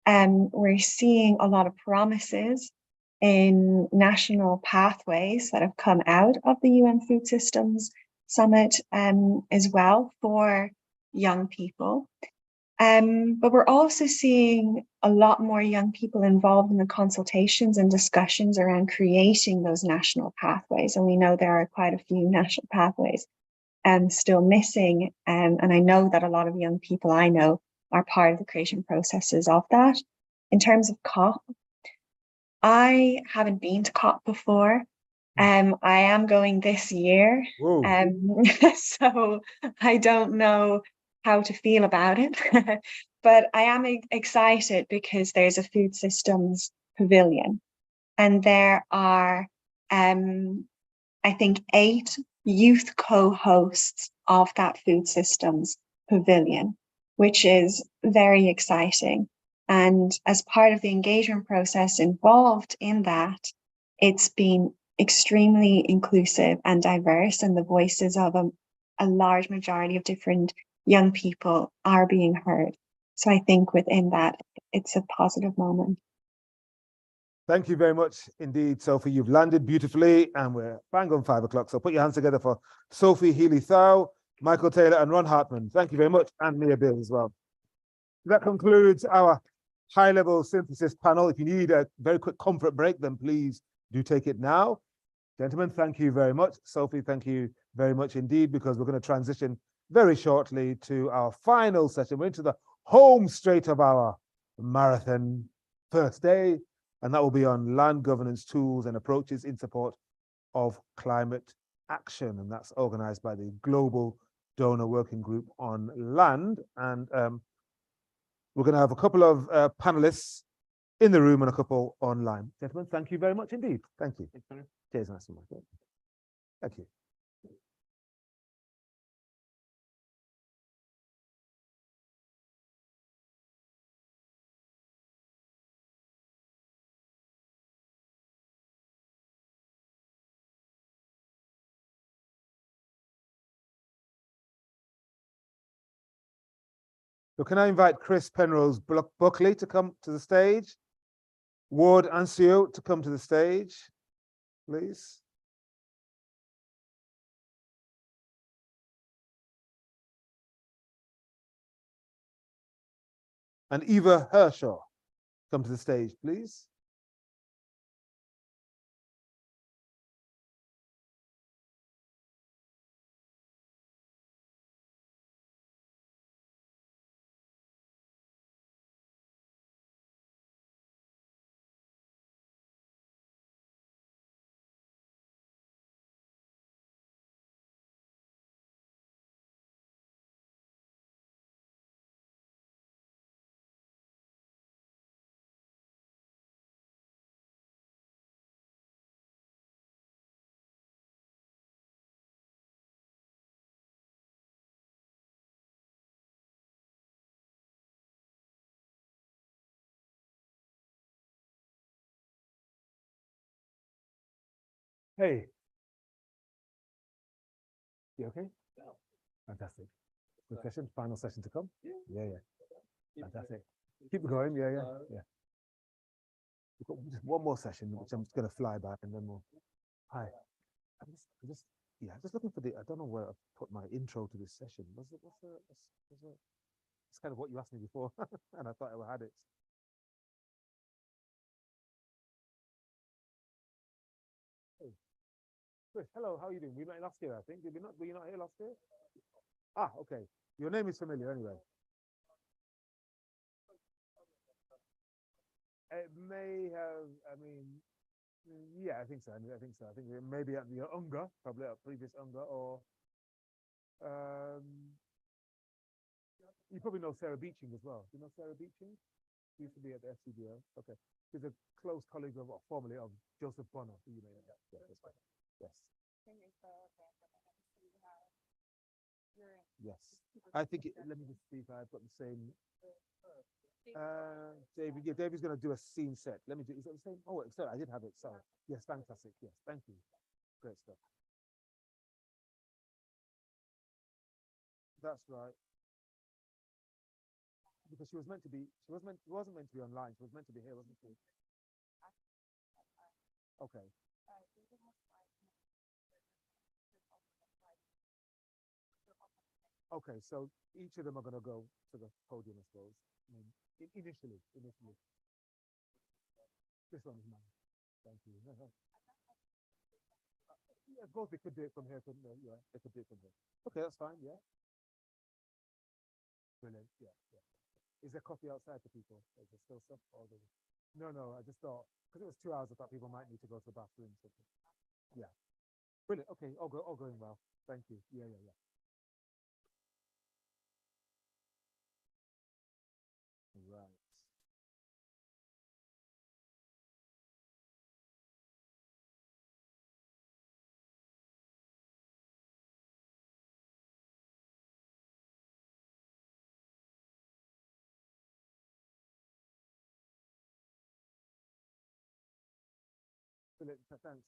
We're seeing a lot of promises in national pathways that have come out of the UN Food Systems Summit as well for young people. But we're also seeing a lot more young people involved in the consultations and discussions around creating those national pathways. And we know there are quite a few national pathways still missing. And I know that a lot of young people I know are part of the creation processes of that. In terms of COP, I haven't been to COP before. I am going this year. So I don't know how to feel about it. But I am excited because there's a food systems pavilion. And there are, I think, 8 youth co-hosts of that food systems pavilion, which is very exciting. And as part of the engagement process involved in that, it's been extremely inclusive and diverse, and the voices of a large majority of different young people are being heard. So I think within that, it's a positive moment. Thank you very much indeed, Sophie. You've landed beautifully, and we're bang on 5 o'clock. So put your hands together for Sophie Healy-Thau, Michael Taylor, and Ron Hartman. Thank you very much, and Mia Bill as well. That concludes our high-level synthesis panel. If you need a very quick comfort break, then please do take it now. Gentlemen, thank you very much. Sophie, thank you very much indeed, because we're going to transition very shortly to our final session. We're into the home straight of our marathon first day, and that will be on land governance tools and approaches in support of climate action. And that's organized by the Global Donor Working Group on Land. And we're going to have a couple of panelists in the room and a couple online. Gentlemen, thank you very much indeed. Thank you. Cheers, nice one. Thank you. So can I invite Chris Penrose Buckley to come to the stage? Ward Ansio to come to the stage, please. And Eva Hershaw, come to the stage, please. Hey. You okay? Fantastic. Good session, final session to come? Yeah. Fantastic. Keep it going, yeah. We've got just one more session, which I'm just going to fly back and then we'll... Hi. I'm just looking for I don't know where I put my intro to this session. It's kind of what you asked me before, and I thought I had it. Hey. Chris, hello, how are you doing? We met last year, I think. Were you not here last year? Ah, okay. Your name is familiar anyway. It may have, yeah, I think so. I think maybe at the UNGA, probably at previous UNGA, or you probably know Sarah Beeching as well. Do you know Sarah Beeching? She used to be at the FCDO. Okay. She's a close colleague of, formerly of Joseph Bonner, who you may know. Yeah, that's right. Yes. Yes. I think, let me just see if I've got the same. David, yeah, David's going to do a scene set. Let me do, is that the same? Oh, sorry, I did have it. Sorry. Yes, fantastic. Yes, thank you. Great stuff. That's right. Because she wasn't meant to be online. She was meant to be here, wasn't she? Okay. Okay, so each of them are going to go to the podium, I suppose. Initially. This one is mine. Thank you. Yeah, both they could do it from here, couldn't they? Yeah, they could do it from here. Okay, that's fine. Yeah. Brilliant. Yeah. Is there coffee outside for people? Is there still stuff? No, I just thought, because it was 2 hours, I thought people might need to go to the bathroom. So, yeah. Brilliant. Okay, all going well. Thank you. Yeah. Right. Brilliant. Thanks.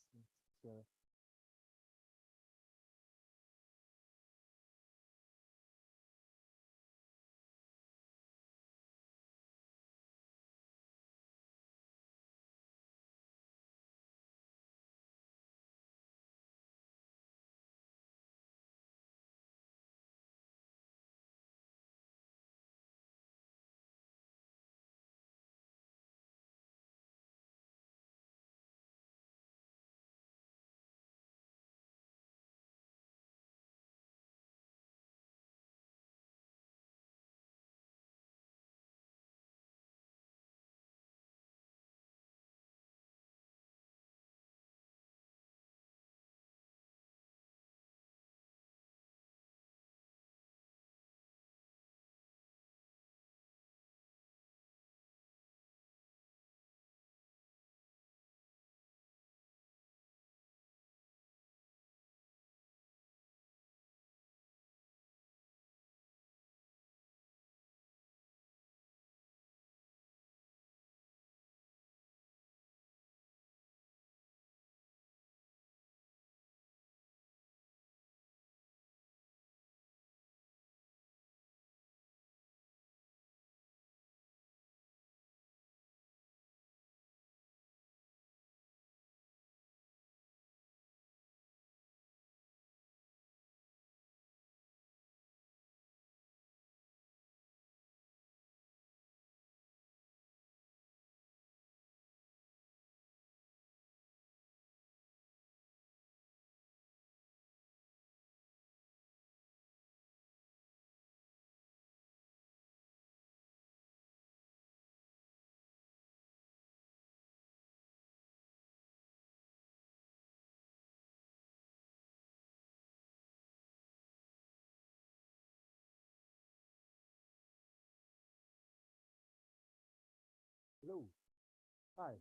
Hello. Hi.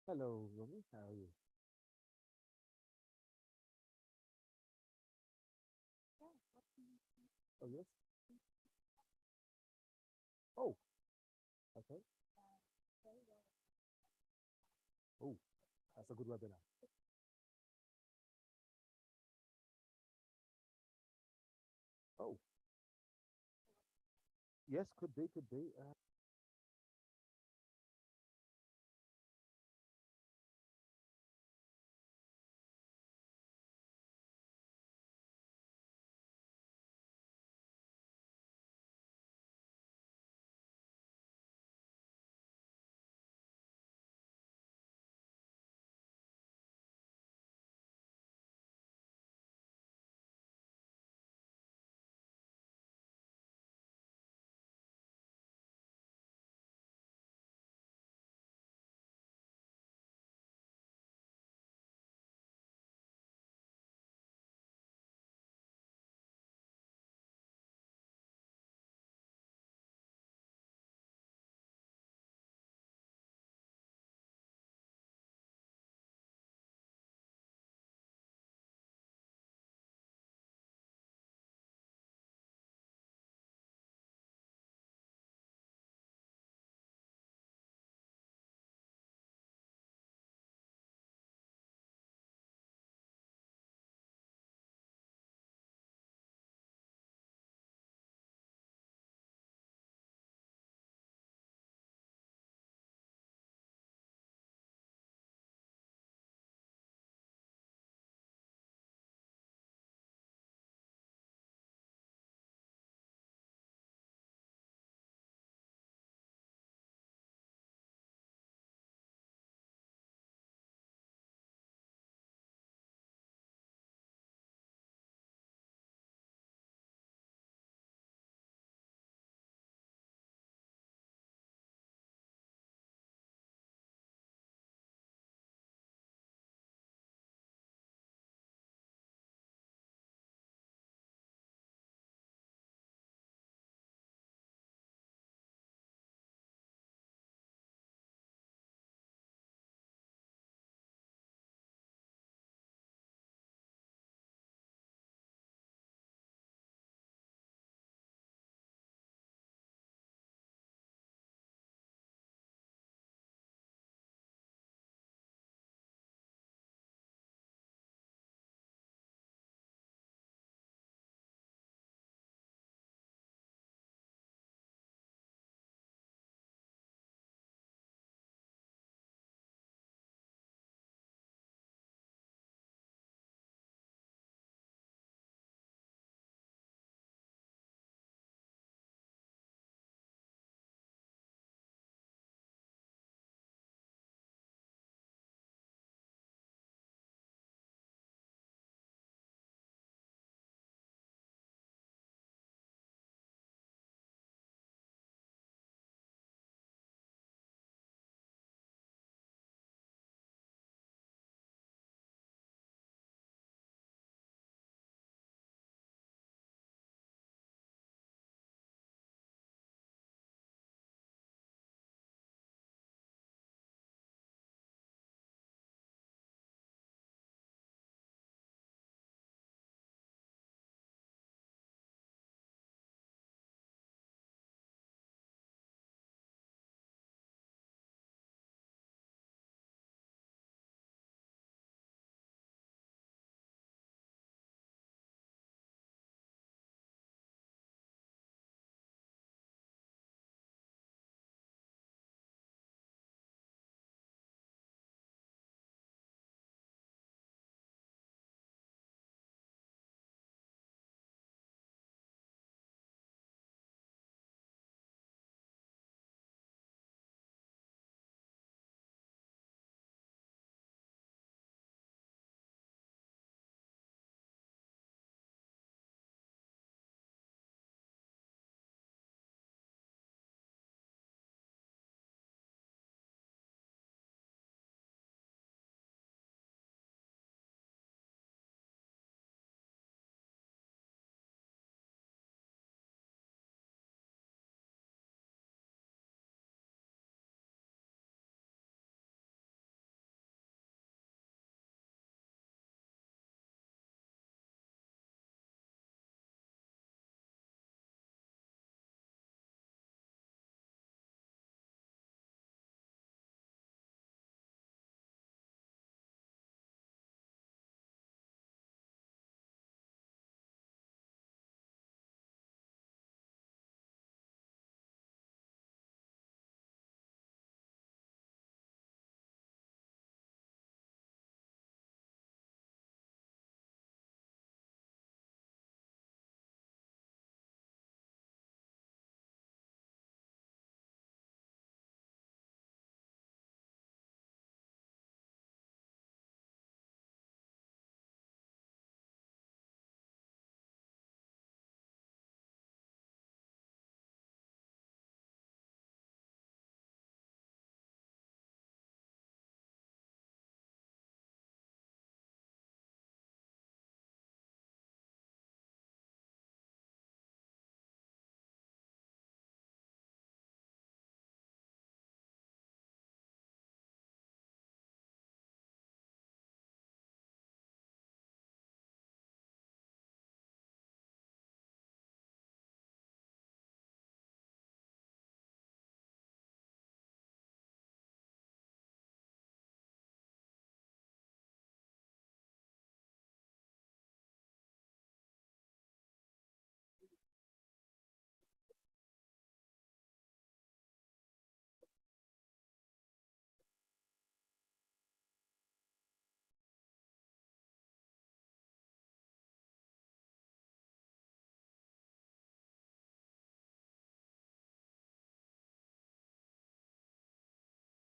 Hello, Romy. How are you? Oh, yes. Oh, okay. Oh, that's a good webinar. Oh, yes, could be, could be.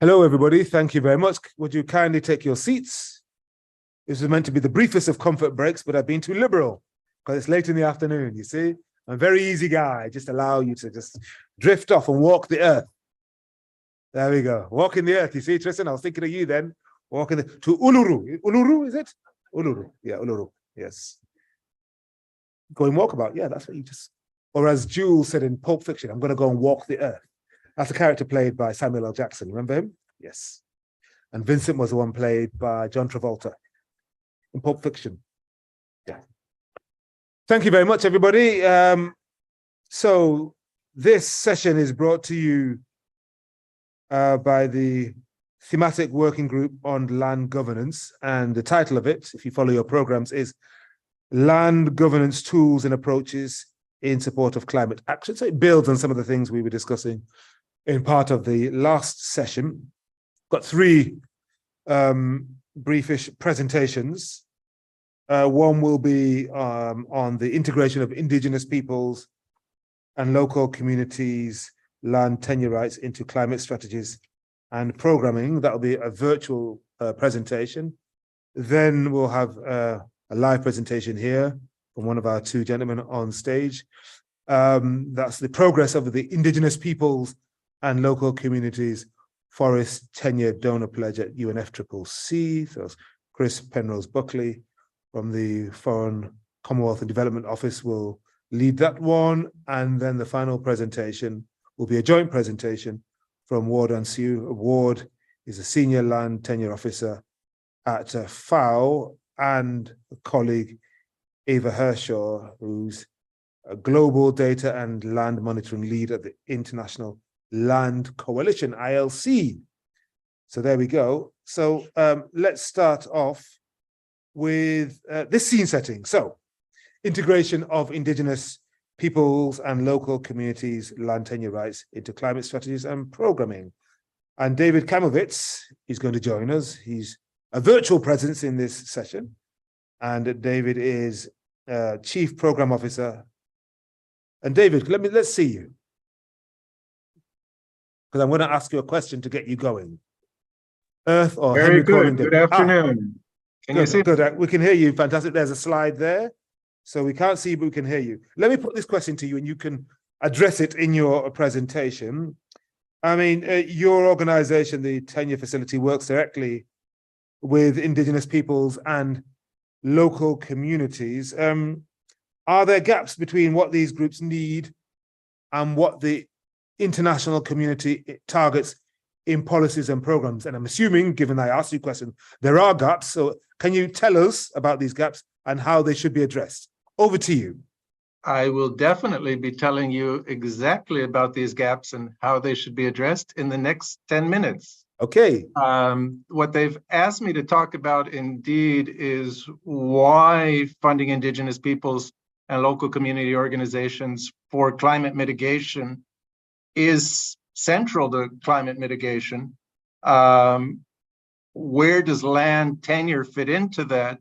Hello, everybody. Thank you very much. Would you kindly take your seats? This was meant to be the briefest of comfort breaks, but I've been too liberal because it's late in the afternoon, you see? I'm a very easy guy. Just allow you to just drift off and walk the earth. There we go. Walking the earth. You see, Tristan, I was thinking of you then. Walking to Uluru. Uluru, is it? Uluru. Yeah, Uluru. Yes. Going walkabout. Yeah, that's what you just... Or as Jules said in Pulp Fiction, I'm going to go and walk the earth. That's a character played by Samuel L. Jackson. Remember him? Yes. And Vincent was the one played by John Travolta in Pulp Fiction. Yeah. Thank you very much, everybody. So this session is brought to you by the Thematic Working Group on Land Governance. And the title of it, if you follow your programs, is Land Governance Tools and Approaches in Support of Climate Action. So it builds on some of the things we were discussing in part of the last session. Got three briefish presentations. One will be on the integration of indigenous peoples and local communities' land tenure rights into climate strategies and programming. That will be a virtual presentation. Then we'll have a live presentation here from one of our two gentlemen on stage. That's the progress of the indigenous peoples and local communities forest tenure donor pledge at UNFCCC. So Chris Penrose Buckley from the Foreign Commonwealth and Development Office will lead that one. And then the final presentation will be a joint presentation from Ward and Sue. Ward is a senior land tenure officer at FAO, and a colleague, Ava Hershaw, who's a global data and land monitoring lead at the International Land Coalition, ILC. So there we go. So let's start off with this scene setting. So integration of indigenous peoples and local communities' land tenure rights into climate strategies and programming. And David Kamovitz is going to join us. He's a virtual presence in this session. And David is Chief Program Officer. And David, let's see you, because I'm going to ask you a question to get you going. Earth or Very Henry good. Colin Good David. afternoon. Can you see? Good. We can hear you. Fantastic. There's a slide there. So we can't see, but we can hear you. Let me put this question to you and you can address it in your presentation. I mean, your organization, the Tenure Facility, works directly with indigenous peoples and local communities. Are there gaps between what these groups need and what the international community targets in policies and programs? And I'm assuming, given I asked you a question, there are gaps. So can you tell us about these gaps and how they should be addressed? Over to you. I will definitely be telling you exactly about these gaps and how they should be addressed in the next 10 minutes. Okay. What they've asked me to talk about indeed is why funding indigenous peoples and local community organizations for climate mitigation is central to climate mitigation. Where does land tenure fit into that?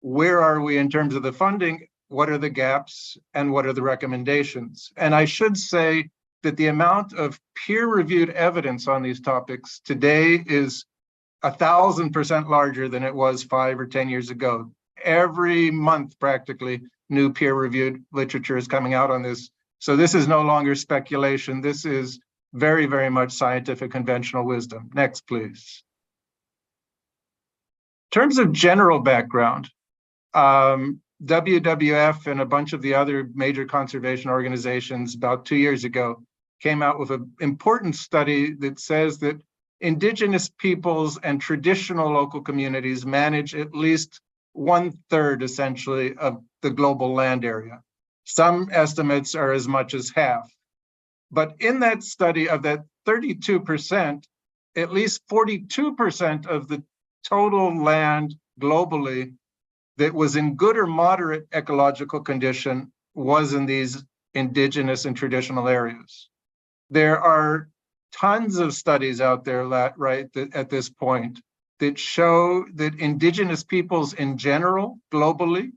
Where are we in terms of the funding? What are the gaps and what are the recommendations? And I should say that the amount of peer-reviewed evidence on these topics today is 1,000% larger than it was 5 or 10 years ago. Every month, practically, new peer-reviewed literature is coming out on this. So this is no longer speculation. This is very, very much scientific conventional wisdom. Next, please. In terms of general background, WWF and a bunch of the other major conservation organizations about 2 years ago came out with an important study that says that indigenous peoples and traditional local communities manage at least 1/3 essentially of the global land area. Some estimates are as much as half. But in that study of that 32%, at least 42% of the total land globally that was in good or moderate ecological condition was in these indigenous and traditional areas. There are tons of studies out there, at this point that show that indigenous peoples in general, globally,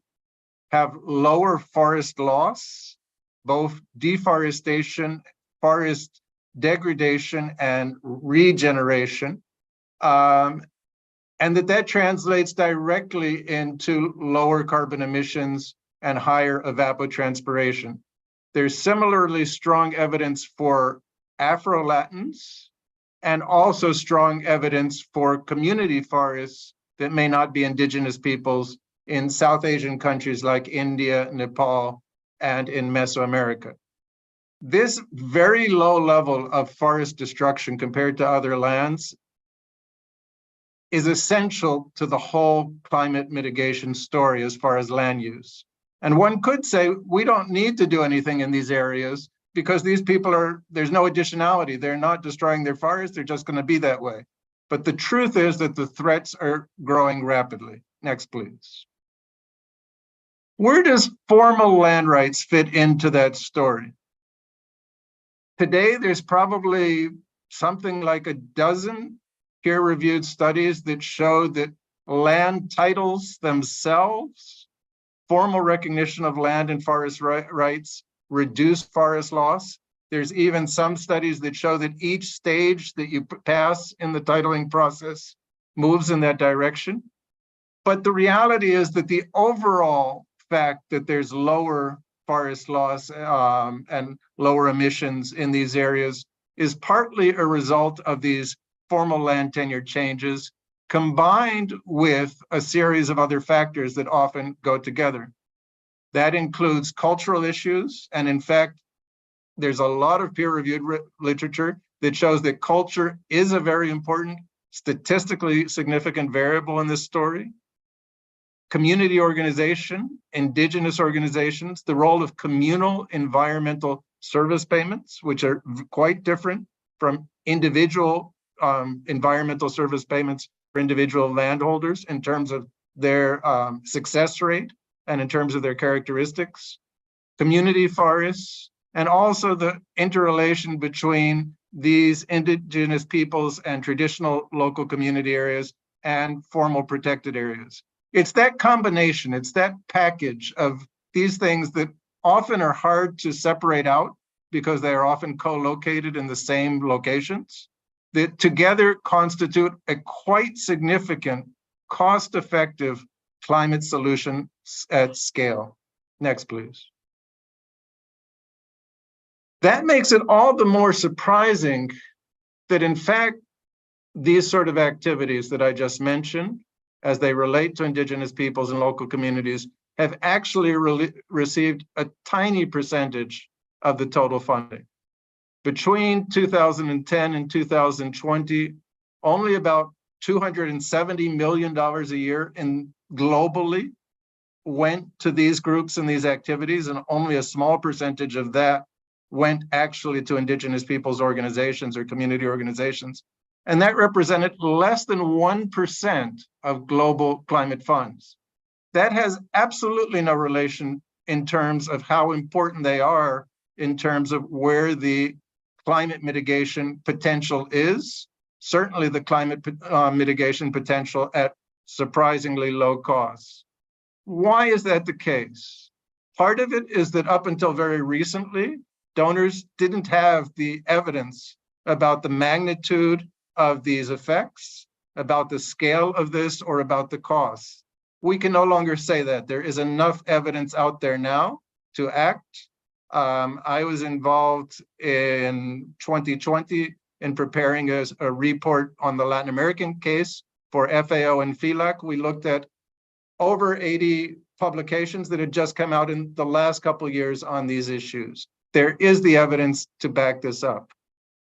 have lower forest loss, both deforestation, forest degradation, and regeneration. And that translates directly into lower carbon emissions and higher evapotranspiration. There's similarly strong evidence for Afro-Latins and also strong evidence for community forests that may not be indigenous peoples in South Asian countries like India, Nepal, and in Mesoamerica. This very low level of forest destruction compared to other lands is essential to the whole climate mitigation story as far as land use. And one could say, we don't need to do anything in these areas because these people there's no additionality. They're not destroying their forests, they're just going to be that way. But the truth is that the threats are growing rapidly. Next, please. Where does formal land rights fit into that story? Today, there's probably something like a dozen peer-reviewed studies that show that land titles themselves, formal recognition of land and forest rights, reduce forest loss. There's even some studies that show that each stage that you pass in the titling process moves in that direction. But the reality is that the overall fact that there's lower forest loss and lower emissions in these areas is partly a result of these formal land tenure changes, combined with a series of other factors that often go together. That includes cultural issues, and in fact, there's a lot of peer-reviewed literature that shows that culture is a very important, statistically significant variable in this story. Community organization, indigenous organizations, the role of communal environmental service payments, which are quite different from individual environmental service payments for individual landholders in terms of their success rate and in terms of their characteristics, community forests, and also the interrelation between these indigenous peoples and traditional local community areas and formal protected areas. It's that combination, it's that package of these things that often are hard to separate out because they are often co-located in the same locations, that together constitute a quite significant, cost-effective climate solution at scale. Next, please. That makes it all the more surprising that, in fact, these sort of activities that I just mentioned, as they relate to indigenous peoples and local communities, have actually received a tiny percentage of the total funding. Between 2010 and 2020, only about $270 million a year globally went to these groups and these activities, and only a small percentage of that went actually to indigenous peoples organizations or community organizations. And that represented less than 1% of global climate funds. That has absolutely no relation in terms of how important they are in terms of where the climate mitigation potential is. Certainly the climate mitigation potential at surprisingly low costs. Why is that the case? Part of it is that up until very recently, donors didn't have the evidence about the magnitude of these effects, about the scale of this, or about the costs. We can no longer say that. There is enough evidence out there now to act. I was involved in 2020 in preparing a report on the Latin American case for FAO and FELAC. We looked at over 80 publications that had just come out in the last couple of years on these issues. There is the evidence to back this up.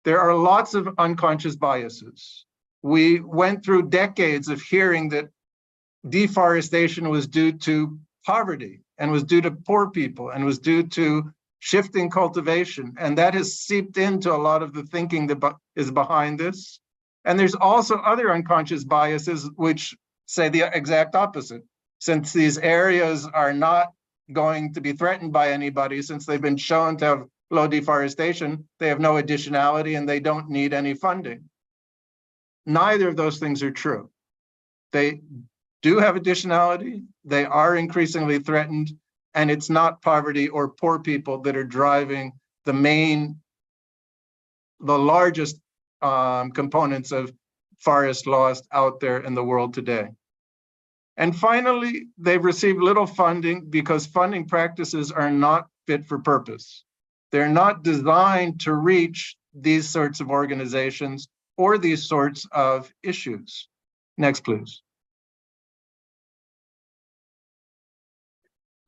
There are lots of unconscious biases. We went through decades of hearing that deforestation was due to poverty and was due to poor people and was due to shifting cultivation. And that has seeped into a lot of the thinking that is behind this. And there's also other unconscious biases which say the exact opposite. Since these areas are not going to be threatened by anybody, since they've been shown to have low deforestation, they have no additionality and they don't need any funding. Neither of those things are true. They do have additionality, they are increasingly threatened, and it's not poverty or poor people that are driving the main the largest components of forest loss out there in the world today. And finally, they've received little funding because funding practices are not fit for purpose. They're not designed to reach these sorts of organizations or these sorts of issues. Next, please.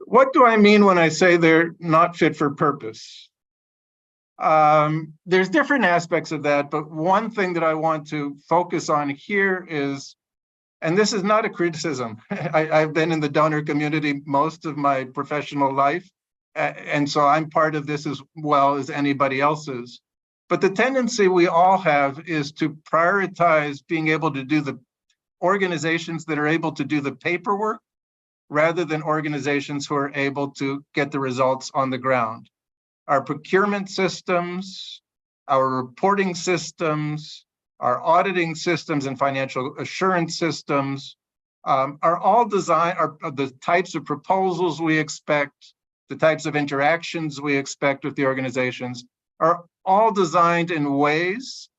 What do I mean when I say they're not fit for purpose? There's different aspects of that, but one thing that I want to focus on here is, and this is not a criticism, I've been in the donor community most of my professional life, and so I'm part of this as well as anybody else's. But the tendency we all have is to prioritize being able to do the organizations that are able to do the paperwork rather than organizations who are able to get the results on the ground. Our procurement systems, our reporting systems, our auditing systems and financial assurance systems are all designed, are the types of proposals we expect, the types of interactions we expect with the organizations are all designed in ways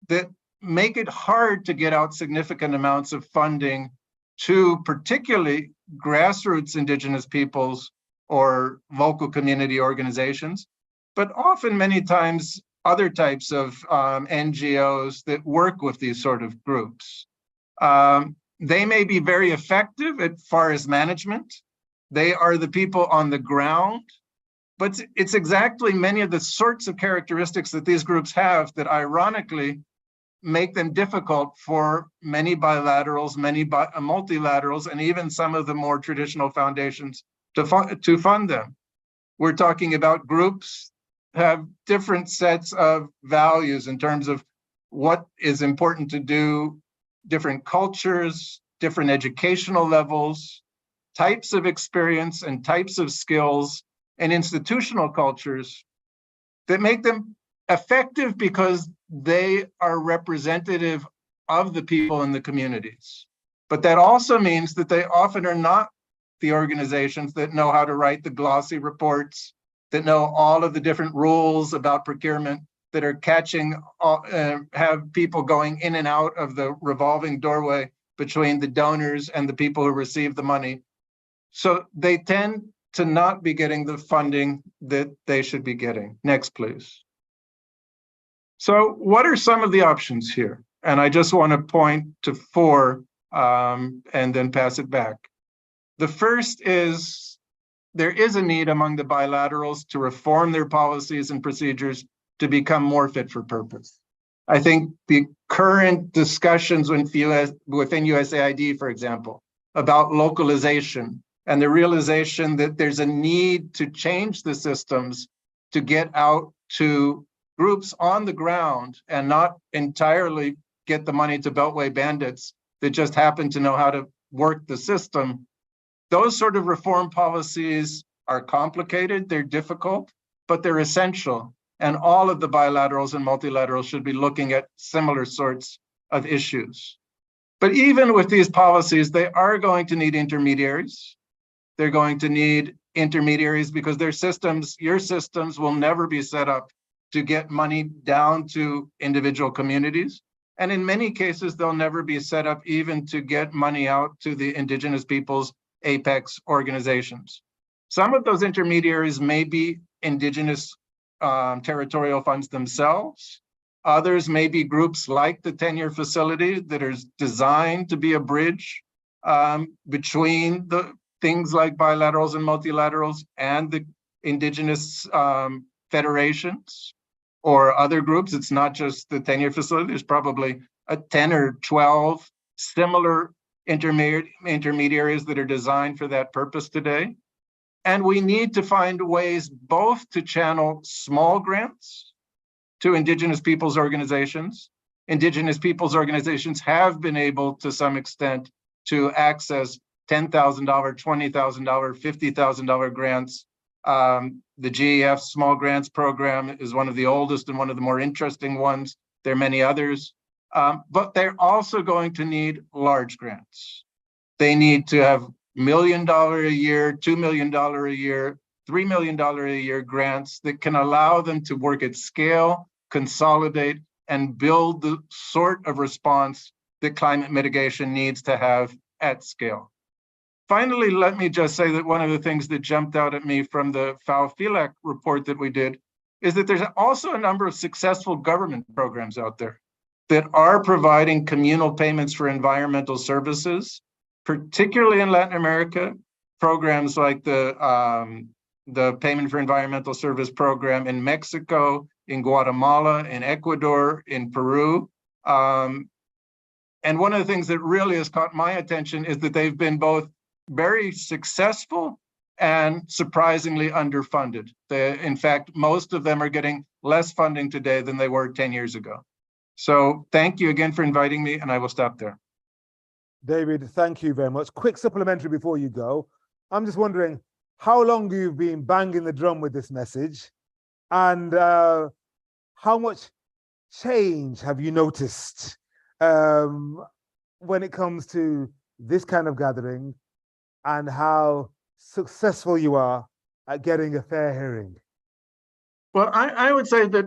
that make it hard to get out significant amounts of funding to particularly grassroots indigenous peoples or local community organizations, but often many times other types of NGOs that work with these sort of groups. They may be very effective as far as management. They are the people on the ground, but it's exactly many of the sorts of characteristics that these groups have that ironically make them difficult for many bilaterals, many multilaterals, and even some of the more traditional foundations to fund them. We're talking about groups have different sets of values in terms of what is important to do, different cultures, different educational levels, types of experience and types of skills and institutional cultures that make them effective because they are representative of the people in the communities. But that also means that they often are not the organizations that know how to write the glossy reports, that know all of the different rules about procurement, that are catching, have people going in and out of the revolving doorway between the donors and the people who receive the money. So they tend to not be getting the funding that they should be getting. Next, please. So what are some of the options here? And I just want to point to 4 and then pass it back. The first is there is a need among the bilaterals to reform their policies and procedures to become more fit for purpose. I think the current discussions within USAID, for example, about localization and the realization that there's a need to change the systems to get out to groups on the ground and not entirely get the money to Beltway bandits that just happen to know how to work the system. Those sort of reform policies are complicated, they're difficult, but they're essential. And all of the bilaterals and multilaterals should be looking at similar sorts of issues. But even with these policies, they are going to need intermediaries. They're going to need intermediaries because their systems, your systems will never be set up to get money down to individual communities. And in many cases, they'll never be set up even to get money out to the indigenous peoples' apex organizations. Some of those intermediaries may be indigenous territorial funds themselves. Others may be groups like the 10-year facility that is designed to be a bridge between the things like bilaterals and multilaterals and the indigenous federations or other groups. It's not just the 10-year facility. There's probably 10 or 12 similar intermediaries that are designed for that purpose today. And we need to find ways both to channel small grants to indigenous peoples organizations. Indigenous peoples organizations have been able to some extent to access $10,000, $20,000, $50,000 grants. The GEF Small Grants Program is one of the oldest and one of the more interesting ones. There are many others, but they're also going to need large grants. They need to have $1 million a year, $2 million a year, $3 million a year grants that can allow them to work at scale, consolidate, and build the sort of response that climate mitigation needs to have at scale. Finally, let me just say that one of the things that jumped out at me from the FAO-FELAC report that we did is that there's also a number of successful government programs out there that are providing communal payments for environmental services, particularly in Latin America, programs like the Payment for Environmental Service program in Mexico, in Guatemala, in Ecuador, in Peru. And one of the things that really has caught my attention is that they've been both very successful and surprisingly underfunded. In fact, most of them are getting less funding today than they were 10 years ago. So thank you again for inviting me, and I will stop there. David, thank you very much. Quick supplementary before you go. I'm just wondering how long you've been banging the drum with this message, and how much change have you noticed when it comes to this kind of gathering, and how successful you are at getting a fair hearing? Well, I would say that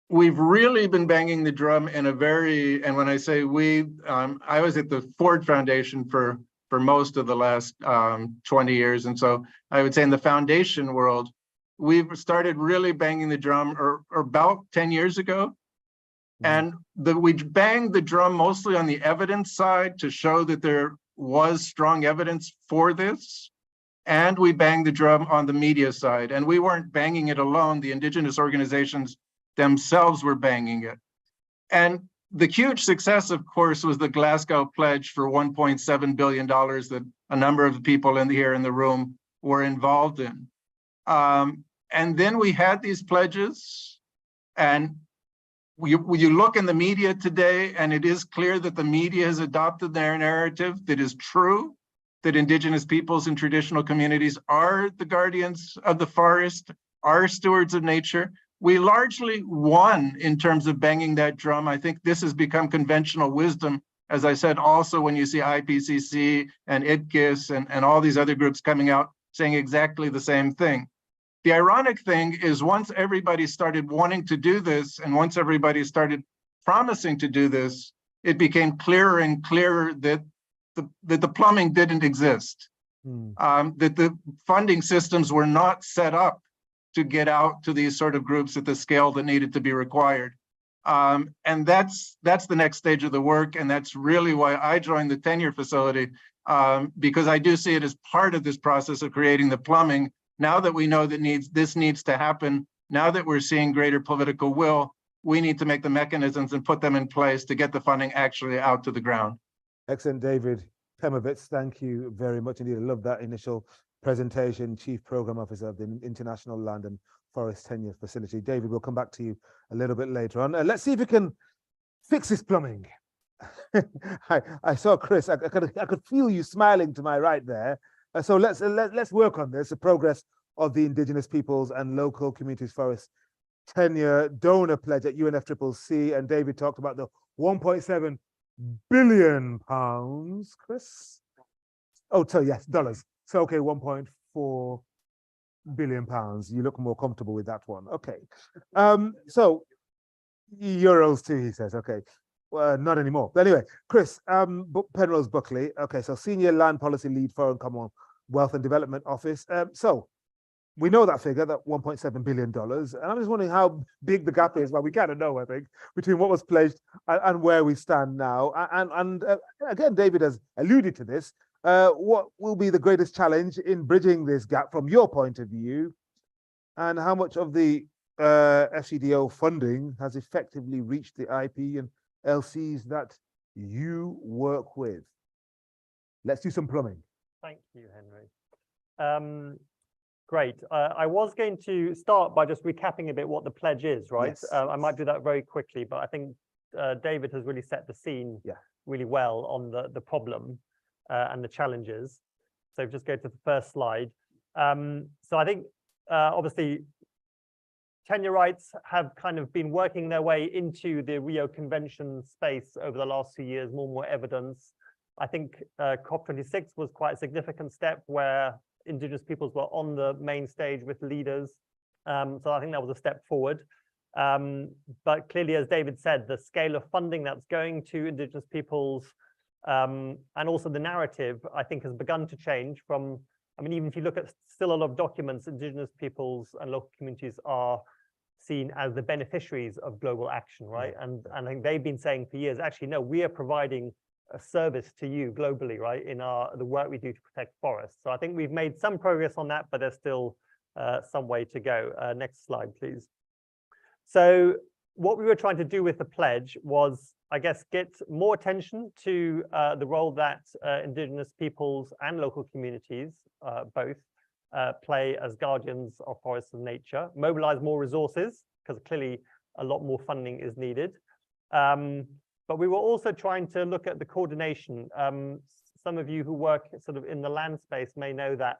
we've really been banging the drum in a very, and when I say we, I was at the Ford Foundation for most of the last 20 years. And so I would say in the foundation world, we've started really banging the drum or about 10 years ago. And we banged the drum mostly on the evidence side to show that there was strong evidence for this. And we banged the drum on the media side. And we weren't banging it alone. The indigenous organizations themselves were banging it. And the huge success, of course, was the Glasgow Pledge for $1.7 billion that a number of people here in the room were involved in. And then we had these pledges, and you look in the media today, and it is clear that the media has adopted their narrative that is true, that indigenous peoples and traditional communities are the guardians of the forest, are stewards of nature. We largely won in terms of banging that drum. I think this has become conventional wisdom. As I said, also when you see IPCC and ITGIS and all these other groups coming out saying exactly the same thing. The ironic thing is once everybody started wanting to do this, and once everybody started promising to do this, it became clearer and clearer that the plumbing didn't exist, that the funding systems were not set up to get out to these sort of groups at the scale that needed to be required. And that's the next stage of the work. And that's really why I joined the tenure facility, because I do see it as part of this process of creating the plumbing. Now that we know that this needs to happen, now that we're seeing greater political will, we need to make the mechanisms and put them in place to get the funding actually out to the ground. Excellent, David Pemovitz. Thank you very much indeed. I love that initial presentation, Chief Program Officer of the International Land and Forest Tenure Facility. David, we'll come back to you a little bit later on. Let's see if we can fix this plumbing. I saw Chris. I could feel you smiling to my right there. So let's work on this. The progress of the Indigenous Peoples and Local Communities Forest Tenure Donor Pledge at UNFCCC, and David talked about the 1.7 billion pounds. Chris? Oh, so yes, dollars. So okay, 1.4 billion pounds. You look more comfortable with that one. Okay. So euros too, he says. Okay. Well, not anymore. But anyway, Chris, Penrose Buckley. Okay, so Senior Land Policy Lead, Foreign Commonwealth and Development Office. So we know that figure, that $1.7 billion. And I'm just wondering how big the gap is. Well, we kind of know, I think, between what was pledged and where we stand now. And again, David has alluded to this. What will be the greatest challenge in bridging this gap from your point of view? And how much of the FCDO funding has effectively reached the IP and LCs that you work with? Let's do some plumbing. Thank you, Henry. Great. I was going to start by just recapping a bit what the pledge is, right? Yes. I might do that very quickly, but I think David has really set the scene really well on the problem and the challenges. So just go to the first slide. So I think obviously tenure rights have kind of been working their way into the Rio Convention space over the last few years, more and more evidence. I think COP26 was quite a significant step where Indigenous peoples were on the main stage with leaders. So I think that was a step forward. But clearly, as David said, the scale of funding that's going to Indigenous peoples and also the narrative, I think, has begun to change from, I mean, even if you look at still a lot of documents, Indigenous peoples and local communities are seen as the beneficiaries of global action, right? And I think they've been saying for years, actually, no, we are providing a service to you globally, right, in the work we do to protect forests. So I think we've made some progress on that, but there's still some way to go. Next slide, please. So what we were trying to do with the pledge was, I guess, get more attention to the role that Indigenous peoples and local communities both play as guardians of forests and nature, mobilize more resources, because clearly a lot more funding is needed. But we were also trying to look at the coordination. Some of you who work sort of in the land space may know that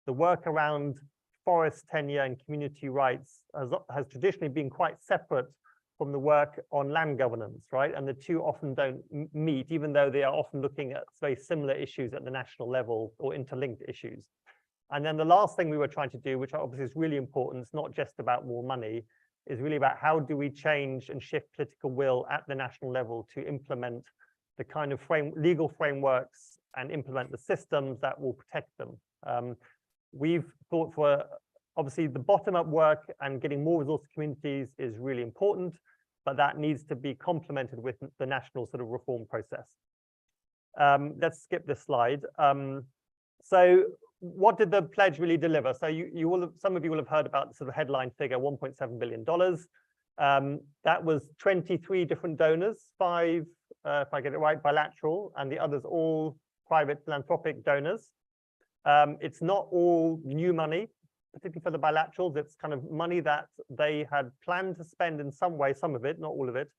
the work around forest tenure and community rights has traditionally been quite separate from the work on land governance, right? And the two often don't meet, even though they are often looking at very similar issues at the national level or interlinked issues. And then the last thing we were trying to do, which obviously is really important, it's not just about more money, is really about how do we change and shift political will at the national level to implement the kind of legal frameworks and implement the systems that will protect them. We've thought for, obviously, the bottom-up work and getting more resource to communities is really important, but that needs to be complemented with the national sort of reform process. Let's skip this slide. So what did the pledge really deliver? So some of you will have heard about the sort of headline figure, $1.7 billion. That was 23 different donors, 5, if I get it right, bilateral, and the others all private philanthropic donors. It's not all new money, particularly for the bilaterals. It's kind of money that they had planned to spend in some way, some of it, not all of it,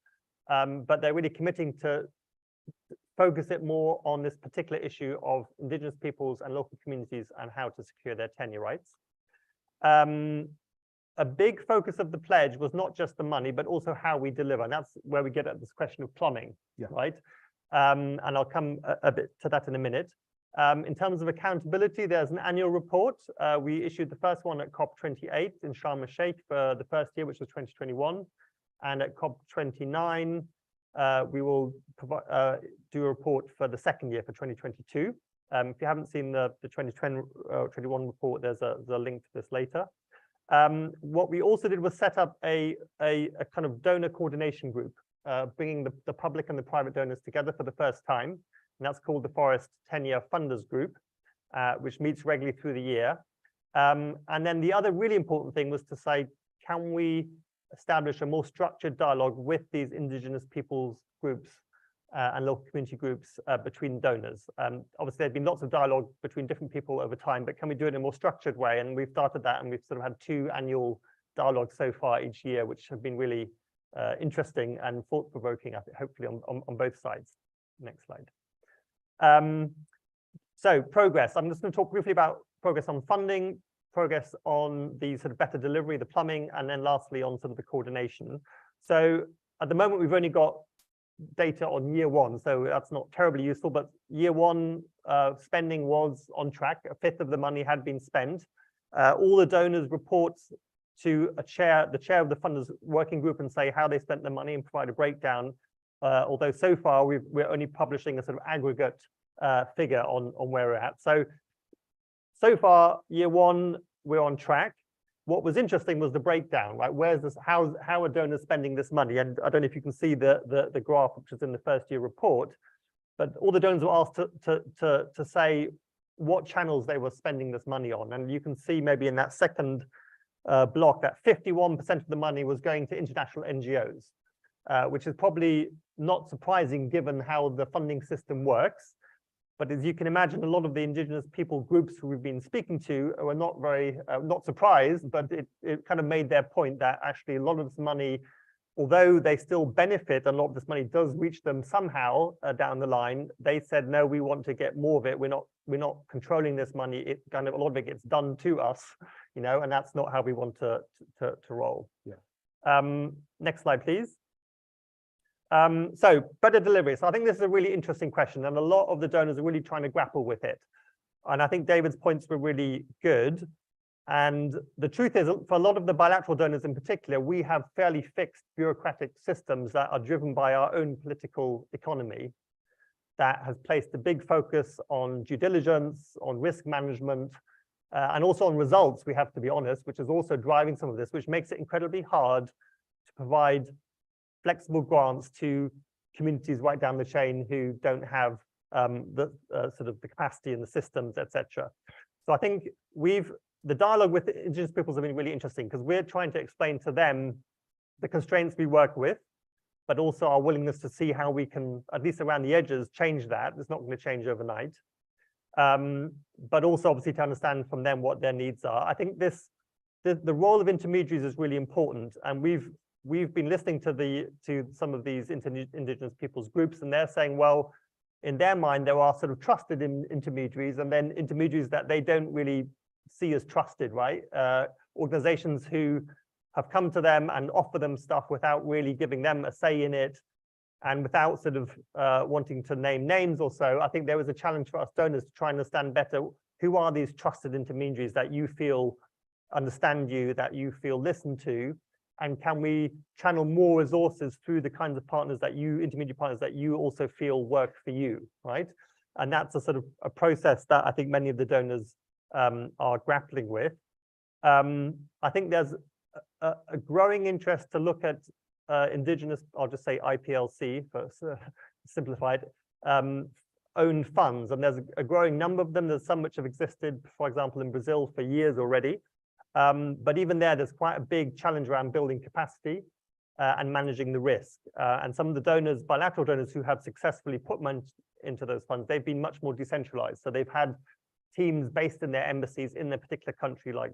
but they're really committing to focus it more on this particular issue of Indigenous peoples and local communities and how to secure their tenure rights. A big focus of the pledge was not just the money, but also how we deliver. And that's where we get at this question of plumbing, right? And I'll come a bit to that in a minute. In terms of accountability, there's an annual report. We issued the first one at COP28 in Sharm el-Sheikh for the first year, which was 2021. And at COP29, we will do a report for the second year for 2022. If you haven't seen the 2021 report, there's a link to this later. What we also did was set up a kind of donor coordination group, bringing the public and the private donors together for the first time. And that's called the Forest Tenure Funders Group, which meets regularly through the year. And then the other really important thing was to say, can we establish a more structured dialogue with these Indigenous peoples groups and local community groups between donors? Obviously, there's been lots of dialogue between different people over time, but can we do it in a more structured way? And we've started that, and we've sort of had 2 annual dialogues so far each year, which have been really interesting and thought-provoking, hopefully on both sides. Next slide. So progress. I'm just going to talk briefly about progress on funding, progress on the sort of better delivery, the plumbing, and then lastly on sort of the coordination. So at the moment, we've only got data on year 1, so that's not terribly useful, but year 1 spending was on track. 1/5 of the money had been spent. All the donors report to the chair of the funders working group and say how they spent the money and provide a breakdown. Although so far we're only publishing a sort of aggregate figure on where we're at. So far, year 1, we're on track. What was interesting was the breakdown, right? Where's this? How are donors spending this money? And I don't know if you can see the graph, which is in the first year report, but all the donors were asked to say what channels they were spending this money on. And you can see maybe in that second block that 51% of the money was going to international NGOs, which is probably not surprising given how the funding system works. But as you can imagine, a lot of the Indigenous people groups who we've been speaking to were not very, not surprised, but it kind of made their point that actually a lot of this money, although they still benefit, a lot of this money does reach them somehow down the line. They said, no, we want to get more of it. We're not controlling this money. It kind of, a lot of it gets done to us, you know, and that's not how we want to roll. Yeah. Next slide, please. So better delivery. So I think this is a really interesting question, and a lot of the donors are really trying to grapple with it. And I think David's points were really good. And the truth is, for a lot of the bilateral donors in particular, we have fairly fixed bureaucratic systems that are driven by our own political economy that has placed a big focus on due diligence, on risk management, and also on results, we have to be honest, which is also driving some of this, which makes it incredibly hard to provide flexible grants to communities right down the chain who don't have the sort of the capacity and the systems, etc. So I think the dialogue with Indigenous peoples have been really interesting because we're trying to explain to them the constraints we work with, but also our willingness to see how we can, at least around the edges, change that. It's not going to change overnight. But also obviously to understand from them what their needs are. I think the role of intermediaries is really important, and we've been listening to some of these Indigenous peoples groups, and they're saying, well, in their mind, there are sort of trusted intermediaries, and then intermediaries that they don't really see as trusted, right? Organizations who have come to them and offer them stuff without really giving them a say in it, and without sort of wanting to name names or so. I think there was a challenge for us donors to try and understand better who are these trusted intermediaries that you feel understand you, that you feel listened to, and can we channel more resources through the kinds of partners that intermediate partners that you also feel work for you, right? And that's a sort of a process that I think many of the donors are grappling with. I think there's a growing interest to look at Indigenous, I'll just say IPLC for simplified, owned funds, and there's a growing number of them. There's some which have existed, for example, in Brazil for years already. But even there's quite a big challenge around building capacity and managing the risk. And some of the donors, bilateral donors who have successfully put money into those funds, they've been much more decentralized. So they've had teams based in their embassies in their particular country, like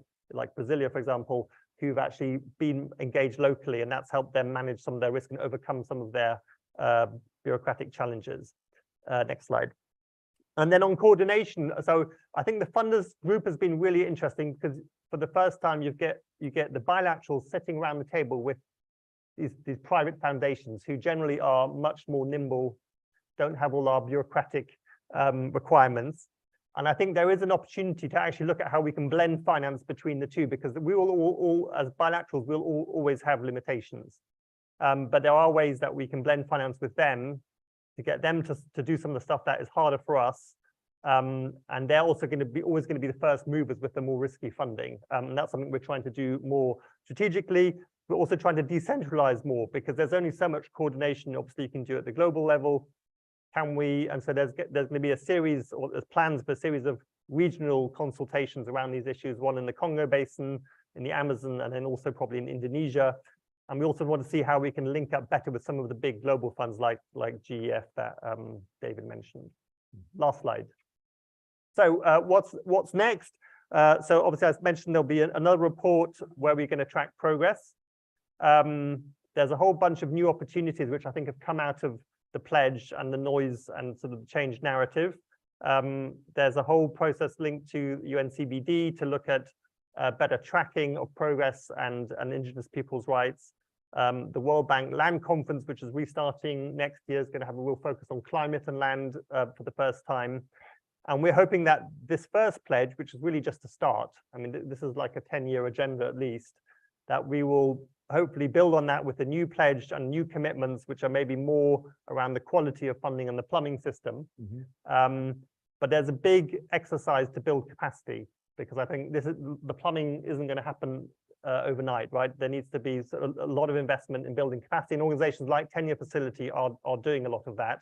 Brasilia, for example, who've actually been engaged locally, and that's helped them manage some of their risk and overcome some of their bureaucratic challenges. Next slide. And then on coordination, so I think the funders group has been really interesting because for the first time you get the bilaterals sitting around the table with these private foundations who generally are much more nimble, don't have all our bureaucratic requirements. And I think there is an opportunity to actually look at how we can blend finance between the two, because we will all as bilaterals, we'll always have limitations. But there are ways that we can blend finance with them to get them to do some of the stuff that is harder for us. And they're also always going to be the first movers with the more risky funding. And that's something we're trying to do more strategically. We're also trying to decentralize more because there's only so much coordination, obviously, you can do at the global level. Can we? And so there's going to be a series, or there's plans for a series of regional consultations around these issues, one in the Congo Basin, in the Amazon, and then also probably in Indonesia. And we also want to see how we can link up better with some of the big global funds like GEF that David mentioned. Last slide. So what's next? So obviously, as mentioned, there'll be another report where we're going to track progress. There's a whole bunch of new opportunities which I think have come out of the pledge and the noise and sort of the change narrative. There's a whole process linked to UNCBD to look at better tracking of progress and Indigenous people's rights. The World Bank Land Conference, which is restarting next year, is going to have a real focus on climate and land for the first time. And we're hoping that this first pledge, which is really just a start, I mean, this is like a 10-year agenda at least, that we will hopefully build on that with a new pledge and new commitments, which are maybe more around the quality of funding and the plumbing system. But there's a big exercise to build capacity, because I think the plumbing isn't going to happen overnight, right? There needs to be sort of a lot of investment in building capacity, and organizations like 10-Year Facility are doing a lot of that.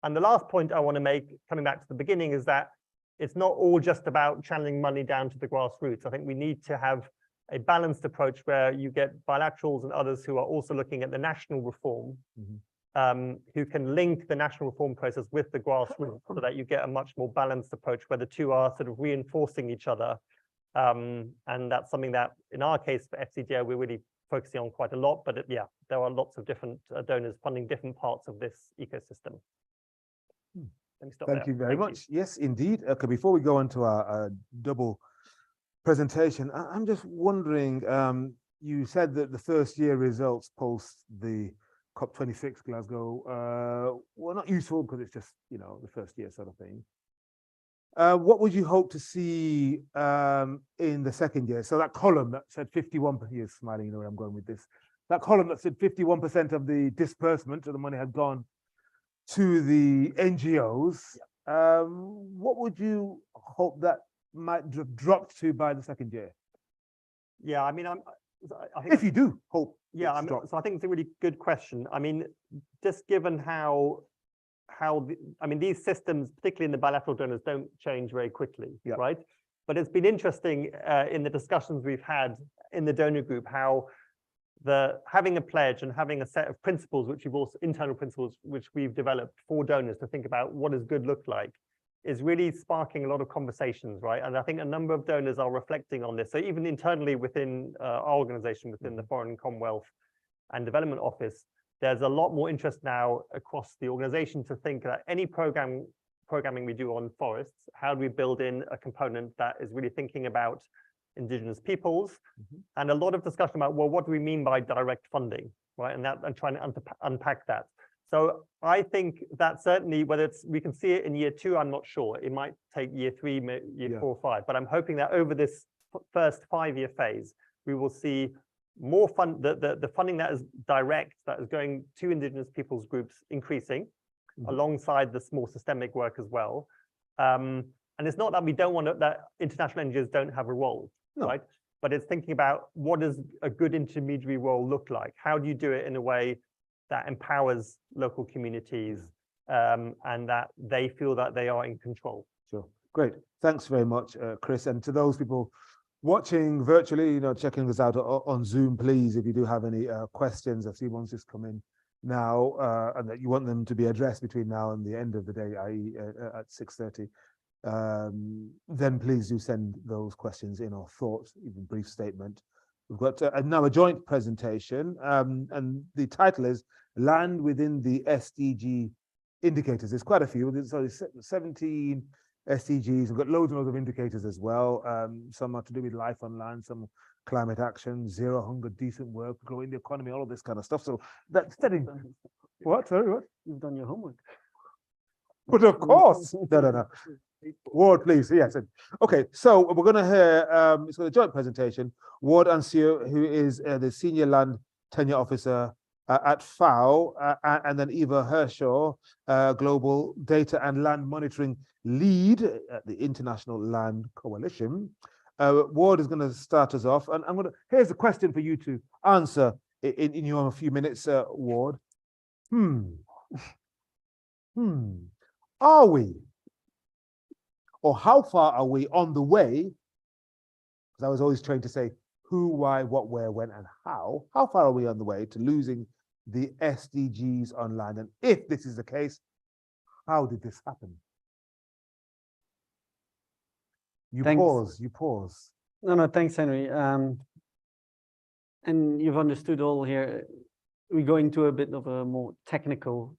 And the last point I want to make, coming back to the beginning, is that it's not all just about channeling money down to the grassroots. I think we need to have a balanced approach where you get bilaterals and others who are also looking at the national reform, who can link the national reform process with the grassroots so that you get a much more balanced approach where the two are sort of reinforcing each other. And that's something that, in our case, for FCDO, we're really focusing on quite a lot. But yeah, there are lots of different donors funding different parts of this ecosystem. Let me stop Thank you very much. Yes, indeed. Okay, before we go on to our double presentation, I'm just wondering, you said that the first year results post the COP26 Glasgow were not useful because it's just, the first year sort of thing. What would you hope to see in the second year? So that column that said 51, you're smiling, you know where I'm going with this. That column that said 51% of the disbursement of the money had gone to the NGOs. What would you hope that might drop to by the second year? Yeah, I mean, I think if you do hope. Yeah, so I think it's a really good question. I mean, just given how these systems, particularly in the bilateral donors, don't change very quickly, right? But it's been interesting in the discussions we've had in the donor group, how having a pledge and having a set of principles, which internal principles, which we've developed for donors to think about what does good look like, is really sparking a lot of conversations, right? And I think a number of donors are reflecting on this. So even internally within our organization, within the Foreign Commonwealth and Development Office, there's a lot more interest now across the organization to think that any programming we do on forests, how do we build in a component that is really thinking about indigenous peoples, and a lot of discussion about, well, what do we mean by direct funding, right? And trying to unpack that. So I think that certainly, whether we can see it in year 2, I'm not sure. It might take year 3, year 4 or 5, but I'm hoping that over this first 5-year phase, we will see more the funding that is direct, that is going to indigenous peoples groups increasing, alongside the more systemic work as well. And it's not that we don't want that international NGOs don't have a role, right? But it's thinking about what does a good intermediary role look like? How do you do it in a way that empowers local communities and that they feel that they are in control? Sure, great. Thanks very much, Chris. And to those people watching virtually, checking us out on Zoom, please, if you do have any questions, I see one's just come in now, and that you want them to be addressed between now and the end of the day, i.e. at 6:30, then please do send those questions in, or thoughts, even brief statement. We've got now a joint presentation, and the title is Land Within the SDG Indicators. There's quite a few, so 17 SDGs. We've got loads and loads of indicators as well. Some are to do with life on land, some climate action, zero hunger, decent work, growing the economy, all of this kind of stuff. So that's setting. What? Sorry, what? You've done your homework. But of course. No. Ward, please. Yes. Okay, so we're going to hear, it's got a joint presentation. Ward Ansio, who is the Senior Land Tenure Officer at FAO, and then Eva Hershaw, Global Data and Land Monitoring Lead at the International Land Coalition. Ward is going to start us off, and here's a question for you to answer in your few minutes, Ward. Are we, or how far are we on the way? Because I was always trying to say who, why, what, where, when, and how. How far are we on the way to losing the SDGs on land? And if this is the case, how did this happen? You pause. No, thanks, Henry. And you've understood all here. We go into a bit of a more technical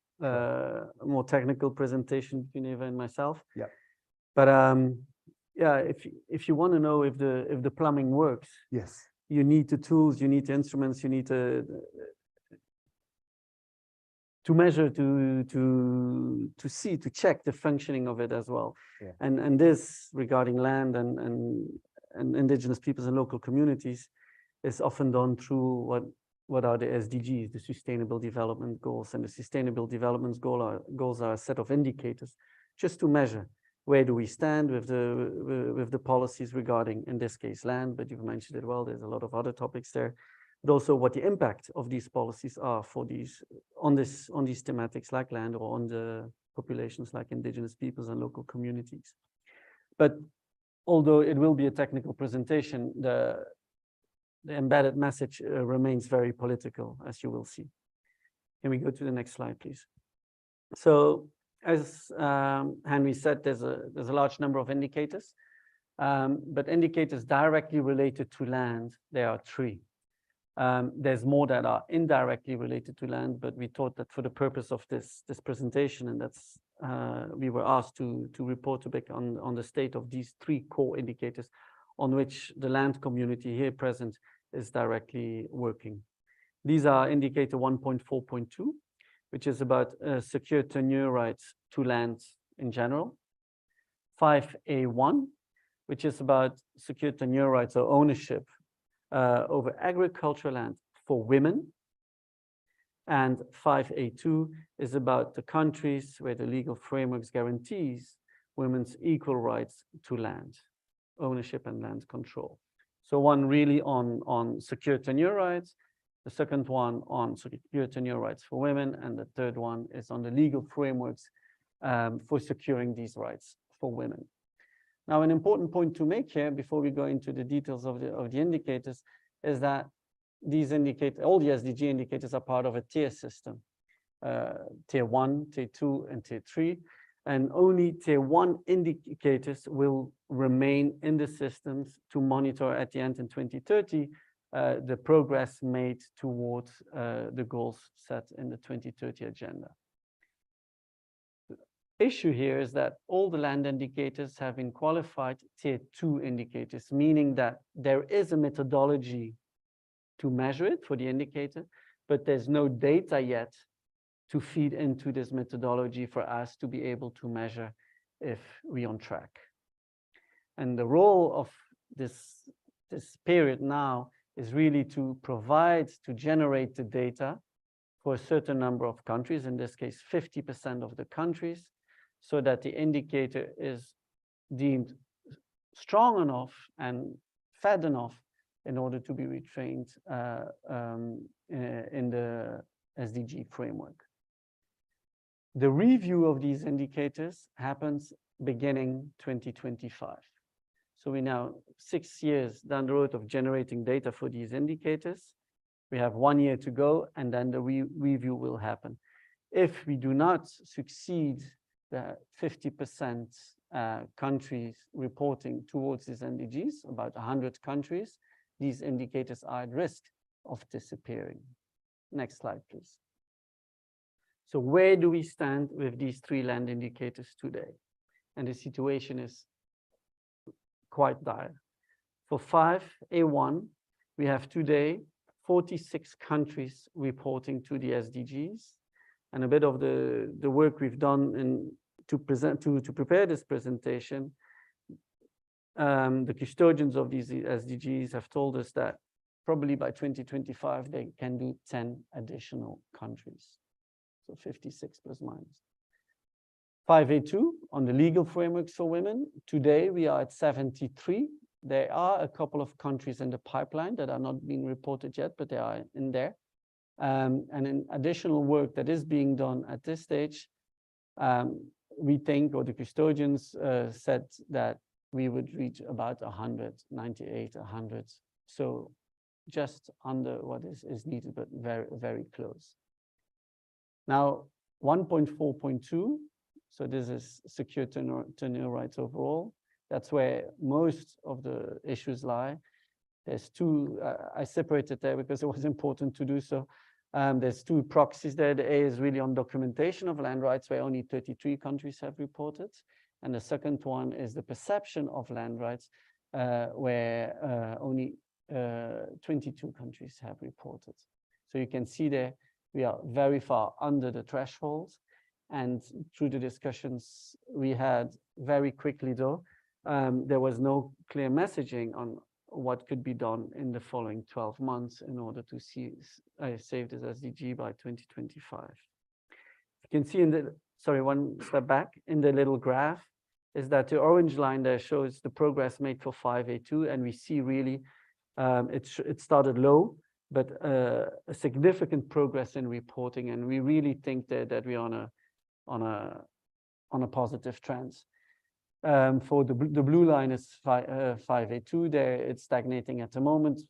presentation between Eva and myself. Yeah. But yeah, if you want to know if the plumbing works, yes, you need the tools, you need the instruments, you need to measure, to see, to check the functioning of it as well. Yeah. And this regarding land and indigenous peoples and local communities is often done through what are the SDGs, the Sustainable Development Goals. And the Sustainable Development Goals are a set of indicators just to measure where do we stand with the policies regarding, in this case, land, but you've mentioned it well, there's a lot of other topics there, but also what the impact of these policies are for on these thematics like land, or on the populations like indigenous peoples and local communities. But although it will be a technical presentation, the embedded message remains very political, as you will see. Can we go to the next slide, please? So, as Henry said, there's a large number of indicators, but indicators directly related to land, there are 3. There's more that are indirectly related to land, but we thought that for the purpose of this presentation, and that's we were asked to report a bit on the state of these 3 core indicators on which the land community here present is directly working. These are indicator 1.4.2, which is about secure tenure rights to land in general. 5A1, which is about secure tenure rights or ownership over agricultural land for women. And 5A2 is about the countries where the legal frameworks guarantees women's equal rights to land, ownership and land control. So one really on secure tenure rights, the second one on secure tenure rights for women, and the third one is on the legal frameworks for securing these rights for women. Now, an important point to make here before we go into the details of the indicators is that these indicators, all the SDG indicators are part of a tier system, tier 1, tier 2, and tier 3. And only tier 1 indicators will remain in the systems to monitor at the end in 2030 the progress made towards the goals set in the 2030 agenda. The issue here is that all the land indicators have been qualified tier 2 indicators, meaning that there is a methodology to measure it for the indicator, but there's no data yet to feed into this methodology for us to be able to measure if we're on track. And the role of this period now is really to provide, to generate the data for a certain number of countries, in this case, 50% of the countries, so that the indicator is deemed strong enough and fed enough in order to be retrained in the SDG framework. The review of these indicators happens beginning 2025. So we're now 6 years down the road of generating data for these indicators. We have 1 year to go, and then the review will happen. If we do not succeed the 50% countries reporting towards these SDGs, about 100 countries, these indicators are at risk of disappearing. Next slide, please. So where do we stand with these 3 land indicators today? And the situation is quite dire. For 5A1, we have today 46 countries reporting to the SDGs. And a bit of the work we've done to prepare this presentation, the custodians of these SDGs have told us that probably by 2025, they can do 10 additional countries. So 56 plus minus. 5A2 on the legal frameworks for women. Today, we are at 73. There are a couple of countries in the pipeline that are not being reported yet, but they are in there. And in additional work that is being done at this stage, we think, or the custodians said that we would reach about 100, 98, 100. So just under what is needed, but very, very close. Now, 1.4.2, so this is secure tenure rights overall. That's where most of the issues lie. There's 2, I separated there because it was important to do so. There's 2 proxies there. The A is really on documentation of land rights, where only 33 countries have reported. And the second one is the perception of land rights, where only 22 countries have reported. So you can see there, we are very far under the thresholds. And through the discussions we had very quickly, though, there was no clear messaging on what could be done in the following 12 months in order to save this SDG by 2025. You can see in the, sorry, one step back, in the little graph, is that the orange line there shows the progress made for 5A2, and we see really it started low, but a significant progress in reporting, and we really think that we're on a positive trend. For the blue line is 5A2 there, it's stagnating at the moment.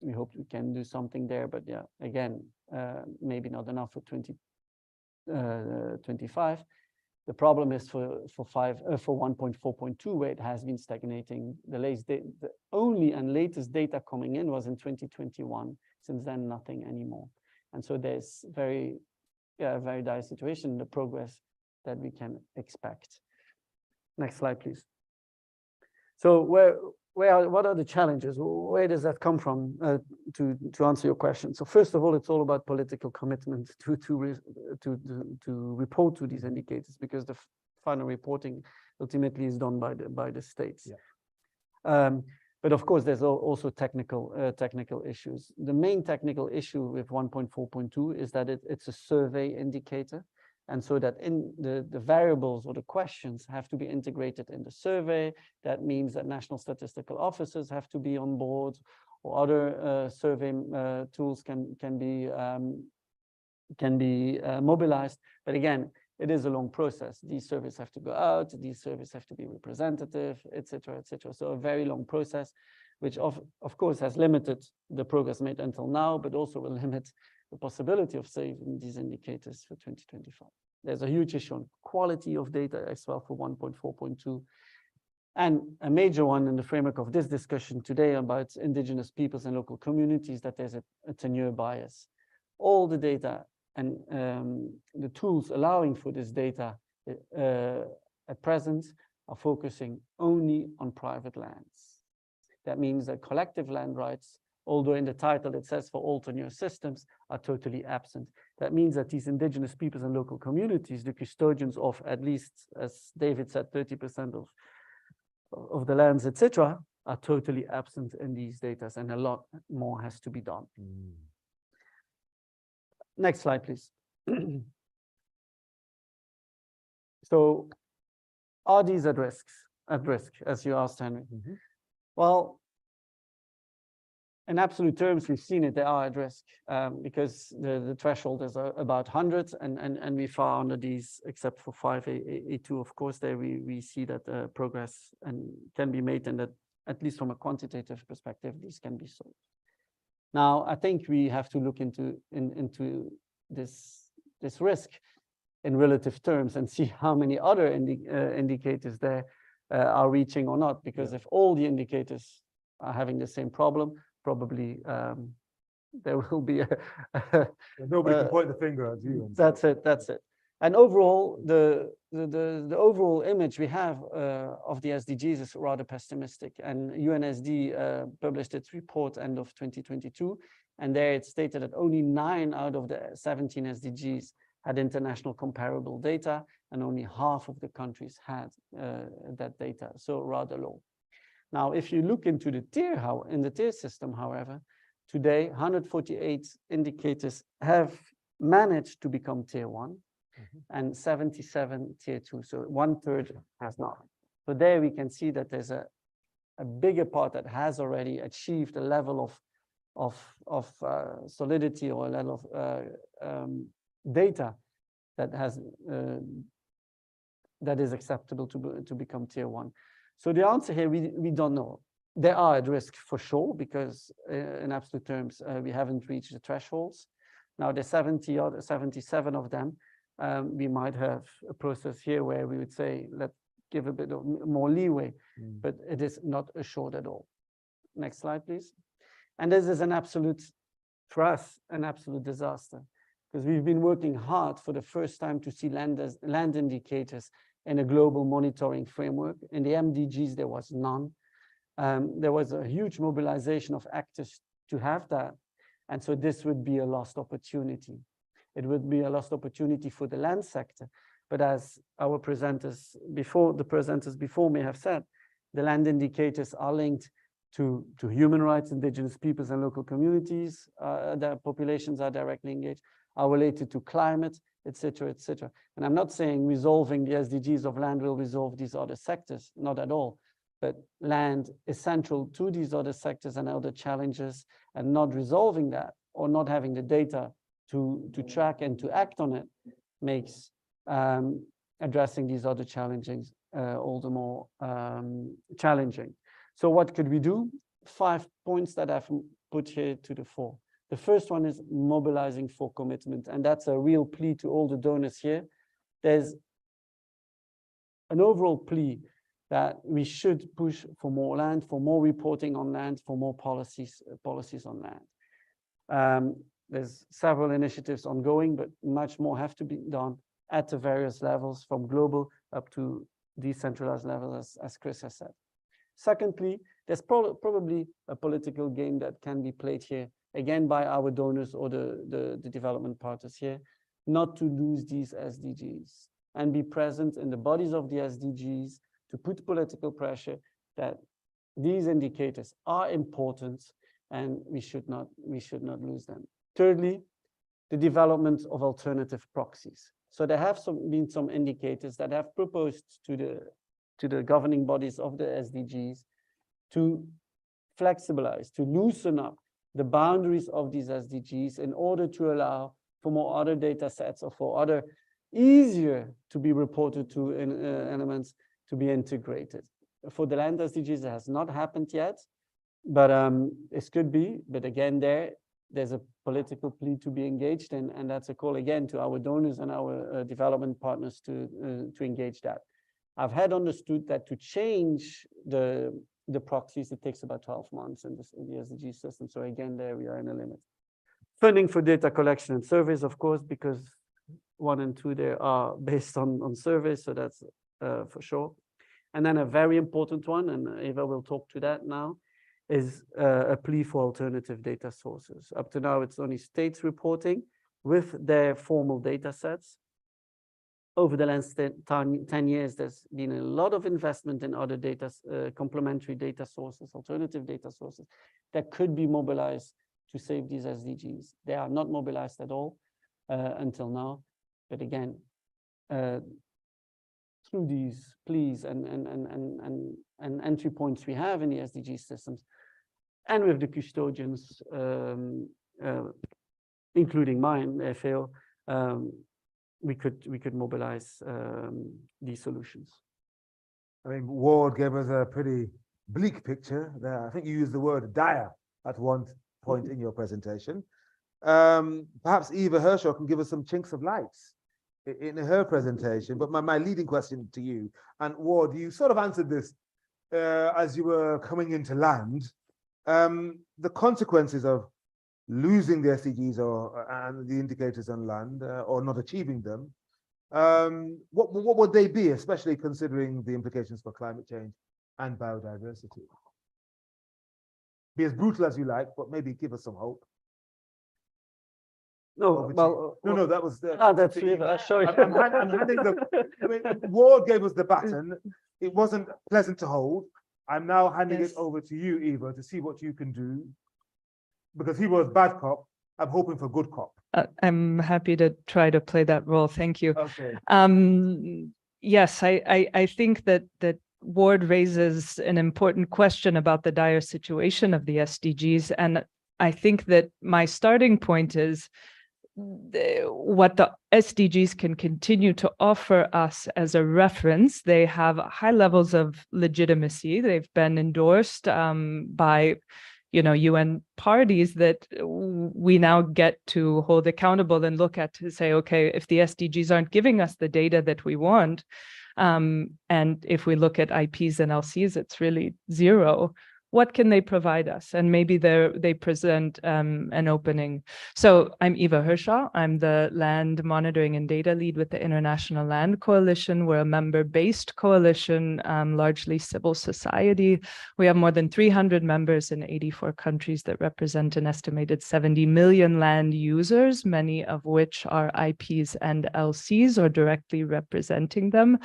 We hope we can do something there, but yeah, again, maybe not enough for 2025. The problem is for 1.4.2, where it has been stagnating. The only and latest data coming in was in 2021. Since then, nothing anymore. And so there's very dire situation in the progress that we can expect. Next slide, please. So what are the challenges? Where does that come from, to answer your question? So first of all, it's all about political commitment to report to these indicators, because the final reporting ultimately is done by the states. But of course, there's also technical issues. The main technical issue with 1.4.2 is that it's a survey indicator. And so that in the variables or the questions have to be integrated in the survey. That means that national statistical officers have to be on board, or other survey tools can be mobilized. But again, it is a long process. These surveys have to go out, these surveys have to be representative, etc., etc. So a very long process, which of course has limited the progress made until now, but also will limit the possibility of saving these indicators for 2025. There's a huge issue on quality of data as well for 1.4.2. And a major one in the framework of this discussion today about indigenous peoples and local communities, that there's a tenure bias. All the data and the tools allowing for this data at present are focusing only on private lands. That means that collective land rights, although in the title it says for all tenure systems, are totally absent. That means that these indigenous peoples and local communities, the custodians of at least, as David said, 30% of the lands, etc., are totally absent in these data, and a lot more has to be done. Next slide, please. So, are these at risk, as you asked, Henry? Well, in absolute terms, we've seen it, they are at risk because the threshold is about 100, and we far under these, except for 5A2, of course, there we see that progress can be made, and that at least from a quantitative perspective, these can be solved. Now, I think we have to look into this risk in relative terms and see how many other indicators there are reaching or not, because if all the indicators are having the same problem, probably there will be nobody can point the finger at you. That's it. And overall, the overall image we have of the SDGs is rather pessimistic. And UNSD published its report end of 2022, and there it stated that only 9 out of the 17 SDGs had international comparable data, and only half of the countries had that data, so rather low. Now, if you look into the tier system, however, today 148 indicators have managed to become tier 1, and 77 tier 2, so 1/3 has not. So there we can see that there's a bigger part that has already achieved a level of solidity, or a level of data that is acceptable to become tier 1. So the answer here, we don't know. They are at risk for sure, because in absolute terms, we haven't reached the thresholds. Now, there's 70 or 77 of them. We might have a process here where we would say, let's give a bit of more leeway, but it is not assured at all. Next slide, please. And this is an absolute, for us, an absolute disaster, because we've been working hard for the first time to see land indicators in a global monitoring framework. In the MDGs, there was none. There was a huge mobilization of actors to have that. And so this would be a lost opportunity. It would be a lost opportunity for the land sector. But as our presenters before me have said, the land indicators are linked to human rights, indigenous peoples and local communities. Their populations are directly engaged, are related to climate, etc., etc. And I'm not saying resolving the SDGs of land will resolve these other sectors, not at all. But land is central to these other sectors and other challenges, and not resolving that, or not having the data to track and to act on it, makes addressing these other challenges all the more challenging. So what could we do? 5 points that I've put here to the fore. The first one is mobilizing for commitment, and that's a real plea to all the donors here. There's an overall plea that we should push for more land, for more reporting on land, for more policies on land. There's several initiatives ongoing, but much more have to be done at the various levels, from global up to decentralized levels, as Chris has said. Secondly, there's probably a political game that can be played here, again by our donors or the development partners here, not to lose these SDGs and be present in the bodies of the SDGs, to put political pressure that these indicators are important and we should not lose them. Thirdly, the development of alternative proxies. So there have been some indicators that have proposed to the governing bodies of the SDGs to flexibilize, to loosen up the boundaries of these SDGs in order to allow for more other data sets or for other easier to be reported to elements to be integrated. For the land SDGs, it has not happened yet, but it could be. But again, there's a political plea to be engaged in, and that's a call again to our donors and our development partners to engage that. I've had understood that to change the proxies, it takes about 12 months in the SDG system. So again, there we are in a limit. Funding for data collection and surveys, of course, because 1 and 2 there are based on surveys, so that's for sure. And then a very important one, and Eva will talk to that now, is a plea for alternative data sources. Up to now, it's only states reporting with their formal data sets. Over the last 10 years, there's been a lot of investment in other data, complementary data sources, alternative data sources that could be mobilized to save these SDGs. They are not mobilized at all until now. But again, through these pleas and entry points we have in the SDG systems, and with the custodians, including mine, FAO, we could mobilize these solutions. I mean, Ward gave us a pretty bleak picture there. I think you used the word dire at one point in your presentation. Perhaps Eva Hershaw can give us some chinks of lights in her presentation. But my leading question to you, and Ward, you sort of answered this as you were coming into land, the consequences of losing the SDGs and the indicators on land or not achieving them, what would they be, especially considering the implications for climate change and biodiversity? Be as brutal as you like, but maybe give us some hope. No, well, no, that was the. That's Eva. I'll show you. I'm handing the. I mean, Ward gave us the baton. It wasn't pleasant to hold. I'm now handing it over to you, Eva, to see what you can do. Because he was bad cop, I'm hoping for good cop. I'm happy to try to play that role. Thank you. Okay. Yes, I think that Ward raises an important question about the dire situation of the SDGs. And I think that my starting point is what the SDGs can continue to offer us as a reference. They have high levels of legitimacy. They've been endorsed by UN parties that we now get to hold accountable and look at to say, okay, if the SDGs aren't giving us the data that we want, and if we look at IPs and LCs, it's really zero. What can they provide us? And maybe they present an opening. So I'm Eva Hershaw. I'm the land monitoring and data lead with the International Land Coalition. We're a member-based coalition, largely civil society. We have more than 300 members in 84 countries that represent an estimated 70 million land users, many of which are IPs and LCs or directly representing them.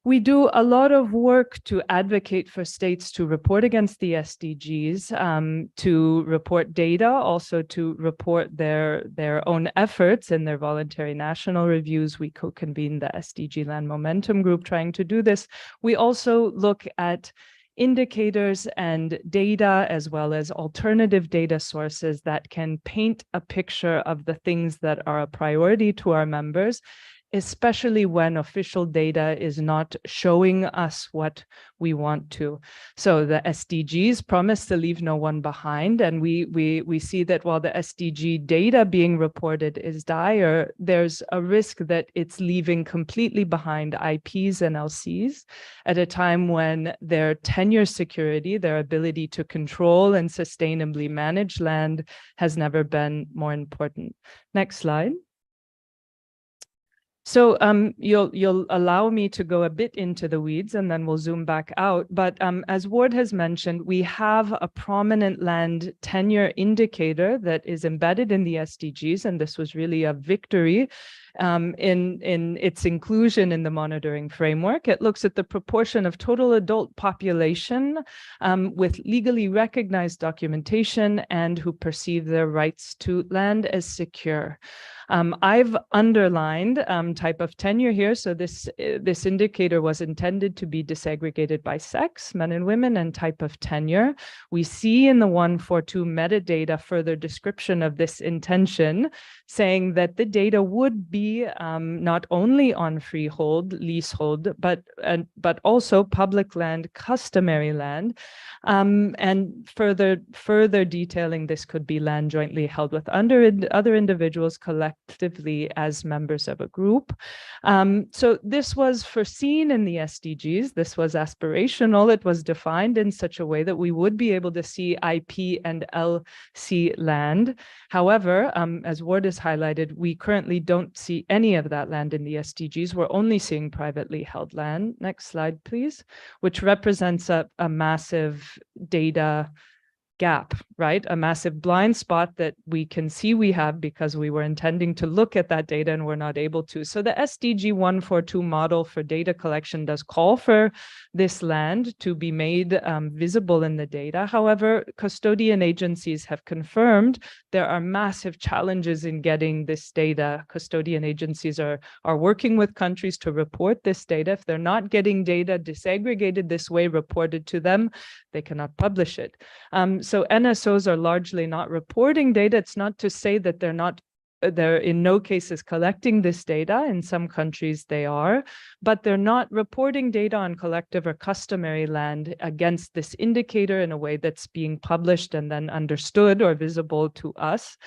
We do a lot of work to advocate for states to report against the SDGs, to report data, also to report their own efforts in their voluntary national reviews. We co-convene the SDG Land Momentum Group trying to do this. We also look at indicators and data as well as alternative data sources that can paint a picture of the things that are a priority to our members, especially when official data is not showing us what we want to. So the SDGs promise to leave no one behind. And we see that while the SDG data being reported is dire, there's a risk that it's leaving completely behind IPs and LCs at a time when their tenure security, their ability to control and sustainably manage land has never been more important. Next slide. So you'll allow me to go a bit into the weeds and then we'll zoom back out. But as Ward has mentioned, we have a prominent land tenure indicator that is embedded in the SDGs, and this was really a victory in its inclusion in the monitoring framework. It looks at the proportion of total adult population with legally recognized documentation and who perceive their rights to land as secure. I've underlined type of tenure here. So this indicator was intended to be disaggregated by sex, men and women, and type of tenure. We see in the 142 metadata further description of this intention, saying that the data would be not only on freehold, leasehold, but also public land, customary land, and further detailing this could be land jointly held with other individuals collectively as members of a group. So this was foreseen in the SDGs. This was aspirational. It was defined in such a way that we would be able to see IP and LC land. However, as Ward has highlighted, we currently don't see any of that land in the SDGs. We're only seeing privately held land. Next slide, please, which represents a massive data gap, right? A massive blind spot that we can see we have because we were intending to look at that data and we're not able to. So the SDG 142 model for data collection does call for this land to be made visible in the data. However, custodian agencies have confirmed there are massive challenges in getting this data. Custodian agencies are working with countries to report this data. If they're not getting data disaggregated this way reported to them, they cannot publish it. So NSOs are largely not reporting data. It's not to say that they're in no cases collecting this data. In some countries they are, but they're not reporting data on collective or customary land against this indicator in a way that's being published and then understood or visible to us.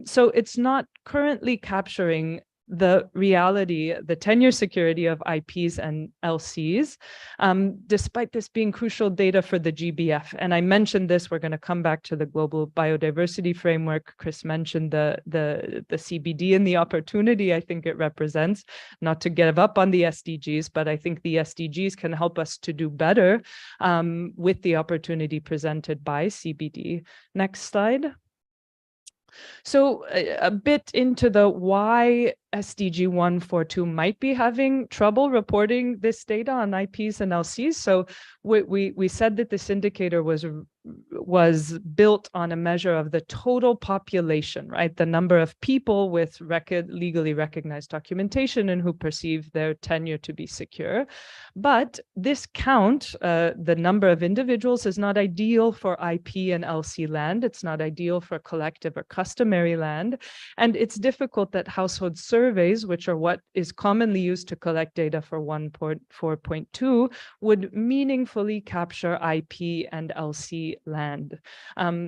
So it's not currently capturing the reality, the tenure security of IPs and LCs, despite this being crucial data for the GBF. And I mentioned this, we're going to come back to the global biodiversity framework. Chris mentioned the CBD and the opportunity I think it represents, not to give up on the SDGs, but I think the SDGs can help us to do better with the opportunity presented by CBD. Next slide. So a bit into the why SDG 142 might be having trouble reporting this data on IPs and LCs. So we said that this indicator was built on a measure of the total population, right? The number of people with legally recognized documentation and who perceive their tenure to be secure. But this count, the number of individuals, is not ideal for IP and LC land. It's not ideal for collective or customary land. And it's difficult that household surveys, which are what is commonly used to collect data for 1.4.2, would meaningfully capture IP and LC land.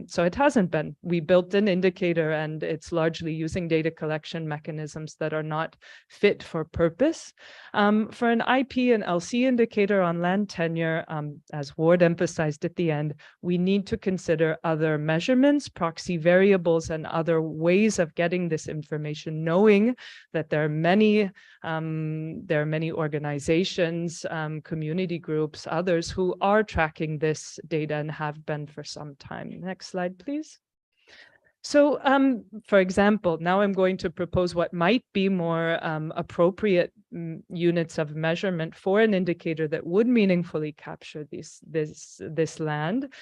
So it hasn't been. We built an indicator and it's largely using data collection mechanisms that are not fit for purpose. For an IP and LC indicator on land tenure, as Ward emphasized at the end, we need to consider other measurements, proxy variables, and other ways of getting this information, knowing that there are many organizations, community groups, others who are tracking this data and have been for some time. Next slide, please. So, for example, now I'm going to propose what might be more appropriate units of measurement for an indicator that would meaningfully capture this land.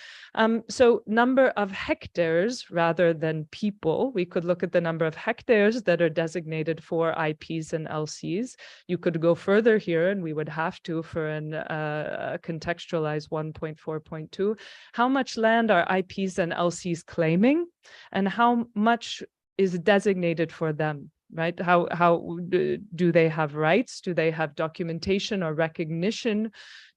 So number of hectares rather than people. We could look at the number of hectares that are designated for IPs and LCs. You could go further here, and we would have to for an contextualized 1.4.2. How much land are IPs and LCs claiming? And how much is designated for them, right? How do they have rights? Do they have documentation or recognition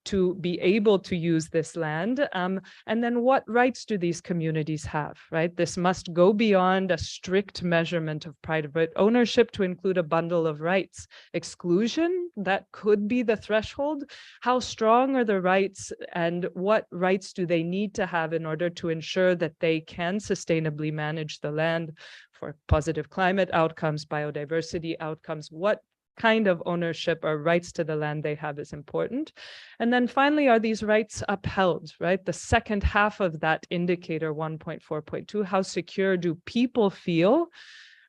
to be able to use this land? And then what rights do these communities have, right? This must go beyond a strict measurement of private ownership to include a bundle of rights. Exclusion, that could be the threshold. How strong are the rights and what rights do they need to have in order to ensure that they can sustainably manage the land for positive climate outcomes, biodiversity outcomes? What kind of ownership or rights to the land they have is important. And then finally, are these rights upheld, right? The second half of that indicator 1.4.2, how secure do people feel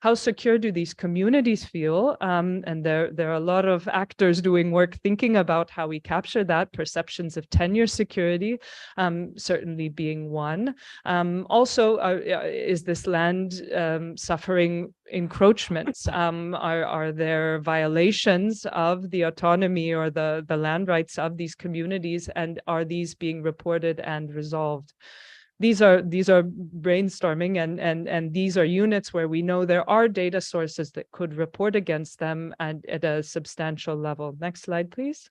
How secure do these communities feel? And there are a lot of actors doing work thinking about how we capture that. Perceptions of tenure security, certainly being one. Also, is this land suffering encroachments? Are there violations of the autonomy or the land rights of these communities, and are these being reported and resolved? These are brainstorming, and these are units where we know there are data sources that could report against them and at a substantial level. Next slide, please.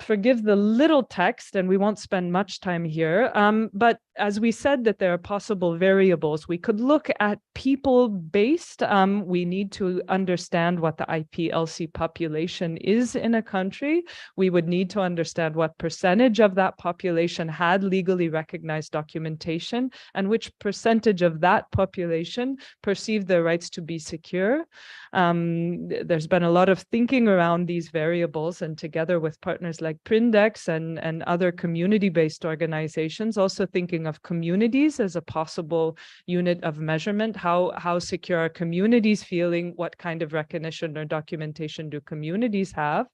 Forgive the little text, and we won't spend much time here, but as we said that there are possible variables, we could look at people-based. We need to understand what the IPLC population is in a country. We would need to understand what percentage of that population had legally recognized documentation, and which percentage of that population perceived their rights to be secure. There's been a lot of thinking around these variables, and together with partners like Prindex and other community-based organizations, also thinking of communities as a possible unit of measurement. How secure are communities feeling? What kind of recognition or documentation do communities have?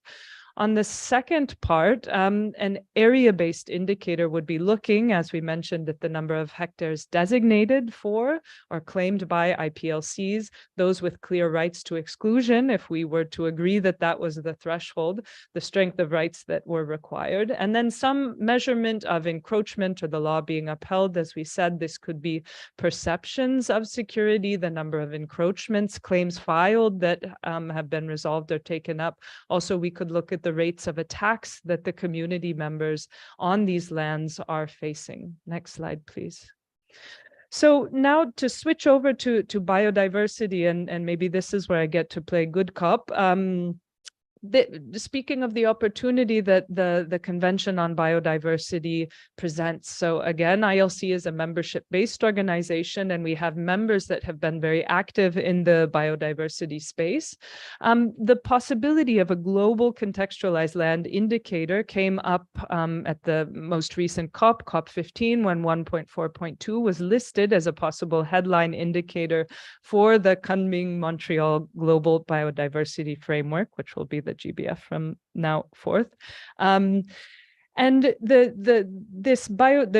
On the second part, an area-based indicator would be looking, as we mentioned, at the number of hectares designated for or claimed by IPLCs, those with clear rights to exclusion, if we were to agree that that was the threshold, the strength of rights that were required, and then some measurement of encroachment or the law being upheld. As we said, this could be perceptions of security, the number of encroachments, claims filed that have been resolved or taken up. Also, we could look at the rates of attacks that the community members on these lands are facing. Next slide, please. So now to switch over to biodiversity, and maybe this is where I get to play good cop. Speaking of the opportunity that the Convention on Biodiversity presents. So again, ILC is a membership-based organization, and we have members that have been very active in the biodiversity space. The possibility of a global contextualized land indicator came up at the most recent COP, COP15, when 1.4.2 was listed as a possible headline indicator for the coming Montreal Global Biodiversity Framework, which will be the GBF from now forth. And the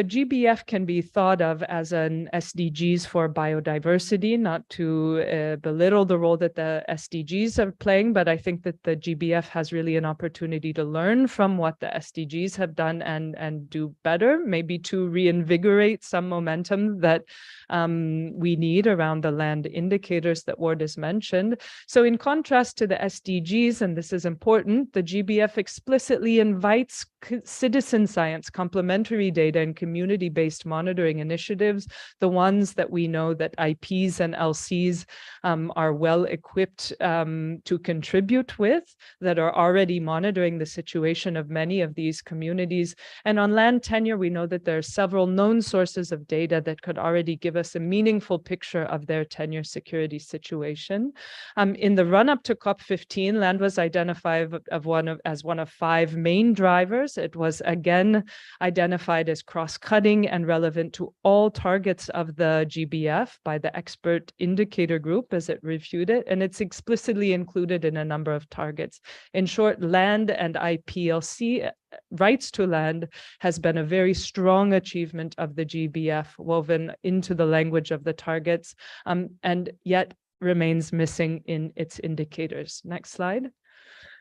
GBF can be thought of as an SDGs for biodiversity, not to belittle the role that the SDGs are playing, but I think that the GBF has really an opportunity to learn from what the SDGs have done and do better, maybe to reinvigorate some momentum that we need around the land indicators that Ward has mentioned. So in contrast to the SDGs, and this is important, the GBF explicitly invites citizen science, complementary data, and community-based monitoring initiatives, the ones that we know that IPs and LCs are well equipped to contribute with, that are already monitoring the situation of many of these communities. And on land tenure, we know that there are several known sources of data that could already give us a meaningful picture of their tenure security situation. In the run-up to COP15, land was identified as one of 5 main drivers. It was again identified as cross-cutting and relevant to all targets of the GBF by the expert indicator group as it reviewed it, and it's explicitly included in a number of targets. In short, land and IPLC rights to land has been a very strong achievement of the GBF, woven into the language of the targets, and yet remains missing in its indicators. Next slide.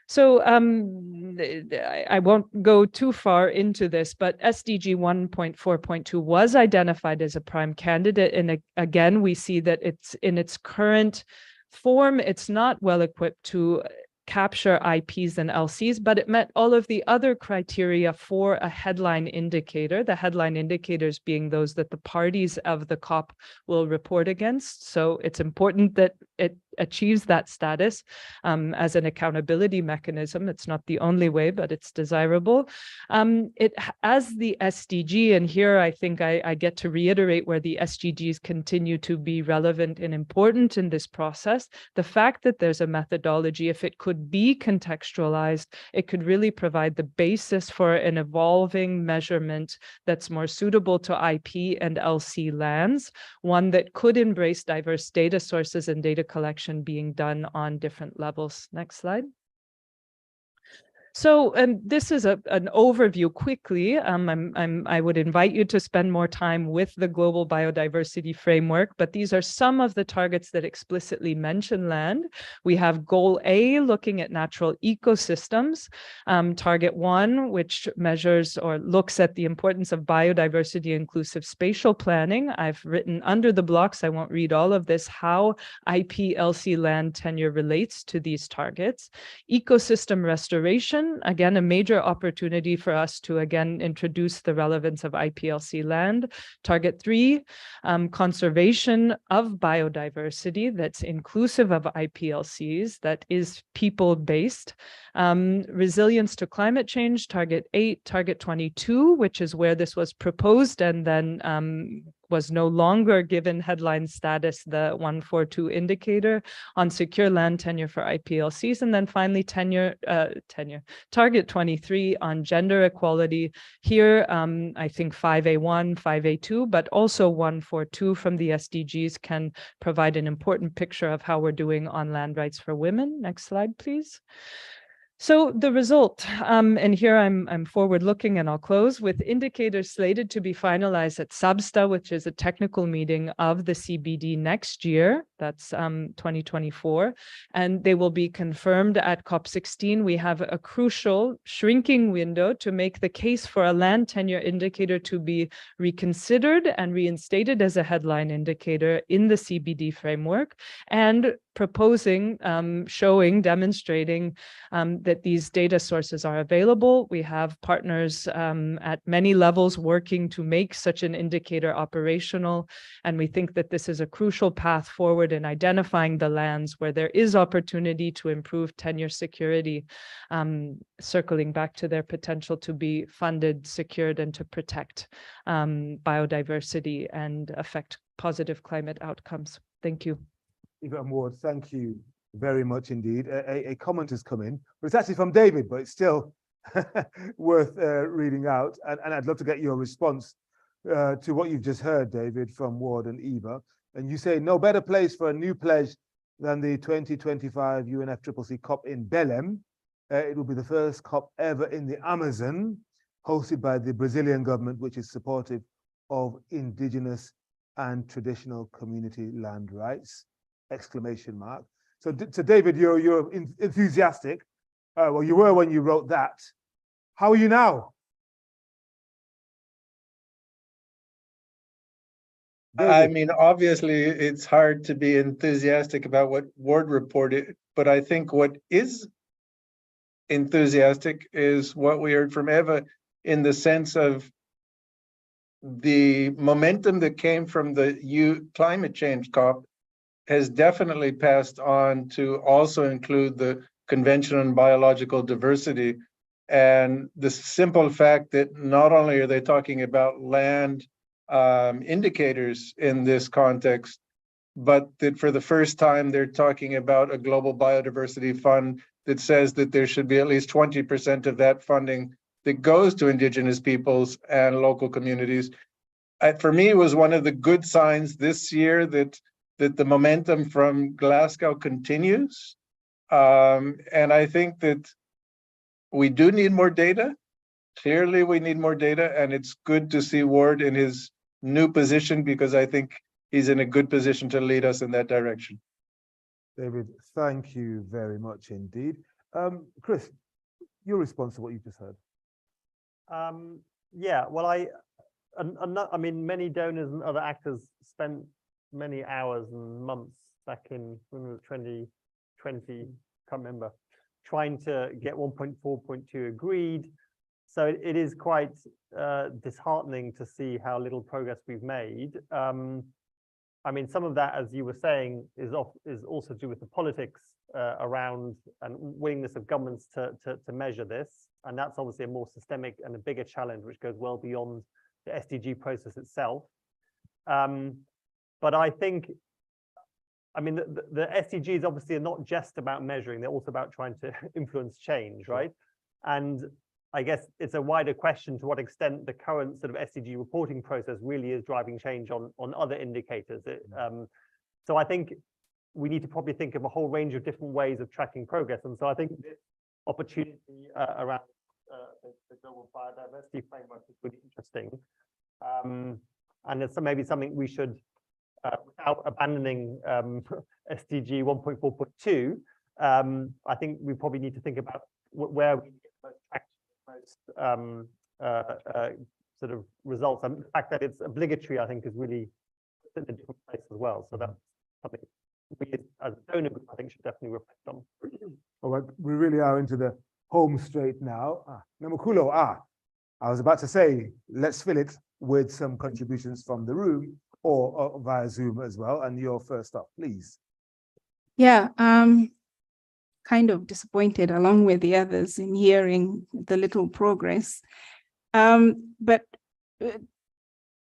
So I won't go too far into this, but SDG 1.4.2 was identified as a prime candidate. And again, we see that it's in its current form, it's not well equipped to capture IPs and LCs, but it met all of the other criteria for a headline indicator, the headline indicators being those that the parties of the COP will report against. So it's important that it achieves that status as an accountability mechanism. It's not the only way, but it's desirable. As the SDG, and here I think I get to reiterate where the SDGs continue to be relevant and important in this process, the fact that there's a methodology, if it could be contextualized, it could really provide the basis for an evolving measurement that's more suitable to IP and LC lands, one that could embrace diverse data sources and data collection being done on different levels. Next slide. So, and this is an overview quickly. I would invite you to spend more time with the Global Biodiversity Framework, but these are some of the targets that explicitly mention land. We have Goal A, looking at natural ecosystems. Target 1, which measures or looks at the importance of biodiversity inclusive spatial planning. I've written under the blocks, I won't read all of this, how IP-LC land tenure relates to these targets. Ecosystem restoration, again, a major opportunity for us to again introduce the relevance of IPLC land. Target 3, conservation of biodiversity that's inclusive of IPLCs, that is people-based. Resilience to climate change, target 8, target 22, which is where this was proposed and then was no longer given headline status, the 142 indicator on secure land tenure for IPLCs. And then finally, target 23 on gender equality. Here, I think 5A1, 5A2, but also 142 from the SDGs can provide an important picture of how we're doing on land rights for women. Next slide, please. So the result, and here I'm forward looking and I'll close with indicators slated to be finalized at Substa, which is a technical meeting of the CBD next year. That's 2024, and they will be confirmed at COP16. We have a crucial shrinking window to make the case for a land tenure indicator to be reconsidered and reinstated as a headline indicator in the CBD framework, and proposing, showing, demonstrating that these data sources are available. We have partners at many levels working to make such an indicator operational, and we think that this is a crucial path forward in identifying the lands where there is opportunity to improve tenure security, circling back to their potential to be funded, secured, and to protect biodiversity and affect positive climate outcomes. Thank you. Eva and Ward, thank you very much indeed. A comment has come in, but it's actually from David, but it's still worth reading out. And I'd love to get your response to what you've just heard, David, from Ward and Eva. And you say, no better place for a new pledge than the 2025 UNFCCC COP in Belém. It will be the first COP ever in the Amazon, hosted by the Brazilian government, which is supportive of indigenous and traditional community land rights. Exclamation mark. So David, you're enthusiastic. Well, you were when you wrote that. How are you now? David. I mean, obviously, it's hard to be enthusiastic about what Ward reported, but I think what is enthusiastic is what we heard from Eva, in the sense of the momentum that came from the climate change COP has definitely passed on to also include the Convention on Biological Diversity, and the simple fact that not only are they talking about land indicators in this context, but that for the first time they're talking about a global biodiversity fund that says that there should be at least 20% of that funding that goes to indigenous peoples and local communities. For me, it was one of the good signs this year that the momentum from Glasgow continues. And I think that we do need more data. Clearly, we need more data, and it's good to see Ward in his new position, because I think he's in a good position to lead us in that direction. David, thank you very much indeed. Chris, your response to what you just heard. Yeah, well, I mean, many donors and other actors spent many hours and months back in 2020, can't remember, trying to get 1.4.2 agreed. So it is quite disheartening to see how little progress we've made. I mean, some of that, as you were saying, is also to do with the politics around and willingness of governments to measure this. And that's obviously a more systemic and a bigger challenge, which goes well beyond the SDG process itself. But I think, I mean, the SDGs obviously are not just about measuring, they're also about trying to influence change, right? And I guess it's a wider question to what extent the current sort of SDG reporting process really is driving change on other indicators. So I think we need to probably think of a whole range of different ways of tracking progress. And so I think this opportunity around the global biodiversity framework is really interesting. And it's maybe something we should, without abandoning SDG 1.4.2, I think we probably need to think about where we get most traction, most sort of results. And the fact that it's obligatory, I think, is really in a different place as well. So that's something we, as a donor group, I think, should definitely reflect on. All right, we really are into the home straight now. Namukulo, I was about to say, let's fill it with some contributions from the room or via Zoom as well. And you're first up, please. Yeah, kind of disappointed along with the others in hearing the little progress. But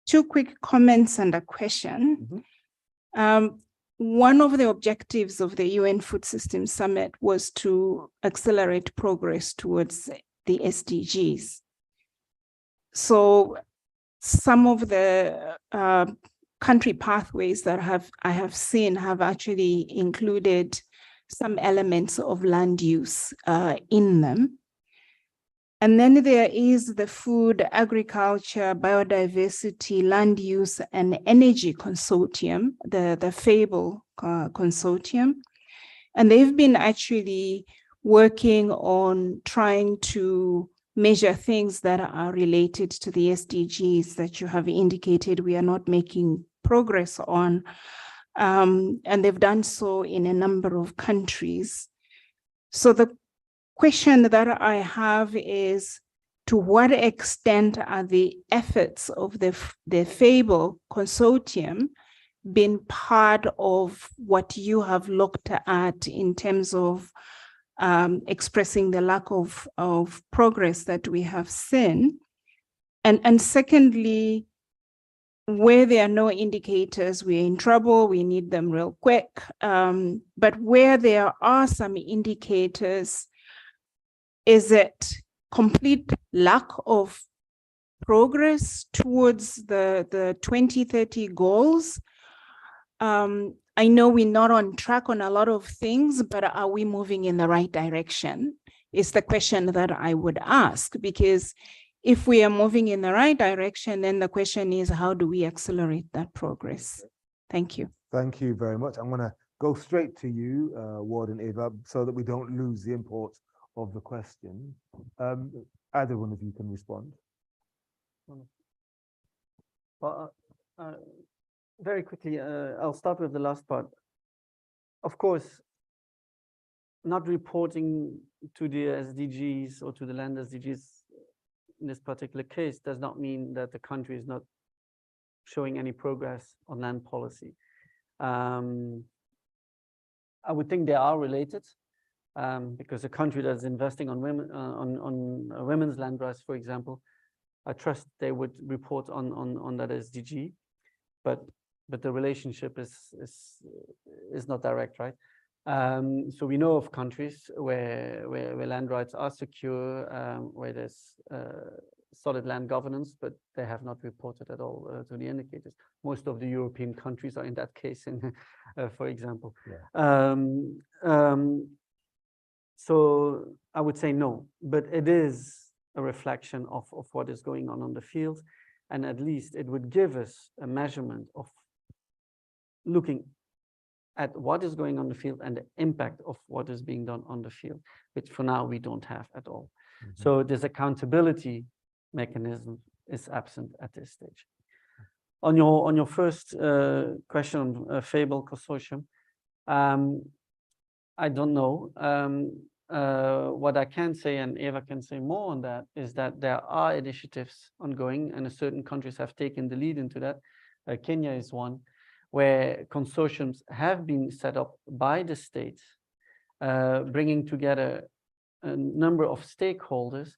two quick comments and a question. One of the objectives of the UN Food Systems Summit was to accelerate progress towards the SDGs. So some of the country pathways that I have seen have actually included some elements of land use in them. And then there is the Food, Agriculture, Biodiversity, Land Use, and Energy Consortium, the FABLE Consortium. And they've been actually working on trying to measure things that are related to the SDGs that you have indicated we are not making progress on. And they've done so in a number of countries. So the question that I have is, to what extent are the efforts of the FABLE Consortium been part of what you have looked at in terms of expressing the lack of progress that we have seen? And secondly, where there are no indicators, we're in trouble, we need them real quick. But where there are some indicators, is it complete lack of progress towards the 2030 goals? I know we're not on track on a lot of things, but are we moving in the right direction? Is the question that I would ask, because if we are moving in the right direction, then the question is, how do we accelerate that progress? Thank you. Thank you very much. I'm going to go straight to you, Warden Eva, so that we don't lose the import of the question. Either one of you can respond. Well, very quickly, I'll start with the last part. Of course, not reporting to the SDGs or to the land SDGs in this particular case does not mean that the country is not showing any progress on land policy. I would think they are related, because a country that's investing on women, on women's land rights, for example, I trust they would report on that SDG, but the relationship is not direct, right? So we know of countries where land rights are secure, where there's solid land governance, but they have not reported at all to the indicators. Most of the European countries are in that case, for example. Yeah. So I would say no, but it is a reflection of what is going on the field, and at least it would give us a measurement of looking at what is going on the field and the impact of what is being done on the field, which for now we don't have at all. So this accountability mechanism is absent at this stage. On your first question on FABLE Consortium, I don't know. What I can say, and Eva can say more on that, is that there are initiatives ongoing, and certain countries have taken the lead into that. Kenya is one. where consortiums have been set up by the states, bringing together a number of stakeholders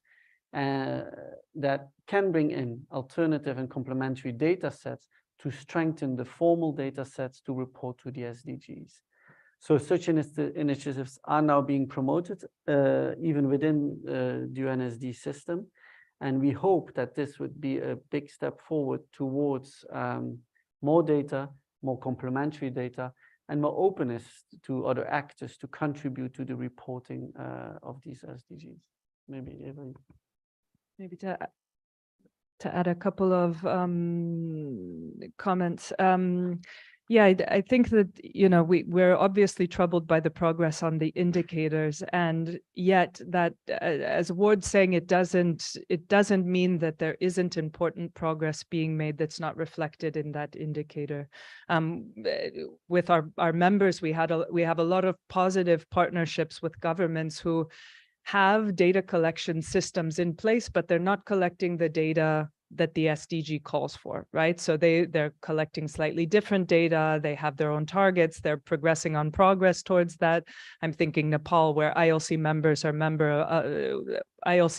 that can bring in alternative and complementary data sets to strengthen the formal data sets to report to the SDGs. So such initiatives are now being promoted even within the UNSD system. And we hope that this would be a big step forward towards more data, more complementary data, and more openness to other actors to contribute to the reporting of these SDGs. Maybe Eva. Maybe to add a couple of comments. Yeah, I think that, you know, we're obviously troubled by the progress on the indicators, and yet that, as Ward's saying, it doesn't mean that there isn't important progress being made that's not reflected in that indicator. With our members, we have a lot of positive partnerships with governments who have data collection systems in place, but they're not collecting the data that the SDG calls for, right? So they're collecting slightly different data. They have their own targets. They're progressing on progress towards that. I'm thinking Nepal, where ILC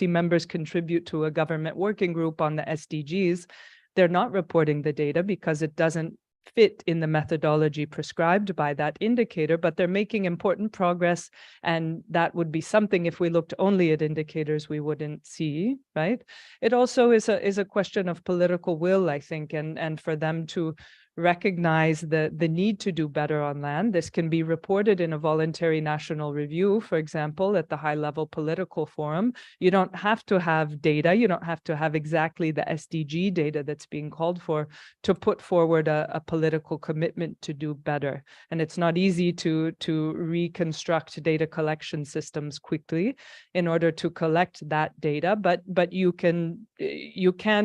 members contribute to a government working group on the SDGs. They're not reporting the data because it doesn't fit in the methodology prescribed by that indicator, but they're making important progress. And that would be something, if we looked only at indicators, we wouldn't see, right? It also is a question of political will, I think, and for them to recognize the need to do better on land. This can be reported in a voluntary national review, for example, at the high-level political forum. You don't have to have data. You don't have to have exactly the SDG data that's being called for to put forward a political commitment to do better. And it's not easy to reconstruct data collection systems quickly in order to collect that data, but you can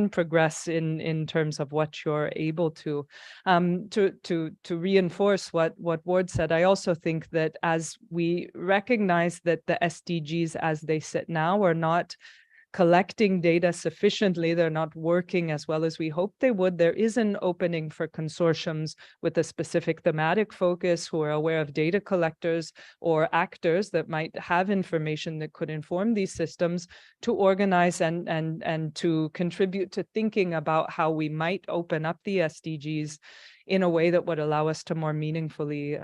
progress in terms of what you're able to. To reinforce what Ward said, I also think that as we recognize that the SDGs as they sit now are not collecting data sufficiently, they're not working as well as we hoped they would, there is an opening for consortiums with a specific thematic focus who are aware of data collectors or actors that might have information that could inform these systems to organize and to contribute to thinking about how we might open up the SDGs in a way that would allow us to more meaningfully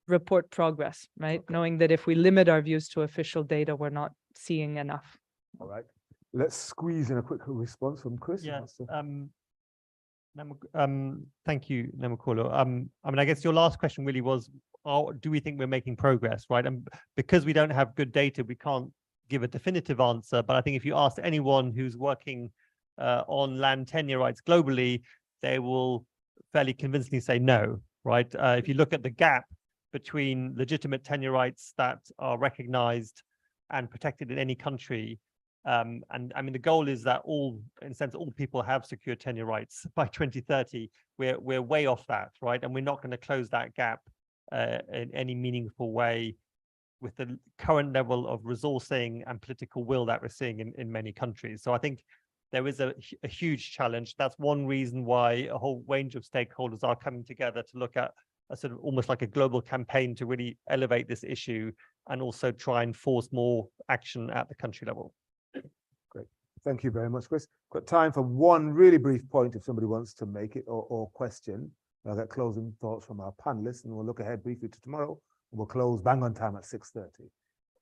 report progress, right? Okay. Knowing that if we limit our views to official data, we're not seeing enough. All right, let's squeeze in a quick response from Chris. Yeah. Thank you, Namakolo. I mean, I guess your last question really was, do we think we're making progress, right? And because we don't have good data, we can't give a definitive answer. But I think if you ask anyone who's working on land tenure rights globally, they will fairly convincingly say no, right? If you look at the gap between legitimate tenure rights that are recognized and protected in any country, and I mean, the goal is that all people have secure tenure rights by 2030. We're way off that, right? And we're not going to close that gap in any meaningful way with the current level of resourcing and political will that we're seeing in many countries. So I think there is a huge challenge. That's one reason why a whole range of stakeholders are coming together to look at a sort of almost like a global campaign to really elevate this issue and also try and force more action at the country level. Great. Thank you very much, Chris. Got time for one really brief point if somebody wants to make it or question. I'll get closing thoughts from our panelists and we'll look ahead briefly to tomorrow. And we'll close bang on time at 6:30.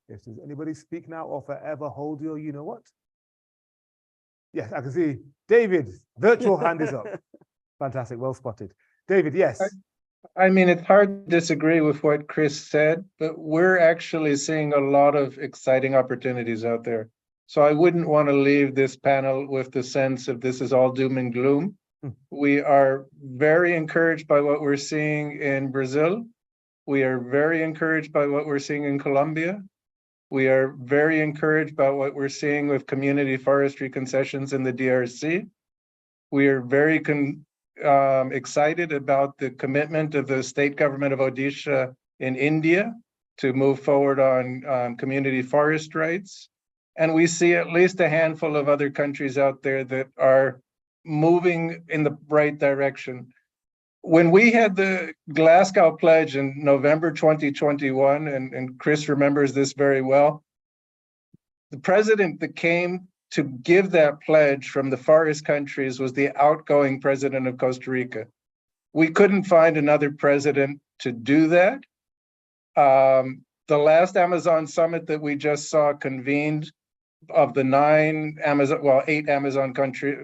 If there's anybody speak now or forever hold your you know what? Yes, I can see David, virtual hand is up. Fantastic, well spotted. David, yes. I mean, it's hard to disagree with what Chris said, but we're actually seeing a lot of exciting opportunities out there. So I wouldn't want to leave this panel with the sense of this is all doom and gloom. We are very encouraged by what we're seeing in Brazil. We are very encouraged by what we're seeing in Colombia. We are very encouraged by what we're seeing with community forestry concessions in the DRC. We are very excited about the commitment of the state government of Odisha in India to move forward on community forest rights. And we see at least a handful of other countries out there that are moving in the right direction. when we had the Glasgow Pledge in November 2021, and Chris remembers this very well, the president that came to give that pledge from the Far East countries was the outgoing president of Costa Rica. We couldn't find another president to do that. The last Amazon summit that we just saw convened, of the 8 Amazon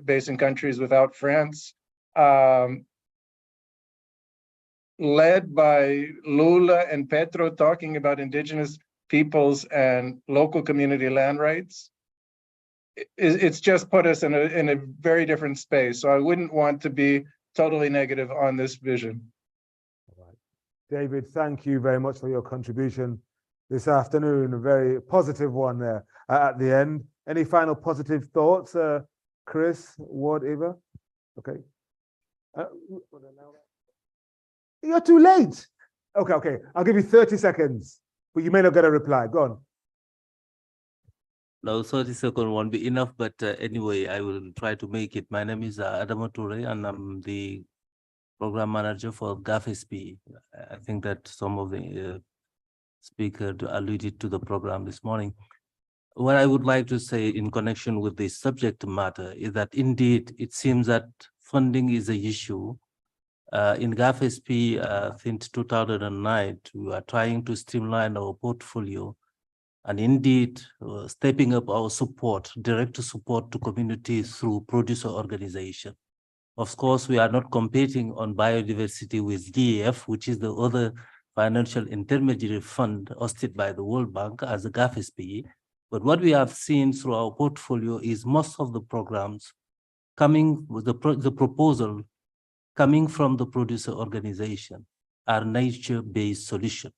basin countries without France, led by Lula and Petro, talking about indigenous peoples and local community land rights. It's just put us in a very different space. So I wouldn't want to be totally negative on this vision. All right. David, thank you very much for your contribution this afternoon. A very positive one there at the end. Any final positive thoughts, Chris, Ward, Eva? Okay. You're too late. Okay. I'll give you 30 seconds, but you may not get a reply. Go on. No, 30 seconds won't be enough, but anyway, I will try to make it. My name is Adama Toure, and I'm the program manager for GAFSP. I think that some of the speakers alluded to the program this morning. What I would like to say in connection with the subject matter is that indeed, it seems that funding is an issue. In GAFSP, since 2009, we are trying to streamline our portfolio and indeed stepping up our support, direct support to communities through producer organization. Of course, we are not competing on biodiversity with GEF, which is the other financial intermediary fund hosted by the World Bank as a GAFSP. But what we have seen through our portfolio is most of the programs coming with the proposal coming from the producer organization are nature-based solutions.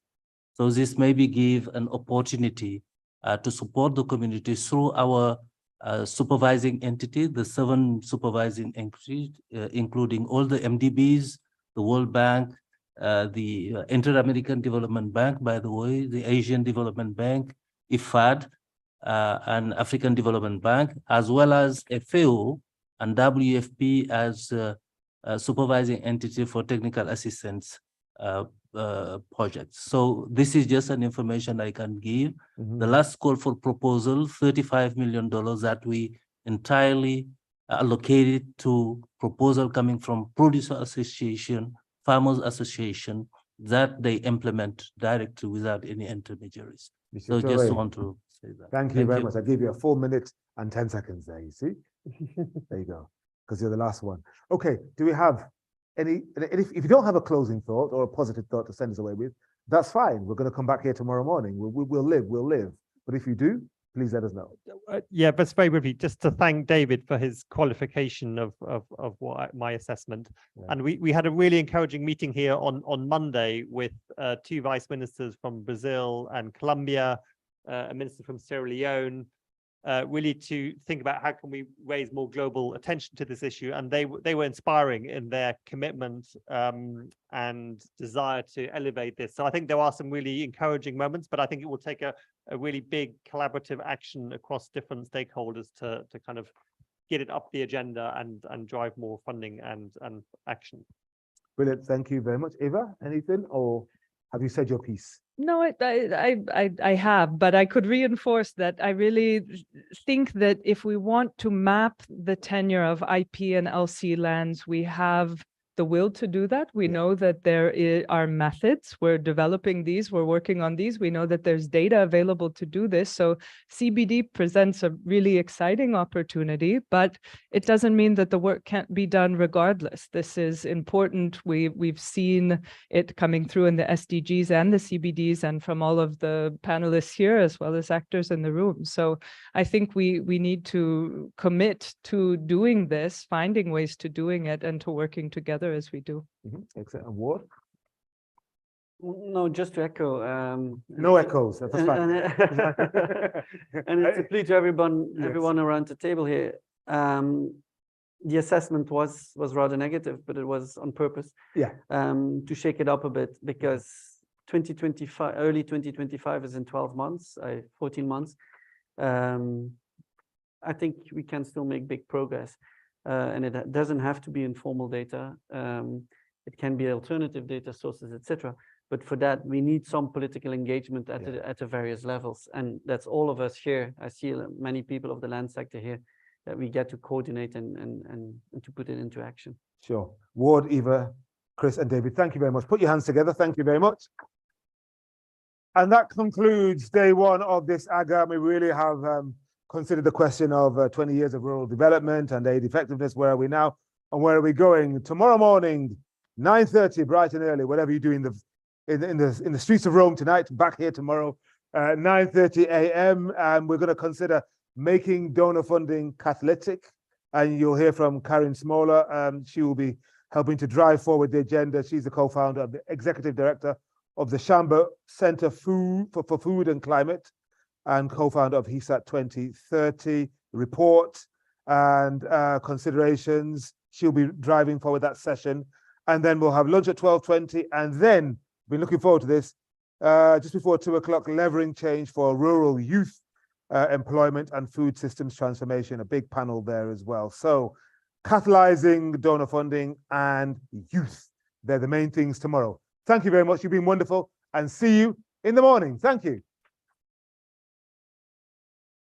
So this maybe give an opportunity to support the community through our supervising entity, the 7 supervising entities, including all the MDBs, the World Bank, the Inter-American Development Bank, by the way, the Asian Development Bank, IFAD, and African Development Bank, as well as FAO and WFP as supervising entity for technical assistance projects. So this is just an information I can give. The last call for proposal, $35 million that we entirely allocated to proposal coming from producer association, farmers association, that they implement directly without any intermediaries. So just want to say that. Thank you very much. I gave you a 4 minutes and 10 seconds there, you see? There you go, because you're the last one. Okay, do we have any, if you don't have a closing thought or a positive thought to send us away with, that's fine. We're going to come back here tomorrow morning. We'll live. But if you do, please let us know. Yeah, but very briefly, just to thank David for his qualification of what my assessment. Yeah. And we had a really encouraging meeting here on Monday with 2 vice ministers from Brazil and Colombia, a minister from Sierra Leone, really to think about how can we raise more global attention to this issue. And they were inspiring in their commitment and desire to elevate this. So I think there are some really encouraging moments, but I think it will take a really big collaborative action across different stakeholders to kind of get it up the agenda and drive more funding and action. Brilliant. Thank you very much. Eva, anything, or have you said your piece? No, I have, but I could reinforce that I really think that if we want to map the tenure of IP and LC lands, we have the will to do that. We know that there are methods. We're developing these. We're working on these. We know that there's data available to do this. So CBD presents a really exciting opportunity, but it doesn't mean that the work can't be done regardless. This is important. We've seen it coming through in the SDGs and the CBDs and from all of the panelists here, as well as actors in the room. So I think we need to commit to doing this, finding ways to doing it, and to working together as we do. Excellent. And Ward? No, just to echo. No echoes. That's fine. And it's a plea to everyone around the table here. The assessment was rather negative, but it was on purpose. Yeah. To shake it up a bit, because 2025, early 2025 is in 12 months, 14 months. I think we can still make big progress. And it doesn't have to be informal data. It can be alternative data sources, etc. But for that, we need some political engagement at the various levels. And that's all of us here. I see many people of the land sector here that we get to coordinate and to put it into action. Sure. Ward, Eva, Chris and David, thank you very much. Put your hands together. Thank you very much. And that concludes day one of this AGA. We really have considered the question of 20 years of rural development and aid effectiveness. Where are we now and where are we going? Tomorrow morning, 9:30, bright and early, whatever you do in the streets of Rome tonight, back here tomorrow, 9:30 a.m. And we're going to consider making donor funding catalytic. And you'll hear from Karin Smola. She will be helping to drive forward the agenda. She's the co-founder of the executive director of the Shambo Center for Food and Climate and co-founder of HESAT 2030 report and considerations. She'll be driving forward that session. And then we'll have lunch at 12:20. And then, been looking forward to this, just before 2 o'clock, levering change for rural youth employment and food systems transformation, a big panel there as well. So catalyzing donor funding and youth, they're the main things tomorrow. Thank you very much. You've been wonderful and see you in the morning. Thank you.